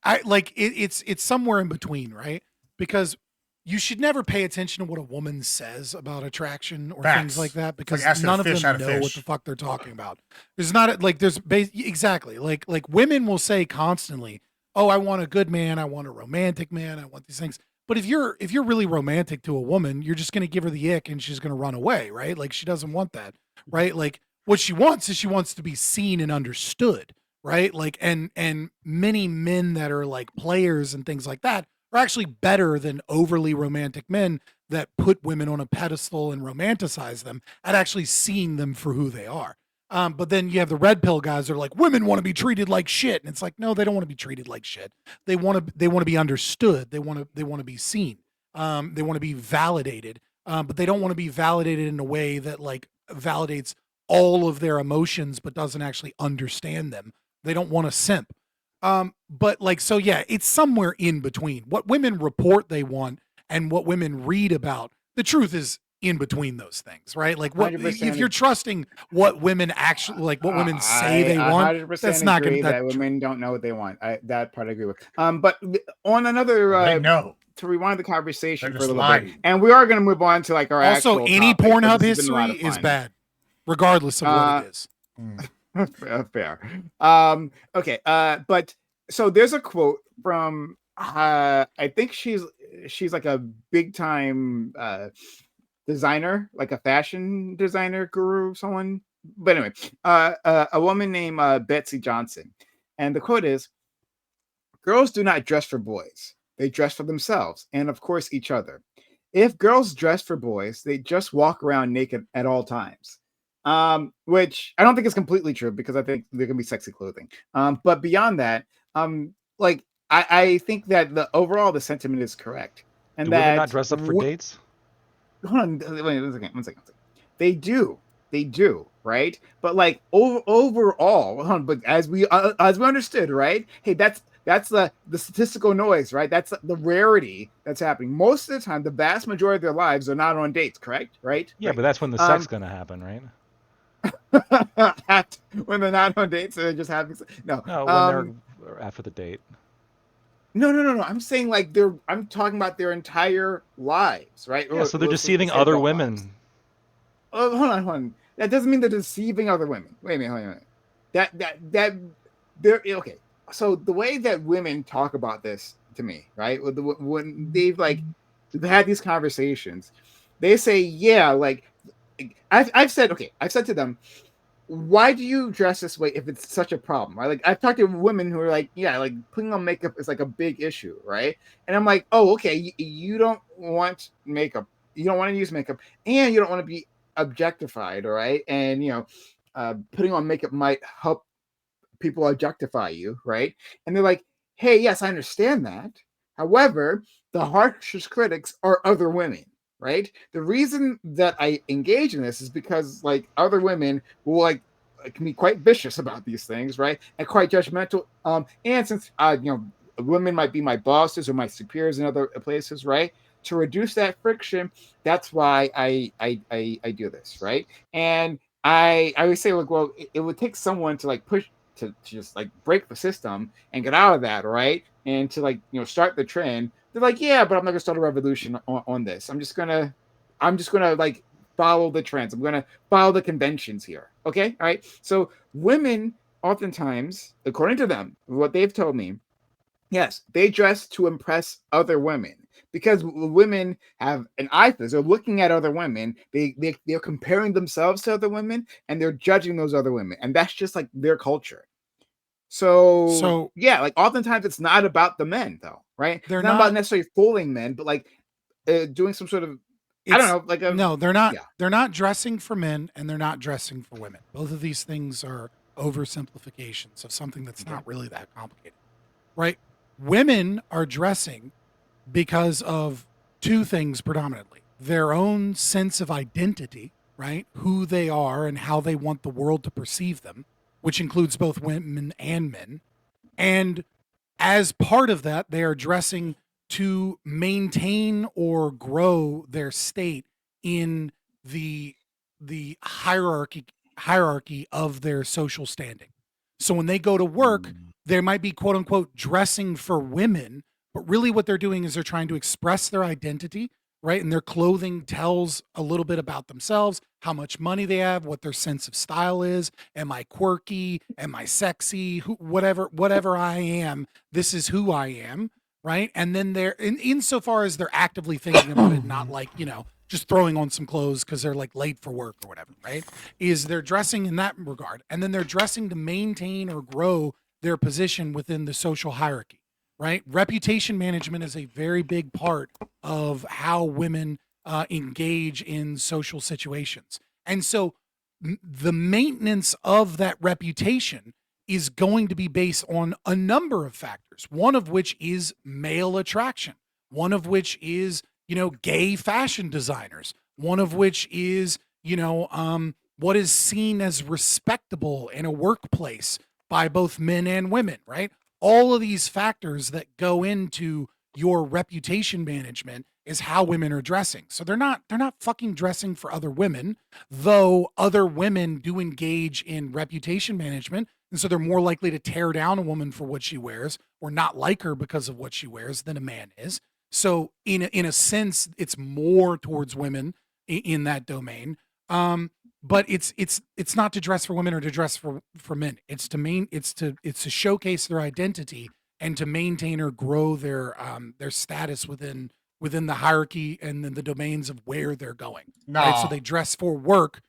50-50. It's somewhere in between, right? Because you should never pay attention to what a woman says about attraction or things like that, because none of them know what the fuck they're talking about. There's not exactly like women will say constantly, "Oh, I want a good man, I want a romantic man, I want these things." But if you're really romantic to a woman, you're just going to give her the ick and she's going to run away, right? Like she doesn't want that, right? Like what she wants is she wants to be seen and understood, right? Like and many men that are like players and things like that are actually better than overly romantic men that put women on a pedestal and romanticize them at actually seeing them for who they are. But then you have the red pill guys that are like, women want to be treated like shit. And it's like, no, they don't want to be treated like shit. They want to be understood. They want to be seen. They want to be validated. But they don't want to be validated in a way that like validates all of their emotions, but doesn't actually understand them. They don't want to simp. But like, so yeah, it's somewhere in between what women report they want and what women read about. The truth is in between those things, right? Like what if you're trusting what women actually like, what women say they want, that's not going to. That women don't know what they want. That part I agree with. But on another, they know. To rewind the conversation They're for a little lying. bit, and we are going to move on to like our also actual any topic, Pornhub this has been a lot history of is fun. bad, regardless of what it is. Fair. Okay. But so there's a quote from I think she's like a big time designer, like a fashion designer guru, someone. But anyway, a woman named Betsy Johnson, and the quote is, "Girls do not dress for boys; they dress for themselves, and of course each other. If girls dress for boys, they just walk around naked at all times." Which I don't think is completely true, because I think there can be sexy clothing. But beyond that, like I think that the sentiment is correct, and Do that women not dress up for dates? Hold on, wait, one second. They do, right? But like overall, hold on, but as we understood, right? Hey, that's the statistical noise, right? That's the rarity that's happening. Most of the time, the vast majority of their lives are not on dates, correct? Right? Yeah, Right. but that's when the sex gonna happen, right? When they're not on dates, they're just having no. No, when they're after the date. No. I'm saying like I'm talking about their entire lives, right? Yeah, so they're Let's deceiving say other adult women. lives. Oh, hold on. That doesn't mean they're deceiving other women. Wait a minute, hold on a minute. That they're okay. So the way that women talk about this to me, right? When they've had these conversations, they say, yeah, like I've said to them, why do you dress this way if it's such a problem, right? Like I've talked to women who are like, yeah, like putting on makeup is like a big issue, right? And I'm like, oh, okay, you don't want makeup, you don't want to use makeup, and you don't want to be objectified, all right? And putting on makeup might help people objectify you, right? And they're like, hey, yes, I understand that. However, the harshest critics are other women, right? The reason that I engage in this is because like other women will can be quite vicious about these things, right? And quite judgmental. And since women might be my bosses or my superiors in other places, right? To reduce that friction, that's why I do this, right? And I always say, like, well, it would take someone to like push to just like break the system and get out of that, right? And to start the trend. They're like, yeah, but I'm not gonna start a revolution on this. I'm just gonna like follow the trends. I'm gonna follow the conventions here. Okay, all right. So women oftentimes, according to them, what they've told me, yes, they dress to impress other women because women have an eye for this. They're looking at other women. They're comparing themselves to other women and they're judging those other women, and that's just like their culture. So yeah, like oftentimes it's not about the men though, right? They're It's not about not- necessarily fooling men, but like doing some sort of I don't know, like no, they're not. Yeah. They're not dressing for men, and they're not dressing for women. Both of these things are oversimplifications of something that's not really that complicated, right? Women are dressing because of two things predominantly: their own sense of identity, right? Who they are and how they want the world to perceive them, which includes both women and men. And as part of that, they are dressing to maintain or grow their state in the hierarchy of their social standing. So when they go to work, they might be quote unquote dressing for women, but really what they're doing is they're trying to express their identity, right? And their clothing tells a little bit about themselves, how much money they have, what their sense of style is. Am I quirky? Am I sexy? Whatever I am, this is who I am, right? And then they're insofar as they're actively thinking about it, not like, just throwing on some clothes because they're like late for work or whatever, right? Is they're dressing in that regard. And then they're dressing to maintain or grow their position within the social hierarchy, right? Reputation management is a very big part of how women engage in social situations. And so the maintenance of that reputation is going to be based on a number of factors, one of which is male attraction, one of which is, gay fashion designers, one of which is, what is seen as respectable in a workplace by both men and women, right? All of these factors that go into your reputation management is how women are dressing. So they're not fucking dressing for other women, though other women do engage in reputation management, and so they're more likely to tear down a woman for what she wears or not like her because of what she wears than a man is. So in a sense, it's more towards women in that domain. But it's not to dress for women or to dress for men. It's to showcase their identity and to maintain or grow their status within the hierarchy and then the domains of where they're going. Right? So No. they dress for work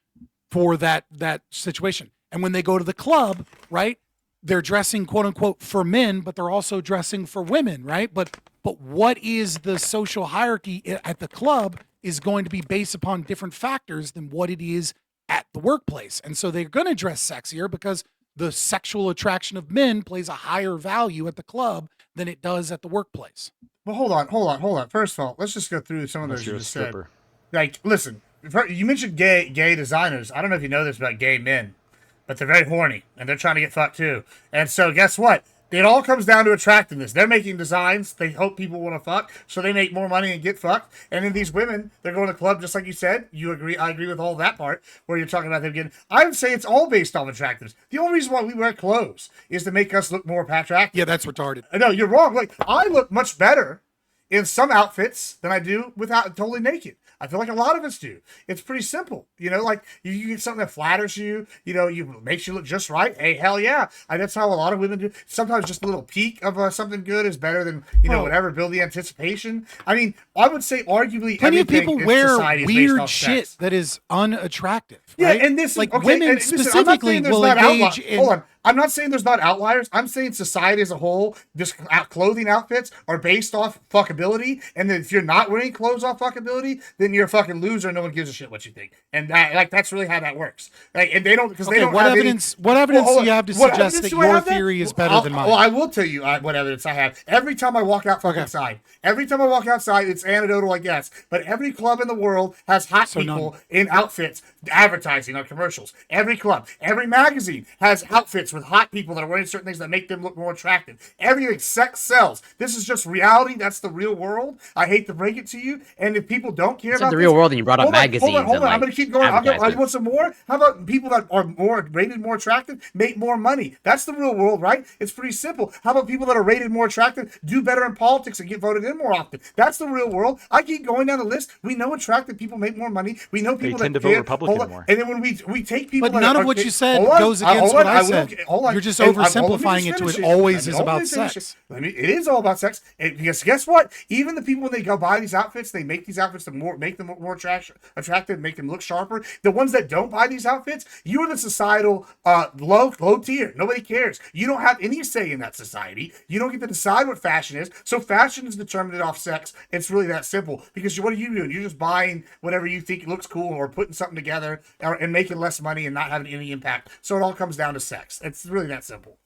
for that situation. And when they go to the club, right, they're dressing quote unquote for men, but they're also dressing for women, right? But what is the social hierarchy at the club is going to be based upon different factors than what it is at the workplace. And so they're going to dress sexier because the sexual attraction of men plays a higher value at the club than it does at the workplace. Well, hold on. First of all, let's just go through some of Unless those you you're a just said. stripper. Like, listen, you mentioned gay designers. I don't know if you know this about gay men, but they're very horny and they're trying to get fucked too. And so, guess what? It all comes down to attractiveness. They're making designs. They hope people want to fuck, so they make more money and get fucked. And then these women, they're going to the club, just like you said. You agree? I agree with all that part where you're talking about them getting. I would say it's all based off attractiveness. The only reason why we wear clothes is to make us look more attractive. Yeah, that's retarded. No, you're wrong. Like, I look much better in some outfits than I do without totally naked. I feel like a lot of us do. It's pretty simple. You know, like you get something that flatters you, you makes you look just right. Hey, hell yeah. That's how a lot of women do. Sometimes just a little peek of something good is better than, whatever, build the anticipation. I mean, I would say arguably plenty of people wear weird shit that is unattractive. Yeah, right? and this like okay, women and listen, specifically will engage in. Hold on. I'm not saying there's not outliers. I'm saying society as a whole, just clothing outfits are based off fuckability. And then if you're not wearing clothes off fuckability, then you're a fucking loser. No one gives a shit what you think. And that's really how that works. Like, and they don't because they don't. What have evidence? What evidence do you have to suggest that your theory is better than mine? Well, I will tell you what evidence I have. Every time I walk outside, it's anecdotal, I guess. But every club in the world has hot people in outfits advertising on commercials. Every club, every magazine has outfits with hot people that are wearing certain things that make them look more attractive. Everything, sex sells. This is just reality. That's the real world. I hate to break it to you. And if people don't care about the real world, and you brought up magazines. Hold on. I'm going to keep going. I want some more. How about people that are rated more attractive make more money? That's the real world, right? It's pretty simple. How about people that are rated more attractive do better in politics and get voted in more often? That's the real world. I keep going down the list. We know attractive people make more money. We know people they tend that to vote Republican more. And then when we take people, but none of what you said goes against what I said. You're just oversimplifying it to it always is about sex. It is all about sex. And because guess what? Even the people when they go buy these outfits, they make these outfits to make them more attractive, make them look sharper. The ones that don't buy these outfits, you are the societal low tier. Nobody cares. You don't have any say in that society. You don't get to decide what fashion is. So fashion is determined off sex. It's really that simple. Because what are you doing? You're just buying whatever you think looks cool or putting something together and making less money and not having any impact. So it all comes down to sex. It's really that simple.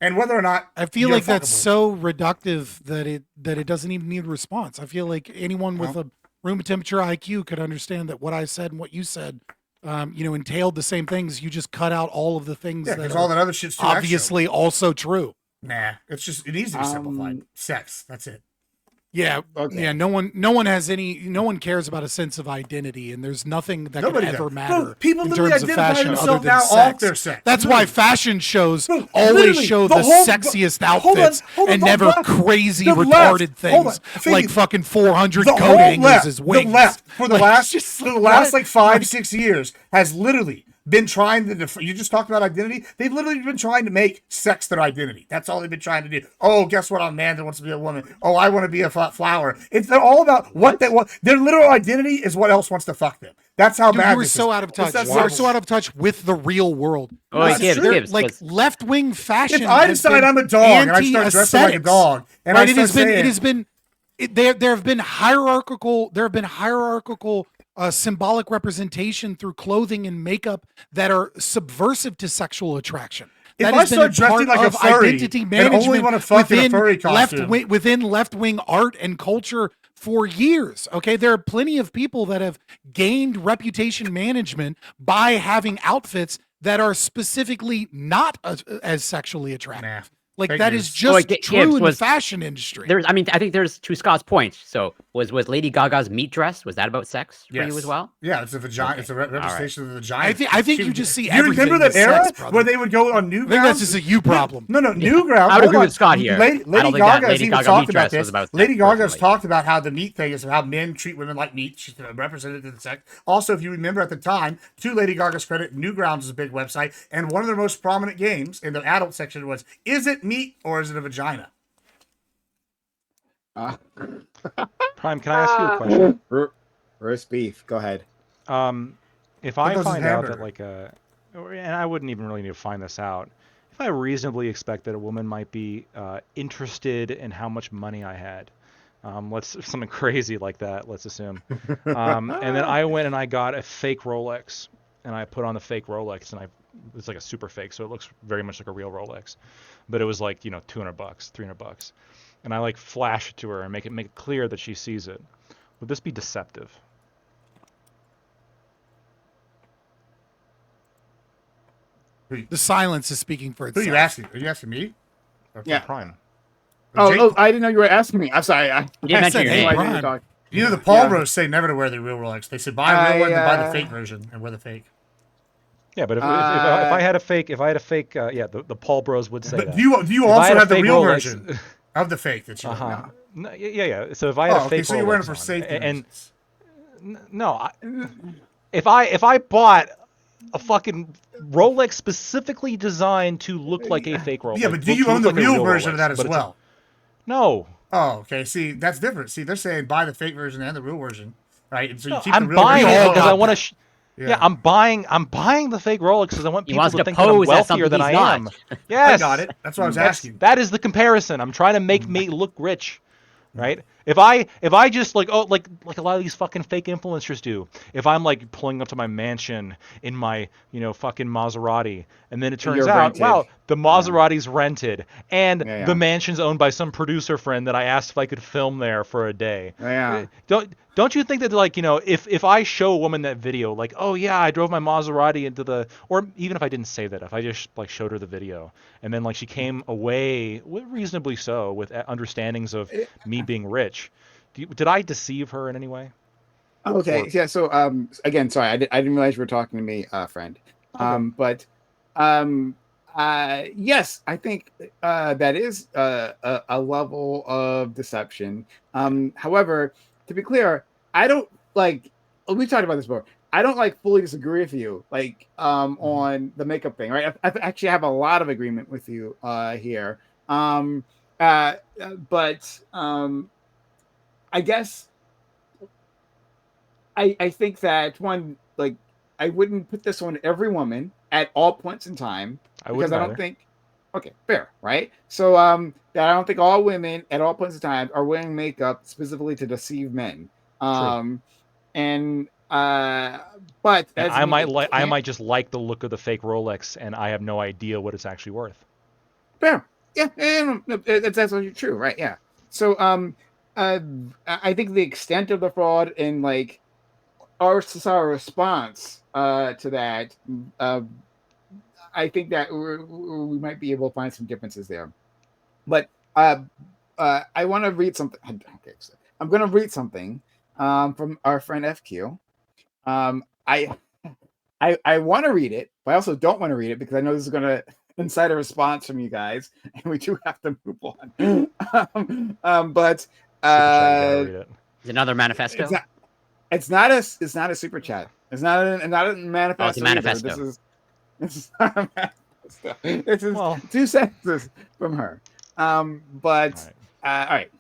And whether or not I feel like that's so reductive that it doesn't even need a response. I feel like anyone with a room temperature IQ could understand that what I said and what you said, entailed the same things. You just cut out all of the things that all that other shit's too obviously extra. Also true. Nah, it needs to be simplified. Sex, that's it. Yeah, yeah. No one cares about a sense of identity, and there's nothing that could ever matter in terms of fashion other than sex. Their sex. That's why fashion shows always show the sexiest outfits and never crazy retarded things like fucking 400 coat hangers as wings. The left for the last 5-6 years has literally been trying to, you just talked about identity. They've literally been trying to make sex their identity. That's all they've been trying to do. Oh, guess what? I'm a man that wants to be a woman. Oh, I want to be a flower. They're all about what they want. Their literal identity is what else wants to fuck them. That's how bad you were so out of touch. You're so out of touch with the real world. Oh, Gibbs, like left-wing fashion. If I decide I'm a dog and I start dressing like a dog, and I start saying, there have been hierarchical symbolic representation through clothing and makeup that are subversive to sexual attraction. If I start dressing like a furry identity and management only want to fuck in a furry costume, within left-wing art and culture for years. Okay, there are plenty of people that have gained reputation management by having outfits that are specifically not as sexually attractive. Like that is just true in the fashion industry. I think there's to Scott's point. So was Lady Gaga's meat dress? Was that about sex for you as well? Yeah, it's a vagina. Okay. It's a representation of the vagina. I think you just see everything. You remember that era where they would go on Newgrounds? I think that's just a you problem. No, Newgrounds. I would agree with Scott here. Lady Gaga has even talked about this. Lady Gaga's talked about how the meat thing is how men treat women like meat. She's represented in the sex. Also, if you remember at the time, to Lady Gaga's credit, Newgrounds is a big website, and one of their most prominent games in the adult section was, is it meat or is it a vagina? Prime, can I ask you a question? Roast beef. Go ahead. If I find out that and I wouldn't even really need to find this out, if I reasonably expect that a woman might be interested in how much money I had, something crazy like that, let's assume, and then I went and I got a fake Rolex, and I put on the fake Rolex, and it's like a super fake, so it looks very much like a real Rolex, but it was like, $200, $300, and I like flash it to her and make it clear that she sees it. Would this be deceptive? The silence is speaking for Who itself. are you asking? Are you asking me? Yeah. Prime. Oh, I didn't know you were asking me. I'm sorry. I didn't mention your name. Prime. You know, the Paul Bros say never to wear the real Rolex. They say buy a real one, then buy the fake version, and wear the fake. Yeah, but if I had a fake, the Paul Bros would say But that. do you If I also had a have the fake real Rolex- version of the fake that you Uh-huh. No, yeah. So if I had a okay, fake so you're wearing it Rolex for on, safety and reasons. no, if I bought a fucking Rolex specifically designed to look like a fake Rolex. Yeah, but do to you own look the like a real version Rolex, of that as but it's a- well? No. Oh, okay. See, that's different. See, they're saying buy the fake version and the real version, right? And so you No, keep the I'm real buying version. it because I want to. Yeah. I'm buying the fake Rolex because I want He people wants to to think that I'm pose as wealthier something than he's I not. am. Yes, I got it. That's what I was asking. That is the comparison. I'm trying to make me look rich, right? If I just like a lot of these fucking fake influencers do. If I'm like pulling up to my mansion in my fucking Maserati, and then it turns You're out, rented. wow, the Maserati's rented, and Yeah. the mansion's owned by some producer friend that I asked if I could film there for a day. Yeah. Don't you think that if I show a woman that video, like, oh yeah, I drove my Maserati into the, or even if I didn't say that, if I just like showed her the video and then like she came away reasonably so with understandings of me being rich, did I deceive her in any way? Okay. Yeah. So again, sorry, I didn't realize you were talking to me, friend. But yes, I think that is a level of deception. However, to be clear, I don't like. We talked about this before. I don't like fully disagree with you, like on the makeup thing, right? I actually have a lot of agreement with you here. But I guess I think that one, like, I wouldn't put this on every woman at all points in time because I don't think. Okay, fair, right? So that I don't think all women at all points in time are wearing makeup specifically to deceive men. And but And I might just like the look of the fake Rolex, and I have no idea what it's actually worth. Fair, yeah, that's absolutely true, right? Yeah. So I think the extent of the fraud and like our societal response to that, I think that we might be able to find some differences there. But I want to read something. Okay, so I'm going to read something from our friend FQ. I want to read it, but I also don't want to read it because I know this is going to incite a response from you guys, and we do have to move on. But Is it another manifesto? It's not a super chat. It's not a manifesto. Oh, it's a manifesto. This is not a manifesto. This is 2 sentences from her. But all right.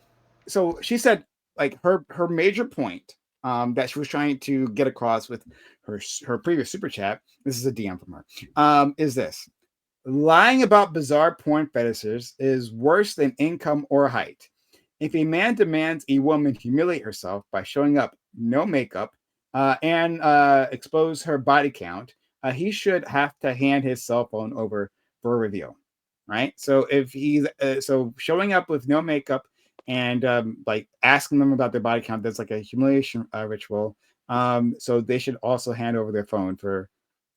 So she said, like, her major point that she was trying to get across with her previous super chat. This is a DM from her. Is this: lying about bizarre porn fetishes is worse than income or height. If a man demands a woman humiliate herself by showing up no makeup and expose her body count, he should have to hand his cell phone over for a review, right? So if he's so showing up with no makeup and like asking them about their body count, that's like a humiliation ritual. So they should also hand over their phone for.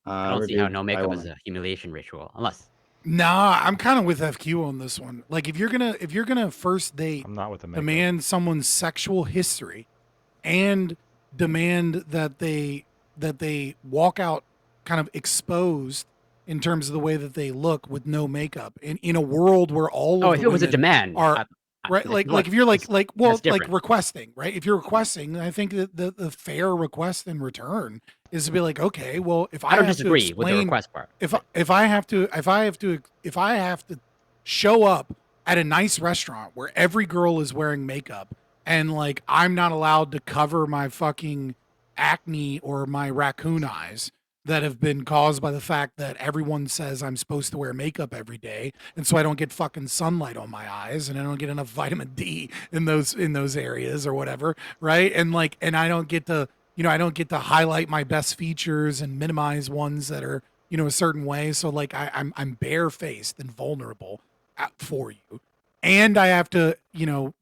I don't see how no makeup is a humiliation ritual, unless. Nah, I'm kind of with FQ on this one. Like, if you're gonna first date, I'm not with the makeup. Demand someone's sexual history, and demand that they walk out kind of exposed in terms of the way that they look with no makeup in a world where all of if it was a demand are right, like if you're like requesting, right? If you're requesting, I think that the fair request in return is to be like, okay, well, if I don't have disagree to with the explain, request part. if I have to show up at a nice restaurant where every girl is wearing makeup and like I'm not allowed to cover my fucking acne or my raccoon eyes that have been caused by the fact that everyone says I'm supposed to wear makeup every day, and so I don't get fucking sunlight on my eyes and I don't get enough vitamin D in those areas or whatever, right? And I don't get to I don't get to highlight my best features and minimize ones that are, a certain way. So like I'm barefaced and vulnerable for you. And I have to,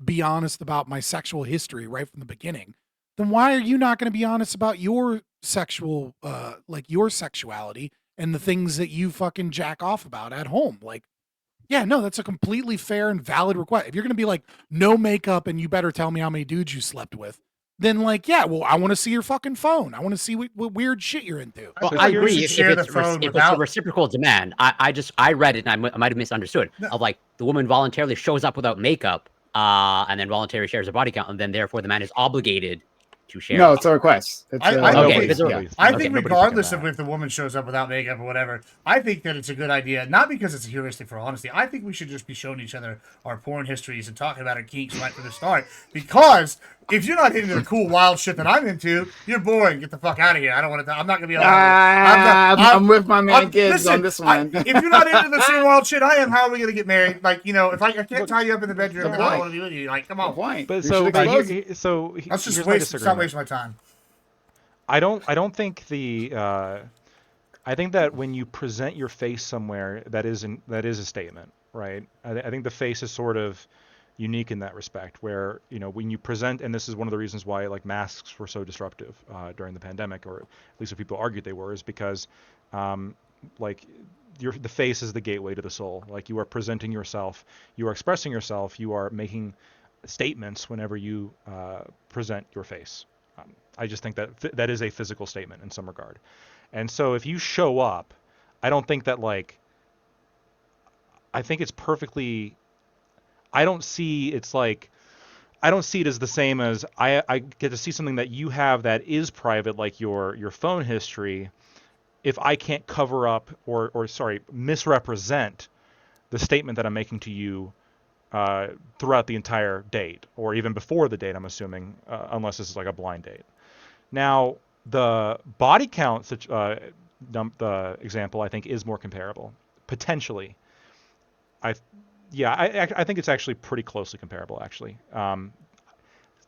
be honest about my sexual history right from the beginning. Then why are you not going to be honest about your sexual, like your sexuality and the things that you fucking jack off about at home? Like, yeah, no, that's a completely fair and valid request. If you're going to be like, no makeup and you better tell me how many dudes you slept with, then like, yeah, well, I want to see your fucking phone. I want to see what weird shit you're into. Well, I agree. If it's a reciprocal demand, I read it and I might have misunderstood. No. Of like the woman voluntarily shows up without makeup, and then voluntarily shares a body count, and then therefore the man is obligated to share. No, it's a request. It's I think regardless of if the woman shows up without makeup or whatever, I think that it's a good idea, not because it's a heuristic for honesty. I think we should just be showing each other our porn histories and talking about our kinks right from the start. Because if you're not into the cool, wild shit that I'm into, you're boring. Get the fuck out of here. I don't want to. I'm not gonna be. I'm with my man Gibbs on this one. If you're not into the same wild shit I am, how are we gonna get married? Like, if I can't tie you up in the bedroom, and I don't want to be with you. Like, come on. But let's just stop wasting my time. I don't think I think that when you present your face somewhere, that is a statement, right? I think the face is sort of unique in that respect, where when you present, and this is one of the reasons why like masks were so disruptive during the pandemic, or at least what people argued they were, is because like the face is the gateway to the soul. Like you are presenting yourself, you are expressing yourself, you are making statements whenever you present your face. I just think that that is a physical statement in some regard. And so if you show up, I don't think that I think it's perfectly, I don't see it as the same as I get to see something that you have that is private, like your phone history, if I can't cover up or misrepresent the statement that I'm making to you throughout the entire date, or even before the date, I'm assuming, unless this is like a blind date. Now, the body count, the example, I think is more comparable, potentially. I think it's actually pretty closely comparable, actually.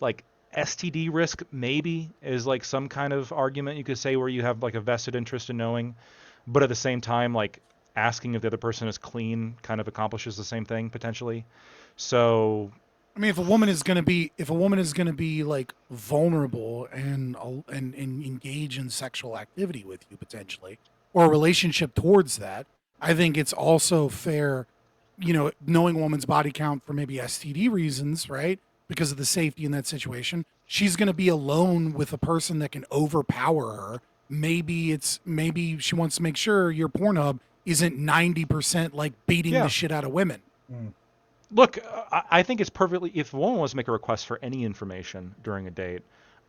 Like STD risk maybe is like some kind of argument you could say where you have like a vested interest in knowing, but at the same time, like asking if the other person is clean kind of accomplishes the same thing potentially. So, I mean, if a woman is gonna be like vulnerable and engage in sexual activity with you potentially, or a relationship towards that, I think it's also fair, knowing a woman's body count for maybe STD reasons, right? Because of the safety in that situation, she's gonna be alone with a person that can overpower her. Maybe she wants to make sure your Pornhub isn't 90% like beating the shit out of women. Look, I think it's perfectly, if a woman wants to make a request for any information during a date,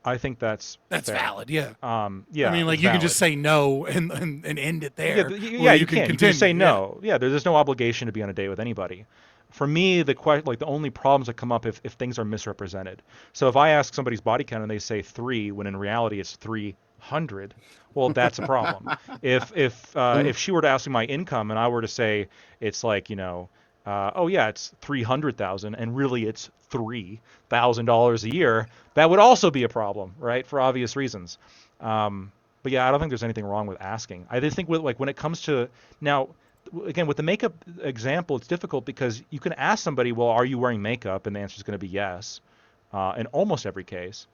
I think that's fair. Valid, yeah. Yeah. I mean, like you can just say no and end it there. Yeah, you can. You can just say no. Yeah, there's no obligation to be on a date with anybody. For me, the only problems that come up if things are misrepresented. So if I ask somebody's body count and they say 3, when in reality it's 300, well, that's a problem. If she were to ask me my income and I were to say it's like, oh yeah, it's 300,000 and really it's $3,000 a year, that would also be a problem, right? For obvious reasons. But yeah, I don't think there's anything wrong with asking. I just think when it comes to now, again, with the makeup example, it's difficult because you can ask somebody, well, are you wearing makeup? And the answer is going to be yes, in almost every case.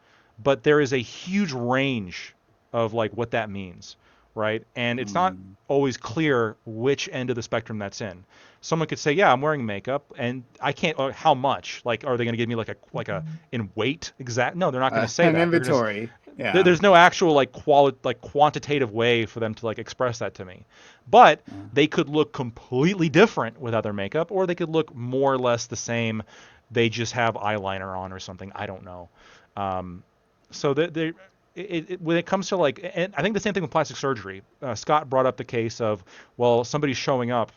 But there is a huge range of what that means, right? And it's not always clear which end of the spectrum that's in. Someone could say, yeah, I'm wearing makeup, and I can't. How much? Like, are they going to give me like a in weight exact? No, they're not going to say an that. inventory. Yeah. There's no actual quantitative way for them to express that to me. But they could look completely different without their makeup, or they could look more or less the same. They just have eyeliner on or something. I don't know. So when it comes to and I think the same thing with plastic surgery. Scott brought up the case of, well, somebody's showing up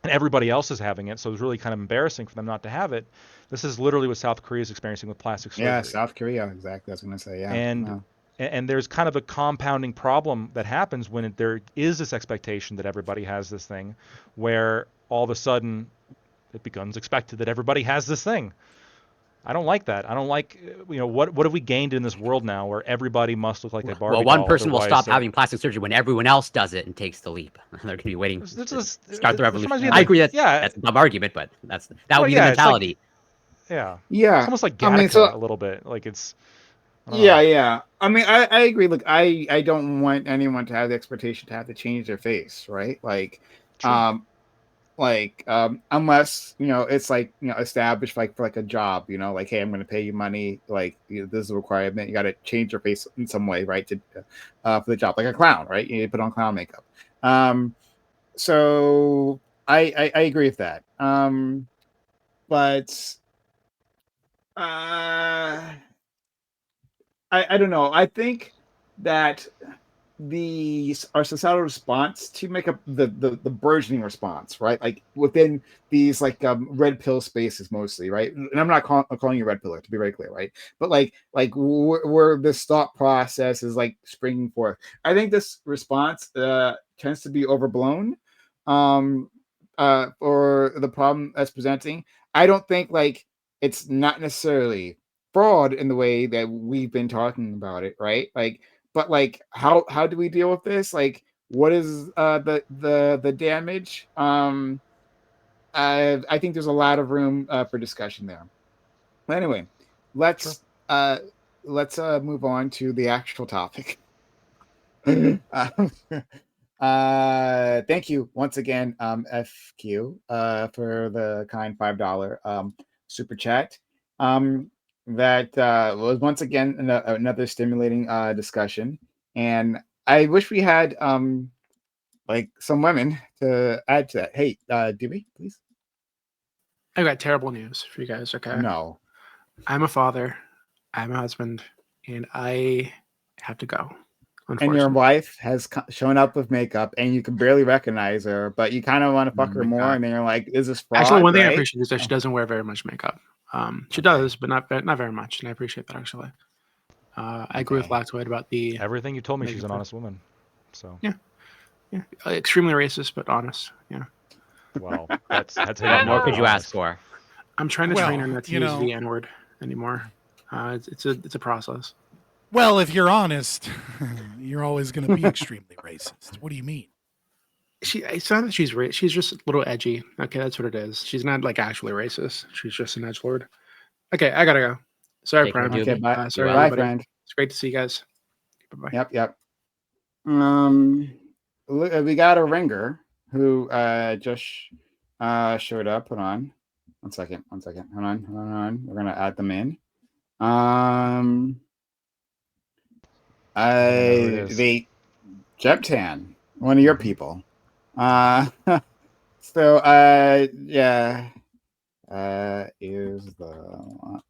and everybody else is having it, so it's really kind of embarrassing for them not to have it. This is literally what South Korea is experiencing with plastic surgery. Yeah, South Korea, exactly. I was going to say, yeah. And there's kind of a compounding problem that happens when there is this expectation that everybody has this thing, where all of a sudden it becomes expected that everybody has this thing. I don't like that. I don't like, what have we gained in this world now where everybody must look like a Barbie Well, one doll, person will otherwise stop having plastic surgery when everyone else does it and takes the leap. They're going to be waiting to start the this revolution. reminds me of I agree that's yeah. a dumb argument, but that would be the Yeah, it's like, mentality. yeah. Yeah. It's almost like I mean, Gattaca a little bit. Like it's. I don't Yeah, know. yeah. I mean, I agree. Look, I don't want anyone to have the expectation to have to change their face, right? Unless it's like established like for like a job, like, hey, I'm going to pay you money, like this is a requirement. You got to change your face in some way, right? To for the job, like a clown, right? You put on clown makeup. So I agree with that. But I don't know. I think that our societal response to make up the burgeoning response, right? Like within these red pill spaces mostly, right? And I'm not calling you red pillar, to be very clear, right? But where this thought process is like springing forth, I think this response tends to be overblown for the problem that's presenting. I don't think it's not necessarily fraud in the way that we've been talking about it, right? But how do we deal with this? Like, what is the damage? I think there's a lot of room for discussion there. But anyway, let's move on to the actual topic. Thank you once again, FQ, for the kind $5 super chat. That was once again another stimulating discussion, and I wish we had some women to add to that. Hey, Dewey, please. I got terrible news for you guys. Okay. No. I'm a father. I'm a husband, and I have to go. And your wife has shown up with makeup, and you can barely recognize her, but you kind of want to fuck her more, and then you're like, "Is this fraud?" Actually, one thing I right? appreciate is that she doesn't wear very much makeup. She does, but not very much, and I appreciate that actually. I agree with Lactoid about the everything you told me. She's an honest woman, so yeah, extremely racist but honest. Yeah. Well, that's What more could you ask for? I'm trying to train her not to use know- the N word anymore. It's a process. Well, if you're honest, you're always going to be extremely racist. What do you mean? It's not that she's she's just a little edgy. Okay, that's what it is. She's not actually racist. She's just an edgelord. Okay, I gotta go. Sorry, Take care, Prime. Okay, bye. Sorry, Bye, everybody. friend. It's great to see you guys. Bye bye. Yep. We got a ringer who just showed up. Hold on. One second. Hold on. We're gonna add them in. The Jeptan, one of your people. Yeah. Is the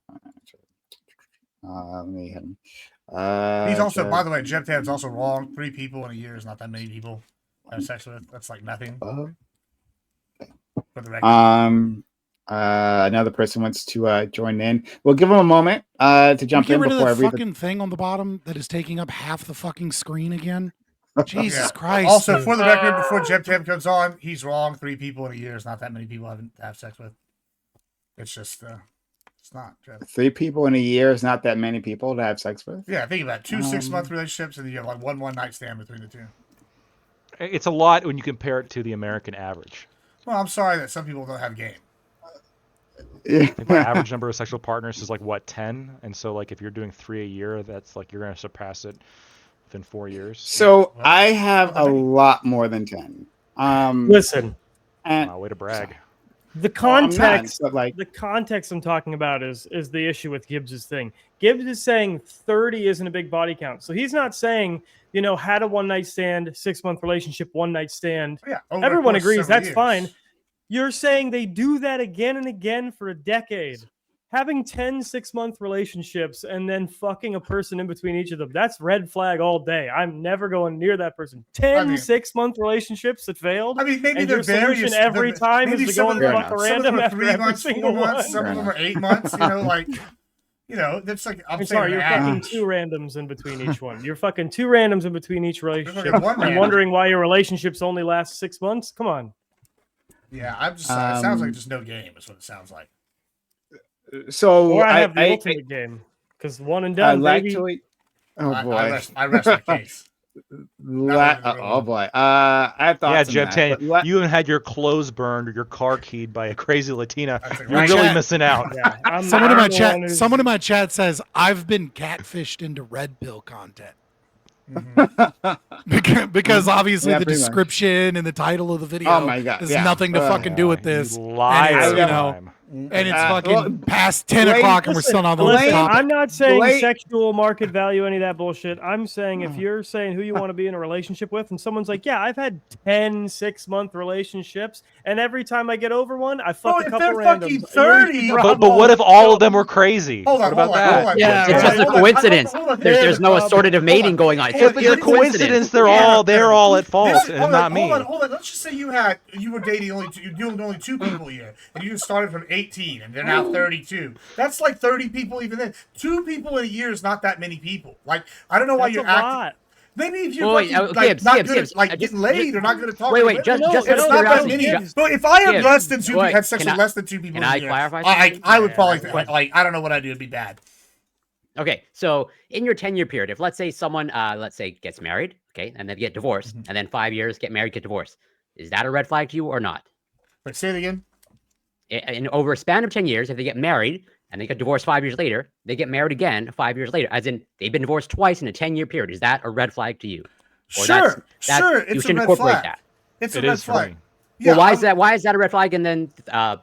let me hit him. He's also, by the way, Jeptan's also wrong. 3 people in a year is not that many people to have sex with. That's like nothing. For the record. Another person wants to join in. We'll give them a moment to jump in before I read the fucking thing on the bottom that is taking up half the fucking screen again. Jesus Christ! Also, for the record, before Jeptan comes on, he's wrong. 3 people in a year is not that many people to have sex with. It's just, it's not. 3 people in a year is not that many people to have sex with. Yeah, think about it. 2 6-month relationships, and then you have like one night stand between the 2. It's a lot when you compare it to the American average. Well, I'm sorry that some people don't have game. I think my average number of sexual partners is 10, and so if you're doing 3 a year, that's you're going to surpass it within 4 years. So I have a lot more than 10. Listen, wow, way to brag. The context, not, but the context I'm talking about is the issue with Gibbs's thing. Gibbs is saying 30 isn't a big body count, so he's not saying had a 1-night stand, 6-month relationship, 1-night stand. Yeah, everyone agrees that's fine. You're saying they do that again and again for a decade. Having 10 6-month relationships and then fucking a person in between each of them, that's red flag all day. I'm never going near that person. 10 6-month relationships that failed. I mean, maybe and they're your solution every time is to go and fuck a random after 3 every months, 4 single months, one. some of them are 8 months. That's I'm sorry, you're fucking 2 randoms in between each one. You're fucking 2 randoms in between each relationship. And wondering why your relationships only last 6 months? Come on. Yeah, I'm just. It sounds like just no game. Is what it sounds like. So Or I have the ultimate game because one and done, baby. actually, oh I boy, rest my case. oh boy. I have thoughts Yeah, on Jeff, that, but you haven't had your clothes burned or your car keyed by a crazy Latina. You're Right. really Chat. missing out. Yeah, Someone in my chat says I've been catfished into red pill content. because obviously Yeah, the pretty much. description and the title of the video Oh my God, has yeah. nothing to fucking do with this. liar. And it's, and it's fucking past 10 Blade- o'clock and we're still on the Listen, topic. I'm not saying Blade- sexual market value, any of that bullshit. I'm saying if you're saying who you want to be in a relationship with, and someone's like, yeah, I've had 10 6-month relationships, and every time I get over one, I fuck a if couple they're randoms. fucking 30, But what if all of them were crazy? Hold on, what about hold on, that? hold on. Yeah, it's just a coincidence. There's no assortative mating going on. It's just It's a coincidence. They're all at fault, and not me. Hold on. Let's just say you were dating you're doing only 2 people a year, and you just started from 18, and they're now 32. That's like 30 people even then. 2 people in a year is not that many people. Like, I don't know why That's you're a acting. lot. Maybe if you're Wait, fucking, Gibbs, not Gibbs, good Gibbs, at like just- getting laid or not good at talking. Wait, to just women, just it's out of not that curiosity, many. Gibbs. But if I had Gibbs, less than 2, wait, had sex can with I- less than 2 people can in a I year, clarify I something? would probably like I don't know what I'd do. It'd be bad. Okay, so in your 10-year period, if let's say someone, let's say gets married, okay, and then get divorced, and then 5 years, get married, get divorced, is that a red flag to you or not? Wait, say it again. In over a span of 10 years, if they get married and they get divorced 5 years later, they get married again 5 years later, as in they've been divorced twice in a 10-year period, is that a red flag to you? Or Sure, you it's should a red incorporate flag. that. It's a It red is for flag. me. Yeah, Well, why is that a red flag? And then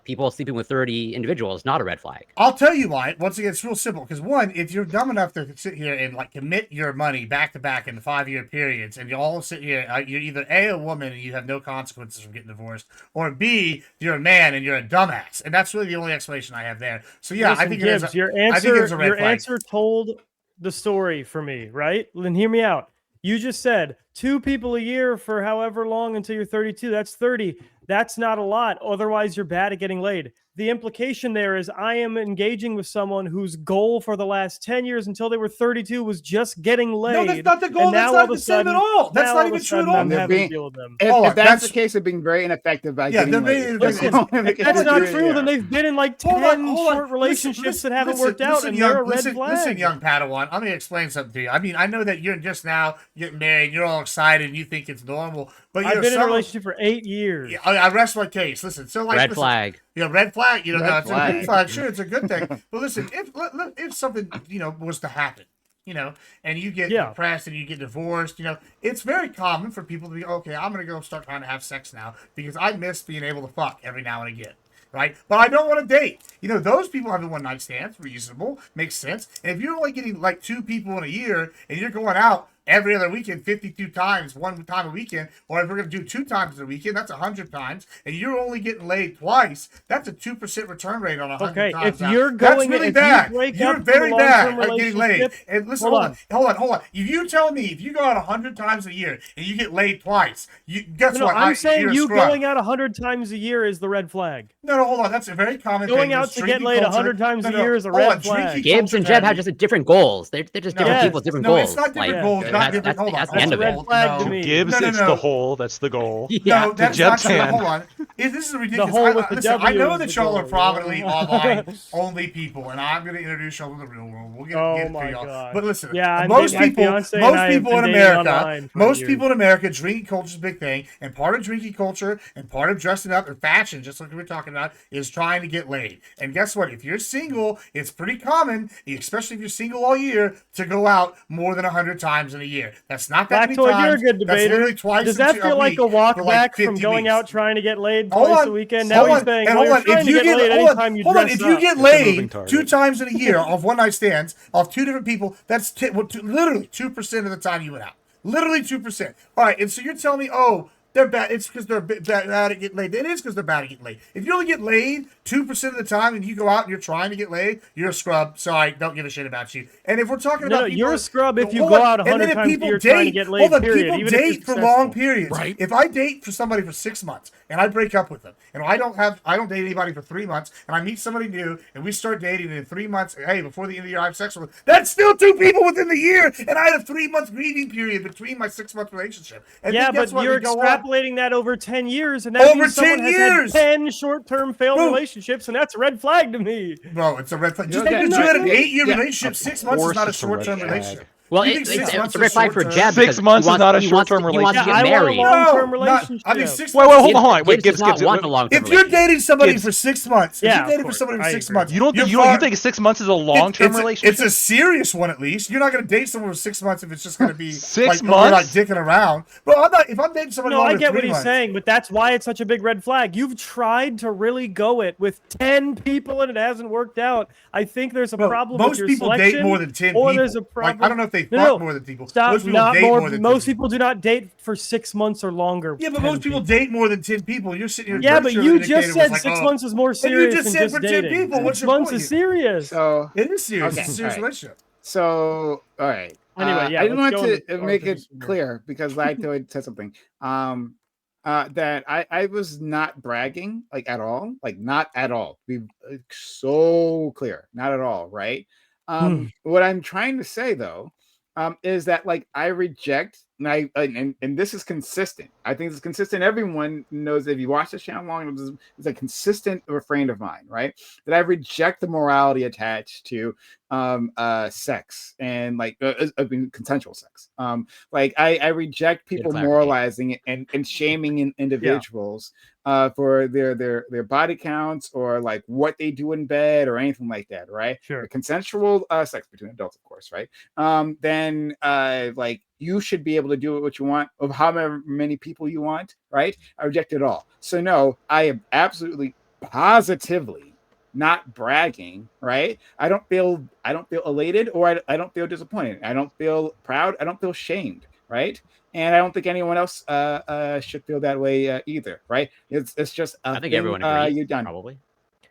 people sleeping with 30 individuals not a red flag. I'll tell you why. Once again, it's real simple. Because one, if you're dumb enough to sit here and like commit your money back to back in the 5-year periods, and you all sit here, you're either A, a woman and you have no consequences from getting divorced, or B, you're a man and you're a dumbass. And that's really the only explanation I have there. So yeah, Listen, I think Gibbs, it is. your I think answer, it's a red your flag. answer told the story for me, right? Then hear me out. You just said 2 people a year for however long until you're 32. That's 30. That's not a lot. Otherwise, you're bad at getting laid. The implication there is I am engaging with someone whose goal for the last 10 years until they were 32 was just getting laid. No, that's not the goal. And That's now not all of a the same at sudden- all. That's now not all of even a true at sudden all. I'm They're having being- to deal with them. If, Hold on, if that's that's- the case, they're being very ineffective by Yeah, getting they're laid. being- Listen, if that's not true, then they've been in like 10 short relationships that haven't worked out, and they're a red flag. Listen, young Padawan, let me explain something to you. I mean, I know that you're just now getting married, you're all excited, and you think it's normal, but I've you're been in a some- relationship for 8 years. Yeah, I rest my case. Listen, so like Red listen, flag. Yeah, red flag. You know, Red no, it's a flag. green flag. Sure, it's a good thing. But listen, if something was to happen, and you get depressed and you get divorced, it's very common for people to be okay. I'm gonna go start trying to have sex now because I miss being able to fuck every now and again. Right? But I don't want to date. Those people having one night stands, reasonable, makes sense. And if you're only getting like 2 people in a year and you're going out every other weekend 52 times, 1 time a weekend, or if we're going to do 2 times a weekend, that's 100 times, and you're only getting laid twice, that's a 2% return rate on 100 Okay, times. if out. you're that's going, really if bad. you break You're up very from a bad long-term at getting laid. relationship, And listen, hold hold on. If you tell me if you go out 100 times a year and you get laid twice, guess No, what? I'm saying you're a you scrub. going out 100 times a year is the red flag. No, hold on. That's a very common Going thing. out There's to get drinking laid culture. 100 times a No, year is a hold red on. flag. Drinking Gibbs and culture Jeb have just different goals. They're just different Yes. people with different No, goals. it's not different Like, goals. Not different. that's, Hold on. that's the end of it. red flag to No. me. Gibbs, No, it's no. the hole. That's the goal. No, To that's Jeb's not true. hand. Hold on. This is ridiculous. The hole with the Listen, I W know is that the y'all are goal, probably yeah. online only people, and I'm going to introduce y'all to the real world. We'll get Oh it to my y'all. God. But listen, Yeah, I'm most dating- people, my fiance and I have in been dating online America, for most years. people in America, drinking culture is a big thing, and part of drinking culture and part of dressing up and fashion, just like we were talking about, is trying to get laid. And guess what? If you're single, it's pretty common, especially if you're single all year, to go out more than 100 times in a year. That's not that many Factoid, times. you're a good That's debater. literally twice Does that feel like a walk for like back 50 from going weeks. out trying to get laid Hold twice on, a weekend? Now he's saying, and well, hold you're on. trying If to you get laid hold on, anytime you hold on. dress If you up. get It's a moving laid target. 2 times in a year off one night stands off 2 different people, that's literally 2% of the time you went out. Literally 2%. All right, and so you're telling me, oh, they're bad. It's because they're bad at getting laid. It is because they're bad at getting laid. If you only get laid 2% of the time and you go out and you're trying to get laid, you're a scrub. Sorry, don't give a shit about you. And if we're talking about people, you're a scrub if you hold go on, out and then 100 if times a people year trying to get laid, hold on, period, people even if you're date for long successful. periods. Right. If I date for somebody for 6 months and I break up with them, and I don't date anybody for 3 months, and I meet somebody new and we start dating, and in 3 months, hey, before the end of the year I have sex with them, that's still 2 people within the year, and I had a 3-month grieving period between my 6-month relationship. And Yeah, then guess but what? you're We go on, extrapolating that over 10 years, and that Over means someone 10 has years! had 10 short-term failed Bro. relationships, and that's a red flag to me. Bro, it's a red flag. Just Okay, because you had an right. 8-year Yeah. relationship, 6 months is not a short-term relationship. Well, You think 6 months it's a is red flag for short-term? Jeb. 6 because months he is not a he wants short-term to- He wants to relationship. get I want a married. long-term No, relationship. I think 6 Wait, months. hold on. Wait, Gibbs does not want a long-term If you're relationship. dating somebody Gibbs. for 6 months, Yeah, if of you're dating for course. somebody for I 6 agree. months, You don't you're think you far- think 6 months is a long-term it's relationship? It's a serious one, at least. You're not going to date someone for 6 months if it's just going to be 6 like, oh, we're like months? dicking around. Bro, I'm not. If I'm dating somebody No, longer I than get 3 what he's months, saying, but that's why it's such a big red flag. You've tried to really go it with 10 people and it hasn't worked out. I think there's a Bro, problem with most your people selection. date more than 10 or people. there's a Like, problem. I don't know if they No, fuck no. more than people. Stop. Most people Not date more than 10 most people. people do not date for 6 months or longer. Yeah, but 10 most people people. date more than 10 people. You're sitting here. Yeah, but Berkshire you indicator just was said like, 6 oh. months is more And you serious just than said just for 10 dating. people. What's 6 your months point is here? serious. So It is serious. okay, It's a serious all right. relationship. So all right. Anyway, yeah, I just let's want go to into make it Arthur's- clear because Lactoid said something. That I was not bragging like at all, like not at all. Be so clear, not at all, right? What I'm trying to say though, is that like I reject and this is consistent. I think it's consistent. Everyone knows if you watch this channel long, it's a consistent refrain of mine, right? That I reject the morality attached to sex and like consensual sex. Like I reject people moralizing and shaming individuals for their body counts or like what they do in bed or anything like that, right? Sure. The consensual sex between adults, of course, right? Then like you should be able to do what you want of however many people you want, right? I reject it all. So no, I am absolutely positively not bragging, right? I don't feel elated or I don't feel disappointed. I don't feel proud. I don't feel shamed, right? And I don't think anyone else should feel that way either, right? It's just a I think thing, everyone agrees. you've done. Probably.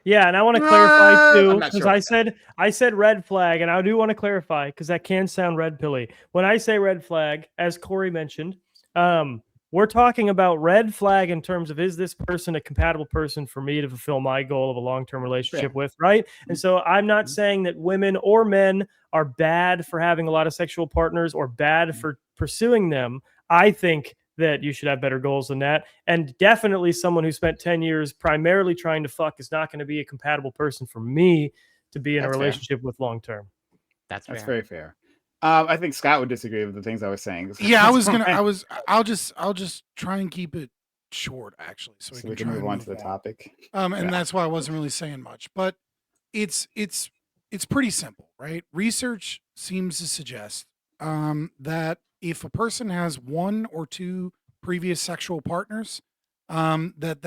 Yeah, and I want to clarify too, I'm not because sure I said red flag, and I do want to clarify because that can sound red pilly. When I say red flag, as Corey mentioned, we're talking about red flag in terms of is this person a compatible person for me to fulfill my goal of a long-term relationship with, right? And so I'm not saying that women or men are bad for having a lot of sexual partners or bad for pursuing them. I think that you should have better goals than that. And definitely someone who spent 10 years primarily trying to fuck is not going to be a compatible person for me to be in That's a fair. relationship with long term. That's very fair. I think Scott would disagree with the things I was saying. Yeah, I'll just try and keep it short actually, so we can move on to the topic. And that's why I wasn't really saying much, but it's pretty simple, right? Research seems to suggest that if a person has 1 or 2 previous sexual partners, that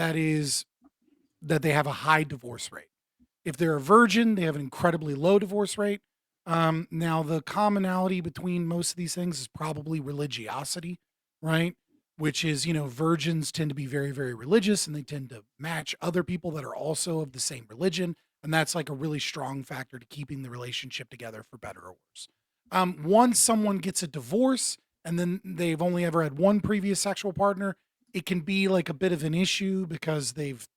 they have a high divorce rate. If they're a virgin, they have an incredibly low divorce rate. Now, the commonality between most of these things is probably religiosity, right? Which is, virgins tend to be very, very religious and they tend to match other people that are also of the same religion. And that's like a really strong factor to keeping the relationship together for better or worse. Once someone gets a divorce and then they've only ever had 1 previous sexual partner, it can be like a bit of an issue because they've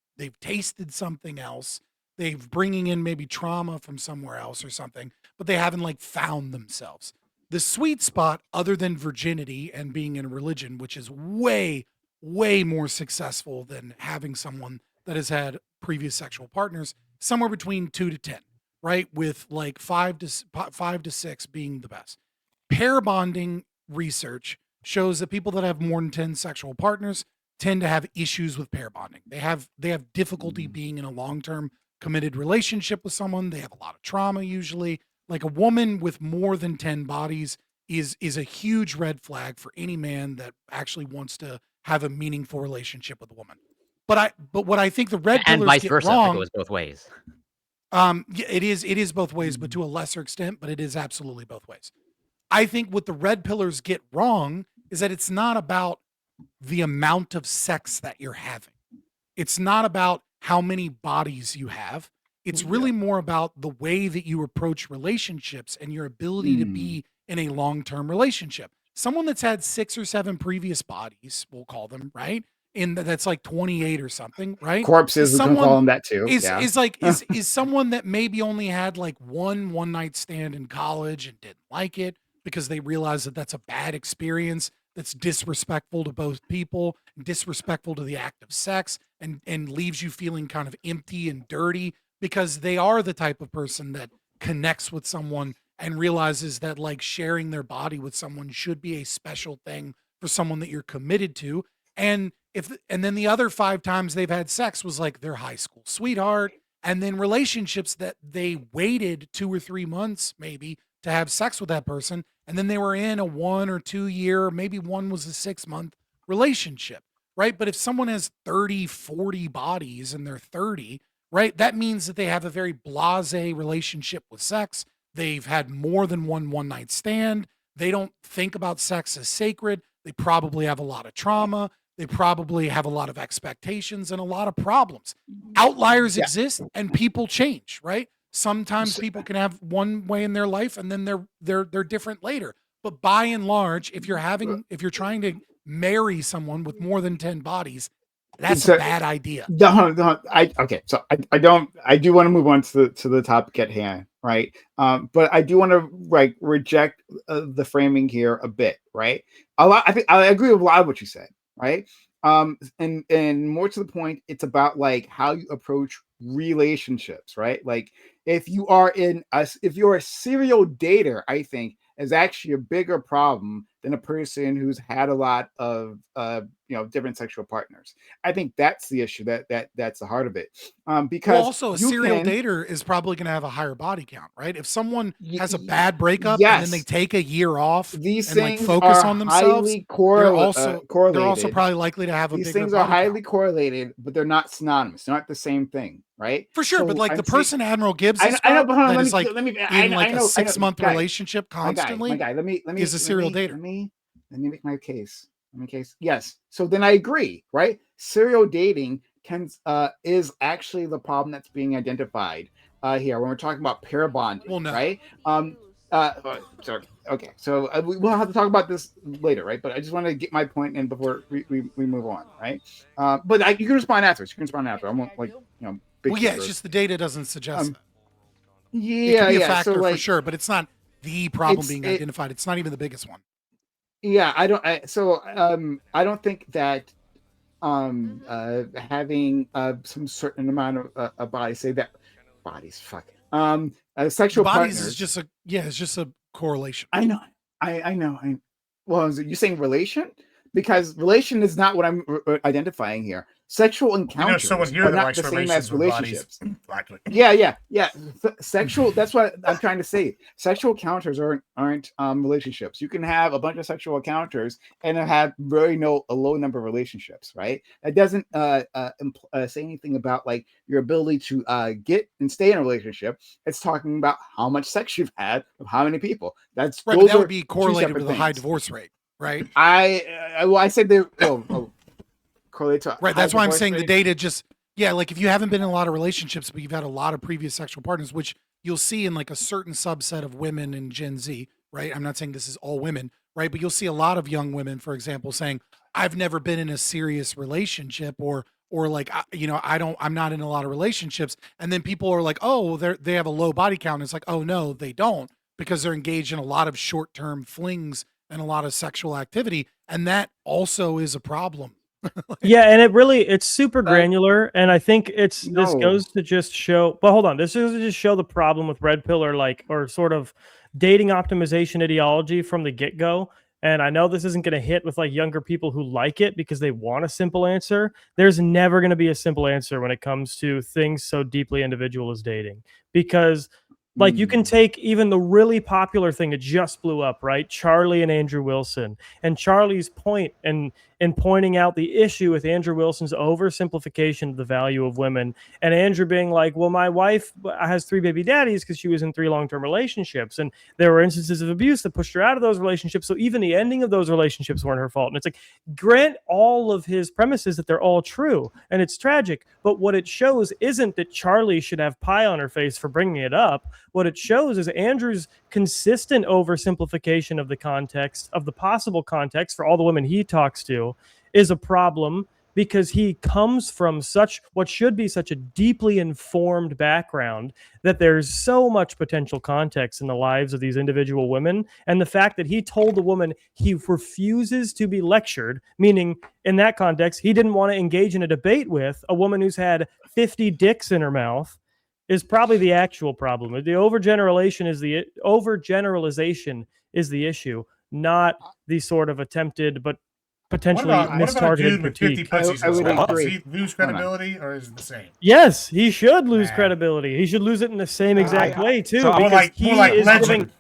tasted something else. They've bringing in maybe trauma from somewhere else or something, but they haven't like found themselves. The sweet spot, other than virginity and being in a religion, which is way, way more successful than having someone that has had previous sexual partners, somewhere between 2 to 10, right? With like 5 to 6 being the best. Pair bonding research shows that people that have more than 10 sexual partners tend to have issues with pair bonding. They have difficulty being in a long-term committed relationship with someone. They have a lot of trauma usually. Like a woman with more than 10 bodies is a huge red flag for any man that actually wants to have a meaningful relationship with a woman. But what I think the red And pillars vice get versa. I think wrong, it was both ways. yeah, it is both ways, but to a lesser extent, but it is absolutely both ways. I think what the red pillars get wrong is that it's not about the amount of sex that you're having. It's not about how many bodies you have. It's really more about the way that you approach relationships and your ability to be in a long-term relationship. Someone that's had 6 or 7 previous bodies, we'll call them, right? And that's like 28 or something, right? Corpses, we can call them that too. Is yeah. is someone that maybe only had like one night stand in college and didn't like it because they realized that that's a bad experience. that's disrespectful to both people, disrespectful to the act of sex, and leaves you feeling kind of empty and dirty, because they are the type of person that connects with someone and realizes that like sharing their body with someone should be a special thing for someone that you're committed to. And then the other 5 times they've had sex was like their high school sweetheart, and then relationships that they waited 2 or 3 months maybe to have sex with that person, and then they were in a 1 or 2 year, maybe one was a 6-month relationship, right? But if someone has 30, 40 bodies and they're 30, right, that means that they have a very blasé relationship with sex. They've had more than one night stand. They don't think about sex as sacred. They probably have a lot of trauma. They probably have a lot of expectations and a lot of problems. Outliers exist and people change, right? Sometimes people can have one way in their life and then they're different later. But by and large, if you're trying to marry someone with more than 10 bodies, that's a bad idea. I do want to move on to the topic at hand, right? But I do want to reject the framing here a bit, right? I think I agree with a lot of what you said, right? And more to the point, it's about like how you approach relationships, right? Like if you're a serial dater, I think is actually a bigger problem than a person who's had a lot of different sexual partners. I think that's the issue that's the heart of it. Because also a serial dater is probably going to have a higher body count, right? If someone has a bad breakup and then they take a year off these and like things focus are on themselves, highly they're correlated. also probably likely to have a These bigger things are body highly count. correlated, but they're not synonymous. They're not the same thing, right? For sure, So but like I'm the saying- person Admiral Gibbs I know, described but hold on, that let is me- like let me- in I like know- a 6-month guy, relationship constantly my guy. Let me is a serial dater. Let me make my case. Yes. So then I agree, right? Serial dating is actually the problem that's being identified here when we're talking about pair bonding, right? Sorry. Okay. So we'll have to talk about this later, right? But I just want to get my point in before we move on, right? But you can respond afterwards. I won't Well, yeah, it's just the data doesn't suggest that. Yeah, It could be a yeah. factor So for sure, but it's not the problem being identified. It's not even the biggest one. Yeah, I don't think that having some certain amount of a body, say that bodies, sexual Bodies partners is just a correlation. I know. Well, you're saying relation? Because relation is not what I'm identifying here. Sexual encounters someone here are that not likes the same as relations with bodies. relationships. Yeah. Sexual. That's what I'm trying to say. Sexual encounters aren't relationships. You can have a bunch of sexual encounters and have a low number of relationships, right? It doesn't say anything about like your ability to get and stay in a relationship. It's talking about how much sex you've had with how many people. That's right. But that would be correlated with a high divorce rate, right? I said they correlate to right. That's why I'm saying the data just like if you haven't been in a lot of relationships, but you've had a lot of previous sexual partners, which you'll see in like a certain subset of women in Gen Z, right? I'm not saying this is all women, right? But you'll see a lot of young women, for example, saying, "I've never been in a serious relationship," or like I'm not in a lot of relationships, and then people are like, "Oh, they have a low body count." And it's like, "Oh no, they don't," because they're engaged in a lot of short-term flings and a lot of sexual activity, and that also is a problem. Yeah, and it's super granular, and I think this goes to just show. But hold on, this is to just show the problem with red pill or sort of dating optimization ideology from the get go. And I know this isn't going to hit with like younger people who like it because they want a simple answer. There's never going to be a simple answer when it comes to things so deeply individual as dating, because like you can take even the really popular thing that just blew up, right? Charlie and Andrew Wilson. And Charlie's point in pointing out the issue with Andrew Wilson's oversimplification of the value of women. And Andrew being like, well, my wife has 3 baby daddies because she was in 3 long-term relationships. And there were instances of abuse that pushed her out of those relationships. So even the ending of those relationships weren't her fault. And it's like, grant all of his premises that they're all true. And it's tragic. But what it shows isn't that Charlie should have pie on her face for bringing it up. What it shows is Andrew's consistent oversimplification of the context, of the possible context for all the women he talks to, is a problem. because he comes from what should be such a deeply informed background that there's so much potential context in the lives of these individual women. And the fact that he told the woman he refuses to be lectured, meaning in that context, he didn't want to engage in a debate with a woman who's had 50 dicks in her mouth, is probably the actual problem. The overgeneralization is the issue, not the sort of attempted but potentially what about a mistargeted dude with 50 critique. pussies in his mouth? Does he lose credibility, or is it the same? Yes, he should lose credibility. He should lose it in the same exact way too. So because more like is legend. giving.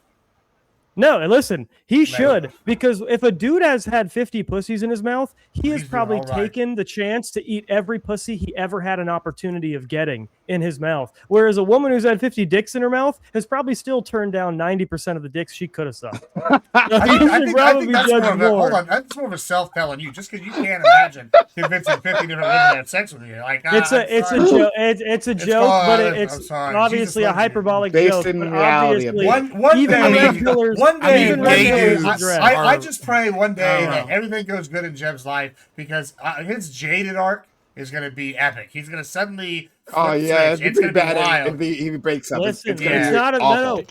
No, listen, he should, because if a dude has had 50 pussies in his mouth, he has probably taken the chance to eat every pussy he ever had an opportunity of getting in his mouth. Whereas a woman who's had 50 dicks in her mouth has probably still turned down 90% of the dicks she could have sucked. I think that's more of a, hold on, that's more of a self telling you, just because you can't imagine convincing 50 different women to have sex with you. Like, it's a joke. It's a joke, but it's obviously a hyperbolic joke. Based in But reality. obviously, One day, I I just pray one day that everything goes good in Jeb's life, because his jaded arc is going to be epic. He's going to suddenly. Oh yeah, it's going to be wild. If he breaks up. Listen, it's it's not a awful.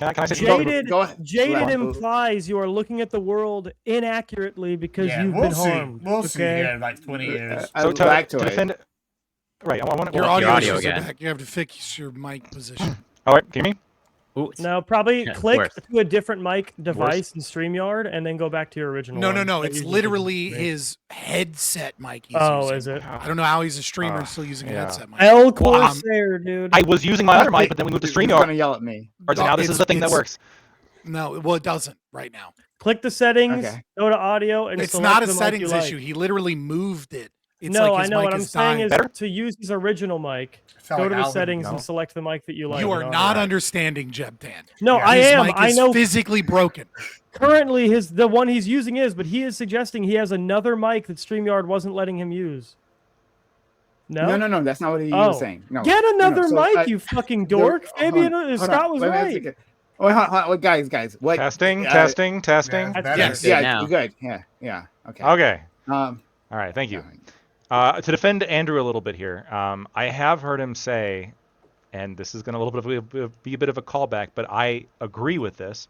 Jaded implies you are looking at the world inaccurately because you've been harmed. We'll see here in like 20 years. So to defend, right? I want Your your audio again. back. You have to fix your mic position. All right, can you hear me? No, probably click worse. to a different mic device in StreamYard and then go back to your original one. No. That It's usually literally takes me. his headset mic. He's Oh, using. is it? I don't know how he's a streamer and still using a headset mic. El Corsair, dude. I was using my other mic, but then we moved to He's StreamYard. gonna yell at me. So now this is the thing that works. No, well, it doesn't right now. Click the settings, Okay. go to audio, and It's select not a the mic settings you like. issue. He literally moved it. It's No, like I his know mic what I'm is saying dying. is to use his original mic. Sound Go like to the Alvin, settings no? and select the mic that you like. You are in not audio. understanding Jeb Dan. No, I His am. mic I is know physically broken. currently the one he's using is, but he is suggesting he has another mic that StreamYard wasn't letting him use. No, No. That's not what he Oh. was saying. No. Get another So, mic, you fucking dork. Fabian hold Scott on. was Wait, right. wait, wait, guys. What? Testing. Testing. Yes. Yeah. You're good. Yeah. Okay. Okay. Um. All right. Thank you. To defend Andrew a little bit here, I have heard him say, and this is going to be a bit of a callback, but I agree with this,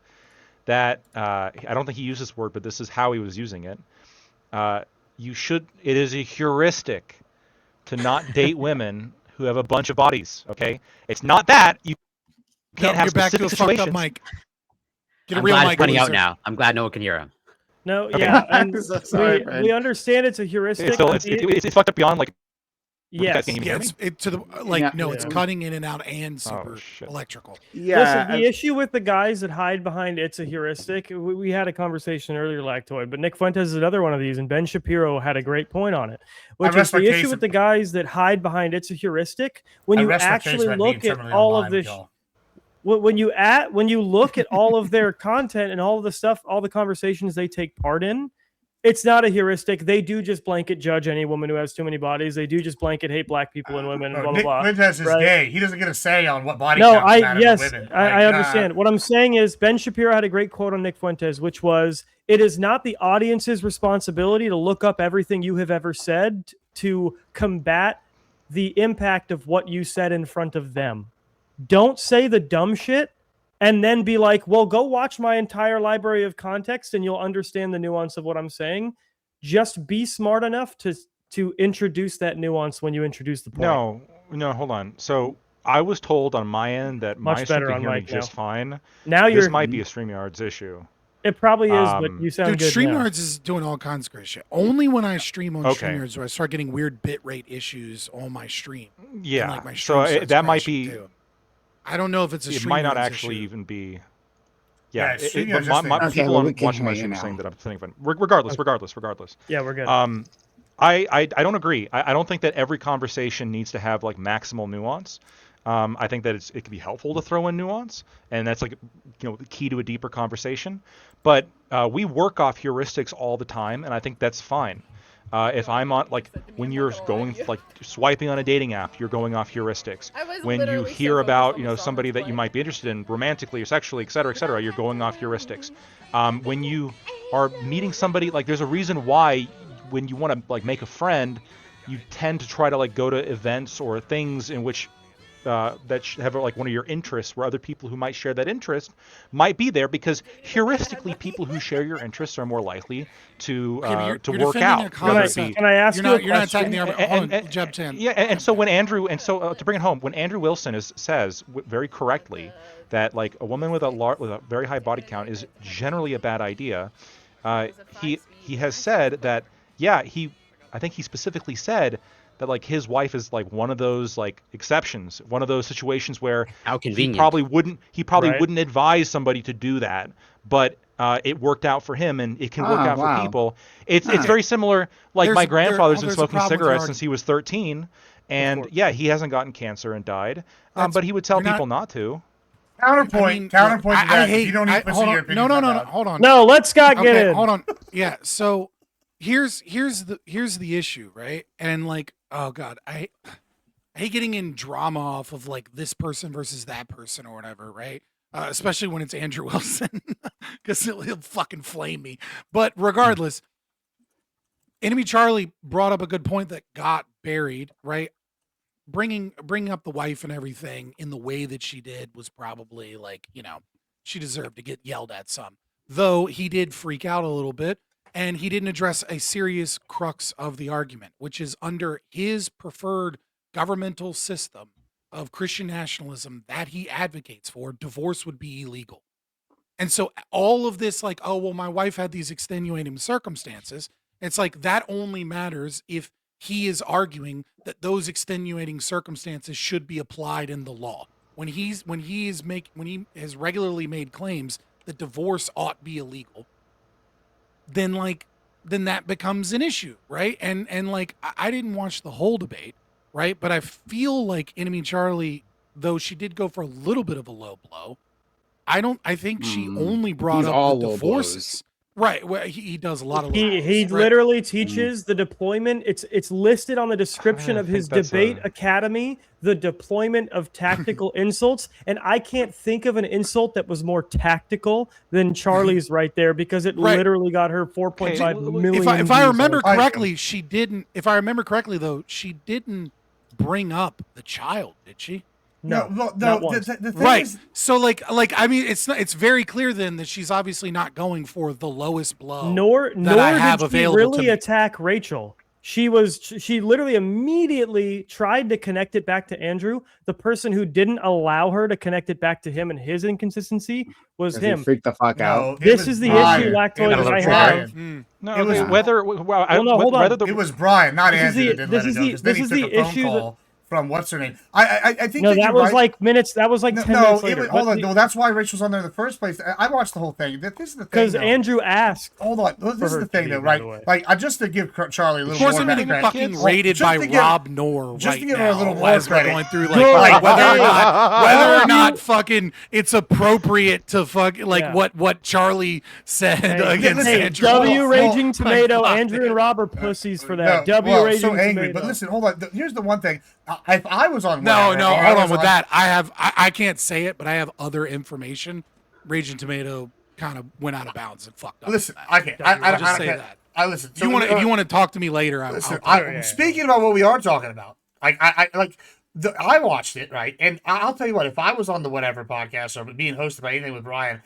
that I don't think he used this word, but this is how he was using it. It is a heuristic to not date women who have a bunch of bodies. Okay, it's not that you can't have you're back to specific a fucked up situations. mic. Get a I'm real glad mic. it's pointing out loser. now. I'm glad no one can hear him. No, Okay. yeah, and So sorry, we Fred. understand it's a heuristic. It's, still, but it's fucked up beyond like. you guys yes. can't even Yeah, hear me? it's to the like Yeah. no, it's Yeah. cutting in and out and super Oh, shit. electrical. Yeah. Listen, the issue with the guys that hide behind it's a heuristic, we had a conversation earlier, Lactoid, but Nick Fuentes is another one of these, and Ben Shapiro had a great point on it, which I is rest my the issue case with the guys that hide behind it's a heuristic. When I you rest my case actually about being look at terminally all online, of this, y'all. when you look at all of their content and all of the stuff, all the conversations they take part in, it's not a heuristic. They do just blanket judge any woman who has too many bodies. They do just blanket hate black people and women and blah blah Nick blah. Fuentes is right? gay. He doesn't get a say on what body No, count I matter yes, to women. I understand. What I'm saying is Ben Shapiro had a great quote on Nick Fuentes, which was, "It is not the audience's responsibility to look up everything you have ever said to combat the impact of what you said in front of them. Don't say the dumb shit and then be like, well, go watch my entire library of context and you'll understand the nuance of what I'm saying. Just be smart enough to introduce that nuance when you introduce the point." No, hold on. So I was told on my end that Much my stream better can on hear me mic now. just fine. Now This you're- might be a StreamYard's issue. It probably is, but you sound Dude, good now. StreamYards is doing all kinds of great shit. Only when I stream on Okay. StreamYards do I start getting weird bitrate issues on my stream. And, Yeah. like, my So stream starts that might crashing, be. too. I don't know if it's a It might not StreamYards actually issue. even be. Yeah, Yeah, it's but StreamYard's my, just my the- Okay, people well, on we can watching my hear you stream are now. saying that I'm saying fun. Regardless. Yeah, we're good. I don't agree. I don't think that every conversation needs to have like maximal nuance. I think that it can be helpful to throw in nuance, and that's like the key to a deeper conversation. But we work off heuristics all the time, and I think that's fine. If I'm on when you're going swiping on a dating app, you're going off heuristics. When you hear about somebody that you might be interested in romantically or sexually, et cetera, you're going off heuristics. When you are meeting somebody, there's a reason why when you want to make a friend, you tend to try to like go to events or things in which that have like one of your interests, where other people who might share that interest might be there, because heuristically, people who share your interests are more likely to you're work defending out. a common sense. Can I ask You're you a not attacking question? the argument. Hold on, Jeb 10. Yeah, and so when Andrew, to bring it home, when Andrew Wilson says very correctly that like a woman with a very high body count is generally a bad idea, he has said that I think he specifically said that like his wife is like one of those like exceptions, one of those situations where How convenient. he probably wouldn't advise somebody to do that, but it worked out for him, and it can work out for people. It's very similar. Like my grandfather's been smoking cigarettes since he was 13, and yeah, he hasn't gotten cancer and died, but he would tell people not to. Counterpoint to that. I hate. You don't need to hold your on. opinion. No. Hold on. No, let Scott get in. Hold on. Yeah. So here's the issue, right? And like, oh god, I hate getting in drama off of like this person versus that person or whatever, right? Especially when it's Andrew Wilson, because he'll fucking flame me. But regardless, Enemy Charlie brought up a good point that got buried, right? Bringing up the wife and everything in the way that she did was probably like, she deserved to get yelled at some. Though he did freak out a little bit, and he didn't address a serious crux of the argument, which is under his preferred governmental system of Christian nationalism that he advocates for, divorce would be illegal. And so all of this, like, oh, well, my wife had these extenuating circumstances. It's like that only matters if he is arguing that those extenuating circumstances should be applied in the law. When he has regularly made claims that divorce ought be illegal, then that becomes an issue, right? And like I didn't watch the whole debate, right? But I feel like Enemy Charlie, though she did go for a little bit of a low blow, I think she only brought He's up all the low divorces. Right. Well, he does a lot of He literally teaches the deployment. It's listed on the description of his debate academy, the deployment of tactical insults. And I can't think of an insult that was more tactical than Charlie's right there, because it literally got her 4.5 million. If I remember correctly, she didn't. If I remember correctly, though, she didn't bring up the child, did she? No. The thing right. is, So like I mean, it's very clear then that she's obviously not going for the lowest blow. Nor I have did she available really to me. attack Rachel. She literally immediately tried to connect it back to Andrew. The person who didn't allow her to connect it back to him and his inconsistency was him. Freak the fuck out. This is the issue, Lactoid, that I have. No, it was whether hold on. It was Brian, not This is Andrew, the- that didn't let her this know, is 'cause the- then he this took is a the phone issue call from what's her name. I think No, that that you're was right. like minutes. That was like 10 minutes later. No, that's why Rachel's on there in the first place. I watched the whole thing. This is the thing. Because though. Andrew asked. Hold on. This is her the to thing, be, though, by right? the way. Like, just to give Charlie a little Of course, more I'm getting background. fucking rated by Rob Knorr just right to give her a little now more as we're credit. going through Good. like whether Hey. or not fucking it's appropriate to fucking like what Charlie said against Andrew. W Raging Tomato. fuck, Andrew and Rob are pussies for that. W well, Raging so angry. Tomato. But listen, hold on. Here's the one thing. If I was on No, whatever, no, or I hold was on with that. I can't say it, but I have other information. Raging Tomato kind of went out of bounds and fucked up. Listen, with I that. can't. I'll just I say can't. that. I listen. If you want to talk to me later, Listen, I'll speaking about what we are talking about, I watched it, right, and I'll tell you what. If I was on the whatever podcast or being hosted by anything with Brian,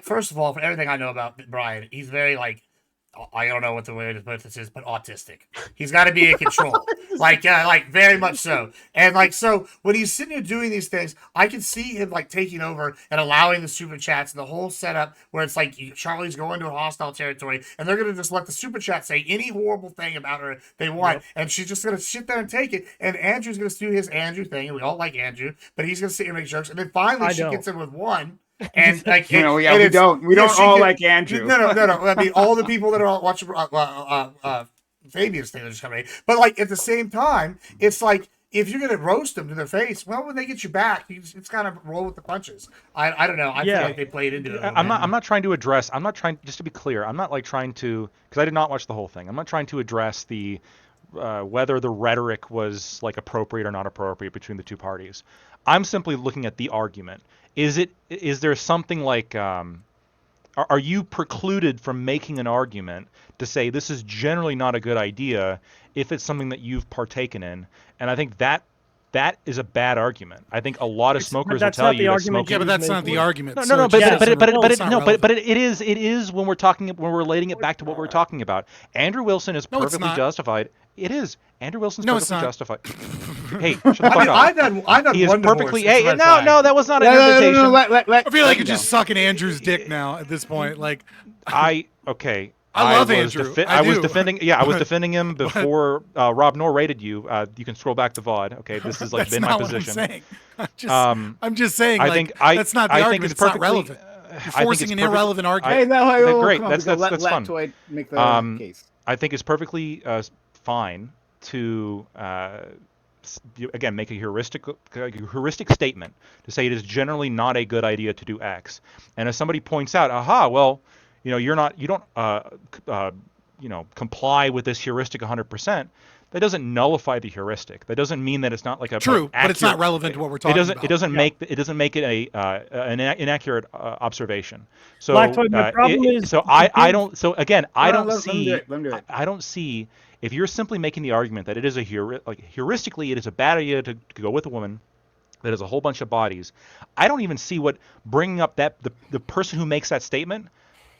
first of all, for everything I know about Brian, he's very like. I don't know what the way to put this is, but autistic. He's got to be in control, like very much so. And so when he's sitting here doing these things, I can see him like taking over and allowing the super chats and the whole setup where it's like Charlie's going to a hostile territory, and they're gonna just let the super chat say any horrible thing about her they want, and she's just gonna sit there and take it. And Andrew's gonna do his Andrew thing, and we all like Andrew, but he's gonna sit here and make jokes, and then finally she gets in with one. And like, we don't all like Andrew. No. I mean, all the people that are watching Fabian's thing are just coming in. But like at the same time, it's like if you're gonna roast them to their face, well, when they get you back, it's kind of roll with the punches. I don't know. I feel like they played into it. I'm not trying to address. I'm not trying. Just to be clear, I'm not like trying to, because I did not watch the whole thing. I'm not trying to address the whether the rhetoric was like appropriate or not appropriate between the two parties. I'm simply looking at the argument. Is there something like are you precluded from making an argument to say this is generally not a good idea if it's something that you've partaken in? And I think that is a bad argument. I think a lot of smokers will tell you that smoking. Yeah, but that's not the argument. No, but it is when we're relating it back to what we're talking about. Andrew Wilson is perfectly justified. It is. Andrew Wilson's perfectly justified. Hey, shut the fuck up. I've had He is one perfectly. divorce. Hey, no, that was not an invitation. I feel like you're just sucking Andrew's dick now at this point. Like, I love Andrew. I was defending. Yeah, I was defending him before Rob Nor rated you. You can scroll back the VOD. Okay, this has been my position. I'm just saying. I think that's not the argument. It's not relevant. You're forcing an irrelevant argument. Great. That's fun. Make the case. I think it's perfectly fine to again make a heuristic statement to say it is generally not a good idea to do X. And if somebody points out, well, you don't comply with this heuristic 100%. That doesn't nullify the heuristic. That doesn't mean that it's not like a true, but it's not relevant to what we're talking about. It doesn't make it an inaccurate observation. So my problem is I don't see if you're simply making the argument that it is heuristically it is a bad idea to go with a woman that has a whole bunch of bodies. I don't even see what bringing up the person who makes that statement,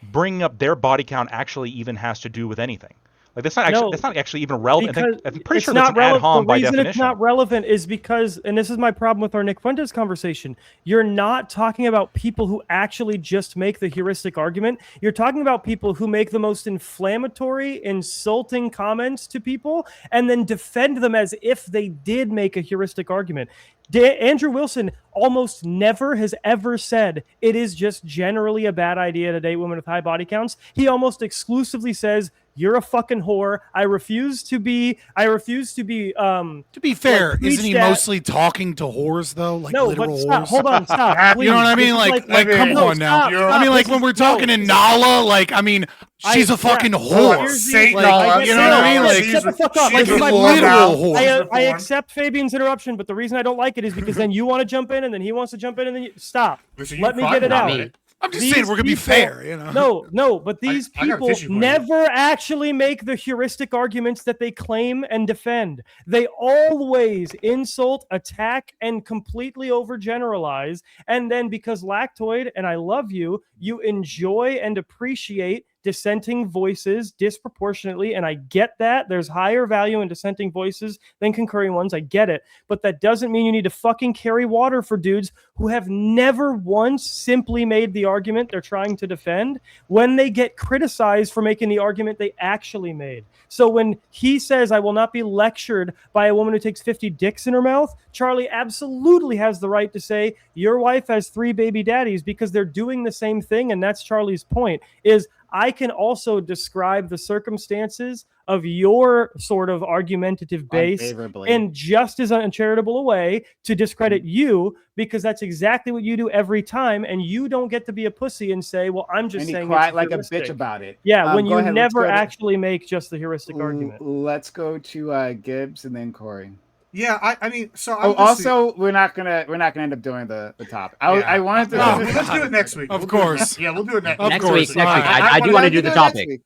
bringing up their body count actually even has to do with anything. Like that's not actually even relevant. I'm pretty sure that's an ad hom by definition. The reason it's not relevant is because, and this is my problem with our Nick Fuentes conversation, you're not talking about people who actually just make the heuristic argument. You're talking about people who make the most inflammatory, insulting comments to people and then defend them as if they did make a heuristic argument. Andrew Wilson almost never has ever said it is just generally a bad idea to date women with high body counts. He almost exclusively says, you're a fucking whore. I refuse to be. To be fair, isn't he mostly talking to whores though? Like no, literal but stop. whores? Hold on, stop. You know what I mean? Like come on now. I mean, like when we're talking in Nala, like I mean, she's a fucking whore. Saint Nala, you know what I mean? Like shut the fuck up. She's a literal whore. I accept Fabian's interruption, but the reason I don't like it is because then you want to jump in, and then he wants to jump in, and then stop. Let me get it out. I'm just saying we're gonna be fair, No, but these people never actually make the heuristic arguments that they claim and defend. They always insult, attack, and completely overgeneralize. And then because Lactoid, and I love you, you enjoy and appreciate dissenting voices disproportionately, and I get that. There's higher value in dissenting voices than concurring ones. I get it. But that doesn't mean you need to fucking carry water for dudes who have never once simply made the argument they're trying to defend when they get criticized for making the argument they actually made. So when he says, I will not be lectured by a woman who takes 50 dicks in her mouth, Charlie absolutely has the right to say, your wife has 3 baby daddies, because they're doing the same thing. And that's Charlie's point, is I can also describe the circumstances of your sort of argumentative base in just as uncharitable a way to discredit you, because that's exactly what you do every time, and you don't get to be a pussy and say, well, I'm just saying cry it's like heuristic. a bitch about it. Yeah, when you never actually make just the heuristic argument. Let's go to Gibbs and then Corey. Yeah, I mean, so also we're not gonna end up doing the topic. I wanted to. Let's do it next week. Of course. Yeah, we'll do it next week. I do want to do the topic.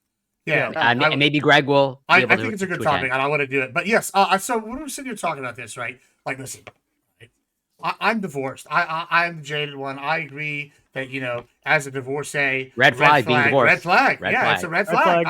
Yeah, and maybe Greg will. I think it's a good topic, and I want to do it. But yes, so when we're sitting here talking about this, right? Like, listen, I'm divorced. I'm the jaded one. I agree that, as a divorcee, red flag being divorced. Red flag. It's a red flag.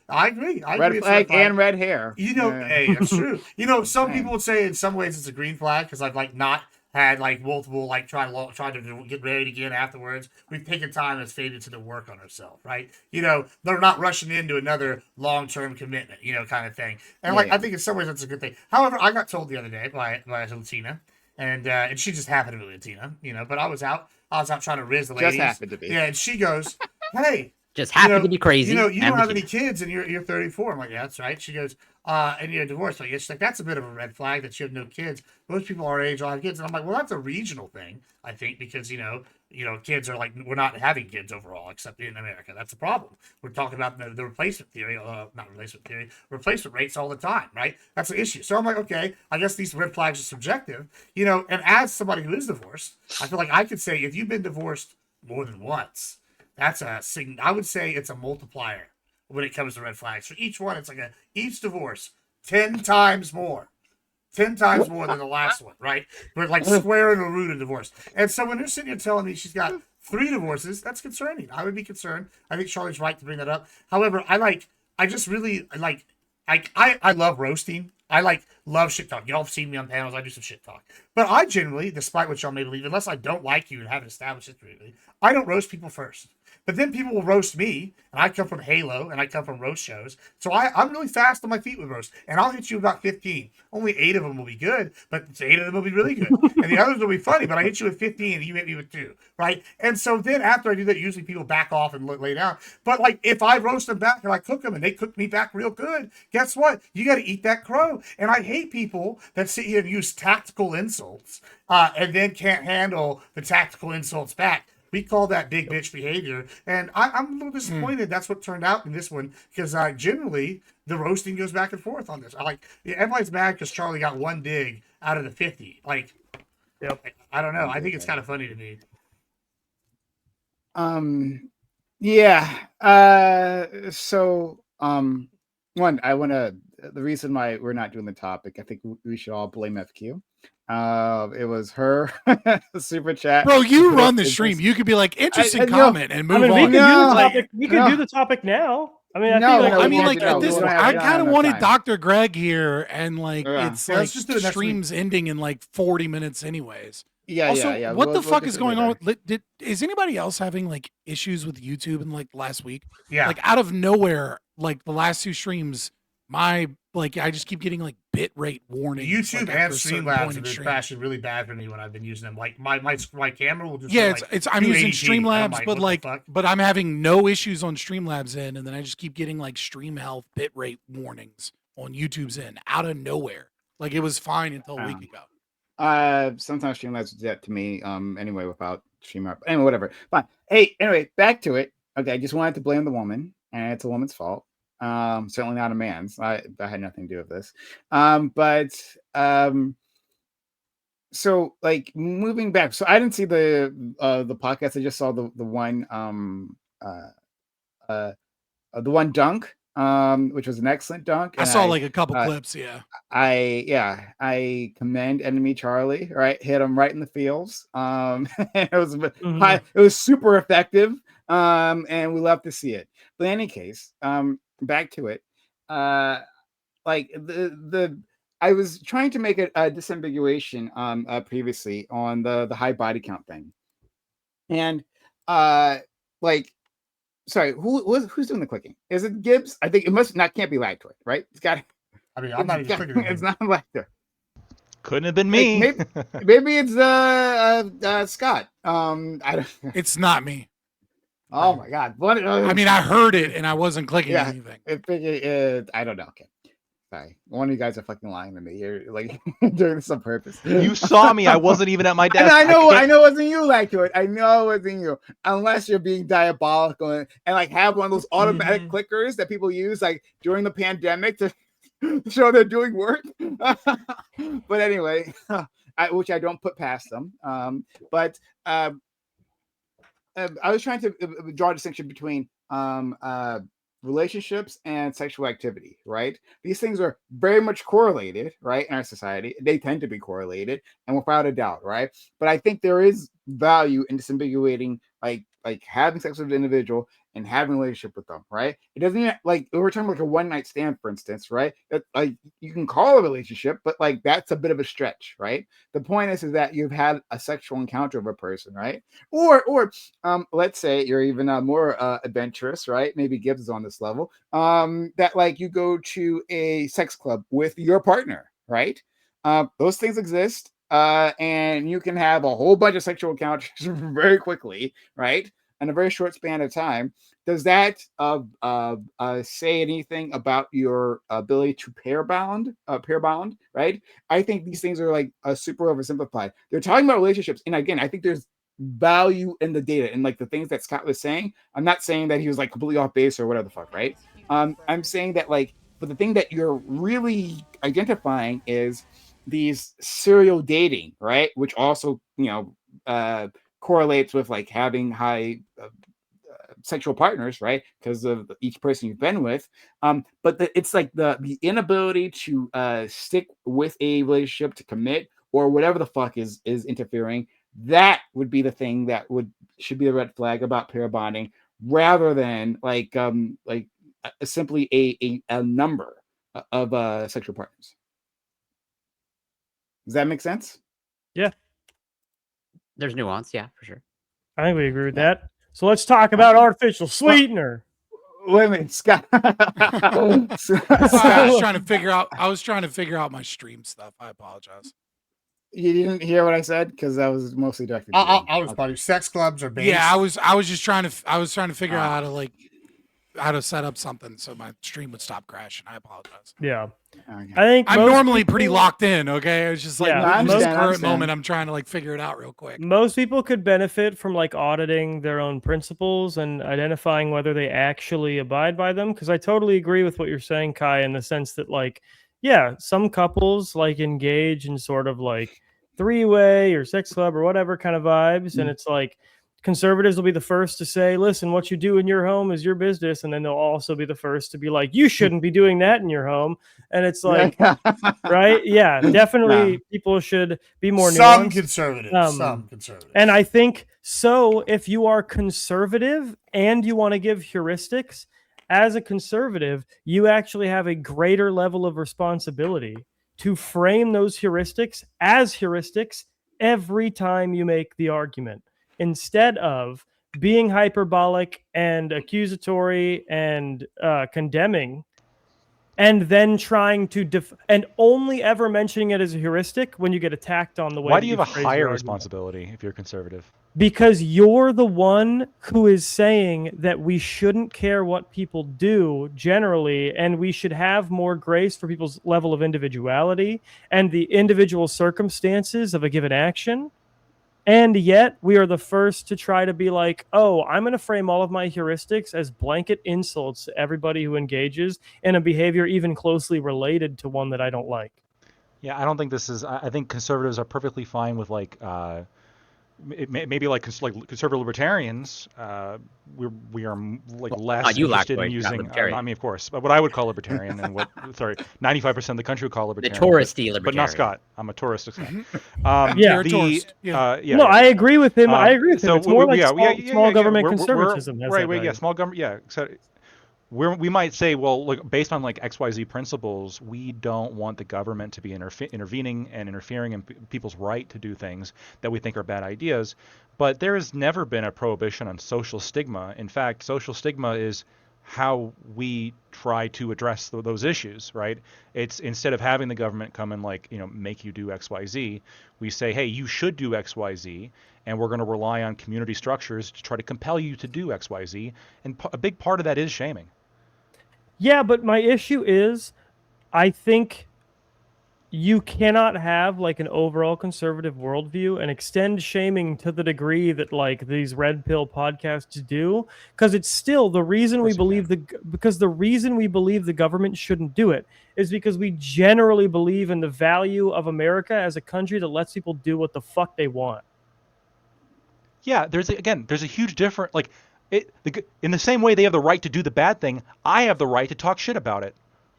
I agree. Red flag and red hair. Hey, it's true. Some people would say in some ways it's a green flag because I've not had multiple trying to get married again afterwards. We've taken time as Fabian to work on herself, right? They're not rushing into another long-term commitment, kind of thing. And I think in some ways that's a good thing. However, I got told the other day by Latina, and she just happened to be Latina, but I was out trying to riz the ladies. Just happened to be. Yeah, and she goes, hey. Just happened to be crazy. You don't have any kids and you're 34. I'm like, yeah, that's right. She goes, and you're divorced. Like, she's like, that's a bit of a red flag that you have no kids. Most people our age all have kids. And I'm like, well, that's a regional thing, I think, because, kids are we're not having kids overall, except in America. That's a problem. We're talking about the replacement theory, replacement rates all the time, right? That's the issue. So I'm like, okay, I guess these red flags are subjective, and as somebody who is divorced, I feel like I could say if you've been divorced more than once, That's I would say it's a multiplier when it comes to red flags. For each one, it's like each divorce 10 times more. 10 times more than the last one, right? We're like square in the root of divorce. And so when you're sitting here telling me she's got 3 divorces, that's concerning. I would be concerned. I think Charlie's right to bring that up. However, I love roasting. I love shit talk. Y'all have seen me on panels. I do some shit talk. But I generally, despite what y'all may believe, unless I don't like you and haven't established history, I don't roast people first. But then people will roast me, and I come from Halo, and I come from roast shows. So I'm really fast on my feet with roast, and I'll hit you about 15. Only 8 of them will be good, but 8 of them will be really good. And the others will be funny, but I hit you with 15, and you hit me with 2, right? And so then after I do that, usually people back off and lay down. But like if I roast them back and I cook them, and they cook me back real good, guess what? You got to eat that crow. And I hate people that sit here and use tactical insults and then can't handle the tactical insults back. We call that big bitch behavior, and I'm a little disappointed that's what turned out in this one, because generally the roasting goes back and forth on this. Everybody's mad because Charlie got 1 dig out of the 50. I don't know. I think it's kind of funny to me. Yeah. One, I want to. The reason why we're not doing the topic, I think we should all blame FQ. It was her super chat. Bro, you run the stream. You could be like, interesting comment and move on. We could do the topic now. I mean, at this point, I kind of wanted Dr. Greg here, and it's let's just do it next stream's ending in 40 minutes, anyways. Yeah. What the fuck is going on? Is anybody else having issues with YouTube in last week? Yeah. Out of nowhere, the last 2 streams, I just keep getting bit rate warnings. YouTube and Streamlabs have been crashing really bad for me when I've been using them. My camera will just I'm using Streamlabs, but I'm having no issues on Streamlabs end, and then I just keep getting stream health bit rate warnings on YouTube's end out of nowhere. It was fine until a week ago. Sometimes Streamlabs do that to me. Anyway, without Streamlabs. Anyway, whatever. Fine. Hey, anyway, back to it. Okay, I just wanted to blame the woman, and it's a woman's fault. Certainly not a man's. I had nothing to do with this. So moving back. So I didn't see the podcast. I just saw the one dunk, which was an excellent dunk. I saw a couple clips. Yeah. I commend enemy Charlie. Right, hit him right in the feels. It was super effective. And we love to see it. But in any case, back to it. I was trying to make a disambiguation previously on the high body count thing, and sorry, who's doing the clicking? Is it Gibbs? I think it can't be Lactoid, right? It's got. I mean, I'm not even clicking. It's not Lactoid. Couldn't have been me. Maybe it's Scott. I don't. It's not me. Oh my God! I mean, I heard it and I wasn't clicking anything. I don't know. Okay, sorry. One of you guys are fucking lying to me. You're doing this on purpose. You saw me. I wasn't even at my desk. I know it wasn't you, Lactoid. I know it wasn't you. Unless you're being diabolical and have one of those automatic clickers that people use during the pandemic to show they're doing work. But anyway, which I don't put past them. I was trying to draw a distinction between relationships and sexual activity, right? These things are very much correlated, right? In our society, they tend to be correlated, and without a doubt, right? But I think there is value in disambiguating, having sex with an individual and having a relationship with them, right? It doesn't even we're talking about a one-night stand, for instance, right? That you can call a relationship, but that's a bit of a stretch, right? The point is that you've had a sexual encounter with a person, right? Or let's say you're even more adventurous, right? Maybe Gibbs is on this level. That you go to a sex club with your partner, right? Those things exist. And you can have a whole bunch of sexual encounters very quickly, right? In a very short span of time. Does that say anything about your ability to pair bound, right? I think these things are super oversimplified. They're talking about relationships, and again, I think there's value in the data and the things that Scott was saying. I'm not saying that he was completely off base or whatever the fuck, right? I'm saying that but the thing that you're really identifying is these serial dating, right? Which also, correlates with having high sexual partners, right? Because of each person you've been with. But it's like the inability to stick with a relationship, to commit, or whatever the fuck is interfering. That would be the thing that should be a red flag about pair bonding, rather than simply a number of sexual partners. Does that make sense? Yeah. There's nuance, yeah, for sure. I think we agree with that. So let's talk about artificial sweetener. Wait a minute, Scott. I was trying to figure out. I was trying to figure out my stream stuff. I apologize. You didn't hear what I said because I was mostly directed. I was probably sex clubs or base. Yeah, I was just trying to figure out how to set up something so my stream would stop crashing. I apologize. Yeah. I think I'm most normally pretty people- locked in. Okay, it's just like Yeah, in this I current understand. moment, I'm trying to figure it out real quick. Most people could benefit from auditing their own principles and identifying whether they actually abide by them. Because I totally agree with what you're saying, Kai, in the sense that yeah, some couples engage in sort of three-way or sex club or whatever kind of vibes, and it's conservatives will be the first to say, listen, what you do in your home is your business. And then they'll also be the first to be like, you shouldn't be doing that in your home. And it's right? Yeah, definitely people should be more Some nuanced. conservatives. Some conservatives. And I think so if you are conservative and you want to give heuristics, as a conservative, you actually have a greater level of responsibility to frame those heuristics as heuristics every time you make the argument, instead of being hyperbolic and accusatory and condemning, and then trying to and only ever mentioning it as a heuristic when you get attacked on the way. Why that do you have a phrase your higher argument. responsibility if you're conservative? Because you're the one who is saying that we shouldn't care what people do generally, and we should have more grace for people's level of individuality and the individual circumstances of a given action. And yet we are the first to try to be like, oh, I'm going to frame all of my heuristics as blanket insults to everybody who engages in a behavior even closely related to one that I don't like. Yeah, I don't think this is. I think conservatives are perfectly fine with maybe conservative libertarians. We are less interested in using. Not me, of course, but what I would call libertarian and what 95% of the country would call libertarian. The touristy but not libertarian. Scott. I'm a tourist. Yeah, you're a tourist. Yeah. No, I agree with him. I agree with him. It's more small government conservatism. Right. Small government. Yeah. So, we might say, well, look, based on XYZ principles, we don't want the government to be intervening and interfering in people's right to do things that we think are bad ideas. But there has never been a prohibition on social stigma. In fact, social stigma is how we try to address those issues, right? It's instead of having the government come and make you do XYZ, we say, hey, you should do XYZ, and we're going to rely on community structures to try to compel you to do XYZ. And a big part of that is shaming. Yeah, but my issue is, I think you cannot have an overall conservative worldview and extend shaming to the degree that these red pill podcasts do, because it's still the reason we believe the reason we believe the government shouldn't do it is because we generally believe in the value of America as a country that lets people do what the fuck they want. Yeah, there's a huge difference. In the same way they have the right to do the bad thing, I have the right to talk shit about it,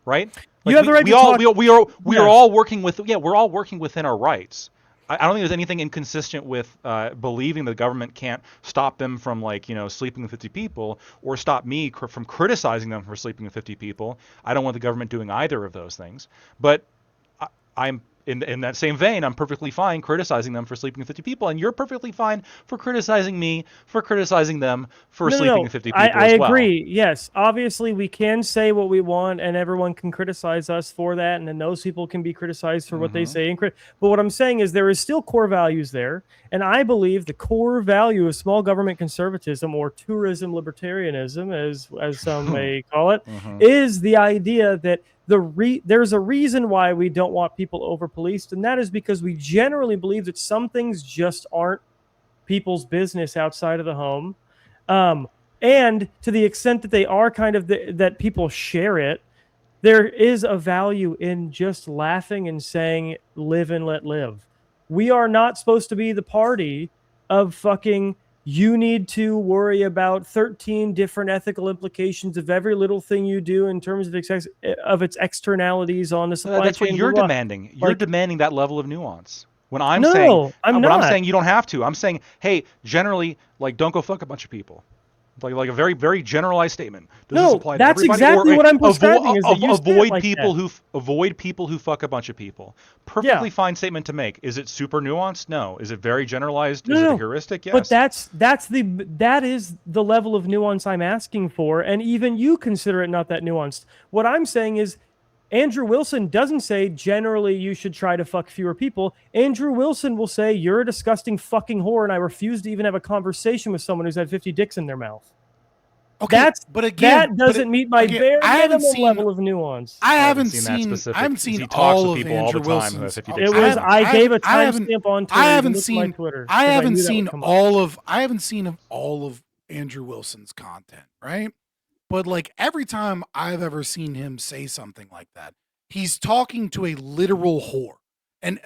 right? You have the right to talk. We are all working we're all working within our rights. I don't think there's anything inconsistent with believing the government can't stop them from sleeping with 50 people or stop me from criticizing them for sleeping with 50 people. I don't want the government doing either of those things. But I'm in that same vein, I'm perfectly fine criticizing them for sleeping with 50 people, and you're perfectly fine for criticizing me for criticizing them for sleeping with 50 people I as well. agree. Yes, obviously we can say what we want, and everyone can criticize us for that, and then those people can be criticized for what they say. But what I'm saying is there is still core values there, and I believe the core value of small government conservatism, or tourism libertarianism, as some may call it, is the idea that there's a reason why we don't want people over-policed, and that is because we generally believe that some things just aren't people's business outside of the home. And to the extent that they are that people share it, there is a value in just laughing and saying, live and let live. We are not supposed to be the party of fucking you need to worry about 13 different ethical implications of every little thing you do in terms of its externalities on the supply That's chain. what you're blah, blah. demanding. You're Like, demanding that level of nuance. When I'm No, saying, I'm when I'm not. saying you don't have to. I'm saying, hey, generally, like, don't go fuck a bunch of people. Like a very, very generalized statement. Does this No, apply to that's everybody? exactly Or what I'm prescribing, is that you say it avoid like people that. avoid people who fuck a bunch of people. Perfectly fine statement to make. Is it super nuanced? No. Is it very generalized? Is it a heuristic? Yes. But that is the level of nuance I'm asking for, and even you consider it not that nuanced. What I'm saying is, Andrew Wilson doesn't say generally you should try to fuck fewer people. Andrew Wilson will say you're a disgusting fucking whore, and I refuse to even have a conversation with someone who's had 50 dicks in their mouth. Okay, But again, that doesn't meet my bare minimum level of nuance. I haven't seen that seen. specific. I haven't seen He talks all with of people all Andrew the time who have Wilson's. 50 It dicks. was I gave a haven't- timestamp on Twitter. I You haven't can look at my seen. Twitter. I 'cause haven't knew that would seen come up. all of. I haven't seen all of Andrew Wilson's content, right? But like every time I've ever seen him say something like that, he's talking to a literal whore, and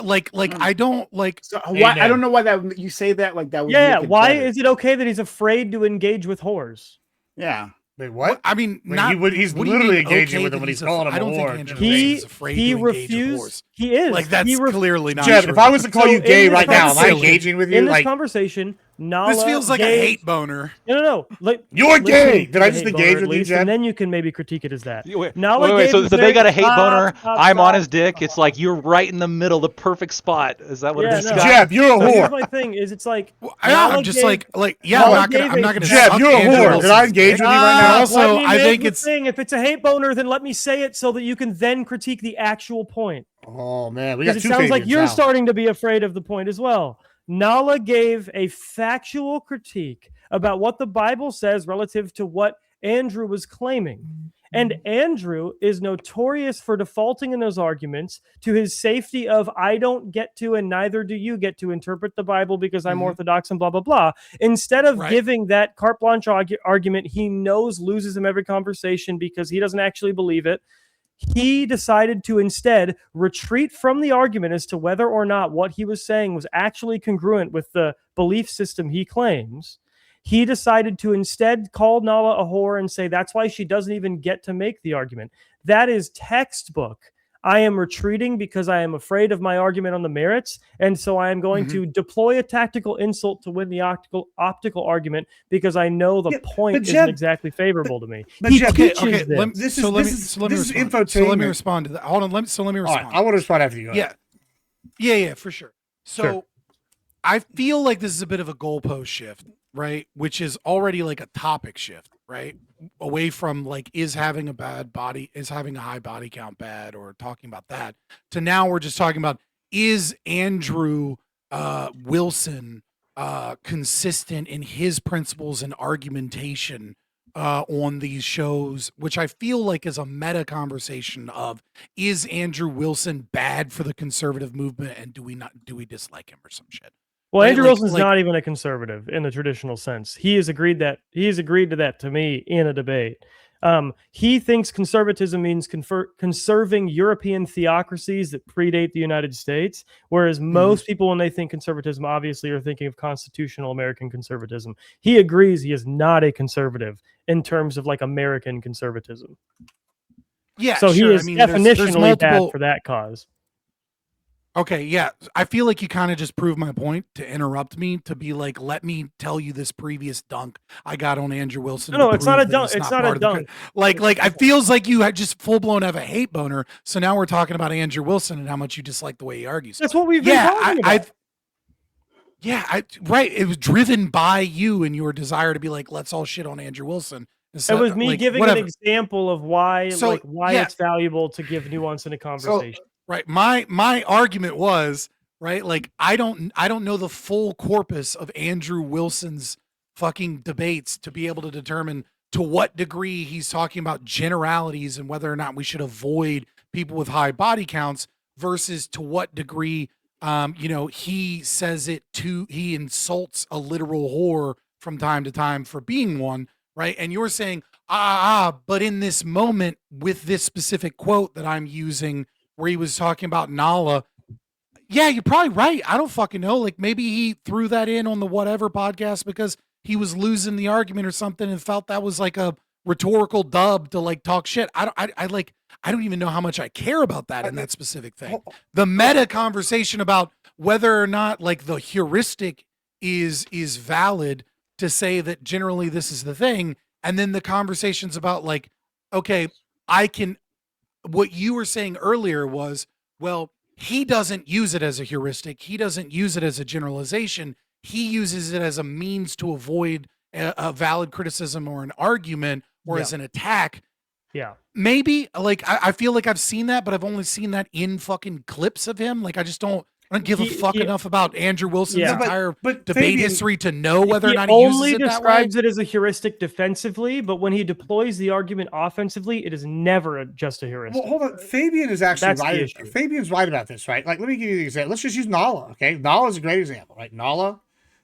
like I don't like. So why, I don't know why that you say that like that would. Yeah, make it why better. is it okay that he's afraid to engage with whores? Yeah. Wait, what? I mean, he's what do you literally mean engaging okay with him that when he's he's calling him I don't a think whore. Andrew Wilson is afraid to engage with whores. He is. Like that's clearly not Jeb, true. if I was to call you in gay this right now, am I conversation- engaging with you? In this Like, conversation, Nala This feels like a gave- hate boner. No. Like, You're listen gay! to Did I the just hate engage boner with at you, least, Jeb? and then you can maybe critique it as that. Wait, Nala wait. gave So a they very- got a hate boner. Stop, I'm on stop. his dick. It's like you're right in the middle, the perfect spot. Is that what it is? No. Jeb, you're a So here's whore. my thing: is it's like I'm just like yeah. Nala I'm not gave gonna. Jeb, suck you're a Andrew whore. Did Wilson's I engage with you right now? But also, let me I make think the it's thing. If it's a hate boner, then let me say it so that you can then critique the actual point. Oh man, we got Because two it sounds like Fabians you're now. starting to be afraid of the point as well. Nala gave a factual critique about what the Bible says relative to what Andrew was claiming. And Andrew is notorious for defaulting in those arguments to his safety of I don't get to and neither do you get to interpret the Bible because I'm Orthodox and blah, blah, blah. Instead of giving that carte blanche argument he knows loses him every conversation because he doesn't actually believe it, he decided to instead retreat from the argument as to whether or not what he was saying was actually congruent with the belief system he claims. He decided to instead call Nala a whore and say that's why she doesn't even get to make the argument. That is textbook. I am retreating because I am afraid of my argument on the merits, and so I am going to deploy a tactical insult to win the optical argument because I know the point but isn't Jeb- exactly favorable to me. but He Jeb- teaches okay. this. Let me this is respond. So let me infotainment. respond to that. Hold on. Let me All respond. right, I want to respond after you. Go ahead. Yeah, for sure. So Sure. I feel like this is a bit of a goalpost shift, right? Which is already like a topic shift, right? Away from like is having a high body count bad, or talking about that, to now we're just talking about is Andrew Wilson consistent in his principles and argumentation on these shows, which I feel like is a meta conversation of is Andrew Wilson bad for the conservative movement, and do we dislike him or some shit? Well, Right? Andrew Like- Wilson's like- not even a conservative in the traditional sense. He has agreed to that to me in a debate. He thinks conservatism means conserving European theocracies that predate the United States, whereas most people, when they think conservatism, obviously are thinking of constitutional American conservatism. He agrees he is not a conservative in terms of like American conservatism. Yeah, so sure. he is I mean, there's definitionally multiple- bad for that cause. Okay, yeah. I feel like you kind of just proved my point to interrupt me, to be like, let me tell you this previous dunk I got on Andrew Wilson. No, to it's not prove a that dunk. he's It's not part a of the dunk. Like it feels like you had just full blown have a hate boner. So now we're talking about Andrew Wilson and how much you dislike the way he argues. That's what we've been talking about. Right. It was driven by you and your desire to be like, let's all shit on Andrew Wilson. It was me giving whatever. an example of why, yeah. it's valuable to give nuance in a conversation. Right. My argument was, right, like I don't know the full corpus of Andrew Wilson's fucking debates to be able to determine to what degree he's talking about generalities and whether or not we should avoid people with high body counts versus to what degree he says he insults a literal whore from time to time for being one, right? And you're saying, but in this moment with this specific quote that I'm using where he was talking about Nala, Yeah, you're probably right. I don't fucking know. Like maybe he threw that in on the whatever podcast because he was losing the argument or something and felt that was like a rhetorical dub to like talk shit. I don't even know how much I care about that in that specific thing. The meta conversation about whether or not like the heuristic is valid to say that generally this is the thing, and then the conversations about like, okay, what you were saying earlier was, well, he doesn't use it as a heuristic. He doesn't use it as a generalization. He uses it as a means to avoid a valid criticism or an argument or as an attack. Yeah. Maybe like I feel like I've seen that, but I've only seen that in fucking clips of him. Like I don't give a fuck enough about Andrew Wilson's entire debate Fabian, history to know whether or not he only uses it that way. describes it as a heuristic defensively, but when he deploys the argument offensively, it is never just a heuristic. Well, hold on. Fabian is actually That's the right. issue. Fabian's right about this, right? Like, let me give you the example. Let's just use Nala, okay? Nala is a great example, right? Nala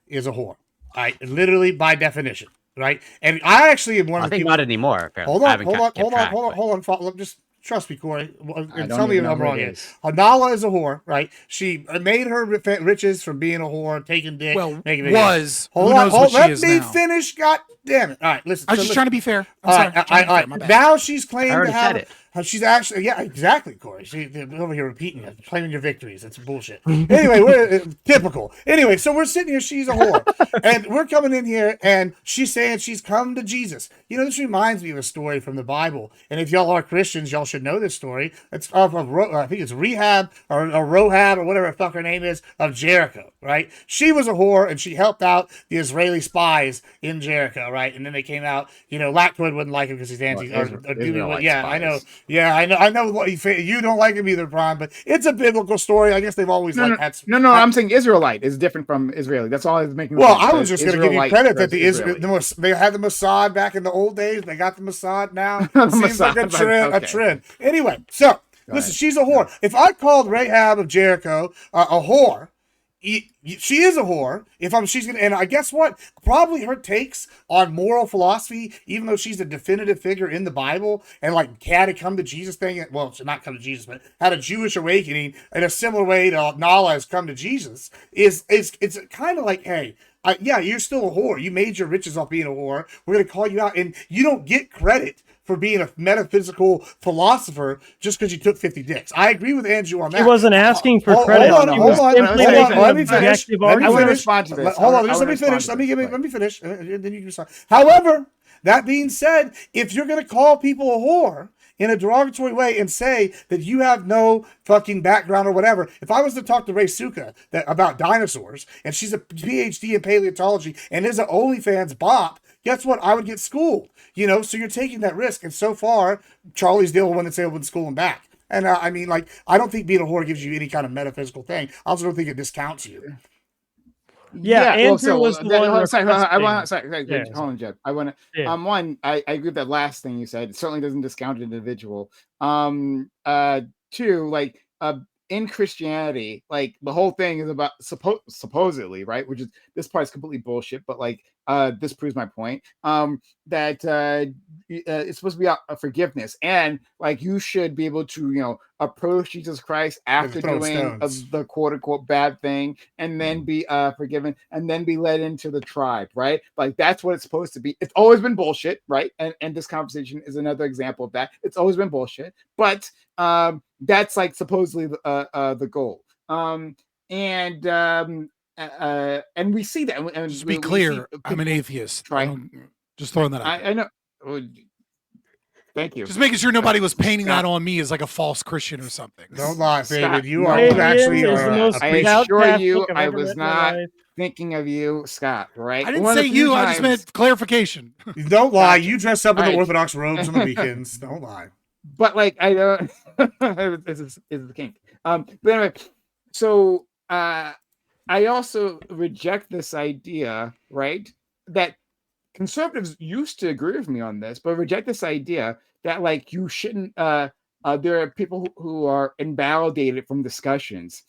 is a whore, right? Literally by definition, right? And I actually am one I of the think people. not anymore. Apparently. Hold I on, haven't kept track, hold on. Just trust me, Corey. I And don't tell me if even know I'm who wrong it here. is. Nala is a whore, right? She made her riches from being a whore, taking dick. Well, making videos. was. Hold Who on, knows what she let is me now? finish. God damn it! All right, listen. I was just trying to be fair. I'm All sorry. right, Trying to be all fair. My right. bad. Now she's claimed I already to have. said it. She's actually, yeah, exactly, Corey. They're over here repeating it, claiming your victories. That's bullshit. Anyway, we're typical. Anyway, so we're sitting here. She's a whore, and we're coming in here, and she's saying she's come to Jesus. You know, this reminds me of a story from the Bible. And if y'all are Christians, y'all should know this story. It's of I think it's Rehab or Rohab or whatever the fuck her name is of Jericho, right? She was a whore, and she helped out the Israeli spies in Jericho, right? And then they came out. You know, Lactwood wouldn't like him because he's anti. Yeah, I know. Yeah, I know. What you don't like him either, Prime, but it's a biblical story. I guess they've always No, I'm saying Israelite is different from Israeli. That's all I was making. Well, I was just going to give you credit that they had the Mossad back in the old days. They got the Mossad now. It seems like a trend. Okay. A trend. Anyway, so listen, she's a whore. If I called Rahab of Jericho a whore. She is a whore. She's gonna, and I guess what? Probably her takes on moral philosophy, even though she's a definitive figure in the Bible, and like had to come to Jesus thing. Well, she not come to Jesus, but had a Jewish awakening in a similar way to Nala has come to Jesus. It's kind of like, hey. Yeah, you're still a whore. You made your riches off being a whore. We're going to call you out, and you don't get credit for being a metaphysical philosopher just because you took 50 dicks. I agree with Andrew on that. He wasn't asking for credit. Hold on. Let me finish. I want to respond to this. Hold on. Just let me finish. Let me finish. And then you can respond. However, that being said, if you're going to call people a whore in a derogatory way and say that you have no fucking background or whatever. If I was to talk to Ray Suka about dinosaurs, and she's a PhD in paleontology and is an OnlyFans bop, guess what? I would get schooled. You know, so you're taking that risk. And so far, Charlie's the only one that's able to school him back. And I mean, like, I don't think being a whore gives you any kind of metaphysical thing. I also don't think it discounts you. Yeah, Andrew was the one. Sorry, hold on, Jeff. I want to. One, I agree with that last thing you said. It certainly doesn't discount an individual. Two, like, in Christianity, like the whole thing is about supposedly, right? Which is this part is completely bullshit, but like this proves my point. That it's supposed to be a forgiveness, and like you should be able to, approach Jesus Christ after doing the quote unquote bad thing, and then be forgiven, and then be led into the tribe, right? Like that's what it's supposed to be. It's always been bullshit, right? And this conversation is another example of that. It's always been bullshit, but that's like supposedly the goal. And we see that. And just be clear, I'm an atheist. Just throwing that out. I know. Thank you. Just making sure nobody was painting that on me as like a false Christian or something. Don't lie, David. You actually are. I assure you, I was not thinking of you, Scott. Right? I didn't say you. I just meant clarifiration. Don't lie. You dress up in the Orthodox robes on the weekends. Don't lie. But like, I don't. This is the kink. But anyway, so I also reject this idea, right? That conservatives used to agree with me on this, but reject this idea that like you shouldn't. There are people who are invalidated from discussions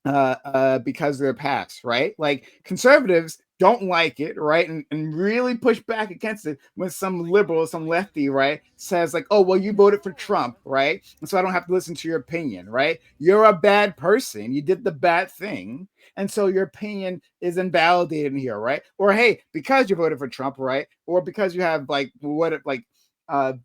because of their past, right? Like conservatives don't like it, right, and really push back against it when some liberal, some lefty, right, says like, oh, well, you voted for Trump, right, and so I don't have to listen to your opinion, right? You're a bad person. You did the bad thing, and so your opinion is invalidated here, right? Or hey, because you voted for Trump, right, or because you have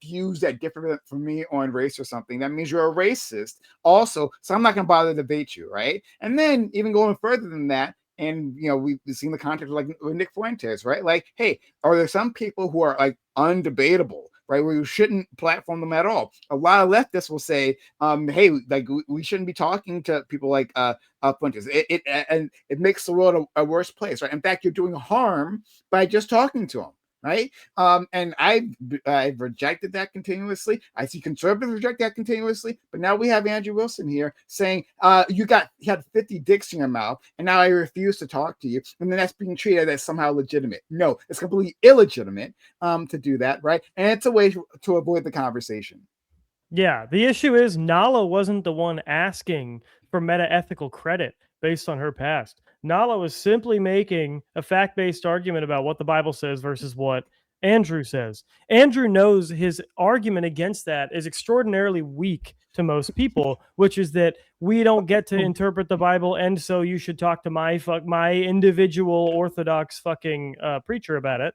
views that differ from me on race or something, that means you're a racist also, so I'm not going to bother to debate you, right? And then even going further than that, and we've seen the context like with Nick Fuentes, right? Like, hey, are there some people who are like undebatable, right, where you shouldn't platform them at all? A lot of leftists will say, hey, like we shouldn't be talking to people like Fuentes. It makes the world a worse place, right? In fact, you're doing harm by just talking to them. Right. And I've rejected that continuously. I see conservatives reject that continuously. But now we have Andrew Wilson here saying you had 50 dicks in your mouth and now I refuse to talk to you. And then that's being treated as somehow legitimate. No, it's completely illegitimate to do that. Right. And it's a way to avoid the conversation. Yeah, the issue is Nala wasn't the one asking for meta-ethical credit based on her past. Nala was simply making a fact-based argument about what the Bible says versus what Andrew says. Andrew knows his argument against that is extraordinarily weak to most people, which is that we don't get to interpret the Bible, and so you should talk to my individual Orthodox fucking preacher about it.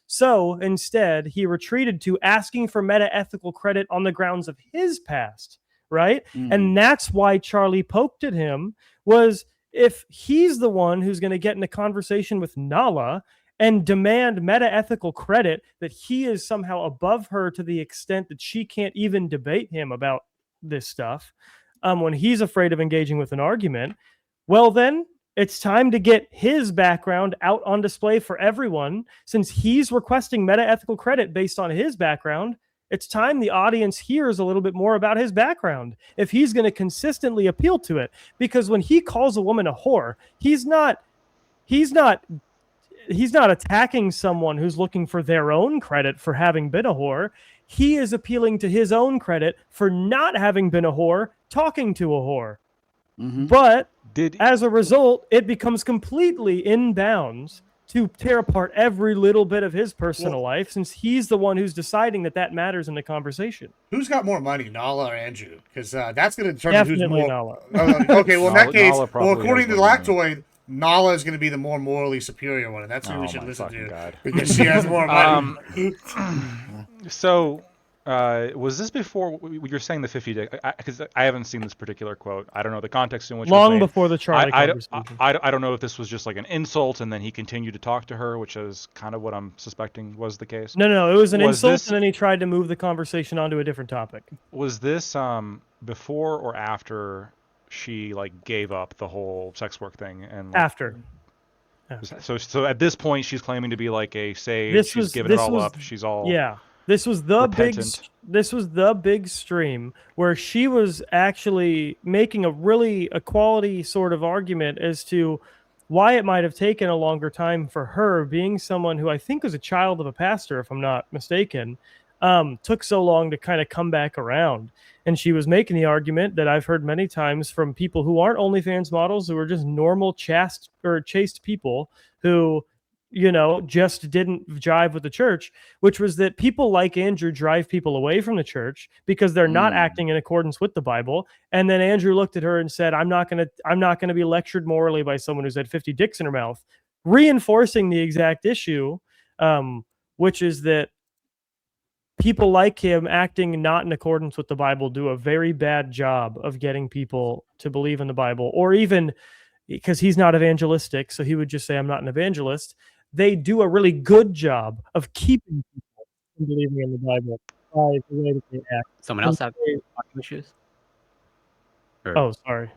So instead, he retreated to asking for meta-ethical credit on the grounds of his past, right? And that's why Charlie poked at him, was if he's the one who's going to get in a conversation with Nala and demand meta-ethical credit that he is somehow above her to the extent that she can't even debate him about this stuff, when he's afraid of engaging with an argument, well then, it's time to get his background out on display for everyone. Since he's requesting meta-ethical credit based on his background, it's time the audience hears a little bit more about his background if he's going to consistently appeal to it. Because when he calls a woman a whore, he's not attacking someone who's looking for their own credit for having been a whore. He is appealing to his own credit for not having been a whore, talking to a whore. But as a result, it becomes completely in bounds to tear apart every little bit of his personal life, since he's the one who's deciding that matters in the conversation. Who's got more money, Nala or Andrew? Because that's going to determine Definitely who's more. Nala. Okay, well in that case, Nala probably according to has more money. Lactoid, Nala is going to be the more morally superior one, and that's who we should my listen fucking to God. because she has more money. So, was this before you're saying the 50 day? Because I haven't seen this particular quote. I don't know the context in which. Long it was made. before the Charlie conversation. I don't know if this was just like an insult, and then he continued to talk to her, which is kind of what I'm suspecting was the case. No, it was an insult, and then he tried to move the conversation onto a different topic. Was this before or after she like gave up the whole sex work thing? And like, after. So at this point, she's claiming to be like a sage. She's given it all up. She's all This was the repentant. big stream where she was actually making a really equality sort of argument as to why it might have taken a longer time for her, being someone who I think was a child of a pastor, if I'm not mistaken, took so long to kind of come back around. And she was making the argument that I've heard many times from people who aren't OnlyFans models, who are just normal chaste people who, just didn't jive with the church, which was that people like Andrew drive people away from the church because they're not acting in accordance with the Bible. And then Andrew looked at her and said, I'm not going to be lectured morally by someone who's had 50 dicks in her mouth, reinforcing the exact issue, which is that people like him acting not in accordance with the Bible do a very bad job of getting people to believe in the Bible, or even because he's not evangelistic, so he would just say, I'm not an evangelist. They do a really good job of keeping people from believing in the Bible by the way that they act. Someone else have issues? Oh, sorry.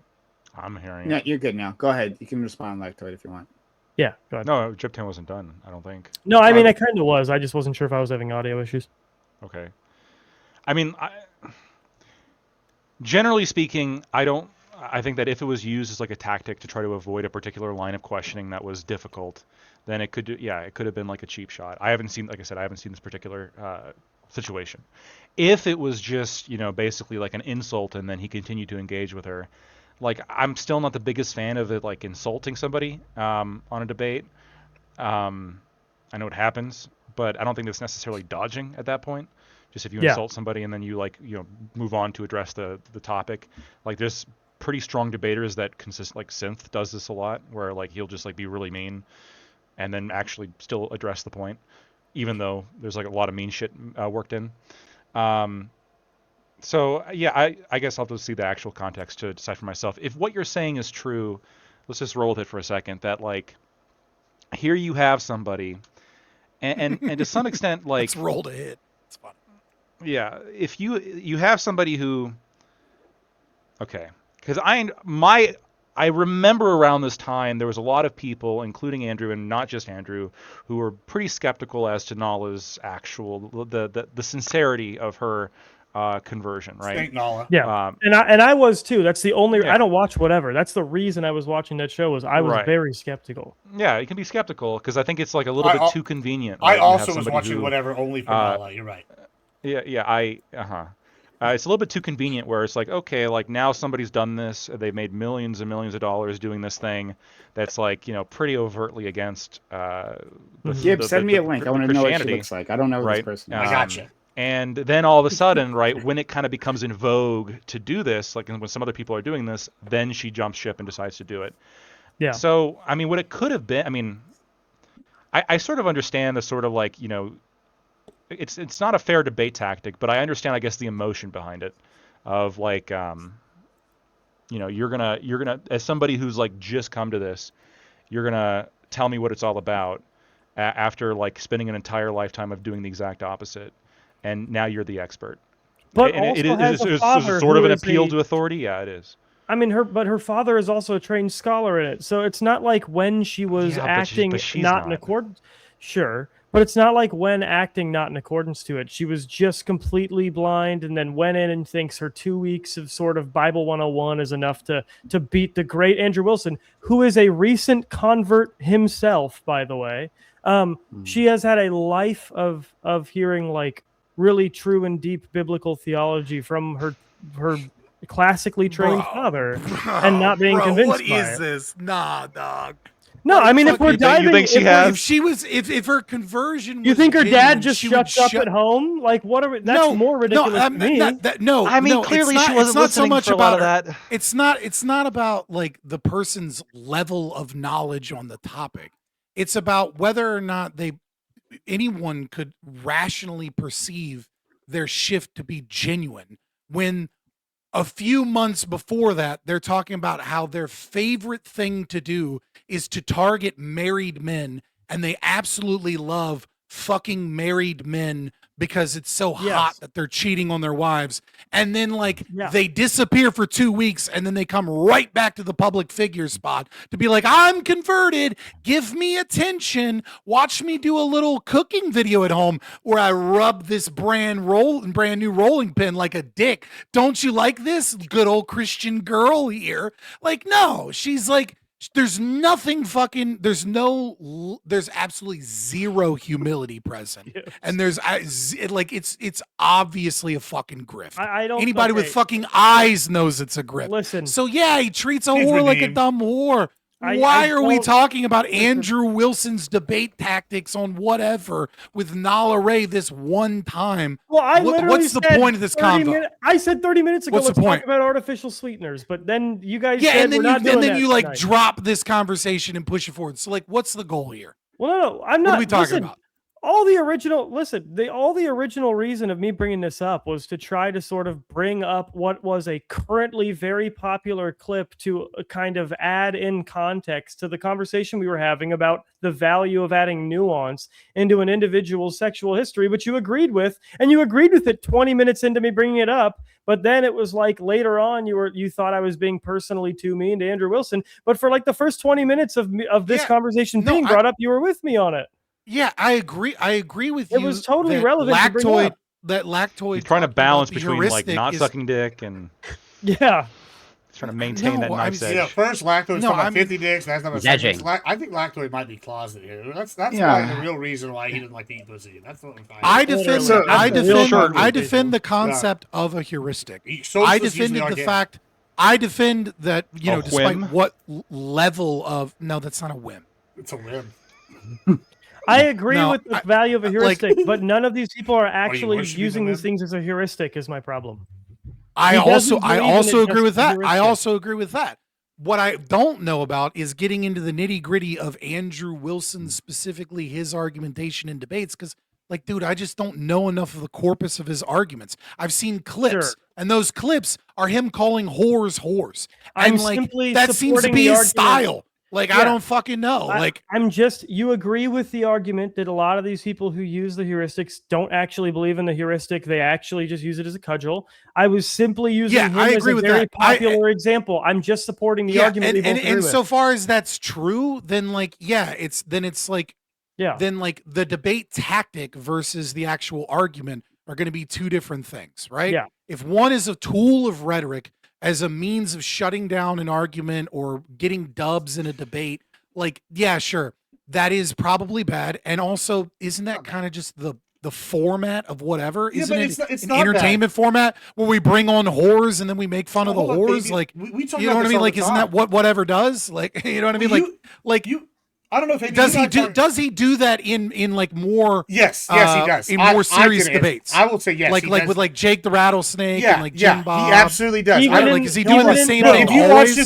I'm hearing. Yeah, you're good now. Go ahead. You can respond like to it if you want. Yeah, go ahead. No, Gypton wasn't done, I don't think. No, I mean, I kind of was. I just wasn't sure if I was having audio issues. Okay. I mean, generally speaking, I think that if it was used as like a tactic to try to avoid a particular line of questioning that was difficult, then it could have been like a cheap shot. I haven't seen this particular situation. If it was just, basically like an insult and then he continued to engage with her, like I'm still not the biggest fan of it, like insulting somebody on a debate. I know it happens, but I don't think that's necessarily dodging at that point. Just if you Yeah. insult somebody and then you move on to address the topic. Like there's pretty strong debaters that consist, like Synth does this a lot, where like he'll just like be really mean and then actually still address the point, even though there's like a lot of mean shit worked in. So yeah, I guess I'll just see the actual context to decide for myself. If what you're saying is true, let's just roll with it for a second. That like, here you have somebody, and to some extent, like, Let's roll to hit. It's fun. Yeah, if you have somebody who, okay, because I remember around this time there was a lot of people, including Andrew and not just Andrew, who were pretty skeptical as to Nala's actual the sincerity of her conversion, right? Thank Nala. Yeah, and I was too. That's the only. I don't watch whatever. That's the reason I was watching that show. Was I was Right. very skeptical. Yeah, you can be skeptical because I think it's like a little bit too convenient. I right? You have also was somebody watching who, whatever only for Nala. You're right. Yeah, it's a little bit too convenient where it's like, okay, like now somebody's done this, they've made millions and millions of dollars doing this thing that's like, pretty overtly against Gibbs, send me a link. I want to know what she Christianity, looks like. I don't know this right? person. I gotcha. And then all of a sudden, right, when it kind of becomes in vogue to do this, like when some other people are doing this, then she jumps ship and decides to do it. Yeah. So, I mean, what it could have been, I mean, I sort of understand the sort of like, it's not a fair debate tactic, but I understand, I guess, the emotion behind it, of like, you're gonna as somebody who's like just come to this, you're gonna tell me what it's all about after like spending an entire lifetime of doing the exact opposite, and now you're the expert. But and also it has is a it's father sort of who an is appeal a- to authority. Yeah, it is. I mean, her father is also a trained scholar in it, so it's not like when she was Yeah, acting but she's not in accordance. Sure, but it's not like when acting not in accordance to it. She was just completely blind, and then went in and thinks her 2 weeks of sort of Bible 101 is enough to beat the great Andrew Wilson, who is a recent convert himself, by the way. She has had a life of hearing like really true and deep biblical theology from her classically trained father, and not being convinced What by is it. this? Nah, dog. No, Like, I mean, if fucking- we're diving, if she was, if her conversion, you was think her dad genuine, just she would shuts up shut- at home? Like, what are we? That's more ridiculous to me. No, I mean, no, clearly it's she not, wasn't it's not so listening much for a lot about of that. It's not about like the person's level of knowledge on the topic. It's about whether or not anyone could rationally perceive their shift to be genuine when a few months before that they're talking about how their favorite thing to do is to target married men, and they absolutely love fucking married men because it's so hot that they're cheating on their wives. And then like they disappear for 2 weeks, and then they come right back to the public figure spot to be like, I'm converted, give me attention, watch me do a little cooking video at home where I rub this brand new rolling pin like a dick. Don't you like this, good old Christian girl here? Like, no, she's like, there's nothing fucking, there's absolutely zero humility present. And there's it's obviously a fucking grift. I don't. Anybody with fucking eyes knows it's a grift. Listen. So yeah, he treats a He's whore like a redeemed. dumb whore. I Why are we don't- talking about Andrew Wilson's debate tactics on whatever with Nala Ray this one time? Well, I literally what's the said point of this 30 convo? I said 30 minutes ago, What's the let's point? talk about artificial sweeteners, but then you guys Yeah, said and then we're not doing that you like tonight. drop this conversation and push it forward. So like, what's the goal here? Well, no, I'm not. What are we talking listen, about? All the original reason of me bringing this up was to try to sort of bring up what was a currently very popular clip to kind of add in context to the conversation we were having about the value of adding nuance into an individual's sexual history, which you agreed with, and you agreed with it 20 minutes into me bringing it up. But then it was like later on, you thought I was being personally too mean to Andrew Wilson. But for like the first 20 minutes of this conversation being brought up, you were with me on it. Yeah, I agree. I agree with you. It was totally that relevant to bring Lactoid, up. that lactoid. He's trying to talking balance about the between like heuristic not is- sucking dick and yeah, he's trying to maintain that nice edge. Yeah, first Lactoid's No, talking about I mean- 50 dicks. That's not He's a edging. I think Lactoid might be closeted here. That's Yeah. probably the real reason why he didn't like to eat pussy. That's what I'm finding. I defend. Literally. I That's the real defend. I argument. defend the concept of a heuristic. Socialists I usually defended are the gay. fact. I defend that A despite whim? what level of no, that's not a whim. It's a whim. I agree No, with the value of a like- heuristic, but none of these people are actually worshiping using them these things as a heuristic. Is my problem. I He also doesn't believe in it agree just with as a that. I heuristic. also agree with that. What I don't know about is getting into the nitty gritty of Andrew Wilson, specifically his argumentation in debates. Because, like, dude, I just don't know enough of the corpus of his arguments. I've seen clips, Sure. and those clips are him calling whores. I'm And like simply that seems to supporting be the his argument. style. Like, I Yeah. don't fucking know. Like, I'm just, you agree with the argument that a lot of these people who use the heuristics don't actually believe in the heuristic. They actually just use it as a cudgel. I was simply using him I as agree a with very that. popular example. I'm just supporting the argument we both agree and with. so far as that's true, then like, it's like, yeah, then like the debate tactic versus the actual argument are going to be two different things, right? Yeah. If one is a tool of rhetoric as a means of shutting down an argument or getting dubs in a debate, like, yeah, sure, that is probably bad. And also, isn't that kind of just the format of whatever? Yeah, Isn't but it it's an not entertainment format where we bring on whores and then we make fun of the Hold on, whores? baby. Like, we talk you know about what I this mean? all Like, the isn't that time. what whatever does? Like, you know what I mean? Like, I don't know if maybe does you he and I do? talk- Does he do that in like more? Yes, he does. In I more serious can answer. debates. I will say yes. Like he like does. with like Jake the Rattlesnake and like Jim Bob. He absolutely does. I don't like. Is he doing the same No, thing if you always?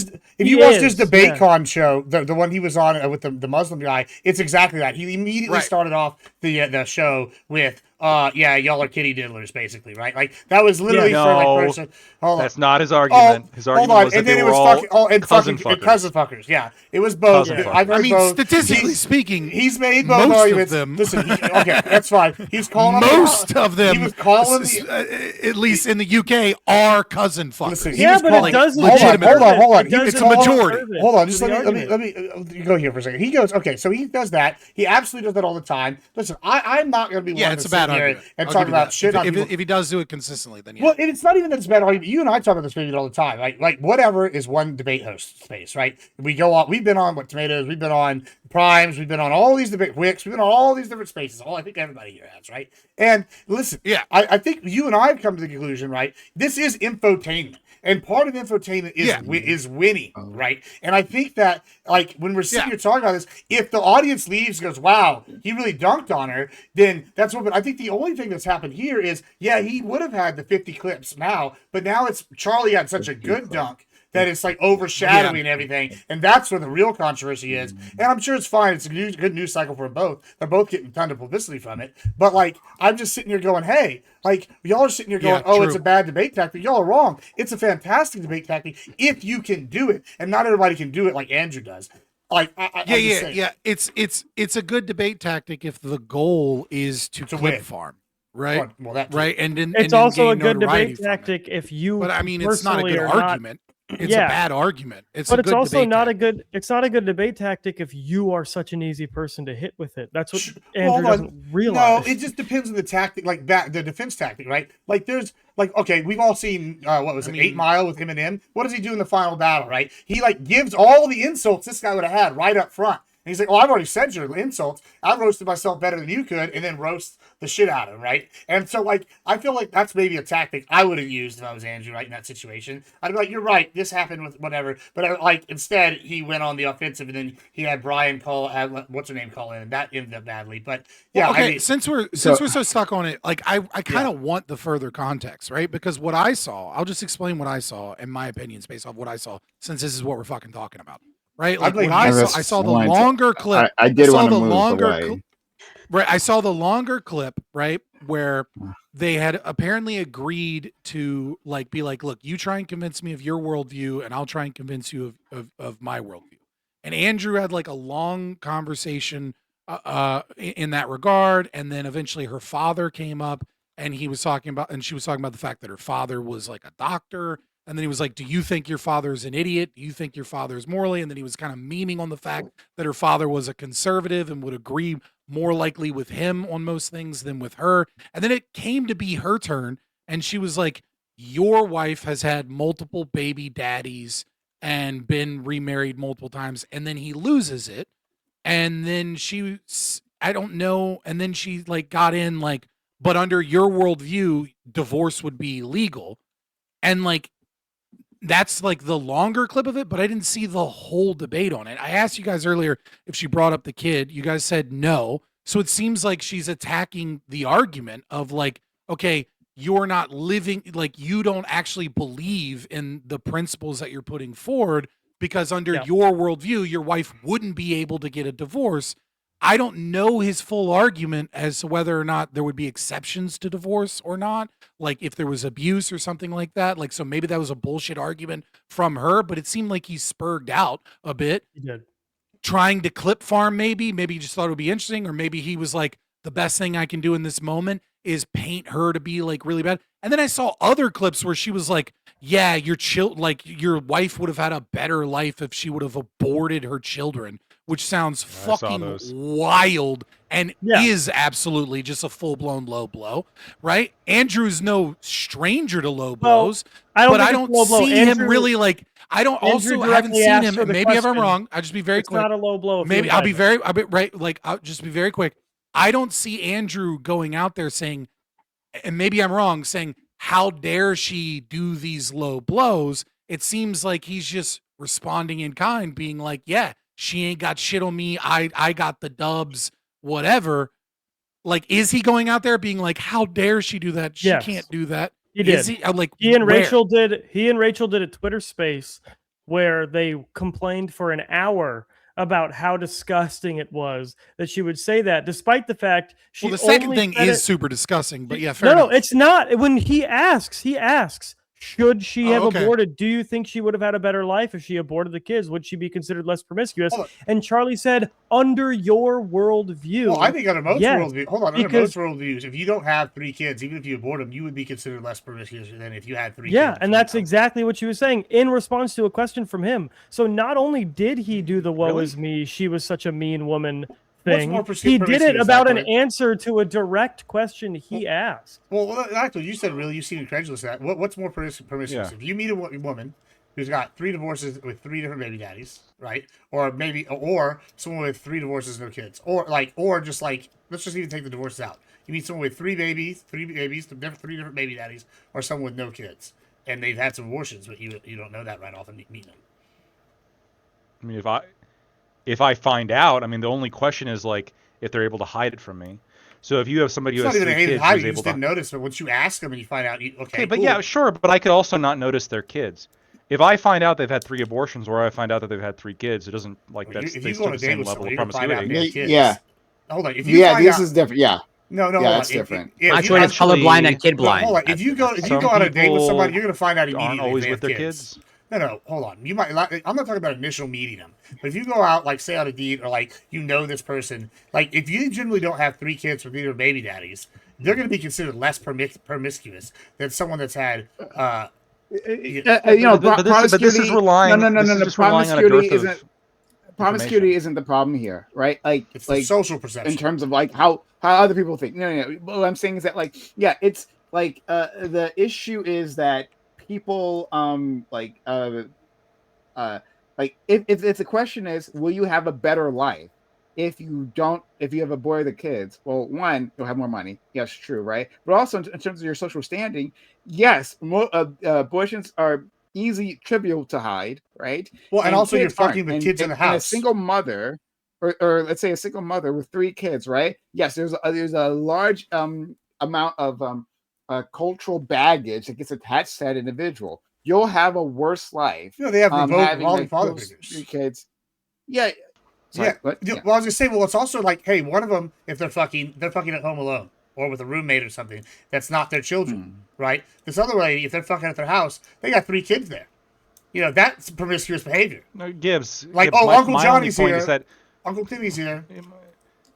watched his debate con show, the one he was on with the Muslim guy, it's exactly that. He immediately started off the show with, y'all are kitty diddlers, basically, right? Like that was literally for like person. Hold on. That's not his argument. His Hold argument on. was that And they then it were was all cousin cousin fuckers. fuckers. Yeah, it was both. Cousin fuckers. I've heard I mean, both. statistically speaking, he's made both most arguments. of them. Listen, okay, that's fine. He's calling Most of them, He was calling at least in the UK, are cousin fuckers. Listen, Yeah, but it doesn't- legitimately. Hold on. It It's doesn't a majority. serve it Hold on, to just the let me go here for a second. He goes, okay, so he does that. He absolutely does that all the time. Listen, I'm not going to be one It's to a bad sit here argument. and I'll talk give you about that. shit on If people. he does do it consistently, then yeah. Well, and it's not even that it's a bad argument. You and I talk about this maybe all the time. Like whatever is one debate host space, right? We go on. We've been on Tomatoes. We've been on Primes. We've been on all these debate Wix. We've been on all these different spaces. I think everybody here has, right? And listen, I think you and I have come to the conclusion, right? This is infotainment. And part of infotainment is winning, right? And I think that, like, when we're sitting here talking about this, if the audience leaves and goes, wow, he really dunked on her, then that's what. But I think the only thing that's happened here is, he would have had the 50 clips now, but now it's Charlie had such a good dunk that it's like overshadowing everything, and that's where the real controversy is. And I'm sure it's fine. It's a good news cycle for them both. They're both getting a ton of publicity from it. But like, I'm just sitting here going, hey, like y'all are sitting here going, oh, it's a bad debate tactic. Y'all are wrong. It's a fantastic debate tactic if you can do it, and not everybody can do it like Andrew does. Like, It's a good debate tactic if the goal is to clip win. farm. Right, well, that right, and then It's and also a gain good notoriety debate tactic if you. But I mean, it's not a personally good are not- argument. It's a bad argument. It's but a it's good also debate not tactic. a good. It's not a good debate tactic if you are such an easy person to hit with it. That's what Well, Andrew hold on. doesn't realize. No, it just depends on the tactic, like that, the defense tactic, right? Like there's like, okay, we've all seen what was it, 8 Mile with Eminem. What does he do in the final battle, right? He like gives all the insults this guy would have had right up front. And he's like, well, I've already said your insults. I roasted myself better than you could, and then roast the shit out of him, right? And so, like, I feel like that's maybe a tactic I would have used if I was Andrew, right, in that situation. I'd be like, you're right, this happened with whatever. But, instead, he went on the offensive, and then he had Brian call in, and that ended up badly. But, yeah, Well, okay, I mean, since we're so stuck on it, like I kind of want the further context, right? Because what I saw, I'll just explain what I saw and my opinions based off what I saw, since this is what we're fucking talking about, right? Like what I saw the longer clip. I did saw want to the move longer away. right. I saw the longer clip, right, where they had apparently agreed to like be like, look, you try and convince me of your worldview, and I'll try and convince you of my worldview. And Andrew had like a long conversation in that regard, and then eventually her father came up, and she was talking about the fact that her father was like a doctor, and then he was like, do you think your father's an idiot? Do you think your father's morally? And then he was kind of memeing on the fact that her father was a conservative and would agree more likely with him on most things than with her. And then it came to be her turn, and she was like, your wife has had multiple baby daddies and been remarried multiple times, and then he loses it. And then I don't know. And then she like got in like, but under your worldview, divorce would be legal. And like, that's like the longer clip of it, but I didn't see the whole debate on it. I asked you guys earlier if she brought up the kid. You guys said no. So it seems like she's attacking the argument of like, okay, you're not living, like you don't actually believe in the principles that you're putting forward because under your worldview, your wife wouldn't be able to get a divorce. I don't know his full argument as to whether or not there would be exceptions to divorce or not. Like if there was abuse or something like that. Like, so maybe that was a bullshit argument from her, but it seemed like he spurred out a bit. He did. Trying to clip farm, maybe he just thought it would be interesting, or maybe he was like, the best thing I can do in this moment is paint her to be like really bad. And then I saw other clips where she was like, yeah, your wife would have had a better life if she would have aborted her children, which sounds fucking wild and is absolutely just a full-blown low blow, right? Andrew's no stranger to low blows, but I don't see him really like, I don't also haven't seen him, and maybe if I'm wrong, I'll just be very quick. It's not a low blow. Maybe I'll just be very quick. I don't see Andrew going out there saying, and maybe I'm wrong, saying, how dare she do these low blows? It seems like he's just responding in kind, being like, yeah, she ain't got shit on me. I got the dubs, whatever. Like, is he going out there being like, how dare she do that? She can't do that. He did. Is he? I'm like, he and where? Rachel did a Twitter space where they complained for an hour about how disgusting it was that she would say that, despite the fact she. Well, the second only thing said is it- super disgusting, but yeah, fair No, enough. it's not. When he asks, should she have okay. aborted? Do you think she would have had a better life if she aborted the kids? Would she be considered less promiscuous? And Charlie said, under your worldview. Well, I think under most yes, worldviews, hold on, under because- most worldviews, if you don't have 3 kids, even if you abort them, you would be considered less promiscuous than if you had 3 Yeah, kids. and that's exactly what she was saying in response to a question from him. So not only did he do the woe is me, she was such a mean woman thing, more he did it promiscuous, about an actually? answer to a direct question he asked. Well, actually, you said really, you seem incredulous at that. What's more promiscuous? Yeah. If you meet a woman who's got 3 divorces with 3 different baby daddies, right? Or someone with 3 divorces, no kids, or just like, let's just even take the divorces out. You meet someone with 3 babies, 3 different baby daddies, or someone with no kids, and they've had some abortions, but you don't know that right off and meet them. I mean, if I find out, I mean, the only question is like if they're able to hide it from me. So if you have somebody who It's has not even 3 a kids hide, who's you able just to didn't notice, but once you ask them and you find out, Okay, but cool. yeah, sure, but I could also not notice their kids. If I find out they've had 3 abortions, or I find out that they've had 3 kids, it doesn't like that's if they you still go on have a the date same with level somebody, of you're gonna find out promiscuity. they have kids. Yeah. Hold on. If you Yeah, find this out, is different. Yeah. No, Yeah, hold on. that's different. Actually, it's colorblind and kid blind. Hold on. If you go on a date with somebody, you're going to find out immediately. aren't always they with have their kids. No, hold on. You might. I'm not talking about initial meeting them, but if you go out, like say on a date, or like this person, like if you generally don't have 3 kids with either baby daddies, they're going to be considered less promiscuous than someone that's had. But this is relying. No. This is relying on a Promiscuity dearth isn't. of Promiscuity isn't the problem here, right? Like it's the social perception in terms of like how other people think. No. What I'm saying is that it's like the issue is that people if the question is, will you have a better life if you have aborted the kids? Well, one, you'll have more money. Yes, true, right? But also in terms of your social standing, yes, abortions are easy, trivial to hide, right? Well, and also you're kids aren't. fucking with And- kids in the and a house. single mother, or let's say a single mother with 3 kids, right? Yes, there's a large amount of cultural baggage that gets attached to that individual. You'll have a worse life. They have having revolving father those figures. 3 kids. Yeah. Sorry, Yeah. what? Well, I was gonna say, well, it's also like, hey, one of them, if they're fucking at home alone or with a roommate or something, that's not their children, right? This other lady, if they're fucking at their house, they got 3 kids there. That's promiscuous behavior. No, Gibbs. Like, Gibbs, Uncle my Johnny's only point here. is that Uncle Timmy's here.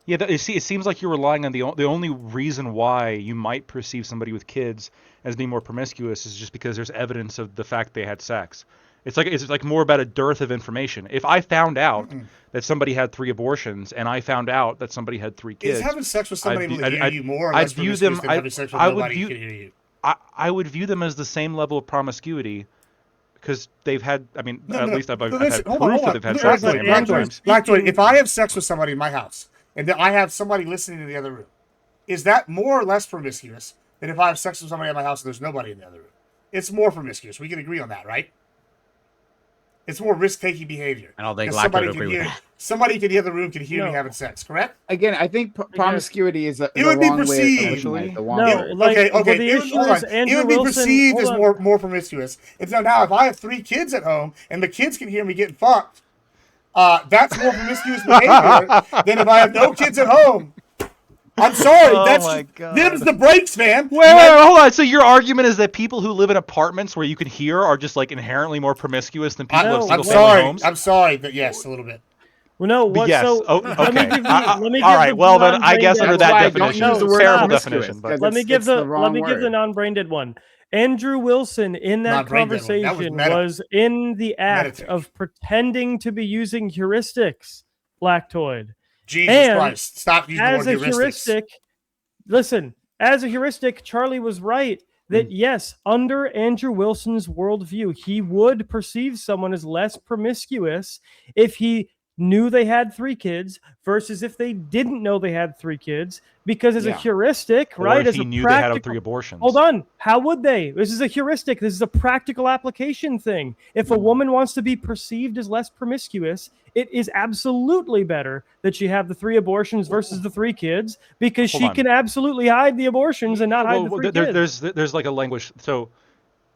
Yeah, it seems like you're relying on the only reason why you might perceive somebody with kids as being more promiscuous is just because there's evidence of the fact they had sex. It's like more about a dearth of information. If I found out that somebody had 3 abortions and I found out that somebody had 3 kids, Is having sex with somebody able to hear you more or I'd less view promiscuous them. than having sex with I would nobody view. who can hear you? I would view them as the same level of promiscuity because they've had. I mean, No, at no, least I've but had listen, proof hold on. that they've had sex the same amount of times. Blackjoy, if I have sex with somebody in my house and then I have somebody listening in the other room, is that more or less promiscuous than if I have sex with somebody in my house and there's nobody in the other room? It's more promiscuous. We can agree on that, right? It's more risk-taking behavior. I don't think 'Cause Lacto would agree with that. somebody in the other room can hear me No. having sex, correct? Again, I think promiscuity is a It would be wrong way of perceived. looking at it. The No, wrong way. like, okay, well, okay. the It would, issue hold is on. Andrew It would be Wilson- perceived as hold on. more promiscuous. And so now, if I have 3 kids at home and the kids can hear me getting fucked, that's more promiscuous behavior than if I have no kids at home. I'm sorry. Oh That's my just, God. them's the breaks, man. Wait, hold on. So your argument is that people who live in apartments where you can hear are just like inherently more promiscuous than people who have I'm single-family sorry. homes? I'm sorry, but yes, a little bit. Well, no, what? Yes. So Oh, let me okay. give the, let me all give right. the Well, then I non-brain guess dead under one. that why I don't definition, use the word terrible promiscuous, definition. But Let me give the the wrong give the word. non-brain dead one. Andrew Wilson in that Non-brain dead one. That was conversation meta. was in the act Meditate. of pretending to be using heuristics, Lactoid. Jesus And Christ. Stop using the as word a heuristics. heuristic, listen, as a heuristic, Charlie was right that yes, under Andrew Wilson's worldview, he would perceive someone as less promiscuous if he knew they had 3 kids versus if they didn't know they had 3 kids. Because as a heuristic, or right? if As he a knew they had practical, 3 abortions. hold on. How would they? This is a heuristic. This is a practical application thing. If a woman wants to be perceived as less promiscuous, it is absolutely better that she have the 3 abortions versus the 3 kids because Hold she on. can absolutely hide the abortions and not hide the 3 kids. There's like a language. So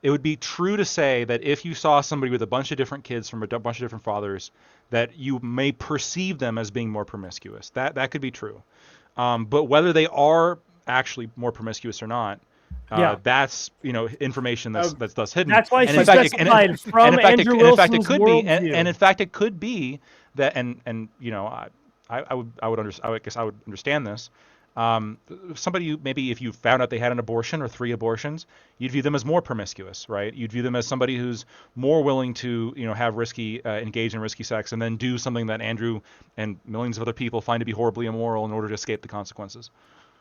it would be true to say that if you saw somebody with a bunch of different kids from a bunch of different fathers, that you may perceive them as being more promiscuous. That could be true. But whether they are actually more promiscuous or not, that's information that's thus hidden. That's why and she in fact, specified from Andrew it Wilson's could be, worldview. and in fact, it could be that, I guess I would understand this. Somebody maybe if you found out they had an abortion or 3 abortions, you'd view them as more promiscuous, right? You'd view them as somebody who's more willing to have engage in risky sex and then do something that Andrew and millions of other people find to be horribly immoral in order to escape the consequences.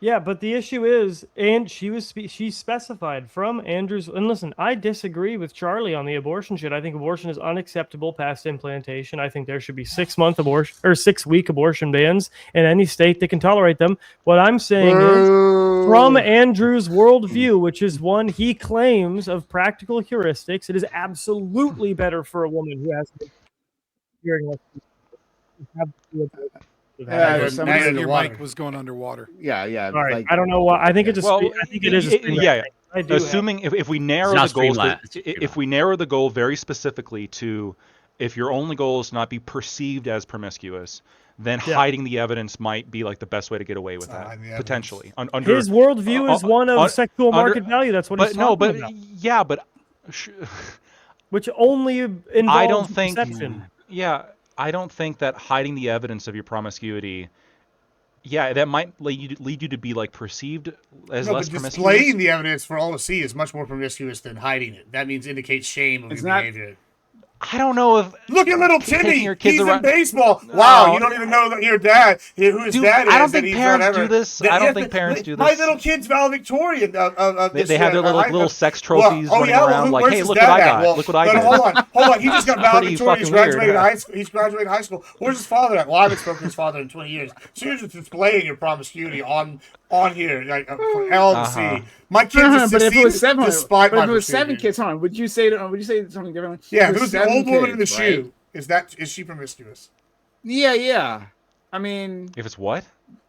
Yeah, but the issue is, and she specified from Andrew's, and listen, I disagree with Charlie on the abortion shit. I think abortion is unacceptable past implantation. I think there should be 6-month abortion or 6-week abortion bans in any state that can tolerate them. What I'm saying is, from Andrew's worldview, which is one he claims of practical heuristics, it is absolutely better for a woman who has hearing loss. Your mic was going underwater. Yeah. All right. like- I don't know why. I think it just. I think it is. A stream yeah. thing. I do Assuming if we narrow not the goals, streamlined. if we narrow the goal very specifically to, if your only goal is to not be perceived as promiscuous, then hiding the evidence might be like the best way to get away with that potentially. Under his worldview is one of sexual market value. That's what he's talking about. Yeah, but which only involves I don't think. perception. Yeah, I don't think that hiding the evidence of your promiscuity. Yeah, that might lead you to be like perceived as less but promiscuous. displaying the evidence for all to see is much more promiscuous than hiding it. That means indicates shame of your behavior. I don't know if look at little taking Timmy. your kids He's around- in baseball. Wow, No. you don't even know that your dad, who his Dude, dad is. I don't that think he's parents whatever. do this. I don't think parents do My this. little kid's valedictorian. They have their little sex trophies running around like, where's hey, his look dad what I at? got. Well, Look what I but did. Hold on. He just got Pretty valedictorian. He's fucking weird. graduated high school. He's graduated high school. Where's his father at? Well, I haven't spoken to his father in 20 years. So you're just displaying your promiscuity on here, like for all to see. My kids are but if it was 7, despite but my if it was 7 procedure. kids, hold on, would you say something differently? Yeah, If if it was the 7 old woman in the kids, right? shoe. Is she promiscuous? Yeah. I mean, If it's what?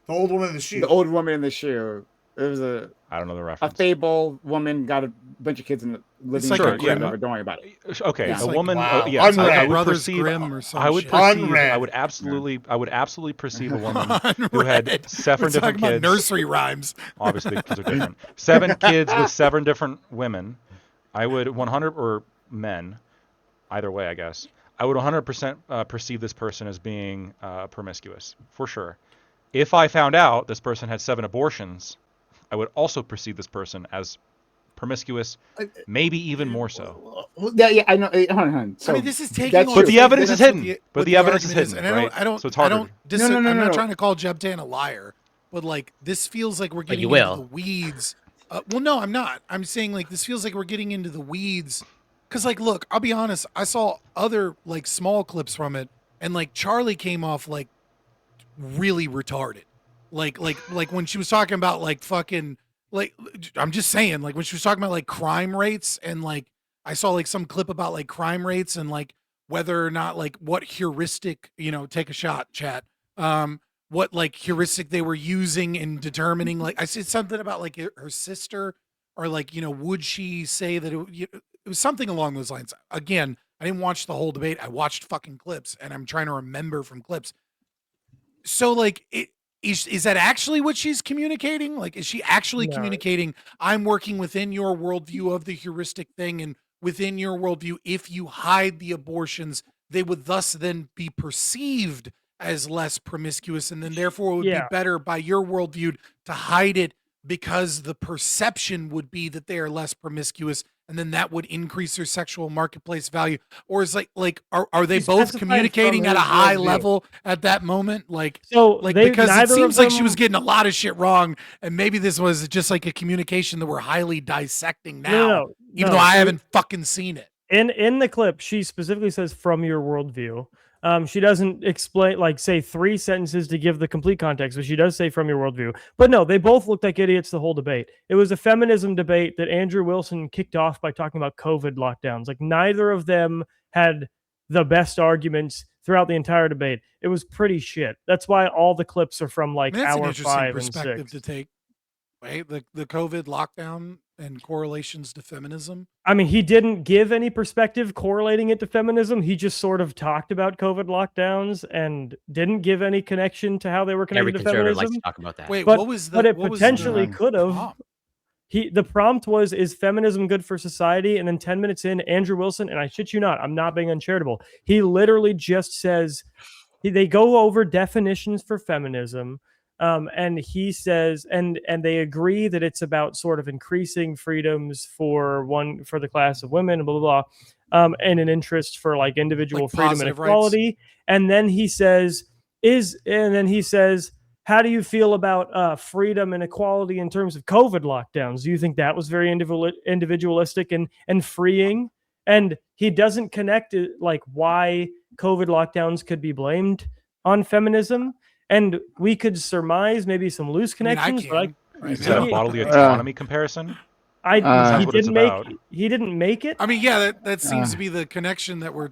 The old woman in the shoe. the old woman in the shoe. It was I don't know the a reference. fable woman got a bunch of kids in the living like room. a Grimm. Don't worry about it. Okay, Yeah. a woman. wow. Yes, I Unread. would Brothers perceive. Grimm or some I would shit. perceive. Unread. I would absolutely perceive a woman who Unread. had 7 We're different talking about kids. nursery rhymes. Obviously, kids are different. 7 kids with 7 different women. I would 100 or men, either way, I guess. I would 100% perceive this person as being promiscuous, for sure. If I found out this person had 7 abortions, I would also perceive this person as promiscuous, maybe even more so. Yeah, I know. Hold on. So I mean, this is taking. that's on But true. the evidence is that's hidden. what But what the evidence is argument hidden, and right? I don't. So it's harder. I'm not trying to call Jebtan a liar, but like this feels like we're getting you into will. the weeds. Well, no, I'm not. I'm saying like this feels like we're getting into the weeds. Cause like, look, I'll be honest. I saw other like small clips from it, and like Charlie came off like really retarded. Like when she was talking about like fucking like I'm just saying like when she was talking about like crime rates and like I saw like some clip about like crime rates and like whether or not like what heuristic, take a shot, chat. What like heuristic they were using in determining, like I said something about like her sister, or like, would she say that it was something along those lines. Again, I didn't watch the whole debate. I watched fucking clips, and I'm trying to remember from clips. So like is that actually what she's communicating? Like, is she actually communicating, I'm working within your worldview of the heuristic thing, and within your worldview, if you hide the abortions, they would thus then be perceived as less promiscuous, and then therefore it would be better by your worldview to hide it because the perception would be that they are less promiscuous, and then that would increase their sexual marketplace value? Or is are they both communicating at a high level at that moment? Because it seems like she was getting a lot of shit wrong, and maybe this was just like a communication that we're highly dissecting now, even though I haven't fucking seen it. In the clip, she specifically says from your worldview. She doesn't explain, like, say 3 sentences to give the complete context, but she does say from your worldview. But no, they both looked like idiots the whole debate. It was a feminism debate that Andrew Wilson kicked off by talking about COVID lockdowns. Like, neither of them had the best arguments throughout the entire debate. It was pretty shit. That's why all the clips are from like That's an hour interesting 5 and perspective 6. to take. Right, the COVID lockdown and correlations to feminism. I mean, he didn't give any perspective correlating it to feminism. He just sort of talked about COVID lockdowns and didn't give any connection to how they were connected Every to conservative feminism. likes to talk about that. Wait, but, what was the? But it what was potentially the could have. prompt? The prompt was, is feminism good for society? And then 10 minutes in, Andrew Wilson, and I shit you not, I'm not being uncharitable, he literally just says, they go over definitions for feminism. And he says, and they agree that it's about sort of increasing freedoms for the class of women, blah, blah, blah, and an interest for like individual freedom and equality. Rights. And then he says, how do you feel about freedom and equality in terms of COVID lockdowns? Do you think that was very individualistic and freeing? And he doesn't connect it, like why COVID lockdowns could be blamed on feminism. And we could surmise maybe some loose connections. Is that a bodily autonomy comparison? He didn't make it. I mean, yeah, that seems to be the connection that we're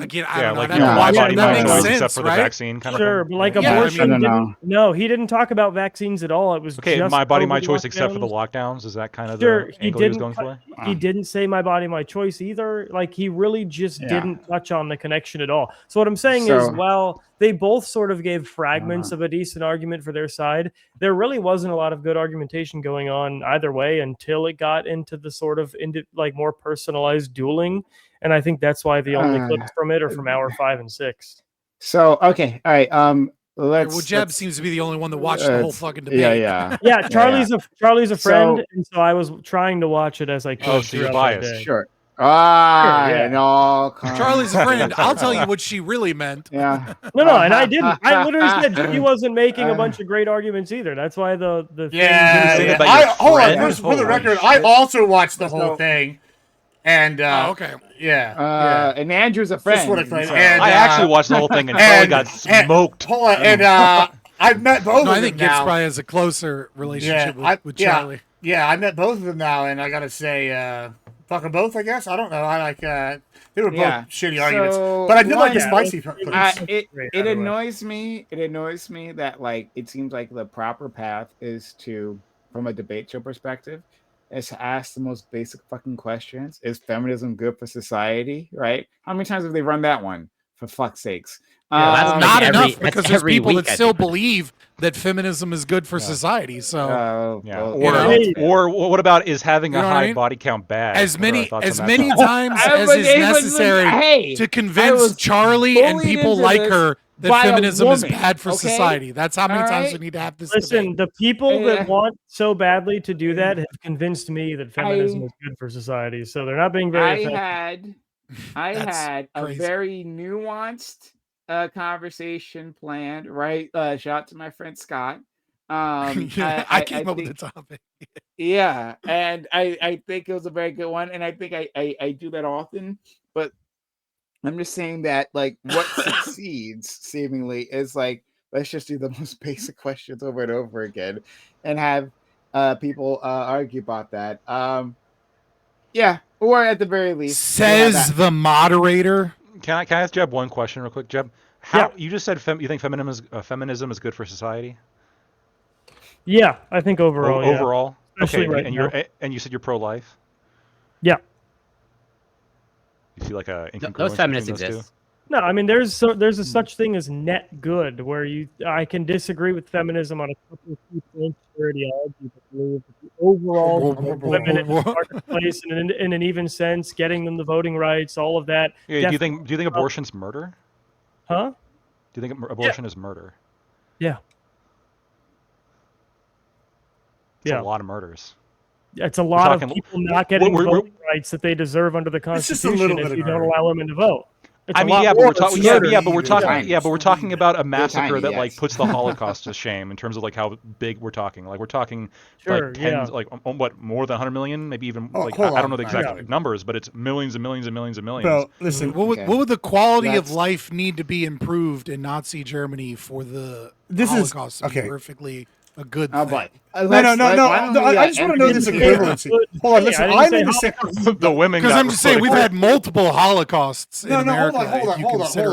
again. I don't know. Like my body, my choice, sense, except for the vaccine kind of thing. Sure, but like abortion. No, he didn't talk about vaccines at all. It was just my body, my COVID choice, lockdowns. except for the lockdowns. Is that kind of the angle he was going for? He didn't say my body, my choice either. Like, he really just didn't touch on the connection at all. So what I'm saying is, well, they both sort of gave fragments of a decent argument for their side. There really wasn't a lot of good argumentation going on either way until it got into the sort of more personalized dueling. And I think that's why the only clips from it are from hour 5 and 6. So, okay. All right. Jeb seems to be the only one that watched the whole fucking debate. Yeah. Charlie's a friend, and so I was trying to watch it as I could. Oh, so you're biased. Sure. No, Charlie's a friend. I'll tell you what she really meant. Yeah. No, and I didn't. I literally said he wasn't making a bunch of great arguments either. That's why the hold on. For the record, I also watched the whole thing. And okay, and Andrew's a friend. I actually watched the whole thing and Charlie got smoked. Hold on, I've met both of them. I think Gibbs probably has a closer relationship with Charlie. Yeah, I met both of them now, and I gotta say, fuck them both. I guess I don't know. I like they were both shitty arguments, but I did like the spicy. It annoys me. It annoys me that like it seems like the proper path is to, from a debate show perspective, is to ask the most basic fucking questions. Is feminism good for society? Right? How many times have they run that one? For fuck's sakes. Not enough, because there's people that still believe that feminism is good for society. So or what about, is having a high body count bad? As many times as is necessary to convince Charlie and people like her that feminism is bad for society. That's how many times we need to have this debate. The people that want so badly to do that have convinced me that feminism is good for society. So they're not being very effective. I had a very nuanced conversation planned, right? Shout out to my friend Scott. I came up with the topic. Yeah, and I think it was a very good one, and I think I do that often, but I'm just saying that like what succeeds seemingly is like, let's just do the most basic questions over and over again and have people argue about that. Yeah, or at the very least, says the moderator. Can I ask Jeb one question real quick, Jeb? How you just said you think feminism is good for society? Yeah, I think overall. Yeah. Overall, Especially okay. right now. And you said you're pro-life. Yeah. You see like a incongruence Those feminists between those exist. No, I mean there's a such thing as net good, where I can disagree with feminism on a couple of key points for ideology, but believe that the overall women in the marketplace in an even sense, getting them the voting rights, all of that. Yeah. Do you think abortion's murder? Huh? Do you think abortion is murder? Yeah. It's a lot of murders. It's a lot of people not getting voting rights that they deserve under the It's just a Constitution little bit if of you don't murder. allow women to vote. It's I a mean, lot yeah, but more we're talking. than Yeah, murder. but we're talking about a massacre tiny, that like yes. puts the Holocaust to shame in terms of like how big we're talking. Like we're talking Sure, like tens, yeah. like what, more than 100 million, maybe even Oh, like hold I don't know on, the exact yeah. numbers, but it's millions and millions and millions and millions. Bro, listen. What would the quality of life need to be improved in Nazi Germany for the Holocaust to be perfectly a good thing? But No. I just want to know this equivalency. Hold on, listen. I'm in the same. The women. Because I'm just saying we've had multiple Holocausts in America.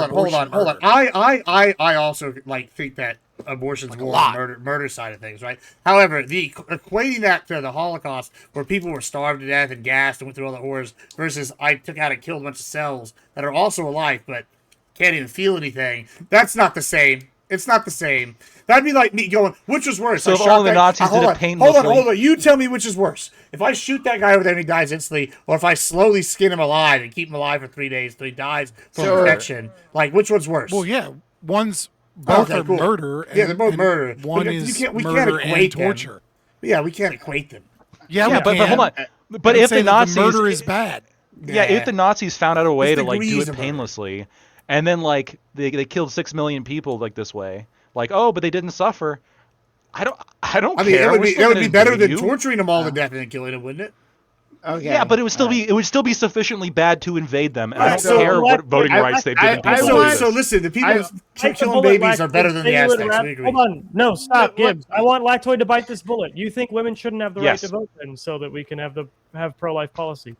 Hold on. I also like think that abortion's more on the murder side of things, right? However, equating that to the Holocaust, where people were starved to death and gassed and went through all the horrors, versus I took out and killed a bunch of cells that are also alive but can't even feel anything. That's not the same. It's not the same. That'd be like me going, which was worse? So I if shot all the that- Nazis did it painlessly. Hold on. You tell me which is worse. If I shoot that guy over there and he dies instantly, or if I slowly skin him alive and keep him alive for 3 days till he dies from infection, like which one's worse? Well, yeah, both are cool. murder. Yeah, they're both murder. One But is we murder can't equate and torture. them. Yeah, we can't equate them. Yeah, but hold on. But if the Nazis, murder is bad. Yeah, if the Nazis found out a way It's to like do degrees it of murder. painlessly, and then like they killed 6 million people like this way, like but they didn't suffer. I don't I mean, care. that would be better than you. torturing them all to death and then killing them, wouldn't it? Okay. Yeah, but it would still be sufficiently bad to invade them, and I Right, don't so care what voting rights they've given people. to do this. So listen, the people killing babies are better than the Aztecs. We agree. Hold on. No, stop, Gibbs. I want Lactoid to bite this bullet. You think women shouldn't have the right Yes. to vote then, so that we can have pro-life policy?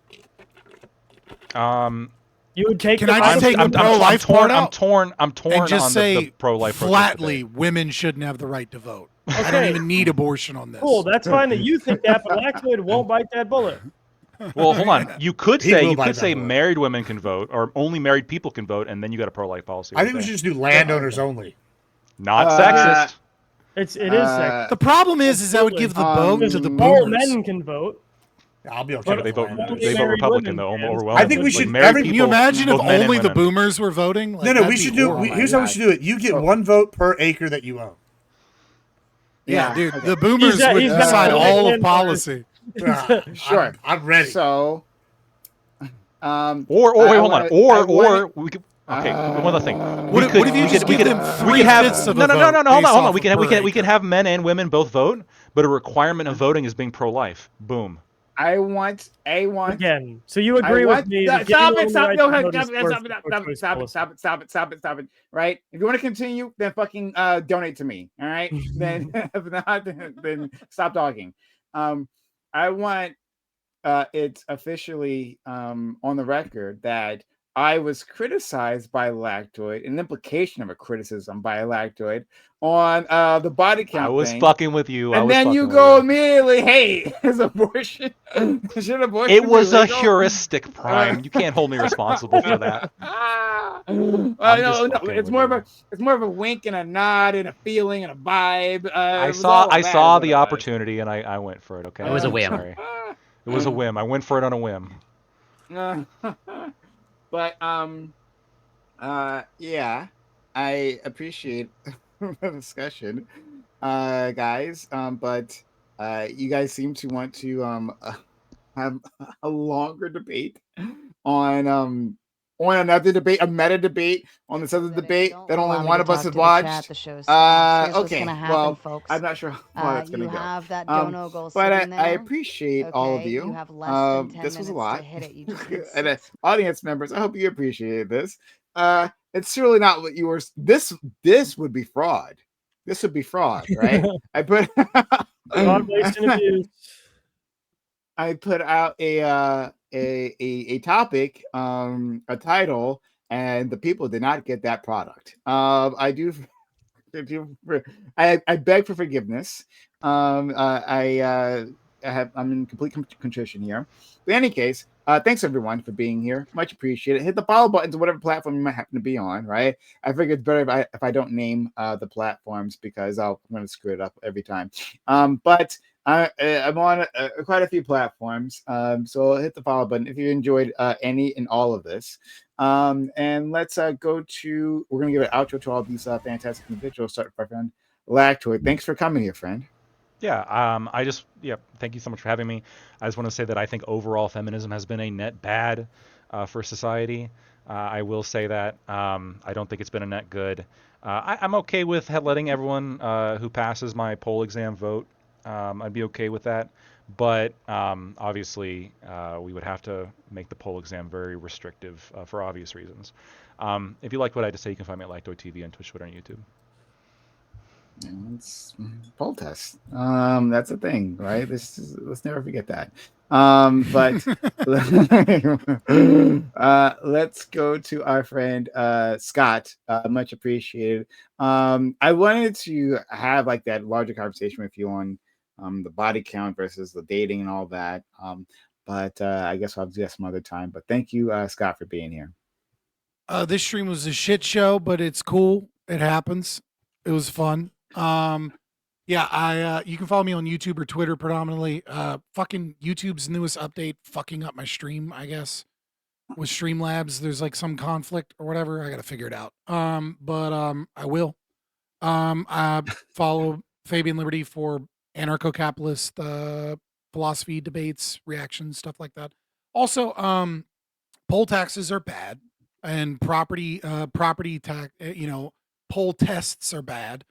You would take. Can I just take the pro-life part out? I'm torn and just on say the pro-life flatly, women shouldn't have the right to vote. I don't even need abortion on this. Cool. That's fine that you think that, but Lactoid won't bite that bullet. Well, hold on. You could He say will bite that bullet. married women can vote, or only married people can vote, and then you got a pro-life policy. I think we should just do landowners only. Not sexist. It is sexist. The problem is I would give the vote to the all boomers. men can vote. I'll be okay. They with vote. landowners. They vote Republican though, overwhelmingly. I think we should. Like, Can you imagine if both men and only the women. boomers were voting? Like, No, that'd we be should do. horrible. Here's how we should do it. You get 1 vote per acre that you own. Yeah, dude. The boomers would he's got decide a all plan of for policy. Sure. I'm ready. So, Or wait, hold on. Or we could. Okay, one other thing. What if you just give them we could have 3/5 of no. a vote Hold based on. off We of per can have men and women both vote, but a requirement of voting is being pro-life. Boom. I want again. So you agree with me? that Stop giving it! Stop! women No, the right to stop vote it! is Stop it! pro-choice Stop it! policy. Stop it! Stop it! Stop it! Stop it! Stop it! Right? If you want to continue, then fucking donate to me. All right? Then if not, then stop talking. I want it's officially on the record that I was criticized by Lactoid, an implication of a criticism by Lactoid on the body count. I was thing. fucking with you. And then you go immediately, hey, is abortion? Should abortion It was be a legal? heuristic, Prime. You can't hold me responsible for that. No, it's more of a wink and a nod and a feeling and a vibe. I it was all saw of that is the what it was. opportunity and I went for it. Okay. It was a whim. Sorry. It was a whim. I went for it on a whim. But yeah, I appreciate the discussion, guys. But you guys seem to want to have a longer debate on another debate, a meta debate on this other debate that only one of us has watched. Okay, well, I'm not sure how that's gonna go. have that dono goal But sitting I there. appreciate all of Okay, you. you have less than 10 this was a minutes lot. to hit it. You just need And 6. audience members, I hope you appreciate this. It's surely not what you were. This would be fraud. This would be fraud, right? I put Fraud, waste, and abuse. I put out a topic, a title, and the people did not get that product. I beg for forgiveness. I'm in complete contrition here. But in any case, thanks everyone for being here. Much appreciated. Hit the follow button to whatever platform you might happen to be on. Right? I figure it's better if I don't name the platforms because I'm going to screw it up every time. But I'm on quite a few platforms. So hit the follow button if you enjoyed any and all of this. And let's go to. We're going to give an outro to all these fantastic individuals. Start with my friend Lactoid. Thanks for coming here, friend. Yeah, thank you so much for having me. I just want to say that I think overall feminism has been a net bad for society. I will say that. I don't think it's been a net good. I'm okay with letting everyone who passes my poll exam vote. I'd be okay with that. But obviously, we would have to make the poll exam very restrictive for obvious reasons. If you liked what I had to say, you can find me at Lactoid TV on Twitch, Twitter, and YouTube. It's poll test. That's a thing, right? Let's never forget that. But let's go to our friend Scott. Much appreciated. I wanted to have like that larger conversation with you on the body count versus the dating and all that. But I guess I'll do that some other time. But thank you, Scott, for being here. This stream was a shit show, but it's cool. It happens. It was fun. Yeah, you can follow me on YouTube or Twitter predominantly. Fucking YouTube's newest update fucking up my stream, I guess. With Streamlabs, there's like some conflict or whatever. I gotta figure it out. But I will. I follow Fabian Liberty for anarcho-capitalist philosophy debates, reactions, stuff like that. Also, poll taxes are bad, and property tax, poll tests are bad.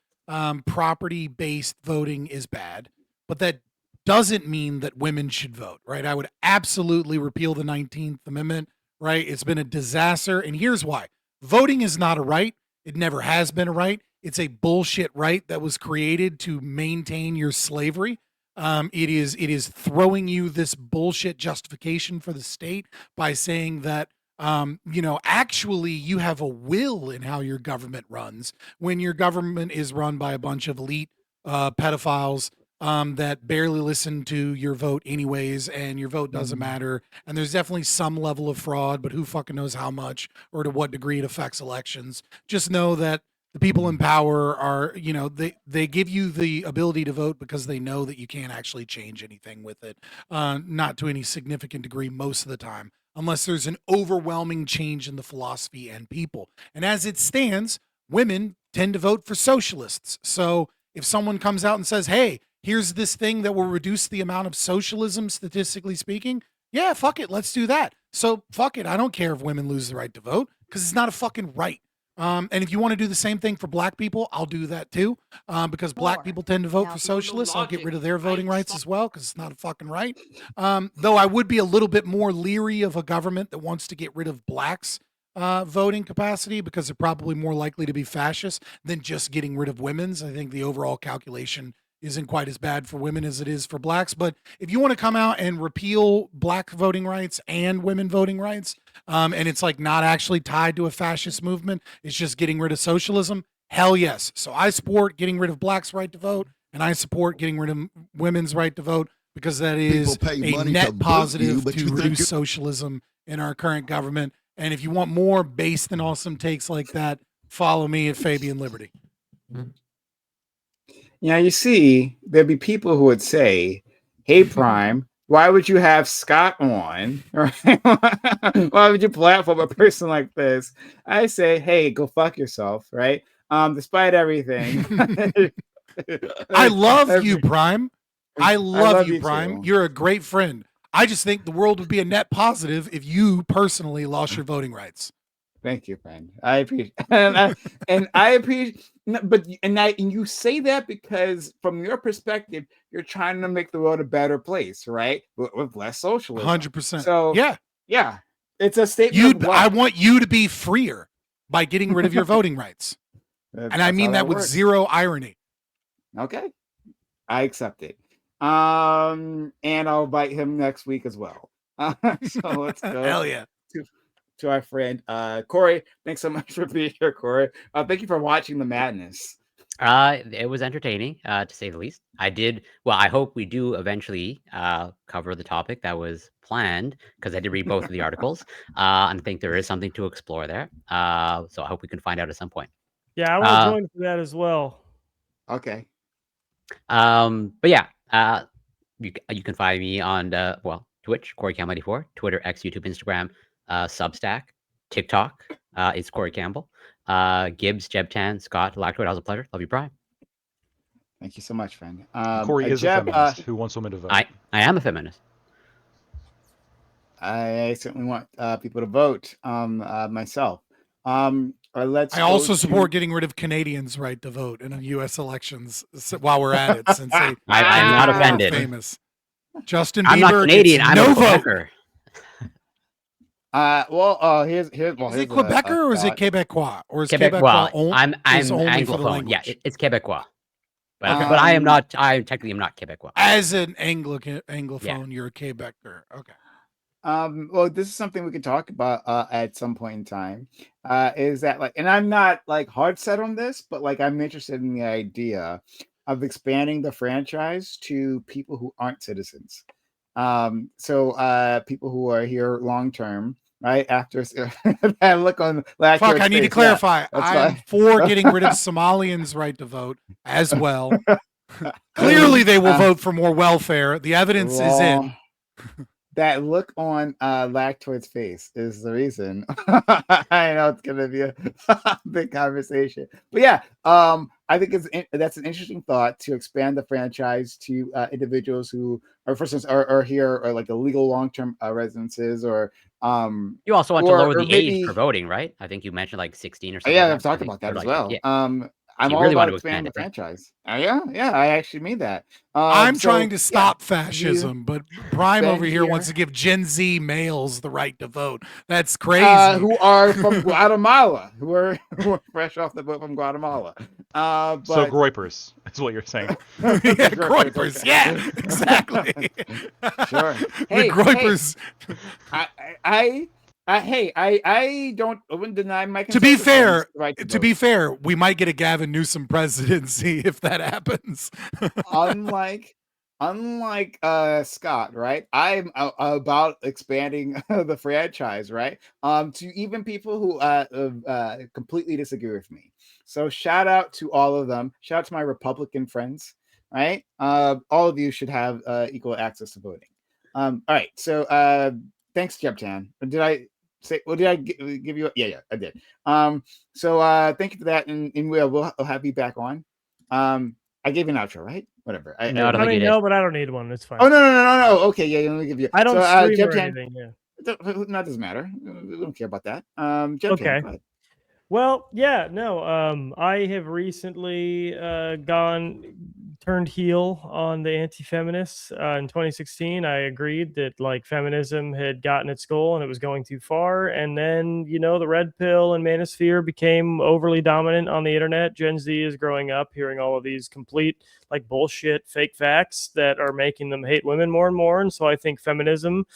Property-based voting is bad, but that doesn't mean that women should vote, right? I would absolutely repeal the 19th Amendment, right? It's been a disaster, and here's why. Voting is not a right. It never has been a right. It's a bullshit right that was created to maintain your slavery. It is throwing you this bullshit justification for the state by saying that actually you have a will in how your government runs when your government is run by a bunch of elite pedophiles that barely listen to your vote anyways, and your vote doesn't matter. And there's definitely some level of fraud, but who fucking knows how much or to what degree it affects elections. Just know that the people in power are, they give you the ability to vote because they know that you can't actually change anything with it, not to any significant degree most of the time, unless there's an overwhelming change in the philosophy and people. And as it stands, women tend to vote for socialists. So if someone comes out and says, hey, here's this thing that will reduce the amount of socialism, statistically speaking, yeah, fuck it, let's do that. So fuck it, I don't care if women lose the right to vote because it's not a fucking right. And if you want to do the same thing for black people, I'll do that too. Because black people tend to vote for socialists. I'll get rid of their voting rights as well because it's not a fucking right. Though I would be a little bit more leery of a government that wants to get rid of blacks' voting capacity because they're probably more likely to be fascist than just getting rid of women's. I think the overall calculation isn't quite as bad for women as it is for blacks. But if you want to come out and repeal black voting rights and women voting rights, and it's like not actually tied to a fascist movement, it's just getting rid of socialism, hell yes. So I support getting rid of blacks' right to vote, and I support getting rid of women's right to vote because that is a net positive to reduce socialism in our current government. And if you want more based and awesome takes like that, follow me at Fabian Liberty. Yeah, you see, there'd be people who would say, hey, Prime, why would you have Scott on? Right? Why would you platform a person like this? I say, hey, go fuck yourself, right? Despite everything. I love you, Prime. I love you, Prime. Too. You're a great friend. I just think the world would be a net positive if you personally lost your voting rights. Thank you, friend. I appreciate, and I appreciate, but you say that because from your perspective, you're trying to make the world a better place, right? With less socialism. 100%. So yeah, it's a statement. I want you to be freer by getting rid of your voting rights, and I mean that with zero irony. Okay, I accept it. And I'll bite him next week as well. So let's go. Hell yeah. to our friend Corey. Thanks so much for being here, Corey. Thank you for watching the madness. It was entertaining, to say the least. I hope we do eventually cover the topic that was planned, because I did read both of the articles, and I think there is something to explore there. So I hope we can find out at some point. Yeah, I want to join for that as well. Okay. But yeah, you can find me on Twitch, Corey Campbell 84, Twitter, X, YouTube, Instagram, Substack, TikTok. It's Corey Campbell. Gibbs, Jebtan, Scott, Lactoid. That was a pleasure. Love you, Brian. Thank you so much, friend. Corey is Jeb, a feminist who wants women to vote. I am a feminist. I certainly want people to vote. Myself. Let's. I also support getting rid of Canadians' right to vote in U.S. elections while we're at it. Since I'm not offended. Famous. Justin I'm Bieber not Canadian. gets I'm no a vote. Quebecer. Here's is it Quebecer or is it Quebecois or is Quebecois? Quebecois I'm only Anglophone. for the language? Yeah, it's Quebecois. But I am not. I technically am not Quebecois. As an Anglophone, you're a Quebecer. Okay. Well, this is something we could talk about at some point in time. Is that and I'm not hard set on this, but I'm interested in the idea of expanding the franchise to people who aren't citizens. So people who are here long term, right? After that look on Fuck, I need to clarify. I'm for getting rid of Somalians' right to vote as well. Clearly, they will vote for more welfare. The evidence is in. That look on Lactoid's face is the reason. I know it's gonna be a big conversation, but yeah, I think that's an interesting thought to expand the franchise to individuals who are, for instance, are here or illegal long-term residences, or you also want to lower the age for voting, right? I think you mentioned 16 or something. Yeah, I've talked about that as well. I'm all about expanding the franchise. Yeah, I actually mean that. I'm trying to stop fascism, but Prime over here wants to give Gen Z males the right to vote. That's crazy. Who are from Guatemala, who are fresh off the boat from Guatemala. So groypers, that's what you're saying. Yeah, groypers. Okay. Yeah, exactly. Sure. The groypers. I wouldn't deny my. To be fair, we might get a Gavin Newsom presidency if that happens. unlike Scott, right? I'm about expanding the franchise, right? To even people who completely disagree with me. So shout out to all of them. Shout out to my Republican friends, right? All of you should have equal access to voting. All right. So thanks, Jebtan. Did I say? Well, did I give you? Yeah, I did. So thank you for that, and we'll have you back on. I gave you an outro, right? Whatever. I know, but I don't need one. It's fine. Oh no. Okay, yeah, let me give you. I don't stream or anything. Yeah. That doesn't matter. We don't care about that. Okay. Go ahead. Well, yeah, no. I have recently turned heel on the anti-feminists. In 2016, I agreed that feminism had gotten its goal and it was going too far. And then, the red pill and manosphere became overly dominant on the internet. Gen Z is growing up hearing all of these complete bullshit, fake facts that are making them hate women more and more. And so I think feminism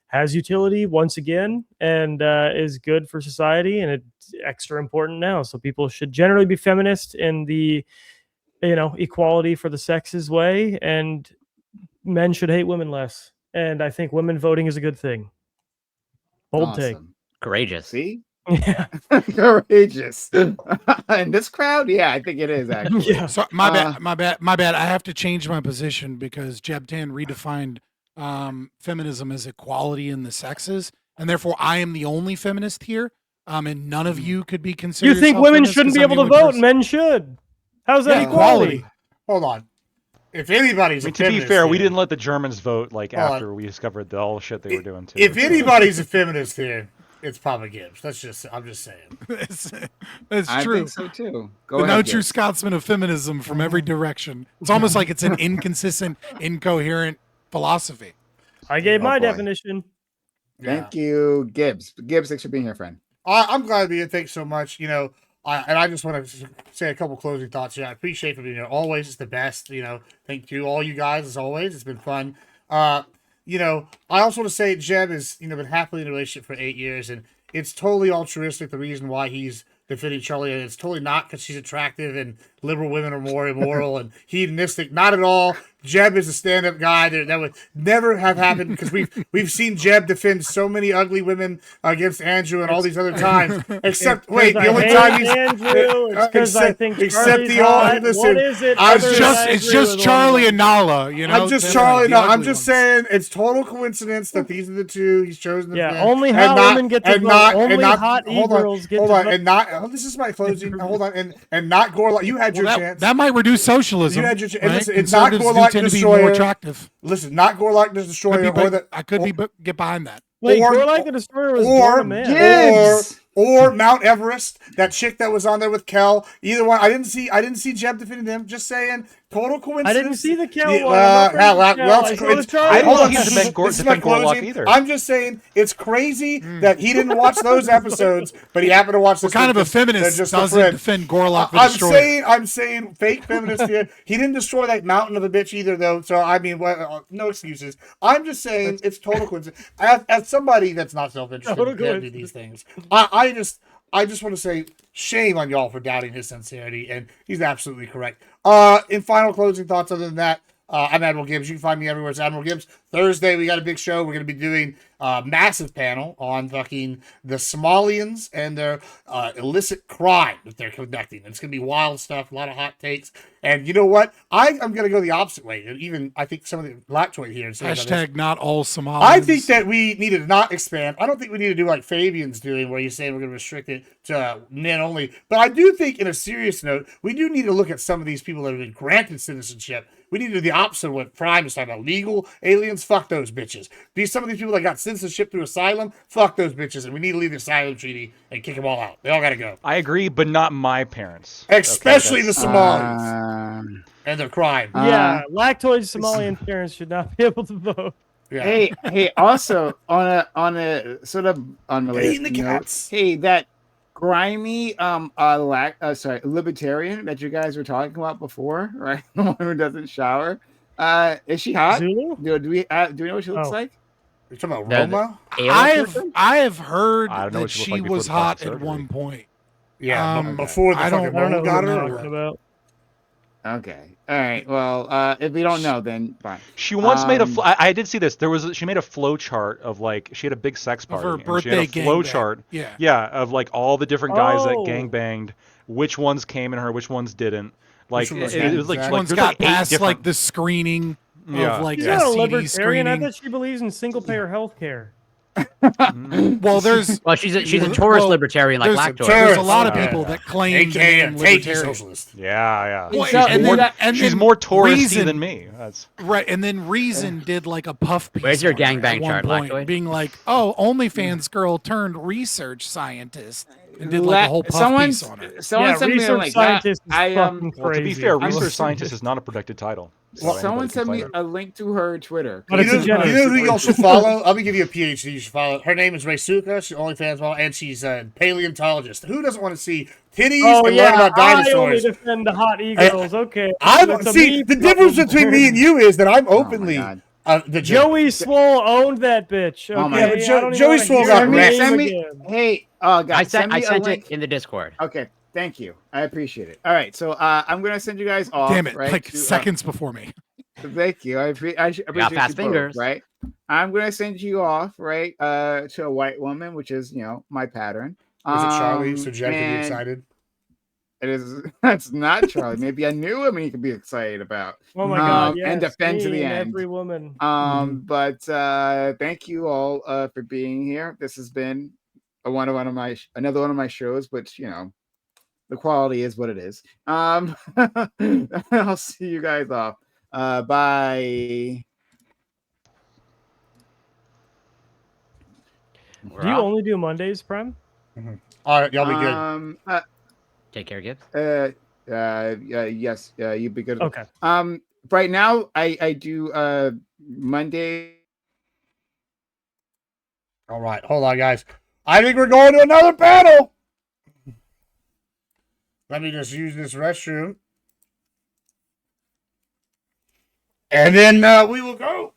has utility once again and is good for society, and it's extra important now. So people should generally be feminist in the equality for the sexes way, and men should hate women less. And I think women voting is a good thing. Bold take. Courageous. See? Yeah. Courageous. In this crowd, yeah, I think it is actually. Yeah. So my bad. I have to change my position because Jebtan redefined feminism as equality in the sexes, and therefore I am the only feminist here. And none of you could be considered. You think women shouldn't be able to vote? Men should. How's that equality? Hold on. If anybody's to be fair, we didn't let the Germans vote after we discovered all the shit they were doing too. If anybody's a feminist here, it's probably Gibbs. I'm just saying. That's I true. think so too. The no true Scotsman of feminism from every direction. It's almost like it's an inconsistent, incoherent philosophy. I gave my definition. Thank you, Gibbs. Gibbs, thanks for being here, friend. I'm glad to be here. Thanks so much. And I just want to say a couple closing thoughts. I appreciate for being here. Always, it's the best. Thank you all you guys as always. It's been fun. I also want to say Jeb has been happily in a relationship for 8 years, and it's totally altruistic. The reason why he's defending Charlie, and it's totally not because she's attractive and liberal women are more immoral and hedonistic. Not at all. Jeb is a stand-up guy that would never have happened because we've seen Jeb defend so many ugly women against Andrew and all these other times. Except wait, the only time he's Andrew. It's because I think except Charlie's the hot. only listen. What is it? It's just Charlie and Nala. You know, I'm just they're Charlie. the No, I'm ugly just ones. saying it's total coincidence that these are the two he's chosen. To Yeah, defend, only and hot not- women get to and vote. not- and Only not- hot hold on, e-girls get hold to on, vote. and not. Oh, this is my closing. Hold on, and not Gorlock. You had your chance. That might reduce socialism. You had your chance. Right? Listen, it's not Conservatives do Gorlock tend the to be more Destroyer. attractive. Listen, not Gorlock the Destroyer, I could get behind that. Wait, or- Gorlock the Destroyer was born a man. or Mount Everest, that chick that was on there with Kel. Either one. I didn't see Jeb defending them. Just saying, total coincidence. I didn't see the Kel Yeah, one. I'm not friends with Kel. well, I it's- saw the it's- Charlie I didn't one. see him defend This is my Gorlock closing. either. I'm just saying it's crazy that he didn't watch those episodes, but he happened to watch this. What kind of a because they're feminist just doesn't friend. defend Gorlock the Destroyer? I'm saying fake feminist here. He didn't destroy that mountain of a bitch either, though. So I mean, no excuses. I'm just saying it's total coincidence. As somebody that's not self-interested, Total can't do these things. I just want to say shame on y'all for doubting his sincerity, and he's absolutely correct. In final closing thoughts, other than that, I'm Admiral Gibbs. You can find me everywhere. It's Admiral Gibbs. Thursday, we got a big show. We're going to be doing a massive panel on fucking the Somalians and their illicit crime that they're conducting. It's going to be wild stuff, a lot of hot takes. And you know what? I'm going to go the opposite way. And even, I think some of the Blacktoid here. Hashtag not all Somalians. I think that we need to not expand. I don't think we need to do like Fabian's doing, where you say we're going to restrict it to men only. But I do think, in a serious note, we do need to look at some of these people that have been granted citizenship. We need to do the opposite of what Prime is talking about. Legal aliens, fuck those bitches. Some of these people that got citizenship through asylum, fuck those bitches. And we need to leave the asylum treaty and kick them all out. They all got to go. I agree, but not my parents. Especially Okay, the Somalis and their crime. Yeah, lactoid Somalian parents should not be able to vote. Yeah. Hey, also on a sort of unrelated Eating the note, cats. hey, that grimy libertarian that you guys were talking about before, right? The one who doesn't shower. Is she hot? Zulu? Do we know what she looks like? You're talking about The- Roma? I have heard I don't know that what she she looked like before was the hot plastic at one surgery. point. Yeah, before the I don't- fucking I don't know bone who got you're her. or talking what? about. Okay. All right. Well, if we don't know, then fine. She once made a. I did see this. She made a flow chart of like she had a big sex Of party. her and she had birthday a flow gangbang. chart. Yeah. Yeah, of like all the different guys that Oh. gangbanged, which ones came in her, which ones didn't. Like Which ones it was like, exactly. like One's there's got like 8 past different. like the screening Yeah. of like She's not a STD libertarian. I screening. thought she believes in single-payer health care. Well, there's Well, she's a Taurus well, libertarian like there's, Lactoid. there's a lot of Yeah. people that claim the AKA name a tasty libertarian. socialist. Yeah. Well, She's, and more, then- she's then more touristy Reason- than me. That's Right, and then Reason did like a puff piece. Where's your on her gangbang at one chart, point, Lactoid? being like, "Oh, OnlyFans girl turned research scientist," and did like a whole puff piece on her. Someone Yeah, sent me research like scientist is that. fucking well, to be crazy. fair, I'm- research scientist is not a protected title. So Well, anybody someone can sent claim me it. a link to her Twitter. But it's a You generous know who y'all should situation. follow? I'm gonna give you a PhD. You should follow. Her name is Reisuka. She's OnlyFans model, and she's a paleontologist. Who doesn't want to see titties Oh and yeah, learn about I only dinosaurs? defend the hot e-girls. Okay, I That's a see me the difference problem. between me and you is that I'm Oh openly God. the Joey Swole owned that bitch. Okay? Oh my Yeah, but I Jo- don't even Joey wanna Swole hear got her wrecked. name Send me. again. Hey, guys, I send me a sent link. it in the Discord. Okay, thank you. I appreciate it. All right, so I'm gonna send you guys off. Damn it! right, Like to, seconds before me. Thank you. I appreciate got fast you both, fingers. right? I'm gonna send you off, right, to a white woman, which is my pattern. Was it Charlie? So Jeb can be and excited. It is. That's not Charlie. Maybe a new woman you could be excited about. Oh my god, yes, and defend to me the and end. every woman. But thank you all for being here. This has been another one of my shows, but the quality is what it is. I'll see you guys off. Bye. Do you only do Mondays, Prem? All right, y'all be good. Take care, Gibbs. Yes. You be good. Okay. Right now I do Monday. All right, hold on, guys. I think we're going to another panel. Let me just use this restroom. And then we will go.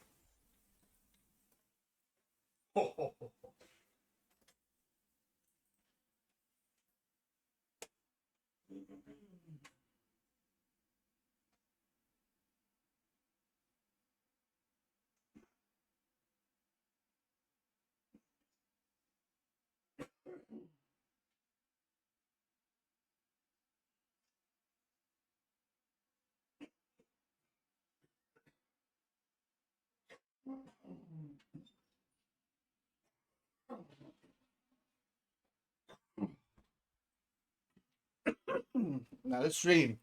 Now this stream.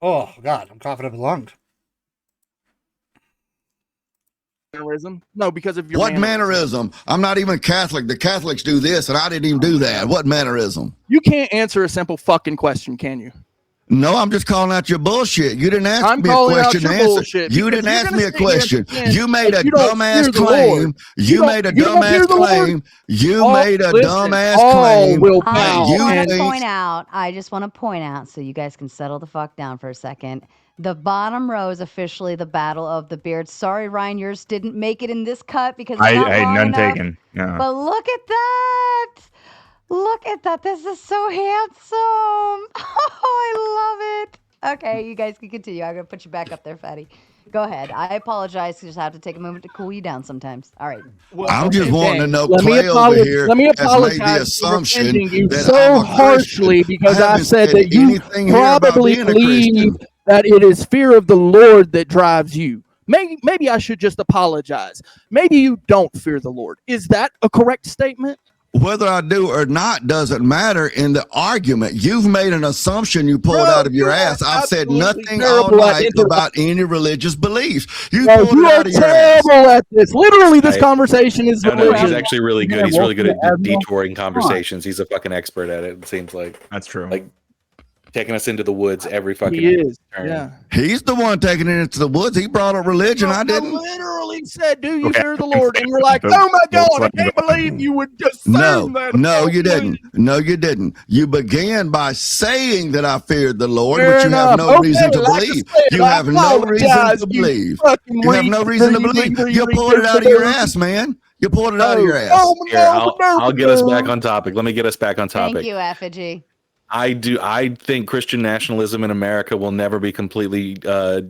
Oh God, I'm coughing up a lung. Mannerism? No, because of your What mannerism? I'm not even Catholic. The Catholics do this, and I didn't even do that. What mannerism? You can't answer a simple fucking question, can you? No, I'm just calling out your bullshit. You didn't ask I'm me a calling out question to your answer. bullshit You because didn't you're ask gonna me a sit here and question. pretend You made a like you don't fear dumbass the Lord. claim. You made a don't fear dumbass the Lord? claim. You All- made a listen, dumbass all claim. will that bow you I think- just want to point out so you guys can settle the fuck down for a second. The bottom row is officially the battle of the beards. Sorry, Ryan, yours didn't make it in this cut because it's not long none enough. taken. Yeah. But look at that! Look at that! This is so handsome. Oh, I love it. Okay, you guys can continue. I'm gonna put you back up there, Fatty. Go ahead. I apologize. You just have to take a moment to cool you down sometimes. All right. I'm just wanting to know. Let me Clay over here let me has made the apologize for assumption defending you that so I'm a harshly Christian. because I haven't said that you anything here about probably being a believe Christian. that it is fear of the Lord that drives you. Maybe I should just apologize. Maybe you don't fear the Lord. Is that a correct statement? Whether I do or not doesn't matter in the argument. You've made an assumption you pulled Bro, out of your you are ass. I've said absolutely nothing all terrible at night about any religious beliefs. You Bro, pulled you it are out of your ass. terrible at this. Literally, this I- conversation is No, he's religious. actually really good. Yeah, He's really good at welcome to Admiral. detouring conversations. He's a fucking expert at it. It seems like that's true. Like taking us into the woods every fucking He is. turn. Yeah. He's the one taking it into the woods. He brought up religion. I I didn't. literally said, "Do you Okay. fear the Lord?" And you're like, Don't- "Oh my don't God, I let me can't go. believe you would just No, assume that." no, about you me." didn't. No, you didn't. You began by saying that I feared the Lord, Fair which you have enough. no reason Okay, to like I believe. said, You I have no reason apologize, to you believe. fucking You have no reason to believe. You pulled it out of your ass, man. You pulled it out of your ass. Here, I'll get us back on topic. Let me get us back on topic. Thank you, Effigy. I think Christian nationalism in America will never be completely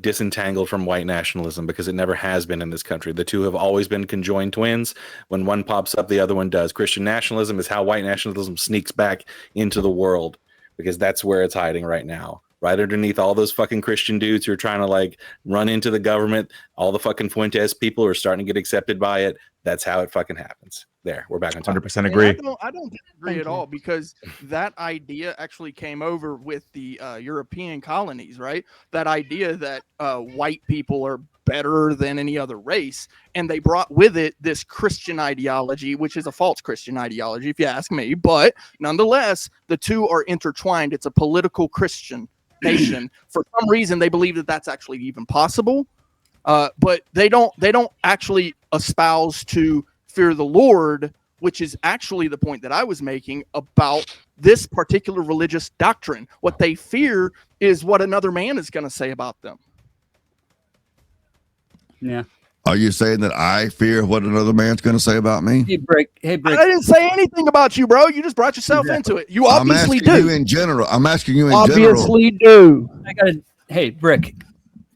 disentangled from white nationalism because it never has been in this country. The two have always been conjoined twins. When one pops up, the other one does. Christian nationalism is how white nationalism sneaks back into the world because that's where it's hiding right now. Right underneath all those fucking Christian dudes who are trying to like run into the government, all the fucking Fuentes people are starting to get accepted by it. That's how it fucking happens. There, we're back on topic. 100% And agree. I don't disagree at all because that idea actually came over with the European colonies, right? That idea that white people are better than any other race, and they brought with it this Christian ideology, which is a false Christian ideology, if you ask me. But nonetheless, the two are intertwined. It's a political Christian nation. For some reason, they believe that that's actually even possible, but they don't actually espouse to fear the Lord, which is actually the point that I was making about this particular religious doctrine. What they fear is what another man is going to say about them. Yeah. Are you saying that I fear what another man's going to say about me? Hey, Brick. Hey, Brick. I didn't say anything about you, bro. You just brought yourself into it. You obviously I'm asking do. you in general. I'm asking you in Obviously general. do. I got to. Hey, Brick.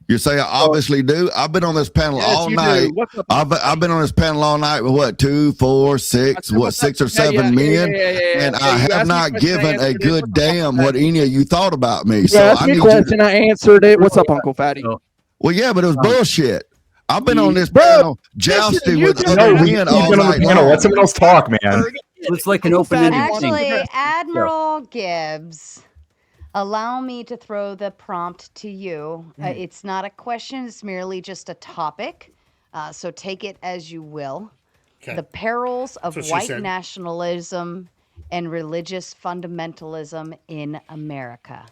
You say I obviously do. I've been on this panel Yes, all you do. night. What's up? I've been on this panel all night with what 2, 4, 6, what 6 or 7 men, and I You have asked me not a question, I given a answered it. good damn what any of you thought about me. You So asked I me a need you. question, I answered it. What's up, Uncle Fatty? Well, yeah, but it was bullshit. I've been on this Bro, panel jousting you with just- other No, men he's all been on the night panel. long. Let someone else talk, man. It's like an Uncle open-ended Fatty wants thing. to Actually, address- Admiral Gibbs, allow me to throw the prompt to you. It's not a question, it's merely just a topic. So take it as you will. Okay. The perils of That's what she white said. nationalism and religious fundamentalism in America.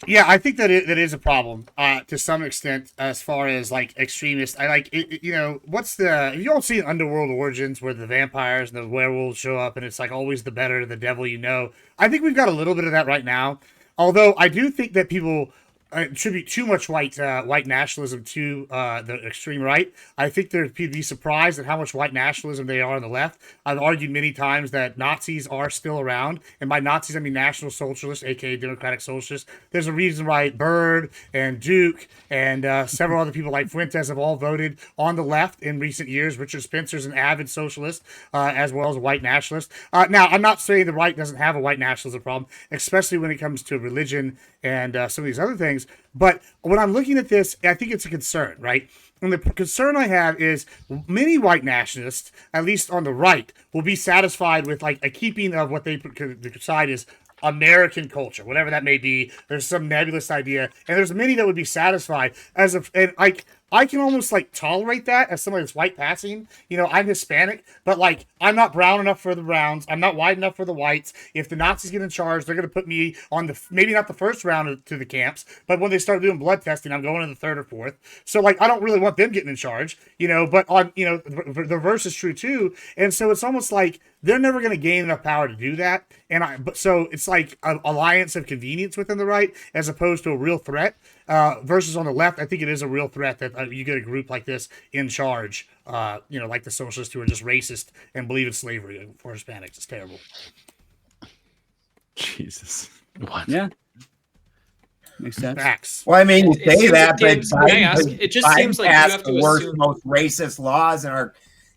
Yeah, I think that that is a problem to some extent as far as like extremists. I like it, you know, what's the, if you don't see Underworld Origins where the vampires and the werewolves show up and it's like always the better the devil you know. I think we've got a little bit of that right now. Although I do think that people attribute too much white nationalism to the extreme right. I think there'd be surprised at how much white nationalism they are on the left. I've argued many times that Nazis are still around, and by Nazis I mean National Socialists, aka Democratic Socialists. There's a reason why Byrd and Duke and several other people like Fuentes have all voted on the left in recent years. Richard Spencer's an avid socialist, as well as a white nationalist. Now, I'm not saying the right doesn't have a white nationalism problem, especially when it comes to religion and some of these other things. But when I'm looking at this, I think it's a concern, right? And the concern I have is many white nationalists, at least on the right, will be satisfied with like a keeping of what they decide is American culture, whatever that may be. There's some nebulous idea, and there's many that would be satisfied and I can almost like tolerate that as somebody that's white passing. You know, I'm Hispanic, but like I'm not brown enough for the browns. I'm not white enough for the whites. If the Nazis get in charge, they're going to put me on maybe not the first round to the camps, but when they start doing blood testing, I'm going in the third or fourth. So like I don't really want them getting in charge, you know. But on the reverse is true too, and so it's almost like they're never going to gain enough power to do that. But so it's like an alliance of convenience within the right as opposed to a real threat. Versus on the left, I think it is a real threat that you get a group like this in charge, like the socialists who are just racist and believe in slavery for Hispanics. It's terrible. Jesus. What? Yeah. Makes sense. Facts. Well, I mean, you It say seems that, like but Gibbs, may I ask, Biden, it just Biden seems like you passed have to the worst, assume- most racist laws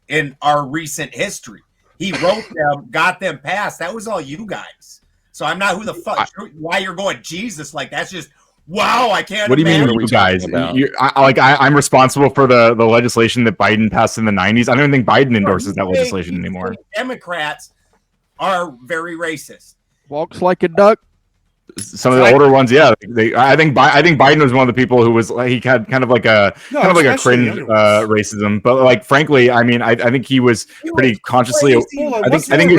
in our recent history. He wrote them, got them passed. That was all you guys. So I'm not who the fuck. Why you're going Jesus? Like that's just wow. I can't. What do you mean, imagine. you guys? I'm responsible for the legislation that Biden passed in the 90s. I don't even think Biden endorses that legislation anymore. Democrats are very racist. Walks like a duck. Some of the older ones, yeah. I think Biden was one of the people who was he had kind of like a cringe racism, but like frankly, I mean, I think he was pretty consciously. I think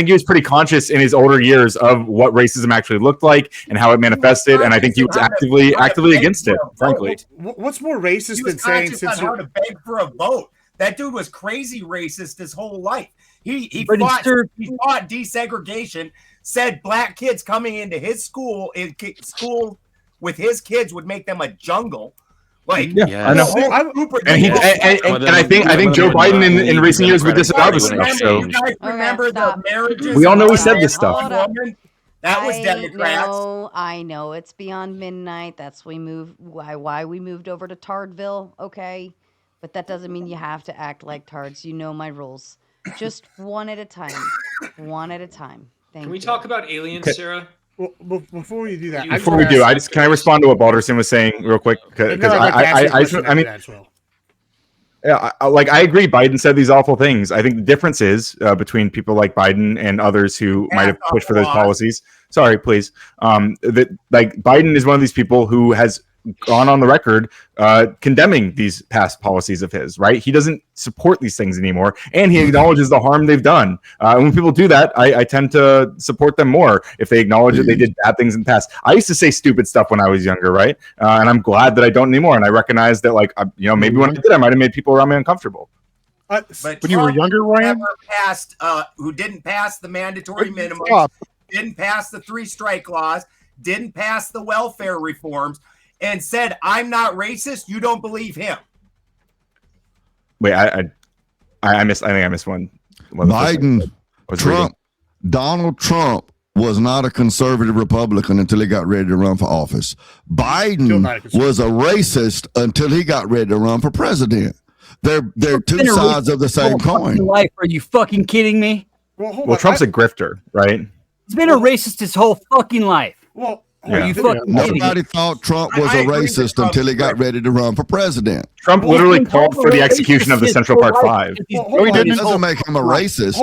he was pretty conscious in his older years of what racism actually looked like and how it manifested, and I think he was actively against it. Frankly, what's more racist He than was saying conscious on since how to beg for a vote. That dude was crazy racist his whole life. He But fought he desegregation. Said black kids coming into his school with his kids would make them a jungle. Like, I know. And I think Joe Biden in recent years would disavow this stuff. So you guys remember the marriages? we all know he said this stuff. That was Democrats. I know it's beyond midnight. That's why we moved over to Tardville. Okay, but that doesn't mean you have to act like tards. You know my rules. Just one at a time. One at a time. Can we talk about aliens, Sarah? Well, before we do that, can I respond to what Balderson was saying real quick? Because I mean, yeah, I agree. Biden said these awful things. I think the difference is between people like Biden and others who might have pushed for those policies. Sorry, please. That like Biden is one of these people who has gone on the record condemning these past policies of his, right? He doesn't support these things anymore, and he acknowledges the harm they've done. And when people do that, I tend to support them more if they acknowledge that they did bad things in the past. I used to say stupid stuff when I was younger, right? And I'm glad that I don't anymore. And I recognize that, like, maybe when I did, I might have made people around me uncomfortable. But when you were younger, Ryan? Who didn't pass the mandatory minimum, didn't pass the 3 strike laws, didn't pass the welfare reforms, and said, I'm not racist, you don't believe him. Wait, I missed. I think I missed one. Biden, Trump, Donald Trump was not a conservative Republican until he got ready to run for office. Biden was a racist until he got ready to run for president. They're two sides of the same coin. Life? Are you fucking kidding me? Well, Trump's a grifter, right? He's been a racist his whole fucking life. Well, are you fucking kidding me? Nobody thought Trump was a racist until he got ready to run for president. Trump literally called for the execution of the Central Park Five. It doesn't make him a racist.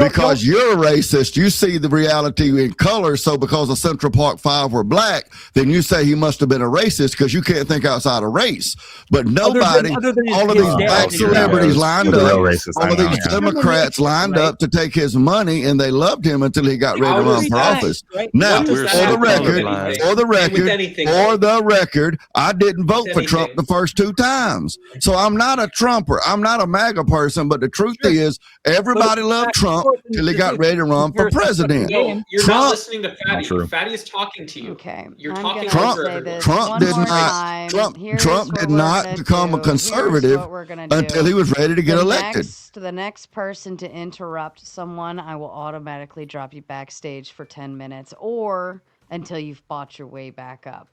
Because you're a racist. You see the reality in color. So because the Central Park Five were black, then you say he must have been a racist because you can't think outside of race. But nobody, all of these black celebrities lined up, all of these Democrats lined up to take his money, and they loved him until he got ready to run for office. Now, for the record, For the record, I didn't vote for Trump the first 2 times. So I'm not a Trumper. I'm not a MAGA person. But the truth is, everybody loved Trump till he got ready to run for president. No, you're Trump, not listening to Fatty. true. Fatty is talking to you. Okay. You're I'm talking gonna over say everyone. this Trump one did more not. time. Trump Here's Trump what did we're not gonna become a do. conservative Here's what we're gonna do. until he was ready to get elected. The next person to interrupt someone, I will automatically drop you backstage for 10 minutes or until you've fought your way back up.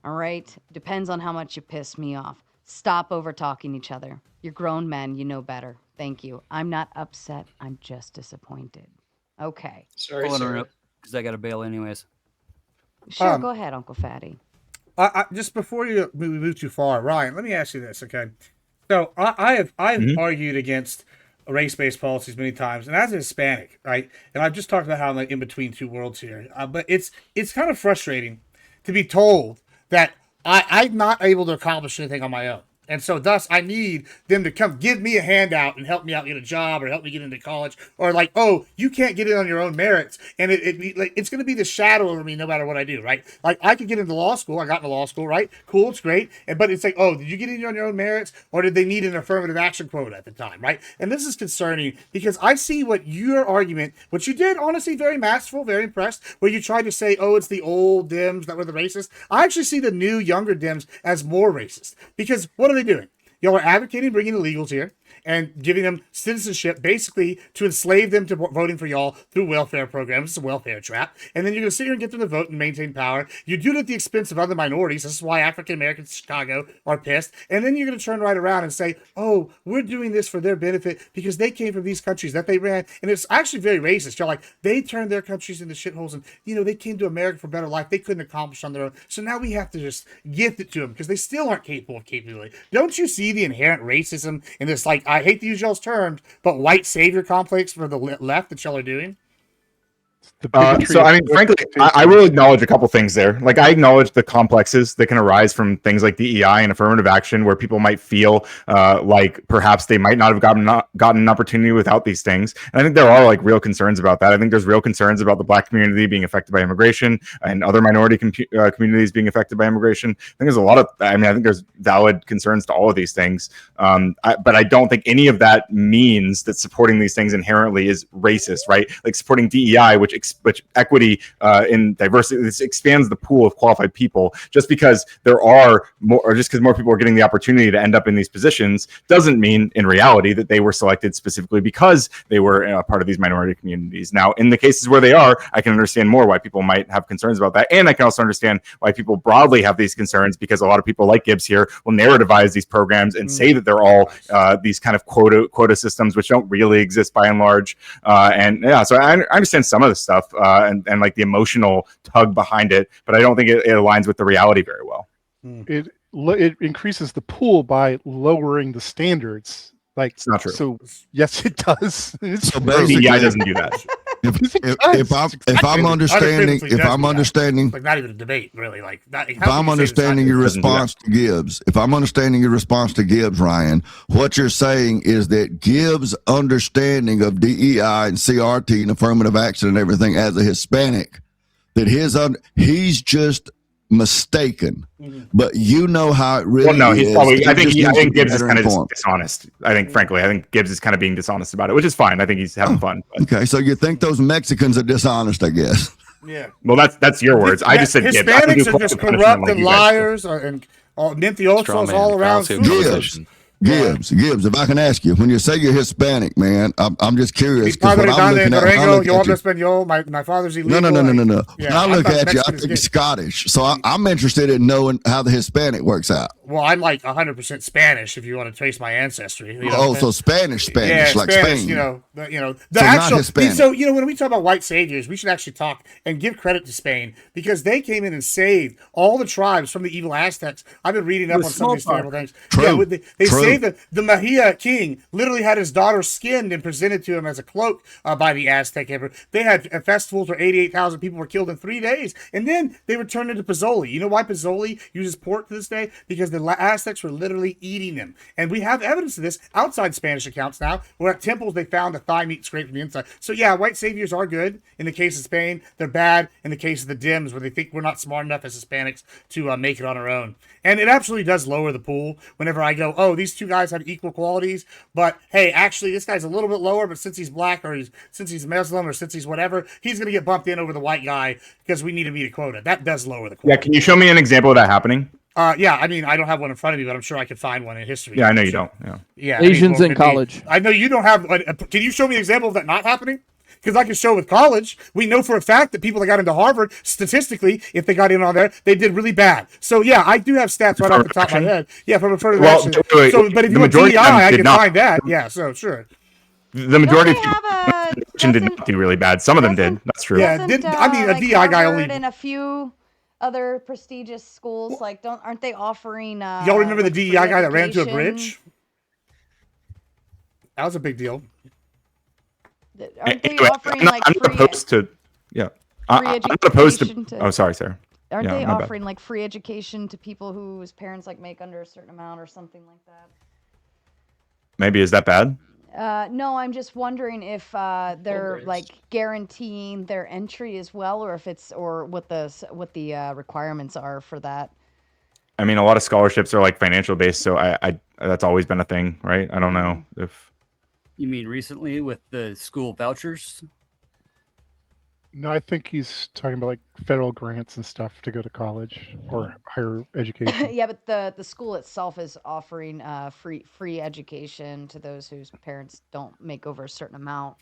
All right? Depends on how much you piss me off. Stop over talking each other. You're grown men. You know better. Thank you. I'm not upset. I'm just disappointed. Okay. Sorry, because I got to bail anyways. Sure, go ahead, Uncle Fatty. Just before you move too far, Ryan, let me ask you this, okay? So I've argued against race-based policies many times, and as a Hispanic, right? And I've just talked about how I'm like in between two worlds here. But it's kind of frustrating to be told that I'm not able to accomplish anything on my own. And so thus I need them to come give me a handout and help me out get a job or help me get into college, or like, oh, you can't get in on your own merits. And it's going to be the shadow over me no matter what I do, right? Like I could get into law school. I got into law school, right? Cool. It's great. But it's like, oh, did you get in on your own merits or did they need an affirmative action quota at the time, right? And this is concerning because I see what your argument, what you did, honestly, very masterful, very impressed, where you tried to say, oh, it's the old Dems that were the racists. I actually see the new, younger Dems as more racist because what are they doing? Y'all are advocating bringing illegals here and giving them citizenship basically to enslave them to voting for y'all through welfare programs. It's a welfare trap. And then you're going to sit here and get them to vote and maintain power. You do it at the expense of other minorities. This is why African Americans in Chicago are pissed. And then you're going to turn right around and say, oh, we're doing this for their benefit because they came from these countries that they ran. And it's actually very racist. You're like, they turned their countries into shitholes and, they came to America for better life. They couldn't accomplish on their own. So now we have to just gift it to them because they still aren't capable of capability. Don't you see the inherent racism in this, like, I hate to use y'all's terms, but white savior complex for the left that y'all are doing? So, I mean, frankly, I will acknowledge a couple things there. Like, I acknowledge the complexes that can arise from things like DEI and affirmative action, where people might feel like perhaps they might not have gotten an opportunity without these things. And I think there are like real concerns about that. I think there's real concerns about the Black community being affected by immigration and other minority communities being affected by immigration. I think there's a lot of, I think there's valid concerns to all of these things. But I don't think any of that means that supporting these things inherently is racist, right? Like supporting DEI, which equity in diversity, this expands the pool of qualified people. Just because there are more, or just because more people are getting the opportunity to end up in these positions, doesn't mean in reality that they were selected specifically because they were part of these minority communities. Now, in the cases where they are, I can understand more why people might have concerns about that, and I can also understand why people broadly have these concerns, because a lot of people like Gibbs here will narrativize these programs and say that they're all these kind of quota systems, which don't really exist by and large. So I understand some of the stuff. And like the emotional tug behind it, but I don't think it aligns with the reality very well. It increases the pool by lowering the standards. Like, it's not true. So yes, it does. So basically, DEI doesn't do that. If I'm understanding, like not even a debate, really. Like, if I'm understanding your response to Gibbs, Ryan, what you're saying is that Gibbs' understanding of DEI and CRT and affirmative action and everything as a Hispanic, that he's just mistaken, but you know how it really well, no, he's is. Probably. I think Gibbs is kind of dishonest. I think Gibbs is kind of being dishonest about it, which is fine. I think he's having fun. But. Okay, so you think those Mexicans are dishonest? I guess. Yeah. Well, that's your words. I just said Hispanics Gibbs. are just corrupt and liars and nymphosos all around. Gibbs, if I can ask you, when you say you're Hispanic, man, I'm just curious. My father's illegal. No. Yeah, when I look at you, I think Scottish. So I'm interested in knowing how the Hispanic works out. Well, I'm like 100% Spanish if you want to trace my ancestry. So Spanish, yeah, like Spanish, Spain. The so actual. Not Hispanic. So when we talk about white saviors, we should actually talk and give credit to Spain because they came in and saved all the tribes from the evil Aztecs. I've been reading up on some of these terrible things. True. Yeah, they saved the Mahia king. Literally had his daughter skinned and presented to him as a cloak by the Aztec emperor. They had festivals where 88,000 people were killed in 3 days, and then they were turned into pozole. You know why pozole uses pork to this day? Because the the Aztecs were literally eating them. And we have evidence of this outside Spanish accounts now, where at temples they found the thigh meat scraped from the inside. So yeah, white saviors are good in the case of Spain. They're bad in the case of the Dims, where they think we're not smart enough as Hispanics to make it on our own. And it absolutely does lower the pool whenever I go, oh, these two guys have equal qualities, but hey, actually this guy's a little bit lower, but since he's black or since he's Muslim or since he's whatever, he's going to get bumped in over the white guy because we need to meet a quota. That does lower the quota. Yeah, can you show me an example of that happening? Yeah, I mean, I don't have one in front of me, but I'm sure I could find one in history. Yeah, I know you don't. Yeah. Asians in college. I know you don't have. Can you show me an example of that not happening? Because I can show with college, we know for a fact that people that got into Harvard, statistically, if they got in on there, they did really bad. So yeah, I do have stats right off the top of my head. Yeah, from affirmative action. Wait, so, but if you want DEI, I can find that. Yeah, so sure. The majority of people did not do really bad. Some of them did. That's true. Yeah, I mean, a DEI guy only. And a few other prestigious schools, like aren't they offering? Y'all remember the DEI guy that ran into a bridge? That was a big deal. Aren't they offering like I'm not opposed to. Yeah, I'm not opposed to. Oh, sorry, Sarah. Aren't they offering like free education to people whose parents like make under a certain amount or something like that? Maybe is that bad? No, I'm just wondering if they're like guaranteeing their entry as well, or if it's what the requirements are for that. I mean, a lot of scholarships are like financial based, so I that's always been a thing, right? I don't know if. You mean recently with the school vouchers? No, I think he's talking about like federal grants and stuff to go to college or higher education. Yeah, but the school itself is offering free education to those whose parents don't make over a certain amount.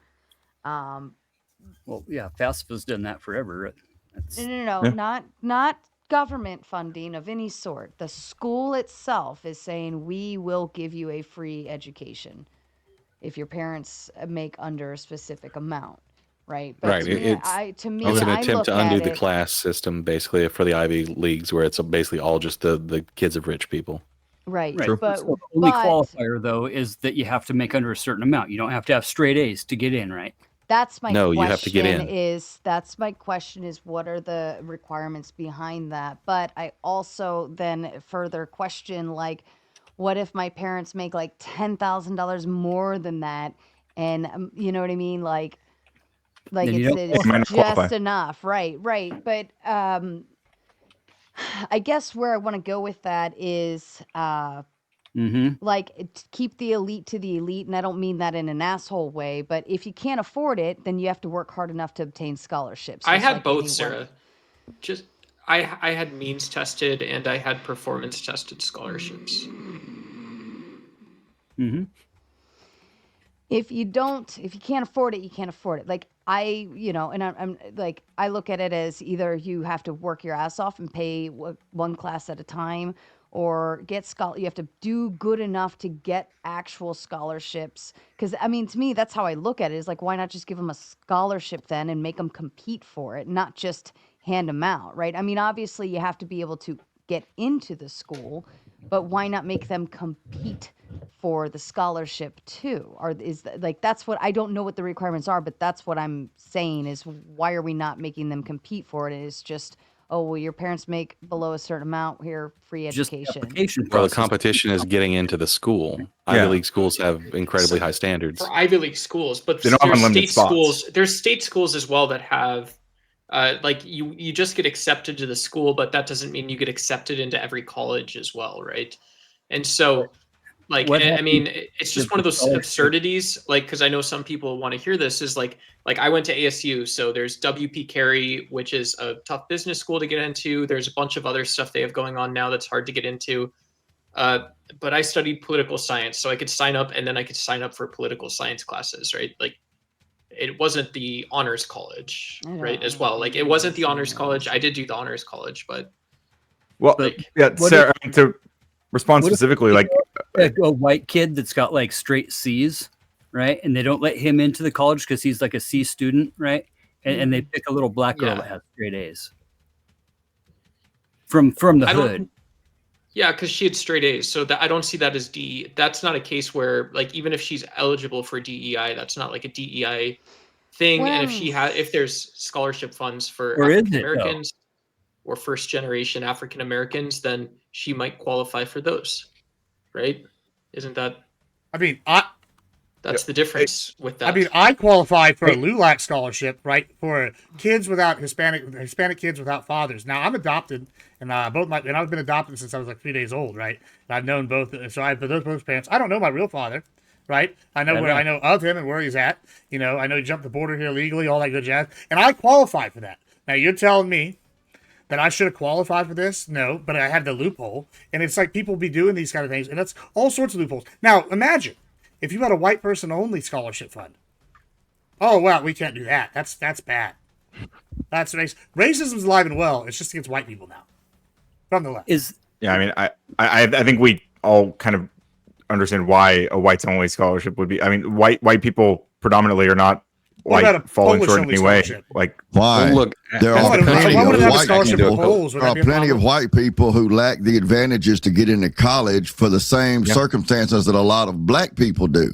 Well, yeah, FAFSA's done that forever. No, not government funding of any sort. The school itself is saying we will give you a free education if your parents make under a specific amount, right? But right. It's an attempt to undo the class system, basically, for the Ivy Leagues, where it's basically all just the kids of rich people. Right. But the only qualifier, though, is that you have to make under a certain amount. You don't have to have straight A's to get in, right? That's my question. You have to get in. That's my question is what are the requirements behind that? But I also then further question, like, what if my parents make like $10,000 more than that? And you know what I mean? Like it's just enough. Right. But I guess where I want to go with that is like keep the elite to the elite. And I don't mean that in an asshole way, but if you can't afford it, then you have to work hard enough to obtain scholarships. I had both, Sarah. I had means tested and I had performance tested scholarships. Mm-hmm. If you can't afford it, you can't afford it. Like I'm like, I look at it as either you have to work your ass off and pay one class at a time, or you have to do good enough to get actual scholarships. Because I mean, to me, that's how I look at it. Is like, why not just give them a scholarship then and make them compete for it, not just hand them out, right? I mean, obviously you have to be able to get into the school, but why not make them compete for the scholarship too? Or that's what I don't know what the requirements are, but that's what I'm saying is why are we not making them compete for it? It's just, oh, well, your parents make below a certain amount, here, free education. Well, the competition is getting into the school. Ivy League schools have incredibly high standards. For Ivy League schools, but they don't have unlimited spots. There's state schools as well that have like you just get accepted to the school, but that doesn't mean you get accepted into every college as well, right? And so like I mean, it's just one of those absurdities, like, because I know some people want to hear this, is like I went to ASU, so there's WP Carey, which is a tough business school to get into. There's a bunch of other stuff they have going on now that's hard to get into, but I studied political science, so I could sign up, and then I could sign up for political science classes, right? Like, it wasn't the honors college, right? As well, like, it wasn't the honors college. I did do the honors college, but Sarah, to respond specifically, like a white kid that's got like straight C's, right? And they don't let him into the college because he's like a C student, right? And they pick a little black girl that has straight A's from the hood. Yeah, because she had straight A's, so that I don't see that as DE. That's not a case where, like, even if she's eligible for DEI, that's not like a DEI thing. Well, and if there's scholarship funds for Or is it, African Americans or first generation African Americans, then she might qualify for those, right? Isn't that? I mean, that's the difference with that. I mean, I qualified for a LULAC scholarship, right, for kids without Hispanic kids without fathers. Now I'm adopted, and I've been adopted since I was like 3 days old, right? And I've known both, so I for those both parents. I don't know my real father, right? I know I know of him and where he's at. You know, I know he jumped the border here legally, all that good jazz, and I qualified for that. Now you're telling me that I should have qualified for this? No, but I had the loophole, and it's like people be doing these kind of things, and that's all sorts of loopholes. Now imagine if you had a white person only scholarship fund. Oh well, we can't do that. That's bad. That's racism's alive and well. It's just against white people now. From the left. Yeah, I mean, I think we all kind of understand why a whites only scholarship would be. I mean, white people predominantly are not like falling short in any way. Like why? Well, look, there are plenty of white people who lack the advantages to get into college for the same circumstances that a lot of black people do.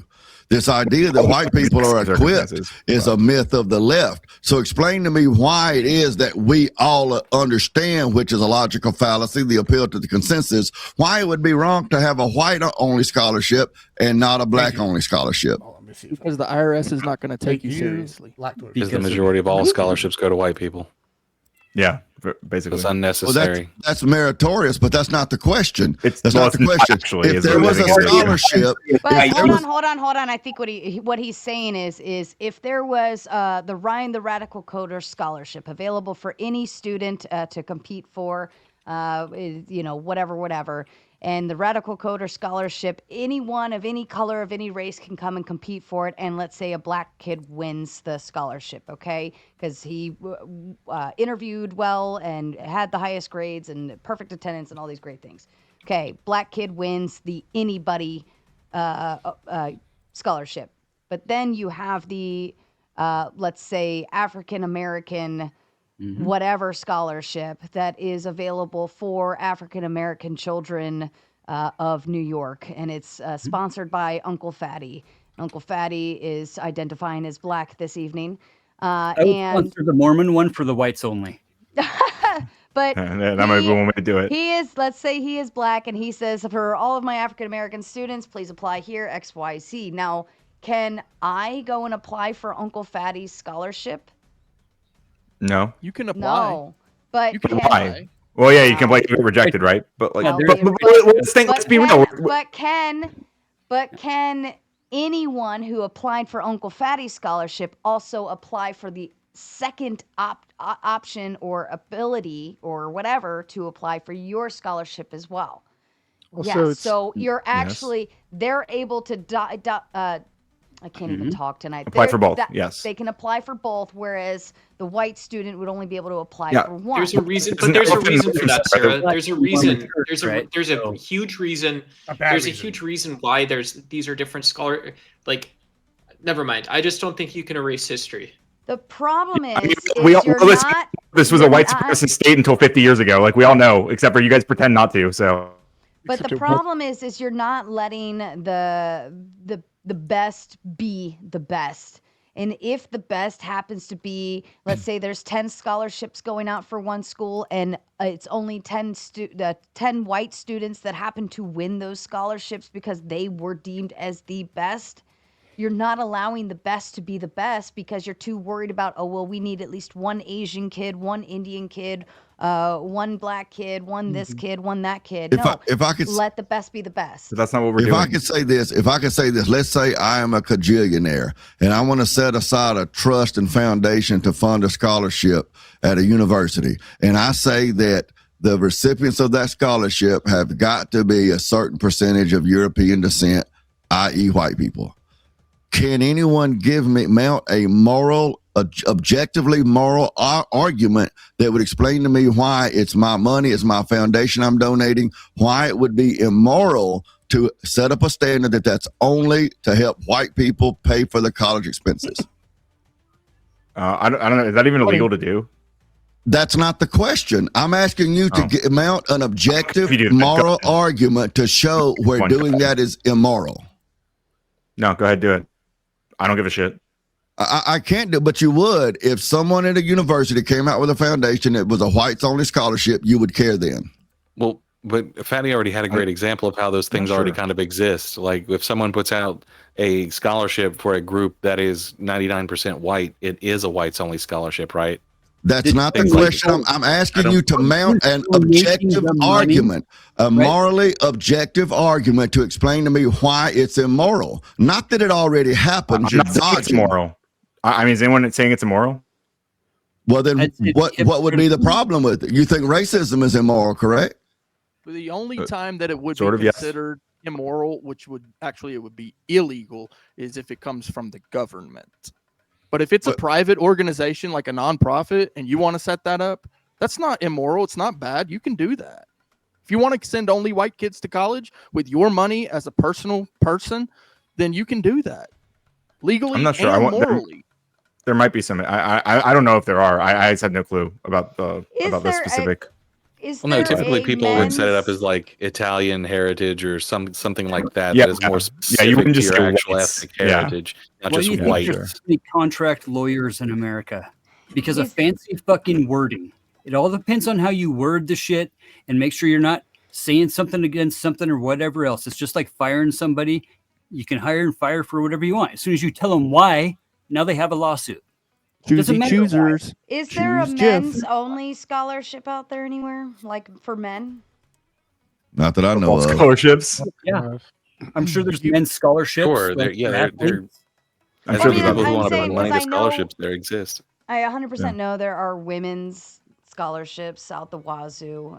This idea that white people are equipped is a myth of the left. So explain to me why it is that we all understand, which is a logical fallacy, the appeal to the consensus, why it would be wrong to have a white-only scholarship and not a black-only scholarship. Because the IRS is not going to take you seriously. Because the majority of all scholarships go to white people. Yeah, basically. It's unnecessary. Well, that's meritorious, but that's not the question. That's not the not question. actually, If is there it was a living in scholarship, But hold on. I think what he's saying is if there was the Ryan the Radical Coder scholarship available for any student to compete for, whatever, and the Radical Coder scholarship, anyone of any color, of any race can come and compete for it. And let's say a black kid wins the scholarship, okay? Because he interviewed well and had the highest grades and perfect attendance and all these great things. Okay, black kid wins the anybody scholarship. But then you have the, let's say, African American whatever scholarship that is available for African American children of New York, and it's sponsored by Uncle Fatty. Uncle Fatty is identifying as black this evening, I would sponsor the Mormon one for the whites only. But that might be one way to do it. He is, let's say he is black, and he says, for all of my African American students, please apply here, XYZ. Now, can I go and apply for Uncle Fatty's scholarship? No. You can apply. No, but You can apply. Well, yeah, you can apply if you're rejected, right? But like, let's be real. But can anyone who applied for Uncle Fatty's scholarship also apply for the second option or ability or whatever to apply for your scholarship as well? So you're actually they're able to I can't even talk tonight. Apply for both, yes. They can apply for both, whereas the white student would only be able to apply for one. There's a reason, but there's a reason for that, Sarah. There's a reason. There's a huge reason. There's a huge reason why these are different never mind. I just don't think you can erase history. The problem is, this was a white supremacist state until 50 years ago. Like we all know, except for you guys pretend not to. So. But the problem is you're not letting the best be the best. And if the best happens to be, let's say there's 10 scholarships going out for one school and it's only 10 white students that happen to win those scholarships because they were deemed as the best, you're not allowing the best to be the best because you're too worried about, we need at least one Asian kid, one Indian kid, one black kid, one this kid, one that kid. If I could let the best be the best. But that's not what we're doing. If I could say this, let's say I am a cajillionaire and I want to set aside a trust and foundation to fund a scholarship at a university. And I say that the recipients of that scholarship have got to be a certain percentage of European descent, i.e. white people. Can anyone mount a objectively moral argument that would explain to me why it's my money, it's my foundation I'm donating, why it would be immoral to set up a standard that's only to help white people pay for the college expenses? I don't know. Is that even illegal to do? That's not the question. I'm asking you to mount an objective moral argument to show where doing that is immoral. No, go ahead, do it. I don't give a shit. I can't do it, but you would. If someone at a university came out with a foundation that was a whites only scholarship, you would care then. Well, But Fatty already had a great example of how those things already kind of exist. Like if someone puts out a scholarship for a group that is 99% white, it is a whites only scholarship, right? That's not the question. I'm asking you to mount an objective argument, a morally objective argument to explain to me why it's immoral. Not that it already happens. I'm not saying it's immoral. I mean, is anyone saying it's immoral? Well, then what would be the problem with it? You think racism is immoral, correct? The only time that it would sort be of, yes. considered immoral, which would actually it would be illegal, is if it comes from the government. But if it's a private organization like a nonprofit and you want to set that up, that's not immoral. It's not bad. You can do that. If you want to send only white kids to college with your money as a personal person, then you can do that legally I'm not sure. and morally. There might be some. I don't know if there are. I just have no clue about the specific. Well, no, typically people would set it up as like Italian heritage or something like that. Yeah, that is more yeah, specific you wouldn't to just your say actual whites. ethnic Yeah. heritage, not Why just do you think white. there's so many contract lawyers in America? Because of fancy fucking wording. It all depends on how you word the shit and make sure you're not saying something against something or whatever else. It's just like firing somebody. You can hire and fire for whatever you want. As soon as you tell them why, now they have a lawsuit. Doesn't Choosy matter choosers. Is there a Choose Jeff. men's only scholarship out there anywhere, like for men? Not that I know of. Scholarships. Yeah, I'm sure there's men's scholarships. Sure, like, they're I'm I'm sure sure there's people who I'm want to saying put money was to I know- scholarships there exist. I 100% know there are women's scholarships out the wazoo.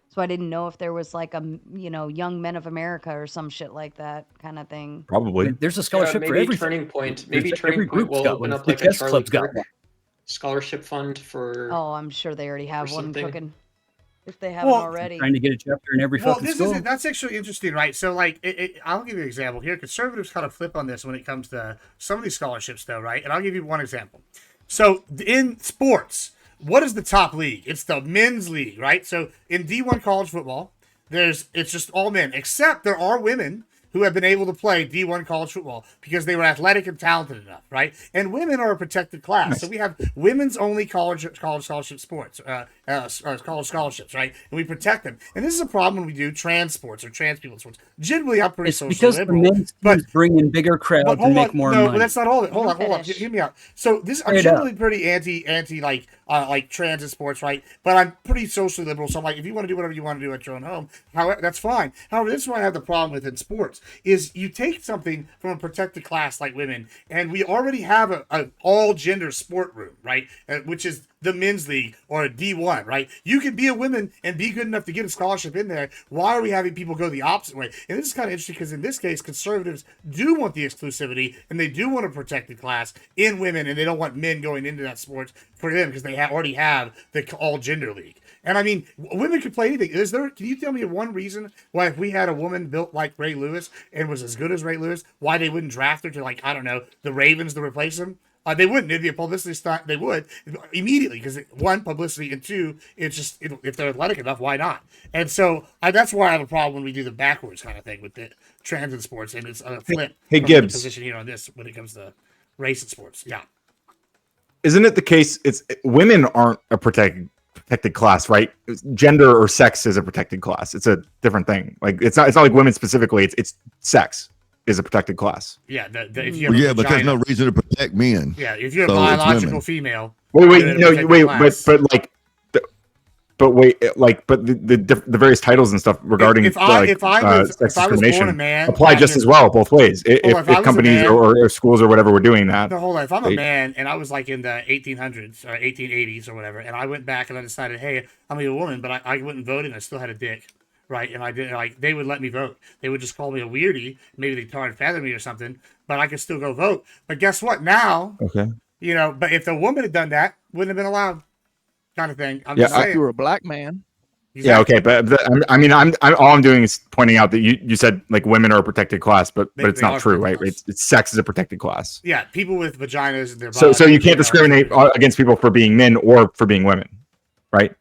So I didn't know if there was like a Young Men of America or some shit like that kind of thing. Probably. There's a scholarship for maybe everything. Turning Point. Maybe There's- Turning every Point group's will got open one. up The like a chess Charlie club's got Kirk one. scholarship fund for. Oh, I'm sure they already have one something. cooking. If they haven't already. Trying to get a chapter in every fucking school. That's actually interesting, right? So, like, I'll give you an example here. Conservatives kind of flip on this when it comes to some of these scholarships, though, right? And I'll give you one example. So, in sports, what is the top league? It's the men's league, right? So, in D1 college football, it's just all men, except there are women who have been able to play D1 college football because they were athletic and talented enough, right? And women are a protected class. So we have women's only college scholarship sports, college scholarships, right? And we protect them. And this is a problem when we do trans sports or trans people sports. Generally, I'm pretty It's socially because liberal. the men's teams bring in bigger crowds and make more no, money. but that's not all of it. Hold on. Hear me out. So I'm Straight generally pretty anti like trans in sports, right? But I'm pretty socially liberal. So I'm like, if you want to do whatever you want to do at your own home, however, that's fine. However, this is what I have the problem with in sports is you take something from a protected class like women, and we already have a all gender sport room, right? Which is the men's league or a D1, right? You can be a woman and be good enough to get a scholarship in there. Why are we having people go the opposite way? And this is kind of interesting because in this case, conservatives do want the exclusivity and they do want a protected class in women, and they don't want men going into that sport for them because they already have the all gender league. And I mean, women could play anything. Can you tell me one reason why if we had a woman built like Ray Lewis and was as good as Ray Lewis, why they wouldn't draft her to, like, I don't know, the Ravens to replace him? They wouldn't. It'd be a publicity stunt. They would immediately because one, publicity, and two, it's just if they're athletic enough, why not? And so that's why I have a problem when we do the backwards kind of thing with the trans in sports, and it's a flip. Hey, from Gibbs. the position here on this when it comes to race in sports. Yeah. Isn't it the case? It's women aren't a protected class, right? Gender or sex is a protected class. It's a different thing. Like it's not like women specifically. It's sex is a protected class. Yeah. If you have a but there's no vagina- reason to protect men. Yeah, if you're a So it's biological women. female. Wait, you're in a no, protected wait, class. but the various titles and stuff regarding If I sex was born a discrimination man, apply just as well both ways. if I If was a companies man- or schools or whatever were doing that, No, hold on. If I'm a they- man and I was like in the 1800s or 1880s or whatever, and I went back and I decided, hey, I'm a woman, but I wouldn't vote and I still had a dick, right? And I did they would let me vote. They would just call me a weirdy. Maybe they tar and feather me or something, but I could still go vote. But guess what? Now, okay. But if the woman had done that, wouldn't have been allowed, kind of thing. I'm Yeah, just saying. If you were a black man. Yeah, okay, but I'm all I'm doing is pointing out that you said like women are a protected class, but it's they not are true, protected right? It's sex is a protected class. Yeah, people with vaginas and their So bodies. you can't discriminate against people for being men or for being women, right?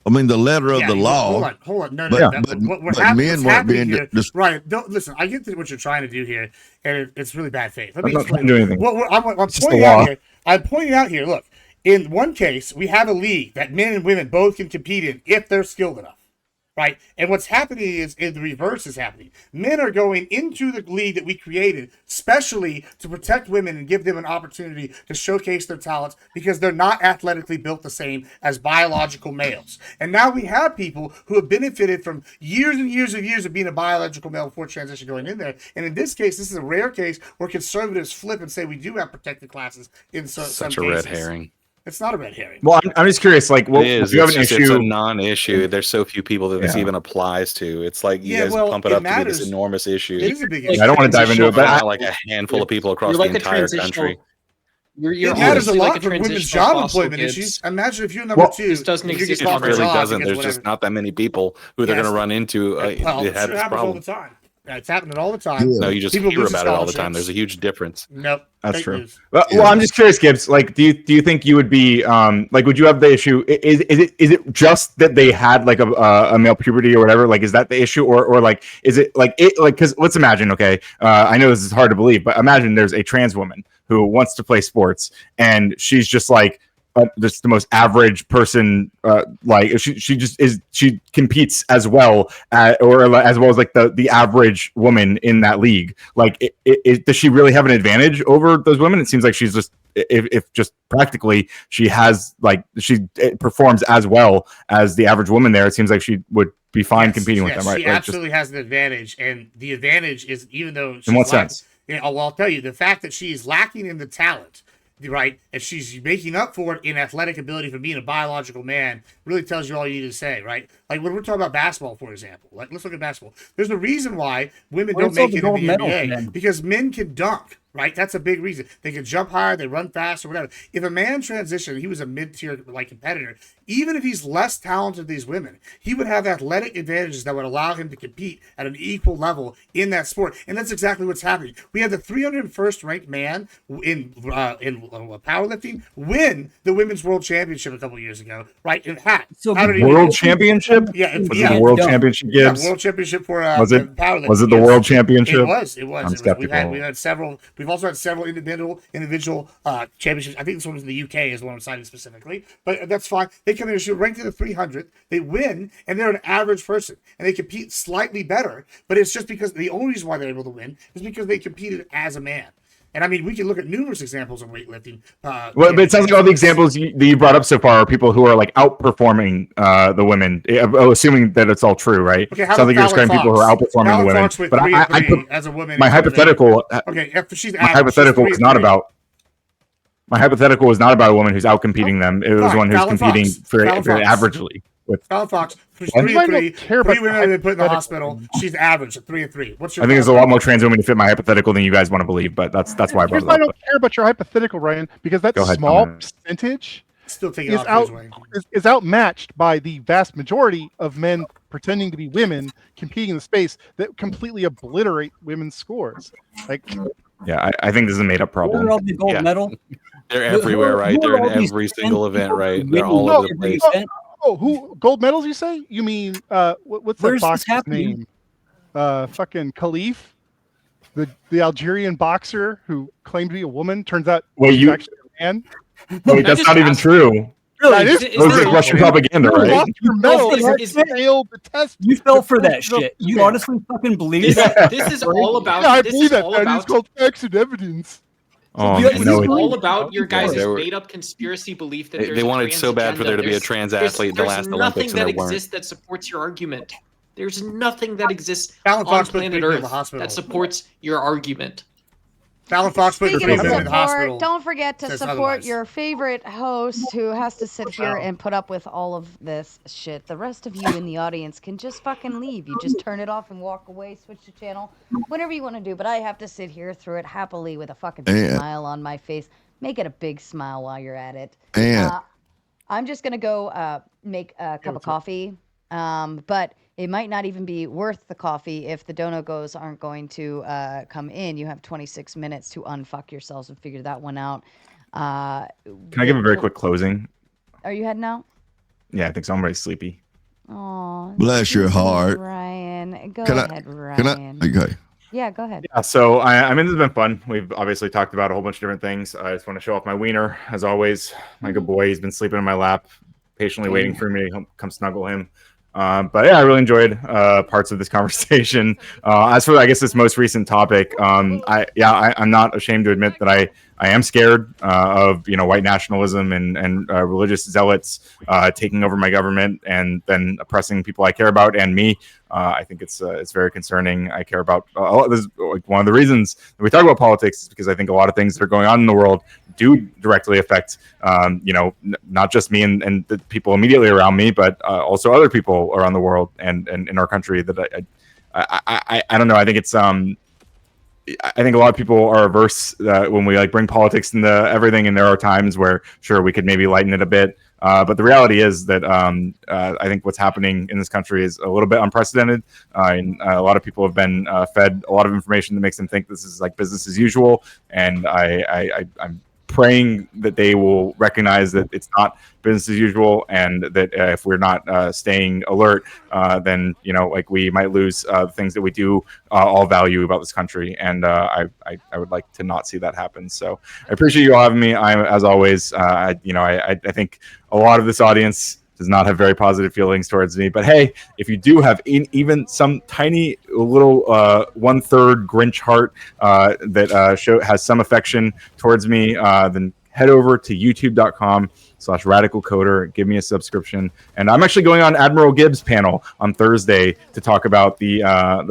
I mean, the letter of the law. Hold on. No, but, no. but, What but what's men weren't happening being. here, Ryan, don't listen. I get to what you're trying to do here, and it's really bad faith. Let me I'm not explain. trying to do anything. I'm It's just pointing the out law. here. I'm pointing out here. Look, in one case, we have a league that men and women both can compete in if they're skilled enough. Right? And what's happening is the reverse is happening. Men are going into the league that we created, specially to protect women and give them an opportunity to showcase their talents because they're not athletically built the same as biological males. And now we have people who have benefited from years and years of being a biological male before transition going in there. And in this case, this is a rare case where conservatives flip and say we do have protected classes in some Such cases. a red herring. It's not a red herring. Well, I'm just curious. Like, well, It is. do you have It's an just- It's a issue? non-issue. There's so few people that this Yeah. even applies to. It's like you Yeah, guys well, pump it it up to be matters. this enormous issue. It is a big Like, issue. I don't want to dive into it, but not like a handful of people across You're the like a entire transitional- country. You're It matters a honestly lot like a for women's transitional job fossil, employment Gibbs. issues. Imagine if you're number two. This doesn't if you exist get It off your really job doesn't. because There's whatever. just not that many people who they're Yes. going to run into. Well, that it have sure this happens all problem. the time. It's happening all the time. No, you just People hear lose about it all the time. scholarships. There's a huge difference. Nope. That's Fake true. news. Well, I'm just curious, Gibbs. Like, do you think you would be like, would you have the issue? Is it just that they had like a male puberty or whatever? Like, is that the issue, or like, is it like because let's imagine, okay, I know this is hard to believe, but imagine there's a trans woman who wants to play sports and she's just like just the most average person. Like she competes as well or as well as like the average woman in that league. Like, does she really have an advantage over those women? It seems like she's just if just practically she has like it performs as well as the average woman there. It seems like she would be fine competing with them, right? She Like, absolutely has an advantage, and the advantage is even though she's In what sense? Yeah, well, I'll tell you the fact that she is lacking in the talent, right, and she's making up for it in athletic ability from being a biological man really tells you all you need to say, right? Like when we're talking about basketball, for example, like let's look at basketball. There's a reason why women Where's don't all make the it gold in the medals NBA then? because men can dunk. Right, that's a big reason. They can jump higher, they run fast, or whatever. If a man transitioned, he was a mid-tier like competitor. Even if he's less talented than these women, he would have athletic advantages that would allow him to compete at an equal level in that sport. And that's exactly what's happening. We have the 301st ranked man in powerlifting win the women's world championship a couple years ago. Right, in hat. So How did he world win? championship? Yeah, Was yeah. it the world championship, Yeah, Gibbs? world championship for Was it? powerlifting. Was it the yes. world championship? It was. I'm skeptical. We've had several. We've also had several individual championships. I think this one was in the UK, is what I'm citing specifically. But that's fine. They come in and ranked in the 300th. They win, and they're an average person, and they compete slightly better. But it's just because the only reason why they're able to win is because they competed as a man. And I mean, we can look at numerous examples of weightlifting. Well, but it sounds like all the examples that you brought up so far are people who are like outperforming the women. Assuming that it's all true, right? Okay, how sounds like you're about describing people who are outperforming Fallon the women. Fox went But 3 and I 3 put as a woman. my hypothetical. Okay, if she's My average, hypothetical she's was not 3 and 3. about. My hypothetical was not about a woman who's outcompeting them. It was Fine, one who's Fallon competing Fox. for Fallon Fox. averagely. With Fallon Fox, she's What? 3 and 3. care about 3 women have been put in the hypothetical. hospital. She's average at 3 and 3. What's your? I think there's a thought? lot more trans women to fit my hypothetical than you guys want to believe, but that's why I brought Here's it why I up. don't care about your hypothetical, Ryan, because that Go ahead, small comment. percentage Still taking is off his way. is outmatched by the vast majority of men pretending to be women competing in the space that completely obliterate women's scores. Like, Yeah, I think this is a made up problem. Where are all the gold Yeah. medal? They're Who- everywhere, who right? are They're in all these every trans single event, people right? who They're win all the over the place. event? who gold medals? You say? You mean what's that Where's this boxer's happening? name? Fucking Khalif, the Algerian boxer who claimed to be a woman. Turns out Wait, he's you- actually a man. Wait, that's not even true. That is Those are Russian propaganda, You right? lost your medal Is- and is- failed the test. You fell for The that first of shit. You female. honestly fucking believe This, that? this is all about. Yeah, I this believe is that. all That is about. called facts and evidence. Oh, Yeah, This no, is it- all about your guys' They were- made-up conspiracy belief that They there's a wanted trans so bad for there to be a agenda. trans There's- athlete in the there's last nothing Olympics, and that there weren't. exists that supports your argument. There's nothing that exists Fallon on Fox put planet 3 people in Earth the hospital. that supports your argument. Fallon Fox put 3 Speaking of women in the support, hospital. don't forget to says support otherwise. your favorite host who has to sit here and put up with all of this shit. The rest of you in the audience can just fucking leave. You just turn it off and walk away, switch the channel, whatever you want to do. But I have to sit here through it happily with a fucking And- smile on my face. Make it a big smile while you're at it. And- I'm just gonna go make a cup of coffee. But it might not even be worth the coffee if the dono goes aren't going to come in. You have 26 minutes to unfuck yourselves and figure that one out. Can I give a very quick closing? Are you heading out? Yeah, I think so. I'm very sleepy. Oh, Bless your heart. Ryan. Go Can ahead, I? Ryan. Okay. Yeah, go ahead. Yeah, so I mean, this has been fun. We've obviously talked about a whole bunch of different things. I just want to show off my wiener, as always. My good boy, he's been sleeping in my lap, patiently waiting for me to come snuggle him. But yeah, I really enjoyed parts of this conversation. As for, I guess, this most recent topic, I'm not ashamed to admit that I am scared of white nationalism and religious zealots taking over my government and then oppressing people I care about and me. I think it's very concerning. I care about this is like one of the reasons that we talk about politics is because I think a lot of things that are going on in the world do directly affect not just me and the people immediately around me, but also other people around the world and in our country. That I don't know. I think it's I think a lot of people are averse when we bring politics into everything, and there are times where sure we could maybe lighten it a bit. But the reality is that I think what's happening in this country is a little bit unprecedented. And a lot of people have been fed a lot of information that makes them think this is like business as usual. And I'm praying that they will recognize that it's not business as usual, and that if we're not staying alert, then we might lose things that we do all value about this country. And I would like to not see that happen. So I appreciate you all having me. As always, I think a lot of this audience does not have very positive feelings towards me. But hey, if you do have even some tiny little 1/3 Grinch heart that has some affection towards me, then head over to youtube.com/radicalcoder, give me a subscription. And I'm actually going on Admiral Gibbs' panel on Thursday to talk about the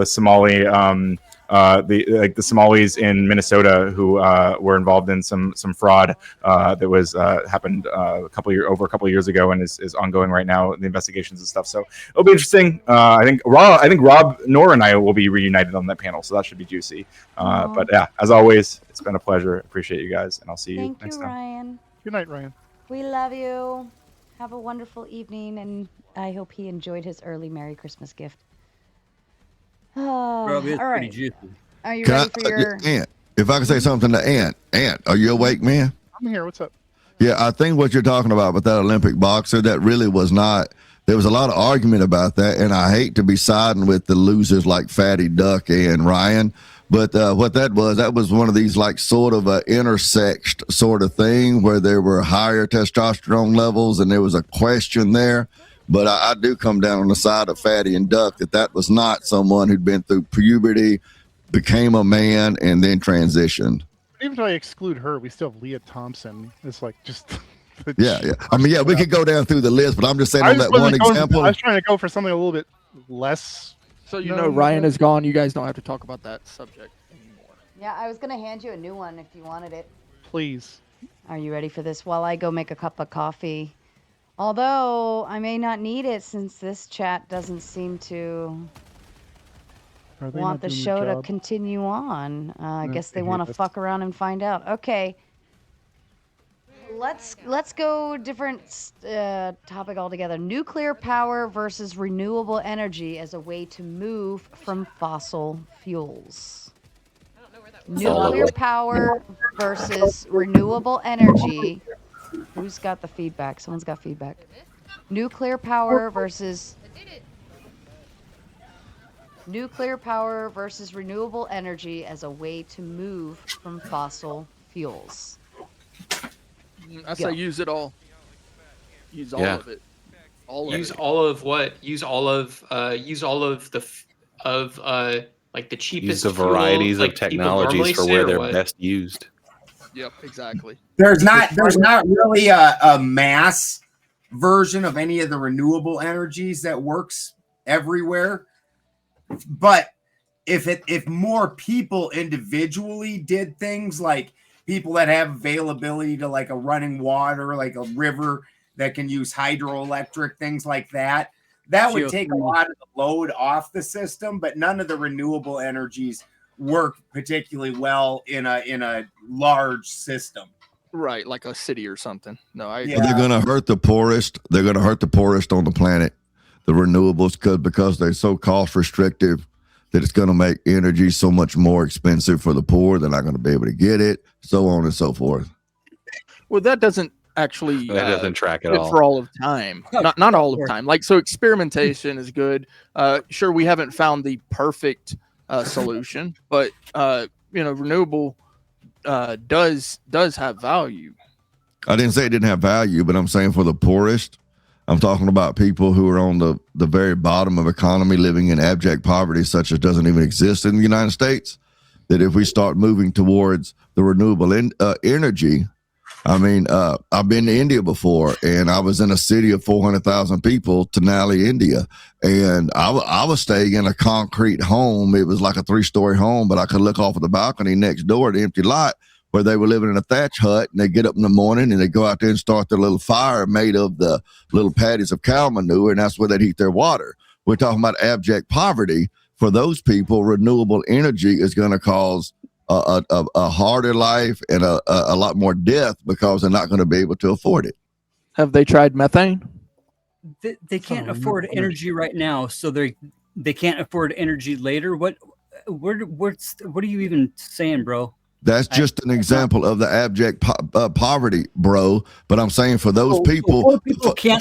Somali the Somalis in Minnesota who were involved in some fraud that was happened over a couple of years ago and is ongoing right now, the investigations and stuff. So it'll be interesting. I think Rob Noor and I will be reunited on that panel, so that should be juicy. But yeah, as always, it's been a pleasure. Appreciate you guys, and I'll see you next time. Ryan. Good night, Ryan. We love you. Have a wonderful evening, and I hope he enjoyed his early Merry Christmas gift. Probably is all pretty right. juicy. Are you Can ready for your... Ant, if I can say something to Ant. Ant, are you awake, man? I'm here. What's up? Yeah, I think what you're talking about with that Olympic boxer, that really was not. There was a lot of argument about that, and I hate to be siding with the losers like Fatty Duck and Ryan, but what that was one of these sort of intersexed sort of thing where there were higher testosterone levels, and there was a question there. But I do come down on the side of Fatty and Duck that was not someone who'd been through puberty, became a man, and then transitioned. Even if I exclude her, we still have Leah Thompson. It's just... Yeah. I mean, we could go down through the list, but I'm just saying on that one example. I was trying to go for something a little bit less. So Ryan is gone. You guys don't have to talk about that subject anymore. Yeah, I was going to hand you a new one if you wanted it. Please. Are you ready for this? While I go make a cup of coffee. Although I may not need it since this chat doesn't seem to want the show to continue on. I guess they want to fuck around and find out. Okay. Let's go different topic altogether. Nuclear power versus renewable energy as a way to move from fossil fuels. Nuclear power versus renewable energy. Who's got the feedback? Someone's got feedback. Nuclear power versus renewable energy as a way to move from fossil fuels. I say use it all. Use all of it. Use all of what? Use all of the cheapest. Use the varieties of technologies for where they're best used. Yep, exactly. There's not really a mass version of any of the renewable energies that works everywhere. But if more people individually did things like people that have availability to a running water, like a river that can use hydroelectric, things like that, that would take a lot of the load off the system, but none of the renewable energies work particularly well in a large system. Right, like a city or something. No, They're going to hurt the poorest. They're going to hurt the poorest on the planet, the renewables, because they're so cost restrictive that it's going to make energy so much more expensive for the poor. They're not going to be able to get it, so on and so forth. Well, that doesn't actually doesn't track at all for all of time. Not all of time. So experimentation is good. Sure, we haven't found the perfect solution, but renewable does have value. I didn't say it didn't have value, but I'm saying for the poorest, I'm talking about people who are on the very bottom of economy, living in abject poverty, such as doesn't even exist in the United States, that if we start moving towards the renewable energy, I mean, I've been to India before, and I was in a city of 400,000 people, Tenali, India, and I was staying in a concrete home. It was like a 3-story home, but I could look off of the balcony next door at the empty lot where they were living in a thatch hut, and they get up in the morning and they go out there and start their little fire made of the little patties of cow manure, and that's where they heat their water. We're talking about abject poverty. For those people, renewable energy is going to cause a harder life and a lot more death because they're not going to be able to afford it. Have they tried methane? They can't afford energy right now, so they can't afford energy later. What are you even saying, bro? That's just an example of the abject poverty, bro. But I'm saying for those people,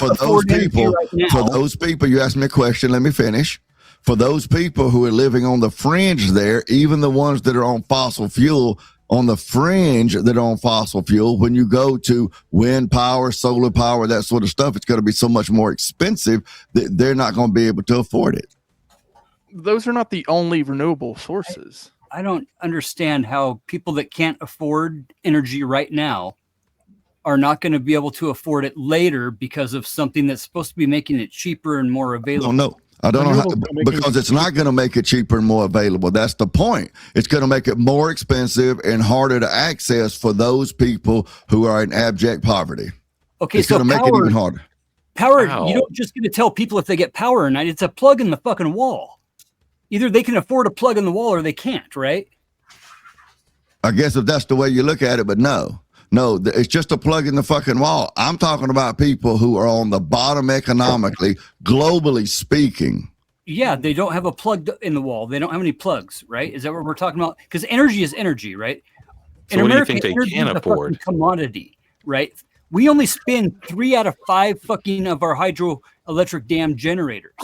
for those people, you asked me a question. Let me finish. For those people who are living on the fringe there, even the ones that are on fossil fuel, on the fringe that are on fossil fuel, when you go to wind power, solar power, that sort of stuff, it's going to be so much more expensive that they're not going to be able to afford it. Those are not the only renewable sources. I don't understand how people that can't afford energy right now are not going to be able to afford it later because of something that's supposed to be making it cheaper and more available. No. I don't know how, because it's not going to make it cheaper and more available. That's the point. It's going to make it more expensive and harder to access for those people who are in abject poverty. Okay, it's going to make it even harder. Power, you don't just get to tell people if they get power or not. It's a plug in the fucking wall. Either they can afford a plug in the wall or they can't, right? I guess if that's the way you look at it, but no, it's just a plug in the fucking wall. I'm talking about people who are on the bottom economically, globally speaking. Yeah, they don't have a plug in the wall. They don't have any plugs, right? Is that what we're talking about? Because energy is energy, right? So what do you think they can afford? Commodity, right? We only spin 3 out of 5 fucking of our hydroelectric dam generators.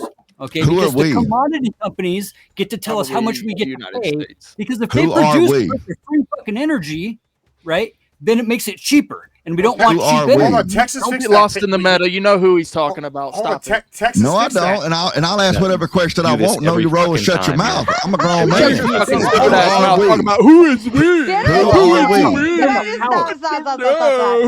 Okay, who because are we? The commodity companies get to tell us how much we get to pay. Because if they Who are produce we? free fucking energy, right, then it makes it cheaper. And we don't Who want are cheap we? energy. Hold on, Texas Don't fixed get that. lost in the meta. You know who he's talking about. Stop it. Texas No, I fixed that. don't, and I'll ask whatever question I do this want. Know every your role and fucking shut your time, mouth. I'm a grown Shut man. your fucking Who stupid ass are mouth we? talking about who is we? Who are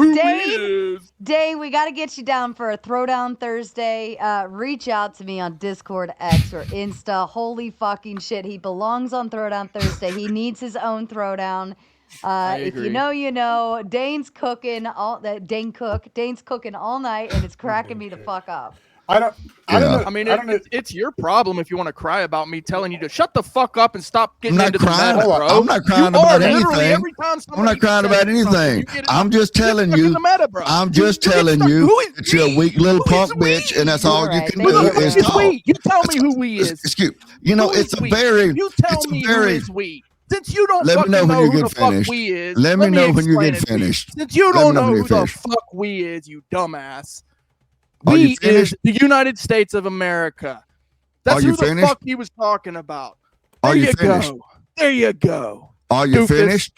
we? Dane, we got to get you down for a Throwdown Thursday. Reach out to me on Discord, X, or Insta. Holy fucking shit. He belongs on Throwdown Thursday. He needs his own Throwdown. If you know, you know. Dane's cooking Dane's cooking all night, and it's cracking me the fuck up. I don't know. I mean, it's your problem if you want to cry about me telling you to shut the fuck up and stop getting into crying. the meta, bro. I'm not crying You about are literally anything. every time I'm not crying says about something, anything. you get it I'm up. just You're telling stuck in you. the meta, bro. I'm just telling you that you're a weak little punk bitch, and that's all you can do is talk. You tell me who we is. Excuse. You know, it's a very. You tell me who is we. Since you don't Let me fucking know when know you who get the fuck finished. we is, Let me know when you explain get it to you. finished. Since you Let me don't know know when you who get the finished. fuck we is, you dumbass. Are you We is finished? the United States of America. That's Are you who the finished? fuck he was talking about. Are There you finished? go. There you go. Are you Doofus. finished?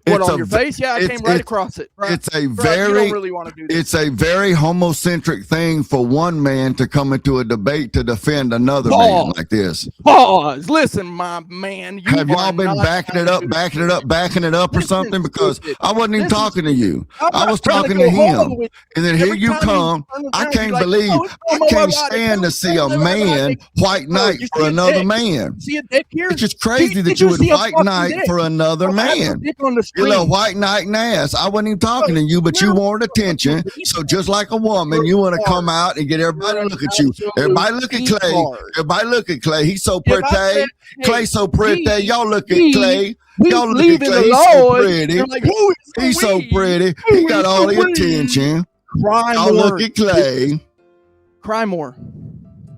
What, It's on a your v- face? Yeah, I it's- came right it's- across it. Right. It's a Bro, you very, don't really want to do this. it's a very homocentric thing for one man to come into a debate to defend another man Pause. like this. Pause. Listen, my man. You Have y'all are been not backing it up, backing it up, backing it up or something? Because stupid. I wasn't even Listen, talking to you. I'm I not was trying to talking go to him. home with And then here every you time you come. turn I around, can't you're like, believe "Oh, it's I not can't about it. stand to see a man, white knight You for see a another dick? man. See a dick here? It's just crazy Did that you would see a white fucking knight dick? for another Oh, I have a man. dick on the You little screen. white knight and ass. I wasn't even talking to you, but you wanted attention. So just like a woman, you want to come out and get everybody to look at you. Everybody look at Clay. Everybody look at Clay. He's so If I pretty. said, hey, Clay so pretty. Y'all look at we- Clay. we Y'all look believe at in Clay. the He's so Lord. pretty. You're like, who is the He's so we? pretty. Who He got is all the the we? attention. Cry Y'all more. look at Clay. Cry more.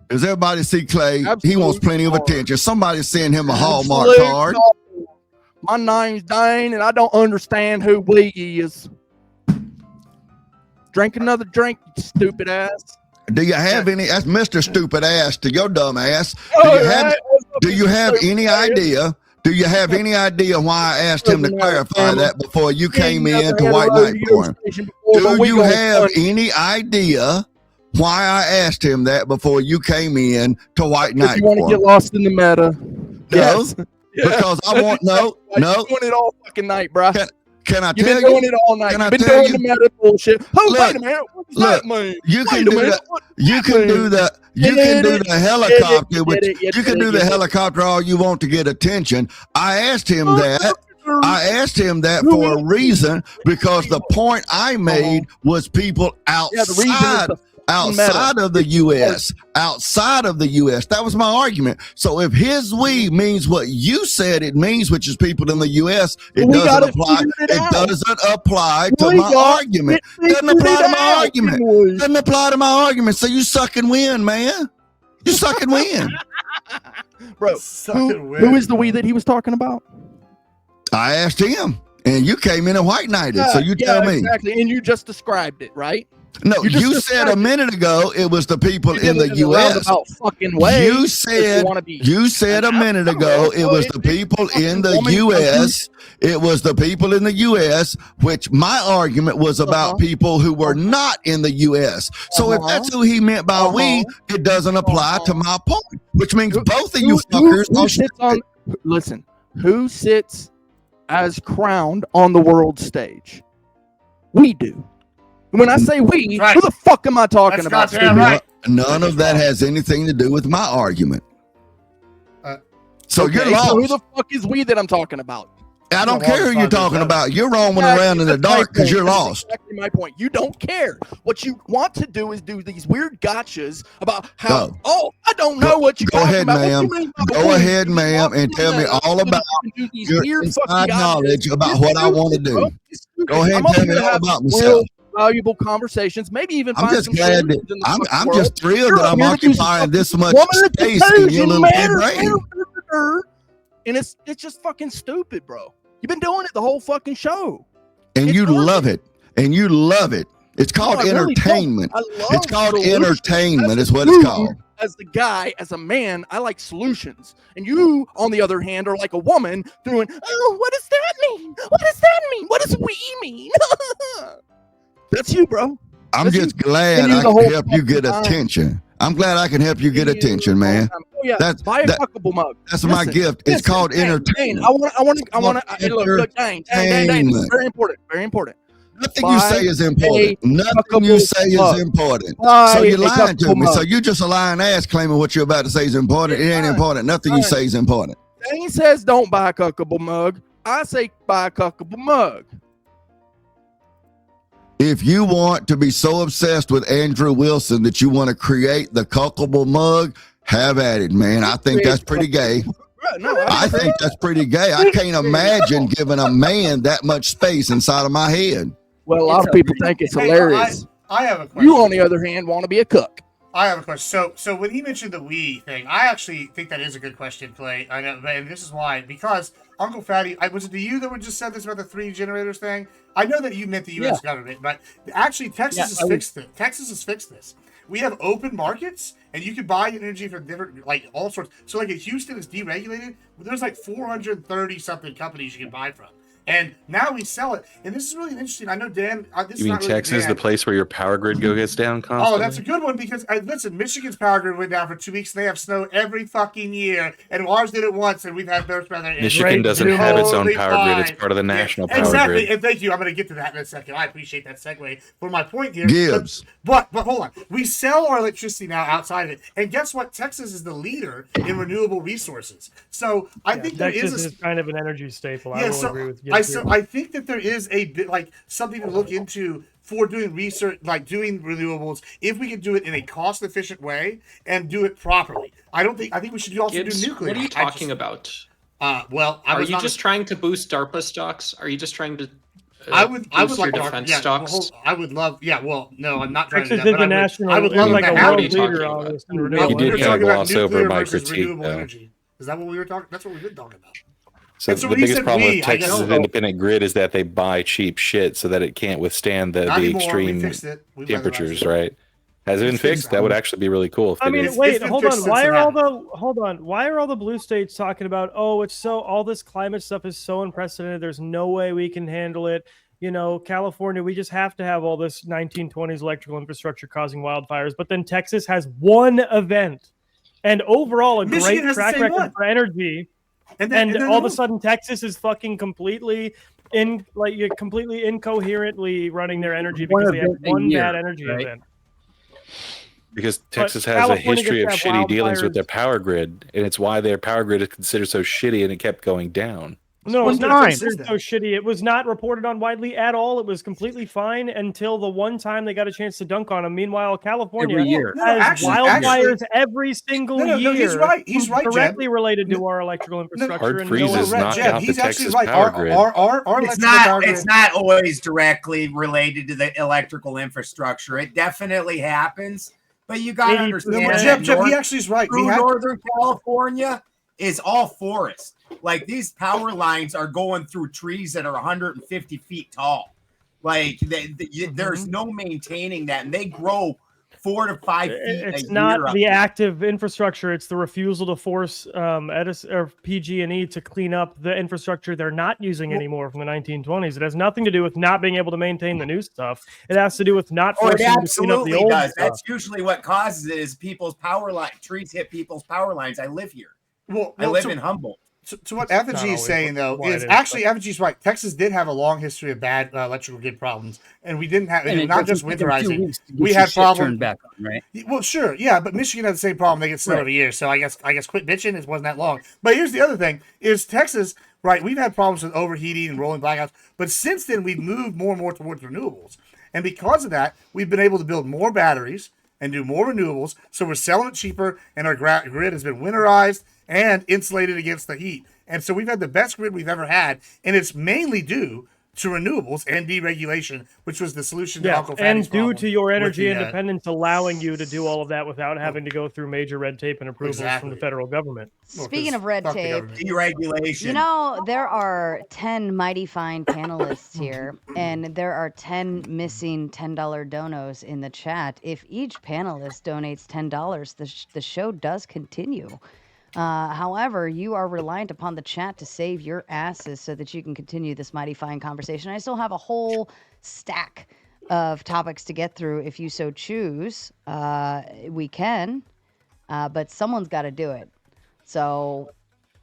Does everybody see Clay? He wants plenty of attention. Somebody send him a Hallmark Absolute card. no. My name's Dane, and I don't understand who we is. Drink another drink, you stupid ass. Do you have any? That's Mr. Stupid Ass to your dumb ass. Do All you have? right, Do you have any idea? Do you have any idea why I asked him to clarify that before you came in to White Knight for him? Do you have any idea why I asked him that before you came in to White Knight You want to get lost in the meta? No, Yes. because I want no. You're doing it all fucking night, bro. Can I You've tell been doing you? it all night. Can I You've been tell doing you? the meta bullshit. Oh, Look, wait a minute. What does Look, that mean? you can Wait a do minute. that. What You does can that do mean? that. You can do the helicopter. You can do the helicopter all you want to get attention. I asked him that. I asked him that for a reason because the point I made was people outside of the U.S. Outside of the U.S. That was my argument. So if his we means what you said it means, which is people in the U.S., it doesn't apply. It doesn't apply to my argument. Doesn't apply to my argument. Doesn't apply to my argument. So you suck and win, man. You suck and win. Bro, who is the we that he was talking about? I asked him, and you came in and white knighted. So you tell me. Exactly, and you just described it, right? No, you said a minute ago it was the people in the U.S. Fucking way. You said a minute ago it was the people in the U.S. It was the people in the U.S. which my argument was about people who were not in the U.S. So if that's who he meant by we, it doesn't apply to my point, which means both of you fuckers who sits on. Listen, who sits as crowned on the world stage? We do. When I say we, who the fuck am I talking about? None of that has anything to do with my argument. So you're lost. So who the fuck is we that I'm talking about? I don't care who you're talking about. You're roaming around in the dark because you're lost. That's exactly my point. You don't care. What you want to do is do these weird gotchas about how, I don't know what you're talking about. Go ahead, ma'am, and tell me all about your inside knowledge about what I want to do. Go ahead and tell me all about myself. Valuable conversations, maybe even. I'm just glad that I'm just thrilled that I'm occupying this much space in your little brain. And it's just fucking stupid, bro. You've been doing it the whole fucking show. And you love it. And you love it. It's called entertainment. It's called entertainment, is what it's called. As the guy, as a man, I like solutions. And you, on the other hand, are like a woman doing, oh, what does that mean? What does that mean? What does we mean? That's you, bro. I'm just glad I can help you get attention. I'm glad I can help you get attention, man. Buy a fuckable mug. That's my gift. It's called entertainment. I want to. Look, dang. This is very important. Very important. Nothing you say is important. Nothing you say is important. So you're lying to me. So you just a lying ass claiming what you're about to say is important. It ain't important. Nothing you say is important. Dane says don't buy a cuckable mug. I say buy a cuckable mug. If you want to be so obsessed with Andrew Wilson that you want to create the cuckable mug, have at it, man. I think that's pretty gay. I think that's pretty gay. I can't imagine giving a man that much space inside of my head. Well, a lot of people think it's hilarious. I have a question. You, on the other hand, want to be a cook. I have a question. So when he mentioned the we thing, I actually think that is a good question, Clay. I know, and this is why. Because Uncle Fatty, was it to you that just said this about the 3 generators thing? I know that you meant the U.S. government, but actually Texas has fixed it. Texas has fixed this. We have open markets, and you can buy energy from different, like all sorts. So like in Houston, it's deregulated. There's like 430 something companies you can buy from. And now we sell it. And this is really interesting. I know Dan. This You mean Texas is the place where your power grid gets down constantly? Oh, that's a good one because listen, Michigan's power grid went down for 2 weeks and they have snow every fucking year. And ours did it once and we've had bear weather. Michigan doesn't have its own power grid. It's part of the national power exactly. grid. And thank you. I'm going to get to that in a second. I appreciate that segue for my point here. Gibbs. But hold on. We sell our electricity now outside of it. And guess what? Texas is the leader in renewable resources. So I think there Texas is kind of an energy staple. I will agree with you. I think that there is a bit like something to look into for doing research, like doing renewables, if we can do it in a cost-efficient way and do it properly. I think we should also Gibbs, do nuclear. What are you talking about? Well, are you just trying to boost DARPA stocks? Are you just trying to? I would like your defense stocks. I would love. Yeah, well, no, I'm not trying Texas to do that. is international. I would love like a that. world leader on this. You did kind of gloss over my critique, though. Energy. Is that what we were talking? That's what we've been talking about. So the biggest problem with Texas's independent grid is that they buy cheap shit so that it can't withstand the extreme temperatures, right? Has it been fixed? That would actually be really cool. If I they mean, did. wait, hold on. Why are all the blue states talking about, oh, it's so, all this climate stuff is so unprecedented. There's no way we can handle it. You know, California, we just have to have all this 1920s electrical infrastructure causing wildfires. But then Texas has one event and overall a Michigan great has the track same record one. for energy. And All of a sudden, Texas is fucking completely completely incoherently running their energy because they have one bad energy event. Because Texas has California a history of gets to shitty have dealings with wildfires. their power grid, and it's why their power grid is considered so shitty, and it kept going down. No, it's One not time. considered so shitty. It was not reported on widely at all. It was completely fine until the one time they got a chance to dunk on them. Meanwhile, California Every year. has wildfires every single year. No, he's right. He's right, Jeb. Directly related to our electrical infrastructure. Hard and freezes no knocked out the he's actually Texas right. power grid. Our It's electrical power grid. it's not always directly related to the electrical infrastructure. It definitely happens, but you got to understand that Jeb, he actually is right. True Northern California is all forest. Like these power lines are going through trees that are 150 feet tall. Like there's no maintaining that, and they grow 4 to 5 feet. It's a not year the up. active infrastructure. It's the refusal to force Edison or PG&E to clean up the infrastructure they're not using anymore from the 1920s. It has nothing to do with not being able to maintain the new stuff. It has to do with not Oh, it forcing them to clean up the absolutely old does. stuff. That's usually what causes it is people's power line. Trees hit people's power lines. I live here. I live in Humboldt. So what Effigy is saying, though, is actually Effigy's right. Texas did have a long history of bad electrical grid problems, and we didn't have not just winterizing. We had problems back on, right? Well, sure, yeah, but Michigan had the same problem. They get snow every year, so I guess quit bitching. It wasn't that long. But here's the other thing: is Texas right? We've had problems with overheating and rolling blackouts, but since then we've moved more and more towards renewables, and because of that, we've been able to build more batteries and do more renewables. So we're selling it cheaper, and our grid has been winterized and insulated against the heat. And so we've had the best grid we've ever had, and it's mainly due to renewables and deregulation, which was the solution to Uncle Fatty's and due problem to your with energy the, independence allowing you to do all of that without having to go through major red tape and approvals from the federal government. Speaking of red tape, deregulation. You know, there are 10 mighty fine panelists here, and there are 10 missing $10 donos in the chat. If each panelist donates $10, the show does continue. However, you are reliant upon the chat to save your asses so that you can continue this mighty fine conversation. I still have a whole stack of topics to get through if you so choose. We can, but someone's got to do it. So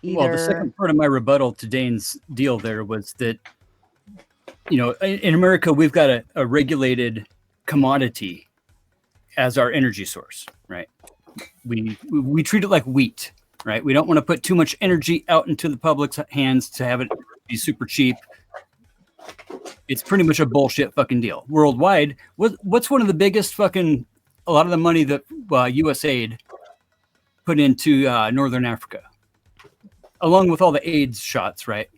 either... Well, the second part of my rebuttal to Dane's deal there was that, you know, in America, we've got a regulated commodity as our energy source, right? We treat it like wheat. Right, we don't want to put too much energy out into the public's hands to have it be super cheap. It's pretty much a bullshit fucking deal. Worldwide, what's one of the biggest fucking a lot of the money that USAID put into Northern Africa, along with all the AIDS shots, right?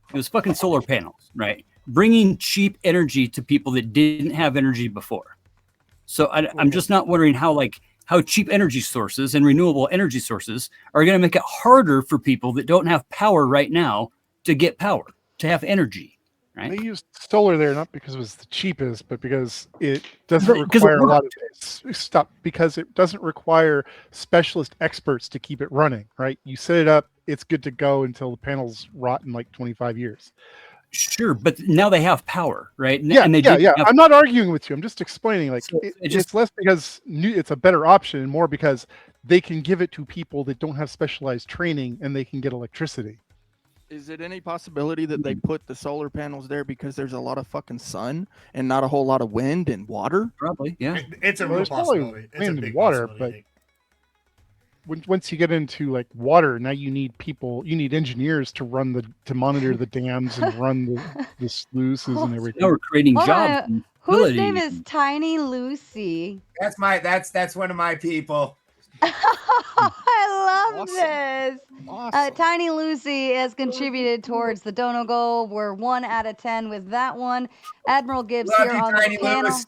It was fucking solar panels, right? Bringing cheap energy to people that didn't have energy before. So I'm just not wondering how cheap energy sources and renewable energy sources are going to make it harder for people that don't have power right now to get power, to have energy, right? They used solar there not because it was the cheapest, but because it doesn't require a lot of because it doesn't require specialist experts to keep it running, right? You set it up, it's good to go until the panels rot in like 25 years. Sure, but now they have power, right? Yeah, and they yeah. I'm not arguing with you. I'm just explaining. Like, so it's less because it's a better option, and more because they can give it to people that don't have specialized training, and they can get electricity. Is it any possibility that they put the solar panels there because there's a lot of fucking sun and not a whole lot of wind and water? Probably, yeah. It's a real possibility. It's a big water, possibility. but once you get into like water, now you need engineers to monitor the dams and run the sluices and everything. Now we're creating Hold jobs. on. Whose name is Tiny Lucy? That's one of my people. I love this. Tiny Lucy has contributed towards the Dono Goal. We're 1 out of 10 with that one. Admiral Gibbs Love here you, on Tiny the panel. Luce.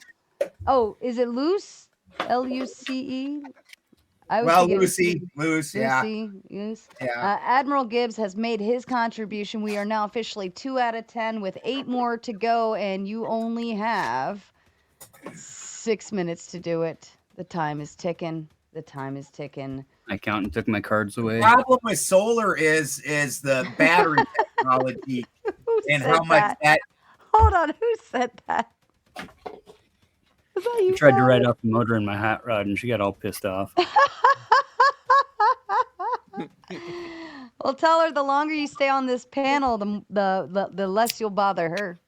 Oh, is it Luce? Luce? Luce, yeah. Luce. Yeah. Admiral Gibbs has made his contribution. We are now officially 2 out of 10 with 8 more to go, and you only have 6 minutes to do it. The time is ticking. The time is ticking. My accountant took my cards away. Problem with solar is the battery technology and said how much that? that. Hold on, who said that? Was that I you? tried to Tyler? ride off the motor in my hot rod, and she got all pissed off. Well, tell her the longer you stay on this panel, the less you'll bother her.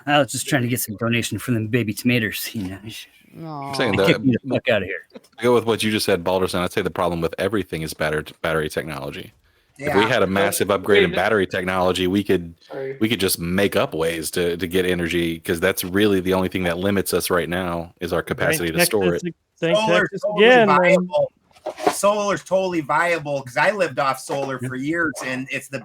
I was just trying to get some donation for them baby tomatoes. I'm saying They that kicked me the fuck out of here. to go with what you just said, Balderson. I'd say the problem with everything is battery technology. If we Yeah. had a massive upgrade in Wait. battery technology, we could just make up ways to get energy, because that's really the only thing that limits us right now is our capacity to store it. Solar's totally viable. Solar's totally viable because I lived off solar for years, and it's the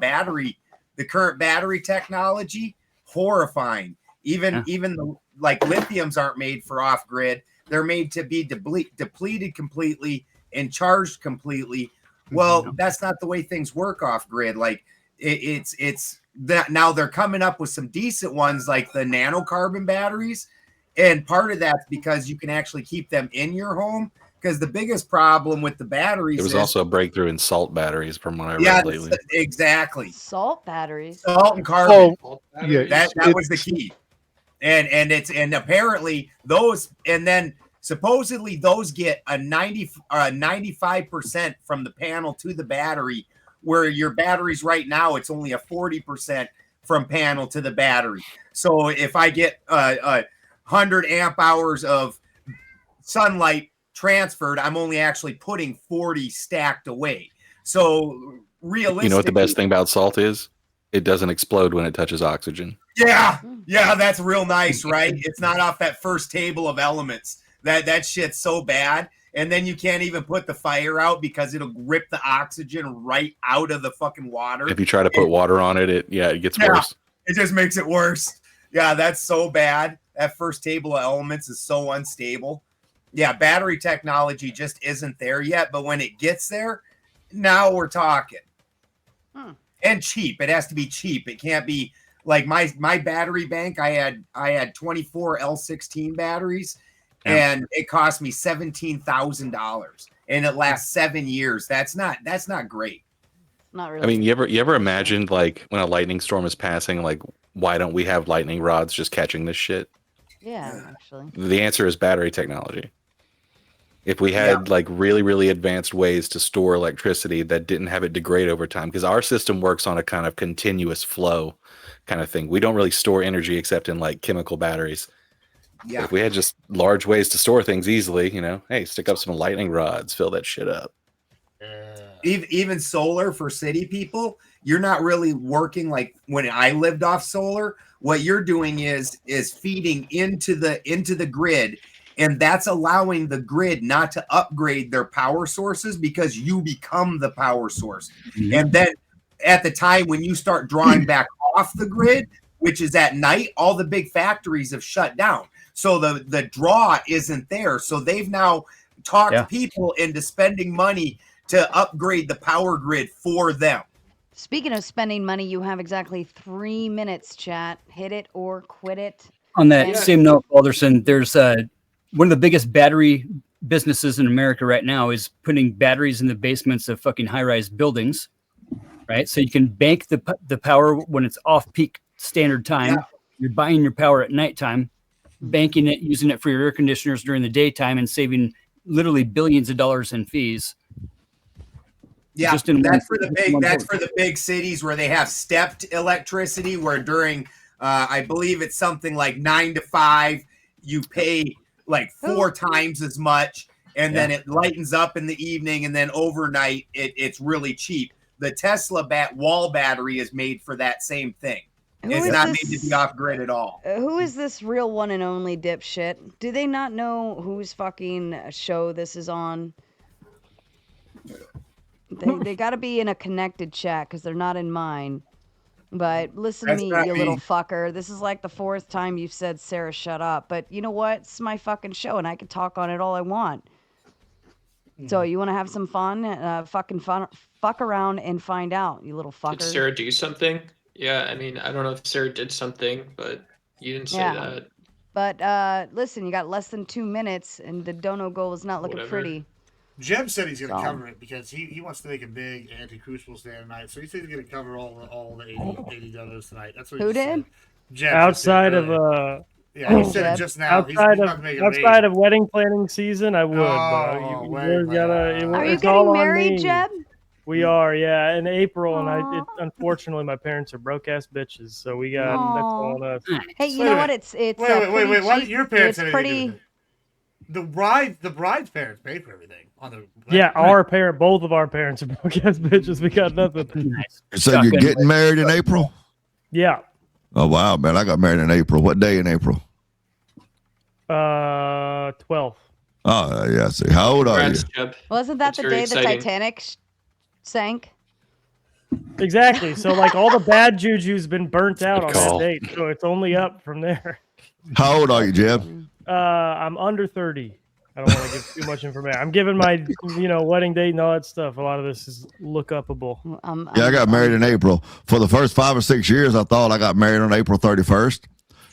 current battery technology, horrifying. Even the like lithiums aren't made for off grid; they're made to be depleted completely and charged completely. Well, that's not the way things work off grid. Like it's that now they're coming up with some decent ones like the nanocarbon batteries, and part of that's because you can actually keep them in your home. Because the biggest problem with the batteries There was is also a breakthrough in salt batteries, from what I yeah, read lately. exactly. Salt batteries. Salt and carbon. yeah, that was the key. And apparently those, and then supposedly those get a 95% from the panel to the battery, where your batteries right now it's only a 40% from panel to the battery. So if I get 100 amp hours of sunlight transferred, I'm only actually putting 40 stacked away. So realistically, You know what the best thing about salt is? It doesn't explode when it touches oxygen. yeah, that's real nice, right? It's not off that first table of elements. That shit's so bad, and then you can't even put the fire out because it'll rip the oxygen right out of the fucking water. If you try to put water on it, it gets worse. It just makes it worse. Yeah, that's so bad. That first table of elements is so unstable. Yeah, battery technology just isn't there yet, but when it gets there, now we're talking. And cheap. It has to be cheap. It can't be like my battery bank. I had 24 L16 batteries, and it cost me $17,000, and it lasts 7 years. That's not great. Not really. I mean, you ever imagined, like, when a lightning storm is passing, like, why don't we have lightning rods just catching this shit? Yeah, actually. The answer is battery technology. If we had like really, really advanced ways to store electricity that didn't have it degrade over time, because our system works on a kind of continuous flow kind of thing. We don't really store energy except in like chemical batteries. Yeah. But if we had just large ways to store things easily, hey, stick up some lightning rods, fill that shit up. Even solar for city people, you're not really working like when I lived off solar. What you're doing is feeding into the grid. And that's allowing the grid not to upgrade their power sources because you become the power source. And then at the time when you start drawing back off the grid, which is at night, all the big factories have shut down. So the draw isn't there. So they've now talked people into spending money to upgrade the power grid for them. Speaking of spending money, you have exactly 3 minutes, chat. Hit it or quit it. On that same note, Alderson, there's one of the biggest battery businesses in America right now is putting batteries in the basements of fucking high-rise buildings, right? So you can bank the power when it's off-peak standard time. Yeah. You're buying your power at nighttime, banking it, using it for your air conditioners during the daytime, and saving literally billions of dollars in fees. Yeah, that's for the big cities where they have stepped electricity, where during I believe it's something like 9 to 5, you pay like 4 times as much, and then it lightens up in the evening, and then overnight it's really cheap. The Tesla wall battery is made for that same thing. It's not made to be off grid at all. Who is this real one and only dipshit? Do they not know whose fucking show this is on? They got to be in a connected chat because they're not in mine. But listen to me, you little fucker. This is like the 4th time you've said, Sarah, shut up. But you know what? It's my fucking show, and I can talk on it all I want. So you want to have some fun? Fuck around and find out, you little fucker. Did Sarah do something? Yeah, I mean, I don't know if Sarah did something, but you didn't say that. But listen, you got less than 2 minutes, and the dono goal is not looking pretty. Jeb said he's going to So. cover it because he wants to make a big anti-crucible stand tonight. So he said he's going to cover all the 80 donos tonight. That's what Who he just did? said. Jeb Outside just said of earlier. Yeah, he said it just now. He's Outside about to make it outside rain. of wedding planning season, I would. Oh, you wedding boys gotta. planning. Are you It's getting all on married, me. Jeb? We are, yeah, in April, and unfortunately my parents are broke ass bitches, so we got that's all on us. Hey, you know what? It's wait. pretty Why cheap. did your parents It's have anything to do pretty. with it? The bride's parents pay for everything on the. Yeah, both of our parents are broke ass bitches. We got nothing. So you're getting married in April? Yeah. Oh wow, man! I got married in April. What day in April? 12th. Oh yeah. See, how old are you? Wasn't that That's the very day exciting. the Titanic sank? Exactly. So like all the bad juju's been burnt out on call. that date, so it's only up from there. How old are you, Jeb? I'm under 30. I don't want to give too much information. I'm giving my, wedding date and all that stuff. A lot of this is look upable. Yeah, I got married in April. For the first 5 or 6 years, I thought I got married on April 31st.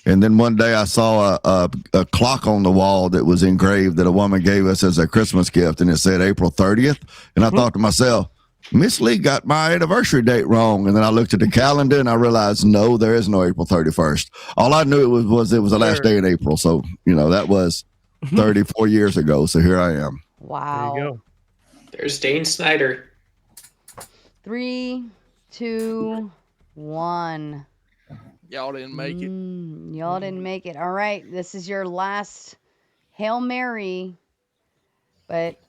And then one day I saw a clock on the wall that was engraved that a woman gave us as a Christmas gift, and it said April 30th. And I thought to myself, Miss Lee got my anniversary date wrong. And then I looked at the calendar and I realized, no, there is no April 31st. All I knew it was the last day in April. So, that was 34 years ago. So here I am. Wow. There you go. There's Dane Snyder. 3, 2, 1. Y'all didn't make it. Y'all didn't make it. All right, this is your last Hail Mary, but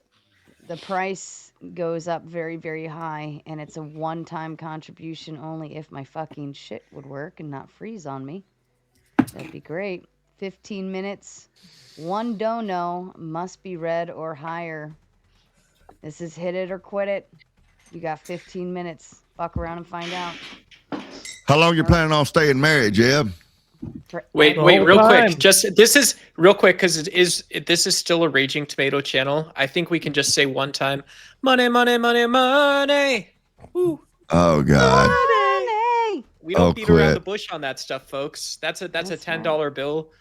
the price goes up very, very high, and it's a one-time contribution only if my fucking shit would work and not freeze on me. That'd be great. 15 minutes. 1 dono must be red or higher. This is hit it or quit it. You got 15 minutes. Fuck around and find out. How long you planning on staying married, Jeb? Wait, real quick. This is real quick because this is still a Raging Tomato channel. I think we can just say one time, money, money, money, money. Woo. Oh God. We don't beat around quit. the bush on that stuff, folks. That's a $10 bill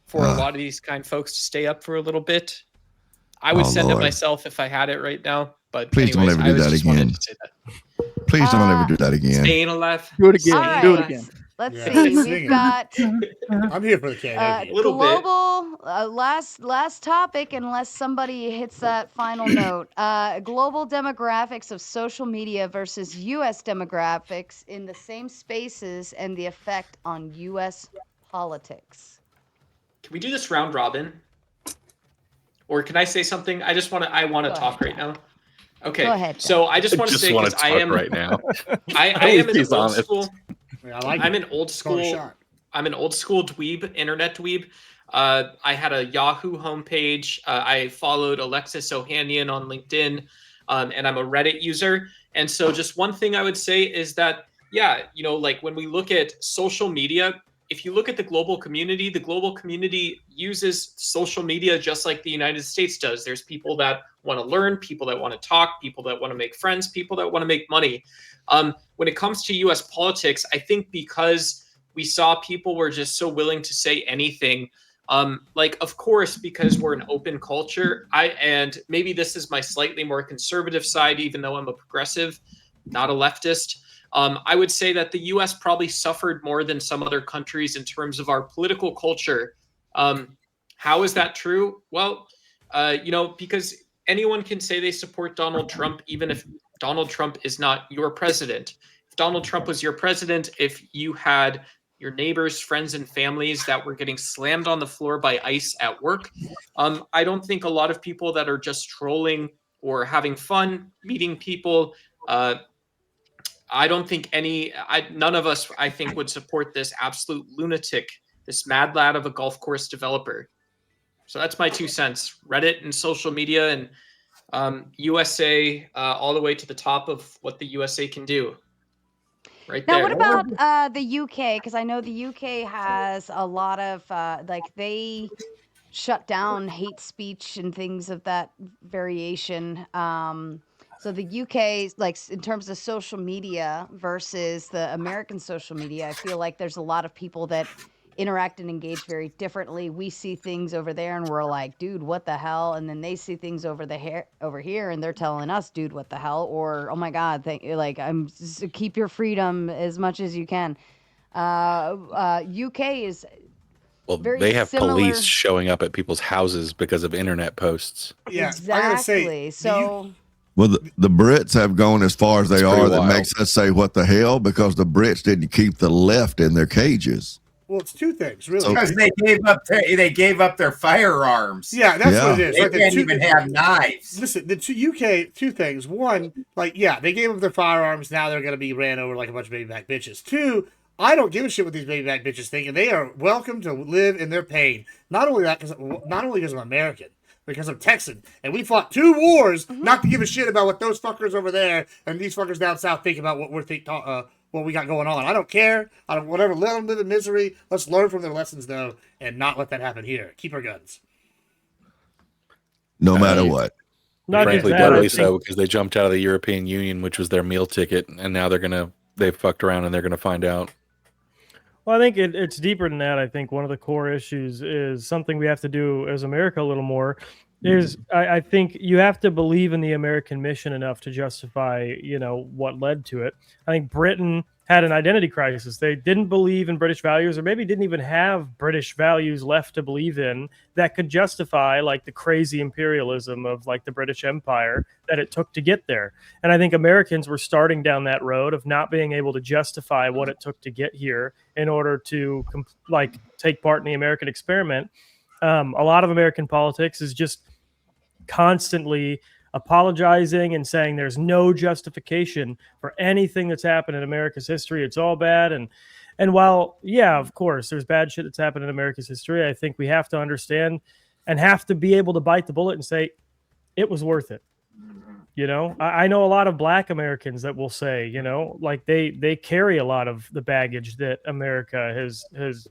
for a lot of these kind folks to stay up for a little bit. I would send it Lord. myself if I had it right now. But Please anyways, don't ever do that just wanted again. to say that. Please don't ever do that again. Staying alive. Do it again. All right. Do it again. Let's Yeah, see. sing We've it. got I'm here for the karaoke. global last topic, unless somebody hits that final note. Global demographics of social media versus U.S. demographics in the same spaces and the effect on U.S. politics. Can we do this round robin? Or can I say something? I want to talk right now. Okay. Go ahead, So I just want to say wanna because I talk am right now. I am an He's old honest. school. Yeah, I like I'm it. an old Call it a school. shot. I'm an old school dweeb, internet dweeb. I had a Yahoo homepage. I followed Alexis Ohanian on LinkedIn, and I'm a Reddit user. And so, just one thing I would say is that, like when we look at social media, if you look at the global community uses social media just like the United States does. There's people that want to learn, people that want to talk, people that want to make friends, people that want to make money. When it comes to U.S. politics, I think because we saw people were just so willing to say anything, of course, because we're an open culture, and maybe this is my slightly more conservative side, even though I'm a progressive, not a leftist. I would say that the U.S. probably suffered more than some other countries in terms of our political culture. How is that true? Well, because anyone can say they support Donald Trump, even if Donald Trump is not your president. If Donald Trump was your president, if you had your neighbors, friends, and families that were getting slammed on the floor by ICE at work, I don't think a lot of people that are just trolling or having fun, meeting people, I don't think none of us, I think, would support this absolute lunatic, this mad lad of a golf course developer. So that's my 2 cents. Reddit and social media and USA, all the way to the top of what the USA can do. Right Now, there. what about the UK? Because I know the UK has a lot of they shut down hate speech and things of that variation. So the UK, like in terms of social media versus the American social media, I feel like there's a lot of people that interact and engage very differently. We see things over there and we're like, dude, what the hell? And then they see things over here and they're telling us, dude, what the hell? Or, oh my God, keep your freedom as much as you can. UK is Well, very they have similar. police showing up at people's houses because of internet posts. Yeah, Exactly. I gotta say, so Well, the Brits have gone as far as they It's pretty are. That wild. makes us say, "What the hell?" Because the Brits didn't keep the left in their cages. well, it's two things really. Because they gave up their firearms. Yeah, that's what it is. They Right? can't even have knives. Listen, the UK, two things. One, like, yeah, they gave up their firearms. Now they're going to be ran over like a bunch of baby back bitches. Two, I don't give a shit what these baby back bitches think, and they are welcome to live in their pain. Not only because I'm American, because I'm Texan, and we fought 2 wars not to give a shit about what those fuckers over there and these fuckers down south think about what what we got going on. I don't care. I don't whatever. Let them live in misery. Let's learn from their lessons though, and not let that happen here. Keep our guns. No matter what. Not Frankly, just that, doubly I so think- because they jumped out of the European Union, which was their meal ticket, and now they fucked around and they're gonna find out. Well, I think it's deeper than that. I think one of the core issues is something we have to do as America a little more. Is I think you have to believe in the American mission enough to justify, what led to it. I think Britain had an identity crisis. They didn't believe in British values, or maybe didn't even have British values left to believe in that could justify like the crazy imperialism of like the British Empire that it took to get there. And I think Americans were starting down that road of not being able to justify what it took to get here in order to take part in the American experiment. A lot of American politics is just constantly apologizing and saying there's no justification for anything that's happened in America's history. It's all bad. And while, yeah, of course, there's bad shit that's happened in America's history, I think we have to understand and have to be able to bite the bullet and say it was worth it. I know a lot of Black Americans that will say, like they carry a lot of the baggage that America has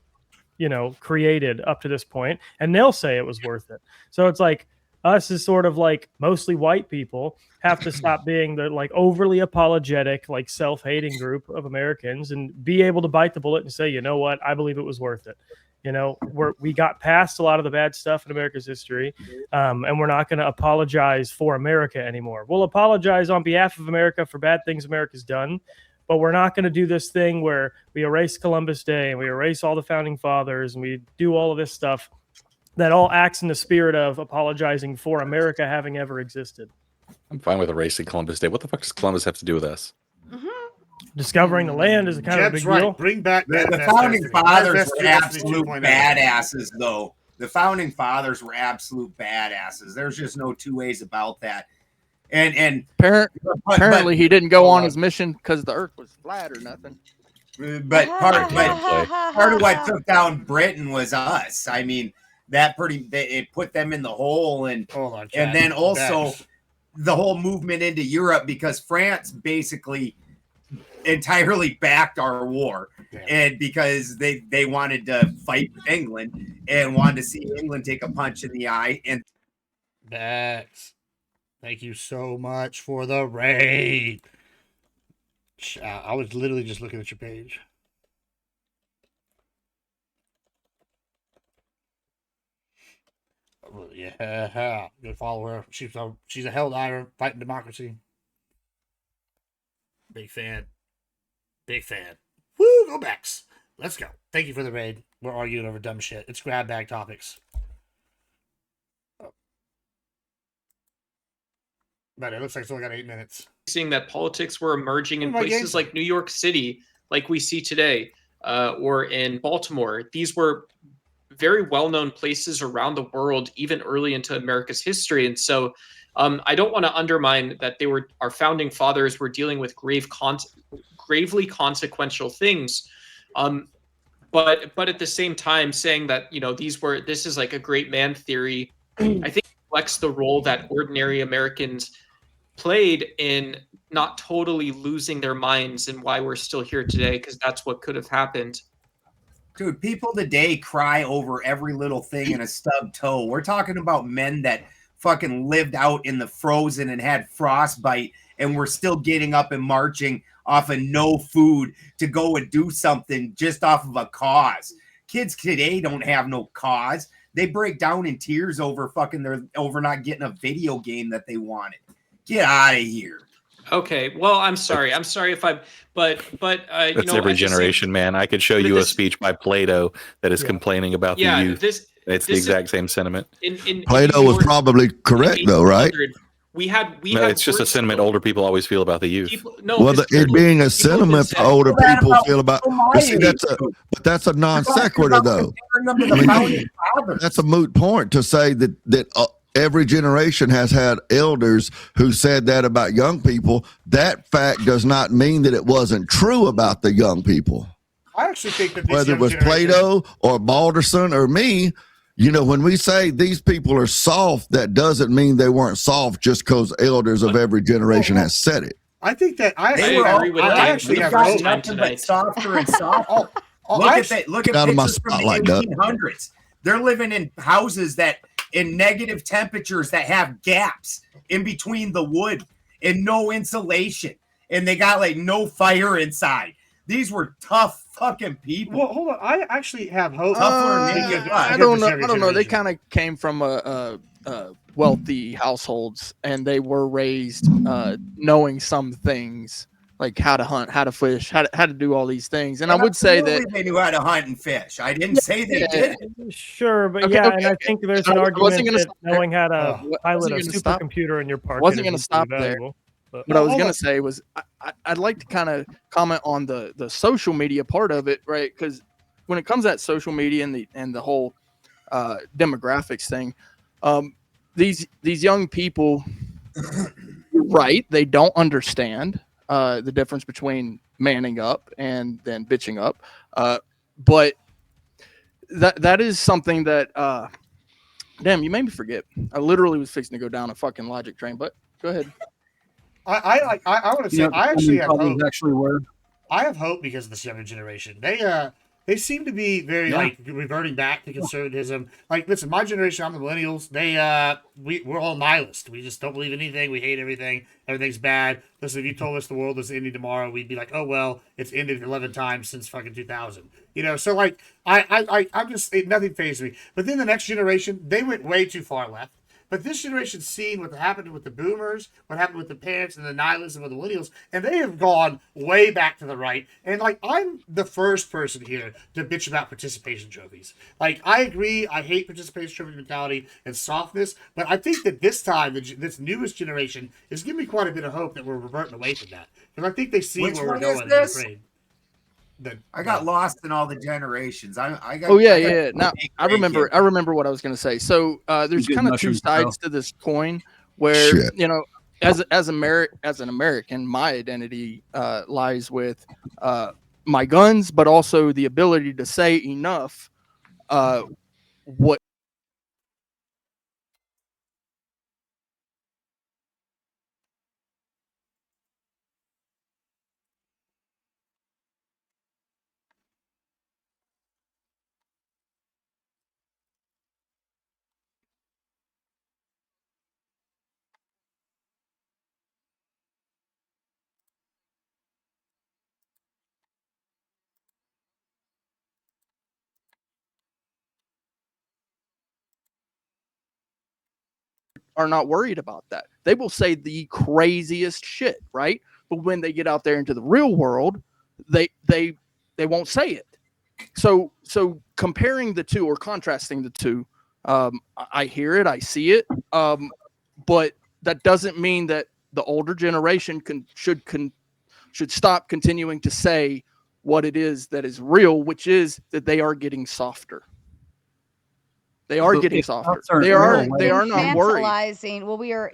created up to this point, and they'll say it was worth it. So it's like us as sort of like mostly white people have to stop being the like overly apologetic, like self-hating group of Americans and be able to bite the bullet and say, you know what, I believe it was worth it. We got past a lot of the bad stuff in America's history, and we're not going to apologize for America anymore. We'll apologize on behalf of America for bad things America's done, but we're not going to do this thing where we erase Columbus Day and we erase all the founding fathers and we do all of this stuff that all acts in the spirit of apologizing for America having ever existed. I'm fine with erasing Columbus Day. What the fuck does Columbus have to do with us? Discovering the land is a kind of a big deal. Bring back the founding fathers were absolute badasses, though. The founding fathers were absolute badasses. There's just no two ways about that. And apparently he didn't go on his mission because the Earth was flat or nothing. But part of what took down Britain was us. I mean, it put them in the hole, and then also the whole movement into Europe, because France basically entirely backed our war, and because they wanted to fight with England and wanted to see England take a punch in the eye. And Bex, thank you so much for the raid. I was literally just looking at your page. Yeah, good follower. She's a hell diver fighting democracy. Big fan. Woo, go Bex. Let's go. Thank you for the raid. We're arguing over dumb shit. It's grab bag topics. But it looks like it's only got 8 minutes. Seeing that politics were emerging in my places games. like New York City, like we see today, or in Baltimore. These were very well-known places around the world, even early into America's history. And so I don't want to undermine that our founding fathers were dealing with gravely consequential things. But at the same time, saying that, this is like a great man theory, I think reflects the role that ordinary Americans played in not totally losing their minds and why we're still here today, because that's what could have happened. dude, people today cry over every little thing in a stubbed toe. We're talking about men that fucking lived out in the frozen and had frostbite and were still getting up and marching off of no food to go and do something just off of a cause. Kids today don't have no cause. They break down in tears over over not getting a video game that they wanted. Get out of here. Okay, well, I'm sorry if I, but That's every generation, man. I could show you a speech by Plato that is complaining about the youth. It's the exact same sentiment. Plato was probably correct, though, right? We had it's just a sentiment older people always feel about the youth. It being a sentiment for older people feel about. But see, that's a non sequitur, though. That's a moot point to say that every generation has had elders who said that about young people. That fact does not mean that it wasn't true about the young people. I actually think that whether it was Plato or Balderson or me, when we say these people are soft, that doesn't mean they weren't soft just because elders of every generation has said it. I think that I actually have nothing but softer and softer. Look at pictures from the 1800s. They're living in houses that in negative temperatures that have gaps in between the wood and no insulation, and they got like no fire inside. These were tough fucking people. Well, hold on. I actually have hope. I don't know. They kind of came from wealthy households, and they were raised knowing some things, like how to hunt, how to fish, how to do all these things. And I would say that they knew how to hunt and fish. I didn't say they did. Sure, but and I think there's an argument that knowing how to pilot a supercomputer in your park. Wasn't going to stop there. What I was going to say was I'd like to kind of comment on the social media part of it, right? Because when it comes to that social media and the whole demographics thing, these young people, right? They don't understand the difference between manning up and then bitching up, but that is something that damn, you made me forget. I literally was fixing to go down a fucking logic train, but go ahead. I want to say I actually have hope. Were. I have hope because of this younger generation. They seem to be very like reverting back to conservatism. Like, listen, my generation, I'm the millennials. We're all nihilists. We just don't believe anything. We hate everything. Everything's bad. Listen, if you told us the world was ending tomorrow, we'd be like, oh well, it's ended 11 times since fucking 2000. So like I'm just nothing fazed me. But then the next generation, they went way too far left. But this generation's seen what happened with the boomers, what happened with the parents, and the nihilism of the millennials, and they have gone way back to the right. And like, I'm the first person here to bitch about participation trophies. Like, I agree, I hate participation trophy mentality and softness, but I think that this time, this newest generation is giving me quite a bit of hope that we're reverting away from that. Because I think they see where we're going and they're afraid. I got lost in all the generations. Now I remember what I was going to say. So there's kind of two sides to this coin, where as an American, my identity lies with my guns, but also the ability to say enough. What are not worried about that. They will say the craziest shit, right? But when they get out there into the real world, they won't say it. So comparing the two or contrasting the two, I hear it, I see it, but that doesn't mean that the older generation should stop continuing to say what it is that is real, which is that they are getting softer. They are getting softer. They are not worried. Well, we are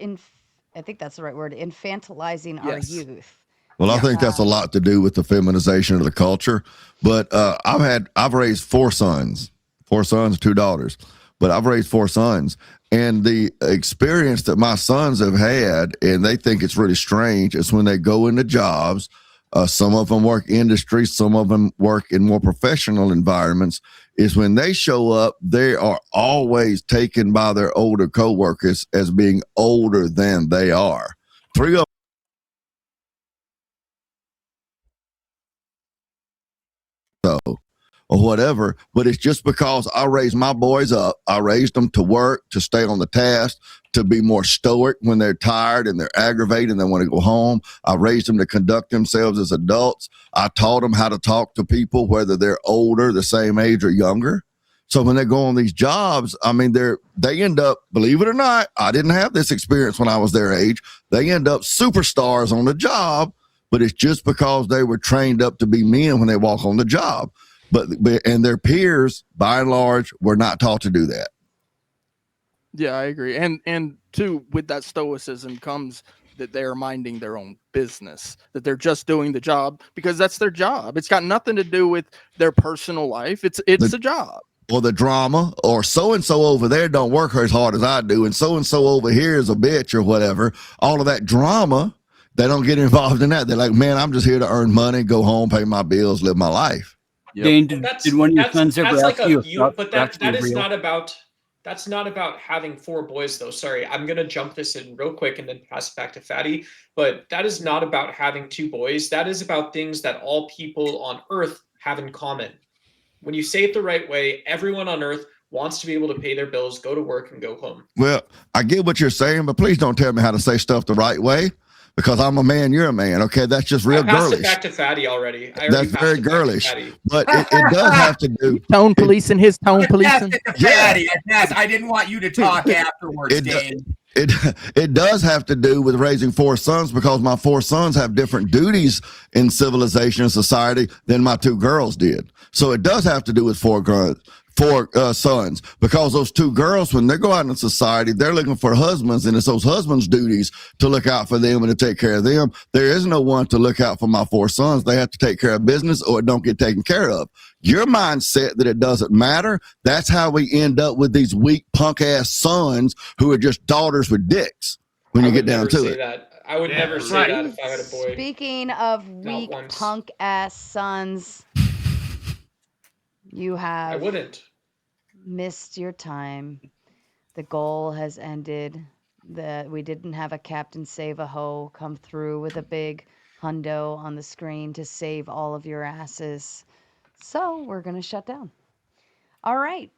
I think that's the right word. Infantilizing our youth. Well, I think that's a lot to do with the feminization of the culture. But I've raised 4 sons, 2 daughters. But I've raised 4 sons, and the experience that my sons have had, and they think it's really strange, is when they go into jobs. Some of them work industry, some of them work in more professional environments, is when they show up, they are always taken by their older coworkers as being older than they are. 3 of so or whatever, but it's just because I raised my boys up. I raised them to work, to stay on the task, to be more stoic when they're tired and they're aggravated and they want to go home. I raised them to conduct themselves as adults. I taught them how to talk to people, whether they're older, the same age, or younger. So when they go on these jobs, I mean, they end up, believe it or not, I didn't have this experience when I was their age. They end up superstars on the job, but it's just because they were trained up to be men when they walk on the job. And their peers, by and large, were not taught to do that. Yeah, I agree. And too, with that stoicism comes that they're minding their own business, that they're just doing the job because that's their job. It's got nothing to do with their personal life. It's a job. Or the drama, or so-and-so over there don't work as hard as I do, and so-and-so over here is a bitch or whatever. All of that drama, they don't get involved in that. They're like, man, I'm just here to earn money, go home, pay my bills, live my life. Yep. Dane, did one of your sons ever ask you? But that's not about having 4 boys, though. Sorry, I'm gonna jump this in real quick and then pass it back to Fatty. But that is not about having 2 boys. That is about things that all people on Earth have in common. When you say it the right way, everyone on Earth wants to be able to pay their bills, go to work, and go home. Well, I get what you're saying, but please don't tell me how to say stuff the right way, because I'm a man, you're a man. Okay, that's just real girlish. I passed it back to Fatty already. That's very girlish. But it does have to do. Tone policing, his tone policing. Fatty, I didn't want you to talk afterwards, Dane. It does have to do with raising 4 sons, because my 4 sons have different duties in civilization and society than my 2 girls did. So it does have to do with 4 sons, because those 2 girls, when they go out in society, they're looking for husbands, and it's those husbands' duties to look out for them and to take care of them. There is no one to look out for my 4 sons. They have to take care of business or it don't get taken care of. Your mindset that it doesn't matter, that's how we end up with these weak punk ass sons who are just daughters with dicks when you get down to it. I would never say that if I had a boy. Speaking of weak punk ass sons, you have I wouldn't. missed your time. The goal has ended. We didn't have a Captain Save-A-Ho come through with a big hundo on the screen to save all of your asses. So we're going to shut down. All right.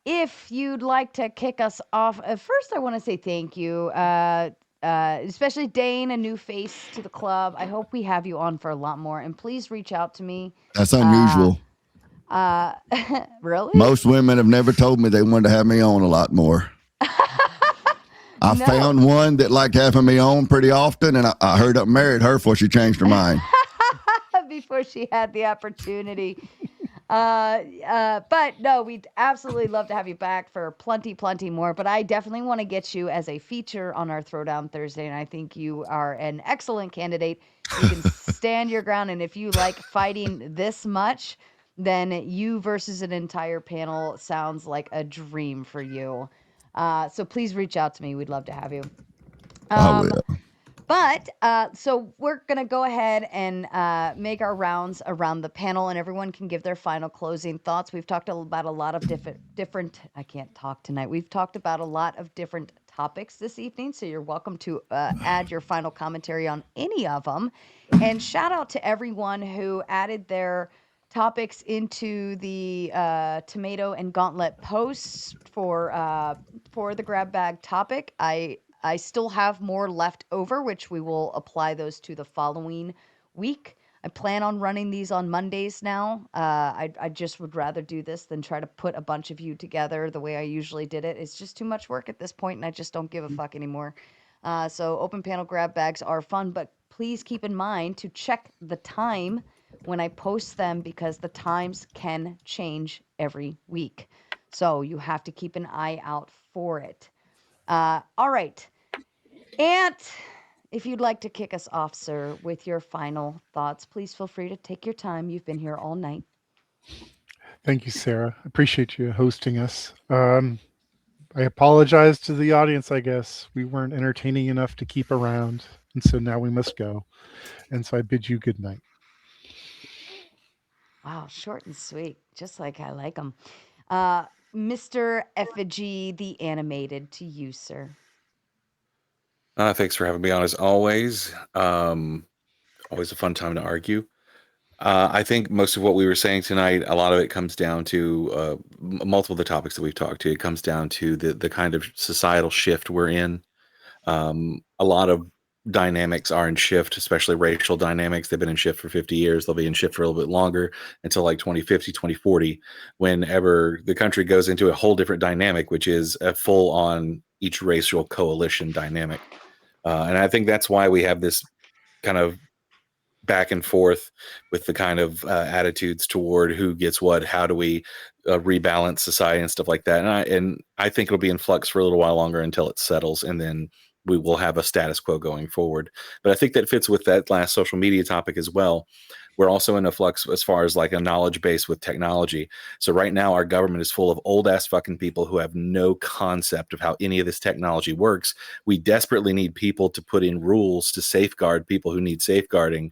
If you'd like to kick us off, first I want to say thank you, especially Dane, a new face to the club. I hope we have you on for a lot more. And please reach out to me. That's unusual. Really? Most women have never told me they wanted to have me on a lot more. I found one that liked having me on pretty often, and I heard up married her before she changed her mind. Before she had the opportunity. But no, we'd absolutely love to have you back for plenty more. But I definitely want to get you as a feature on our Throwdown Thursday, and I think you are an excellent candidate. You can stand your ground, and if you like fighting this much, then you versus an entire panel sounds like a dream for you. So please reach out to me. We'd love to have you. I will. But so we're going to go ahead and make our rounds around the panel, and everyone can give their final closing thoughts. We've talked about a lot of different I can't talk tonight. We've talked about a lot of different topics this evening, so you're welcome to add your final commentary on any of them. And shout out to everyone who added their topics into the tomato and gauntlet posts for the grab bag topic. I still have more left over, which we will apply those to the following week. I plan on running these on Mondays now. I just would rather do this than try to put a bunch of you together the way I usually did it. It's just too much work at this point, and I just don't give a fuck anymore. So open panel grab bags are fun, but please keep in mind to check the time when I post them, because the times can change every week. So you have to keep an eye out for it. All right. And if you'd like to kick us off, sir, with your final thoughts, please feel free to take your time. You've been here all night. Thank you, Sarah. Appreciate you hosting us. I apologize to the audience, I guess. We weren't entertaining enough to keep around, and so now we must go. And so I bid you good night. Wow, short and sweet, just like I like them. Mr. Effigy, the animated, to you, sir. Thanks for having me on as always. Always a fun time to argue. I think most of what we were saying tonight, a lot of it comes down to multiple of the topics that we've talked to. It comes down to the kind of societal shift we're in. A lot of dynamics are in shift, especially racial dynamics. They've been in shift for 50 years. They'll be in shift for a little bit longer until like 2050, 2040, whenever the country goes into a whole different dynamic, which is a full on each racial coalition dynamic. And I think that's why we have this kind of back and forth with the kind of attitudes toward who gets what, how do we rebalance society and stuff like that. And I think it'll be in flux for a little while longer until it settles, and then we will have a status quo going forward. But I think that fits with that last social media topic as well. We're also in a flux as far as like a knowledge base with technology. So right now our government is full of old ass fucking people who have no concept of how any of this technology works. We desperately need people to put in rules to safeguard people who need safeguarding,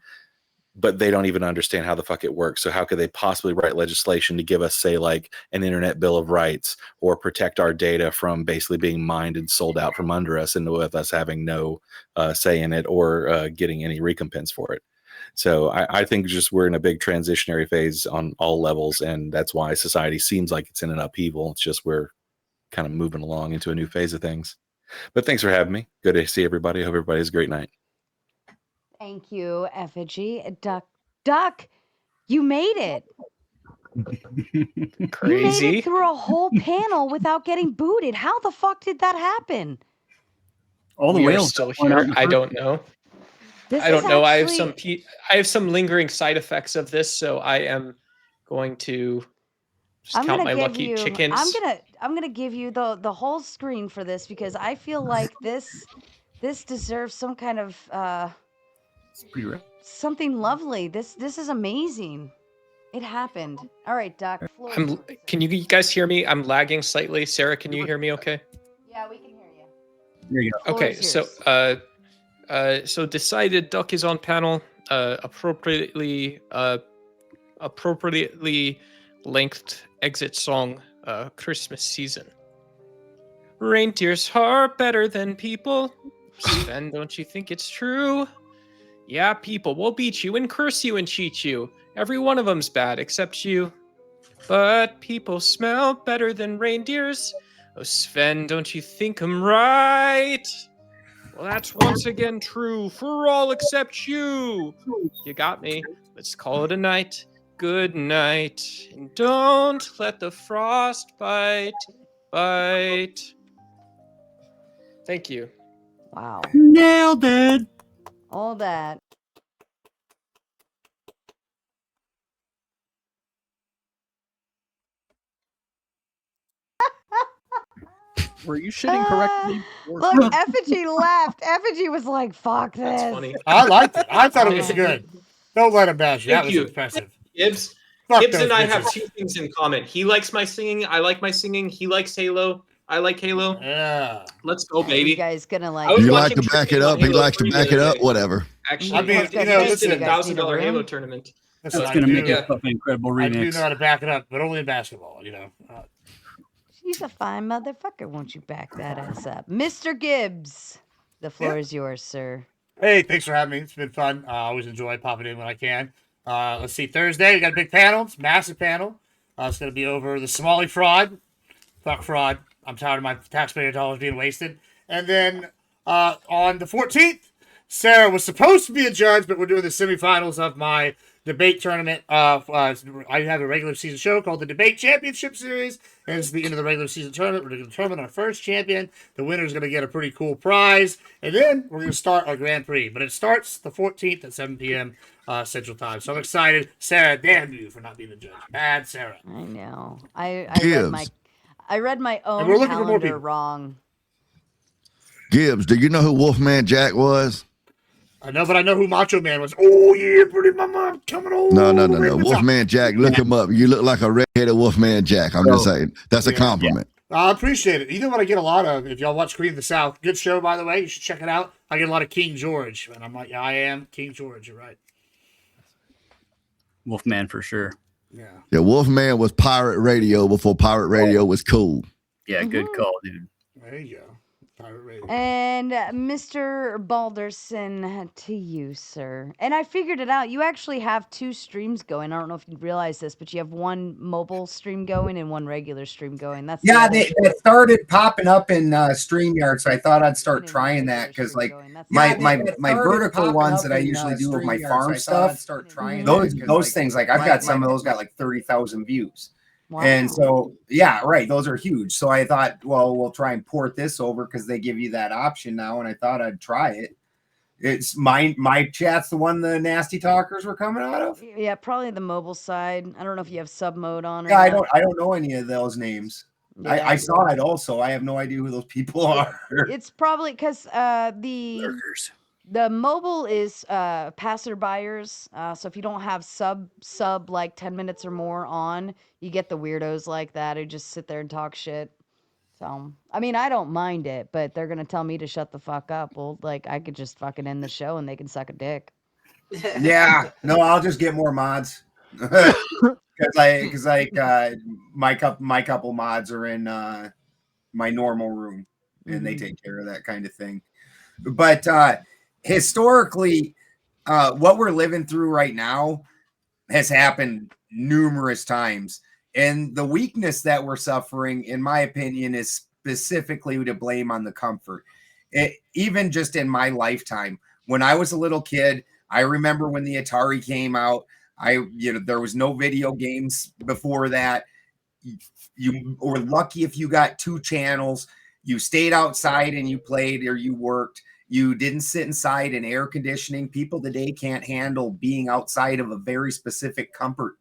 but they don't even understand how the fuck it works. So how could they possibly write legislation to give us, say, like an internet bill of rights, or protect our data from basically being mined and sold out from under us, and with us having no say in it or getting any recompense for it? So I think just we're in a big transitionary phase on all levels, and that's why society seems like it's in an upheaval. It's just we're kind of moving along into a new phase of things. But thanks for having me. Good to see everybody. Hope everybody has a great night. Thank you, Effigy. Duck, you made it. Crazy. You made it through a whole panel without getting booted. How the fuck did that happen? All the we whales are still went out here. in the I first don't know. This I don't is know. actually- I have some lingering side effects of this, so I am going to just I'm count gonna my give lucky you. chickens. I'm gonna give you the whole screen for this because I feel like this deserves some kind of something lovely. This is amazing. It happened. All right, Doc. Can you guys hear me? I'm lagging slightly. Sarah, can you hear me okay? Yeah, we can hear you. There you go. Okay, so so decided Duck is on panel. Appropriately length exit song. Christmas season. Reindeers are better than people. Sven, don't you think it's true? Yeah, people will beat you and curse you and cheat you. Every one of them's bad except you. But people smell better than reindeers. Oh, Sven, don't you think I'm right? Well, that's once again true for all except you. You got me. Let's call it a night. Good night. And don't let the frost bite. Thank you. Wow. Nailed it. All that. Were you shitting correctly? Look, Effigy laughed. Effigy was like, "Fuck this." That's funny. I liked it. I thought it was good. Don't let him bash you. That Thank was you. impressive. Gibbs. Fuck Gibbs those and I have bitches. two things in common. He likes my singing. I like my singing. He likes Halo. I like Halo. Yeah. Let's go, baby. You guys gonna I like? was You like watching to back it trivia on up. He Halo likes to 3 the back other it up. day. Whatever. Actually, I mean, he you know, just did listen. a $1,000 Halo tournament. Listen, That's I gonna do- make a fucking incredible I do remix. know how to back it up, but only in basketball. You know. She's a fine motherfucker. Won't you back that ass up, Mr. Gibbs? The floor is yours, sir. Hey, thanks for having me. It's been fun. I always enjoy popping in when I can. Let's see. Thursday, we got a big panel. It's a massive panel. It's going to be over the Somali fraud. Fuck fraud. I'm tired of my taxpayer dollars being wasted. And then on the 14th, Sarah was supposed to be a judge, but we're doing the semifinals of my debate tournament. I have a regular season show called the Debate Championship Series, and it's the end of the regular season tournament. We're going to determine our first champion. The winner is going to get a pretty cool prize, and then we're going to start our Grand Prix. But it starts the 14th at 7 p.m. Central Time. So I'm excited. Sarah, damn you for not being the judge. Bad Sarah. I know. I Gibbs. read my own we're looking for more calendar people. wrong. Gibbs, do you know who Wolfman Jack was? I know, but I know who Macho Man was. Oh, yeah, pretty mama coming on. No. Wolfman Jack, look him up. You look like a redheaded Wolfman Jack. I'm just saying. That's a compliment. I appreciate it. You know what I get a lot of? If y'all watch Queen of the South, good show, by the way. You should check it out. I get a lot of King George. And I'm like, yeah, I am King George. You're right. Wolfman for sure. Yeah, Wolfman was pirate radio before pirate radio was cool. Yeah, good call, dude. There you go. And Mr. Balderson, to you, sir. And I figured it out. You actually have 2 streams going. I don't know if you realize this, but you have one mobile stream going and one regular stream going. That's Yeah, the that started popping up in StreamYard, so I thought I'd start trying that because, like, my vertical ones that I usually do with my farm stuff, those things, like, I've got some of those got like 30,000 views. And so, yeah, right, those are huge. So I thought, well, we'll try and port this over because they give you that option now, and I thought I'd try it. It's my chat's the one the nasty talkers were coming out of. Yeah, probably the mobile side. I don't know if you have sub mode on or Yeah, not. I don't know any of those names. Yeah. I saw it also. I have no idea who those people are. It's probably because the mobile is passerbyers. So if you don't have sub like 10 minutes or more on, you get the weirdos like that who just sit there and talk shit. So I mean, I don't mind it, but they're gonna tell me to shut the fuck up. Well, like I could just fucking end the show and they can suck a dick. Yeah, no, I'll just get more mods because my couple mods are in my normal room and they take care of that kind of thing. But historically, what we're living through right now has happened numerous times, and the weakness that we're suffering, in my opinion, is specifically to blame on the comfort. Even just in my lifetime, when I was a little kid, I remember when the Atari came out. There was no video games before that. You were lucky if you got 2 channels. You stayed outside and you played or you worked. You didn't sit inside in air conditioning. People today can't handle being outside of a very specific comfort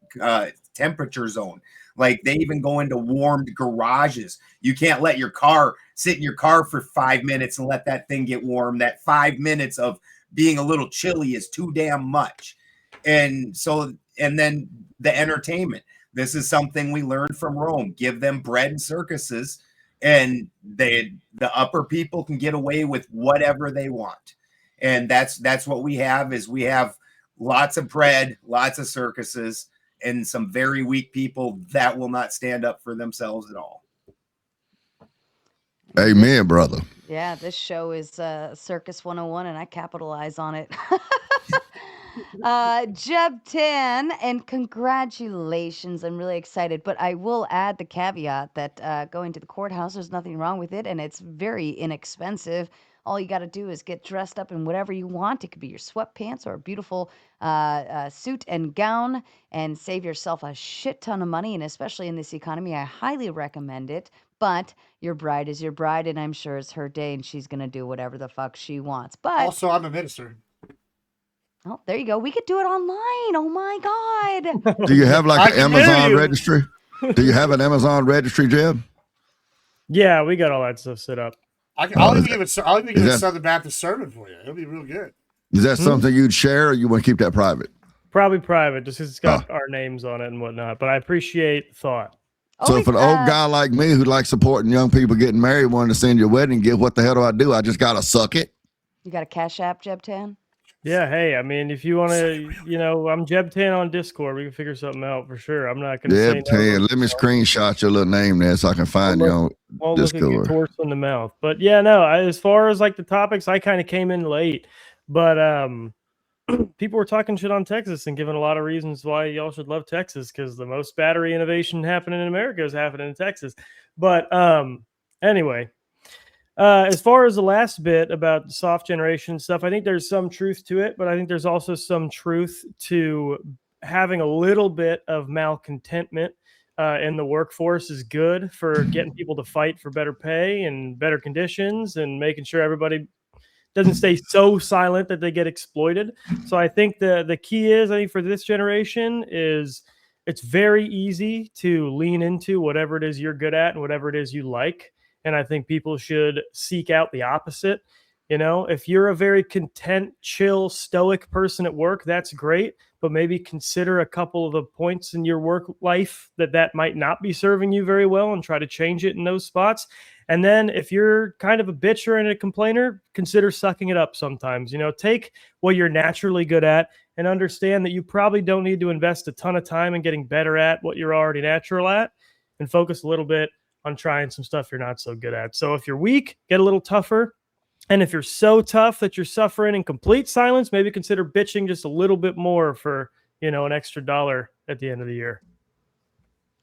temperature zone. Like they even go into warmed garages. You can't let your car sit in your car for 5 minutes and let that thing get warm. That 5 minutes of being a little chilly is too damn much. And then the entertainment. This is something we learned from Rome. Give them bread and circuses, and the upper people can get away with whatever they want. And that's what we have. Is we have lots of bread, lots of circuses, and some very weak people that will not stand up for themselves at all. Amen, brother. Yeah, this show is Circus 101, and I capitalize on it. Jeb 10, and congratulations. I'm really excited, but I will add the caveat that going to the courthouse, there's nothing wrong with it, and it's very inexpensive. All you got to do is get dressed up in whatever you want. It could be your sweatpants or a beautiful suit and gown, and save yourself a shit ton of money. And especially in this economy, I highly recommend it. But your bride is your bride, and I'm sure it's her day, and she's going to do whatever the fuck she wants. But also, I'm a minister. Oh, there you go. We could do it online. Oh my God. Do you have like an Amazon registry? Do you have an Amazon registry, Jeb? Yeah, we got all that stuff set up. I'll even give it Southern Baptist sermon for you. It'll be real good. Is that something you'd share, or you want to keep that private? Probably private, just because it's got our names on it and whatnot. But I appreciate thought. So if an old guy like me who likes supporting young people getting married wanted to send you a wedding gift, what the hell do? I just got to suck it? You got a Cash App, Jeb 10? Yeah, hey, I mean, if you want to, I'm Jeb 10 on Discord. We can figure something out for sure. I'm not going to say Jeb 10. Let me screenshot your little name there so I can find you on Discord. Look at your torso in the mouth. But yeah, no, as far as like the topics, I kind of came in late. But people were talking shit on Texas and giving a lot of reasons why y'all should love Texas, because the most battery innovation happening in America is happening in Texas. But anyway. As far as the last bit about the soft generation stuff, I think there's some truth to it, but I think there's also some truth to having a little bit of malcontentment in the workforce is good for getting people to fight for better pay and better conditions and making sure everybody doesn't stay so silent that they get exploited. So I think the key is, I think for this generation is it's very easy to lean into whatever it is you're good at and whatever it is you like. And I think people should seek out the opposite. If you're a very content, chill, stoic person at work, that's great. But maybe consider a couple of the points in your work life that might not be serving you very well and try to change it in those spots. And then if you're kind of a bitcher and a complainer, consider sucking it up sometimes. Take what you're naturally good at and understand that you probably don't need to invest a ton of time in getting better at what you're already natural at, and focus a little bit on trying some stuff you're not so good at. So if you're weak, get a little tougher. And if you're so tough that you're suffering in complete silence, maybe consider bitching just a little bit more for, an extra $1 at the end of the year.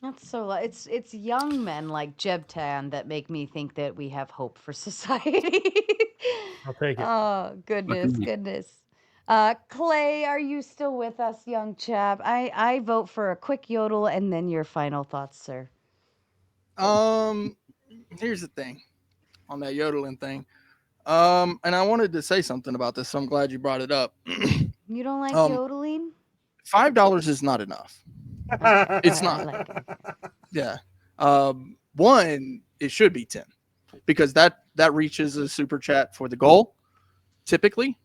That's so. It's young men like Jebtan that make me think that we have hope for society. I'll take it. Oh goodness. Clay, are you still with us, young chap? I vote for a quick yodel and then your final thoughts, sir. Here's the thing on that yodeling thing. And I wanted to say something about this, so I'm glad you brought it up. You don't like yodeling? $5 is not enough. It's not. Like it. Yeah. One, it should be 10 because that reaches a super chat for the goal. Typically,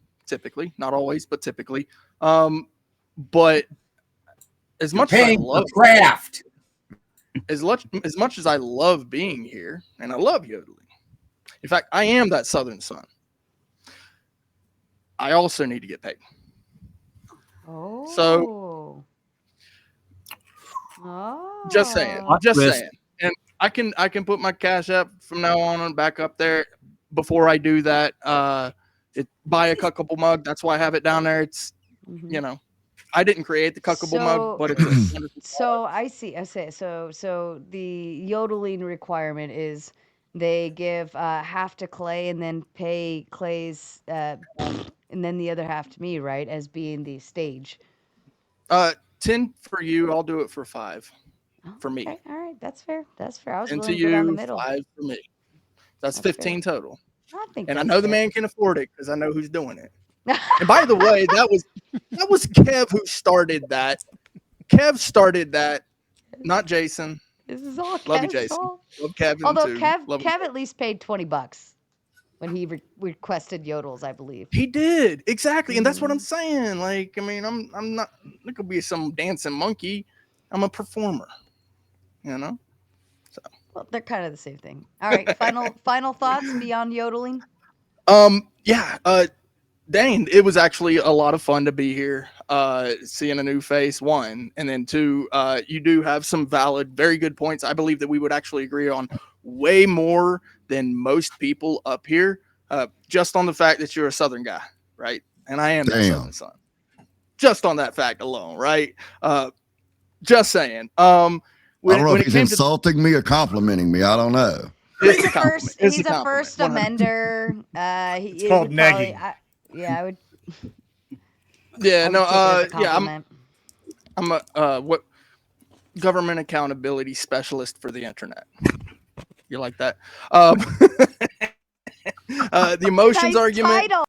not always, but typically. But as much as I love craft, as much as I love being here, and I love yodeling. In fact, I am that Southern son. I also need to get paid. Oh. So, just saying. And I can put my Cash App from now on back up there. Before I do that, buy a cuckable mug. That's why I have it down there. It's I didn't create the cuckable mug, but it's so I see. I say so. The yodeling requirement is they give half to Clay and then pay Clay's and then the other half to me, right? As being the stage. 10 for you. I'll do it for 5 for me. Okay. All right, that's fair. I was 10 willing to to go down the you, middle. 5 for me. That's 15 total. I think. And I know the man can afford it because I know who's doing it. And by the way, that was Kev who started that. Kev started that, not Jason. This is all Love you, Kev's Jason. fault. Love Kevin Although too. Kev at least paid $20 when he requested yodels, I believe. He did exactly, and that's what I'm saying. Like, I mean, I'm not. It could be some dancing monkey. I'm a performer. So. Well, they're kind of the same thing. All right, final thoughts beyond yodeling. Yeah. Dane, it was actually a lot of fun to be here, seeing a new face, 1, and then 2, you do have some valid, very good points. I believe that we would actually agree on way more than most people up here, just on the fact that you're a Southern guy, right? And I am that Southern son. Just on that fact alone, right? Just saying. I don't know if he's insulting me or complimenting me. I don't know. He's a first amender. It's called negging. I would. Yeah, yeah. I'm a government accountability specialist for the internet. You like that? The emotions argument. Title.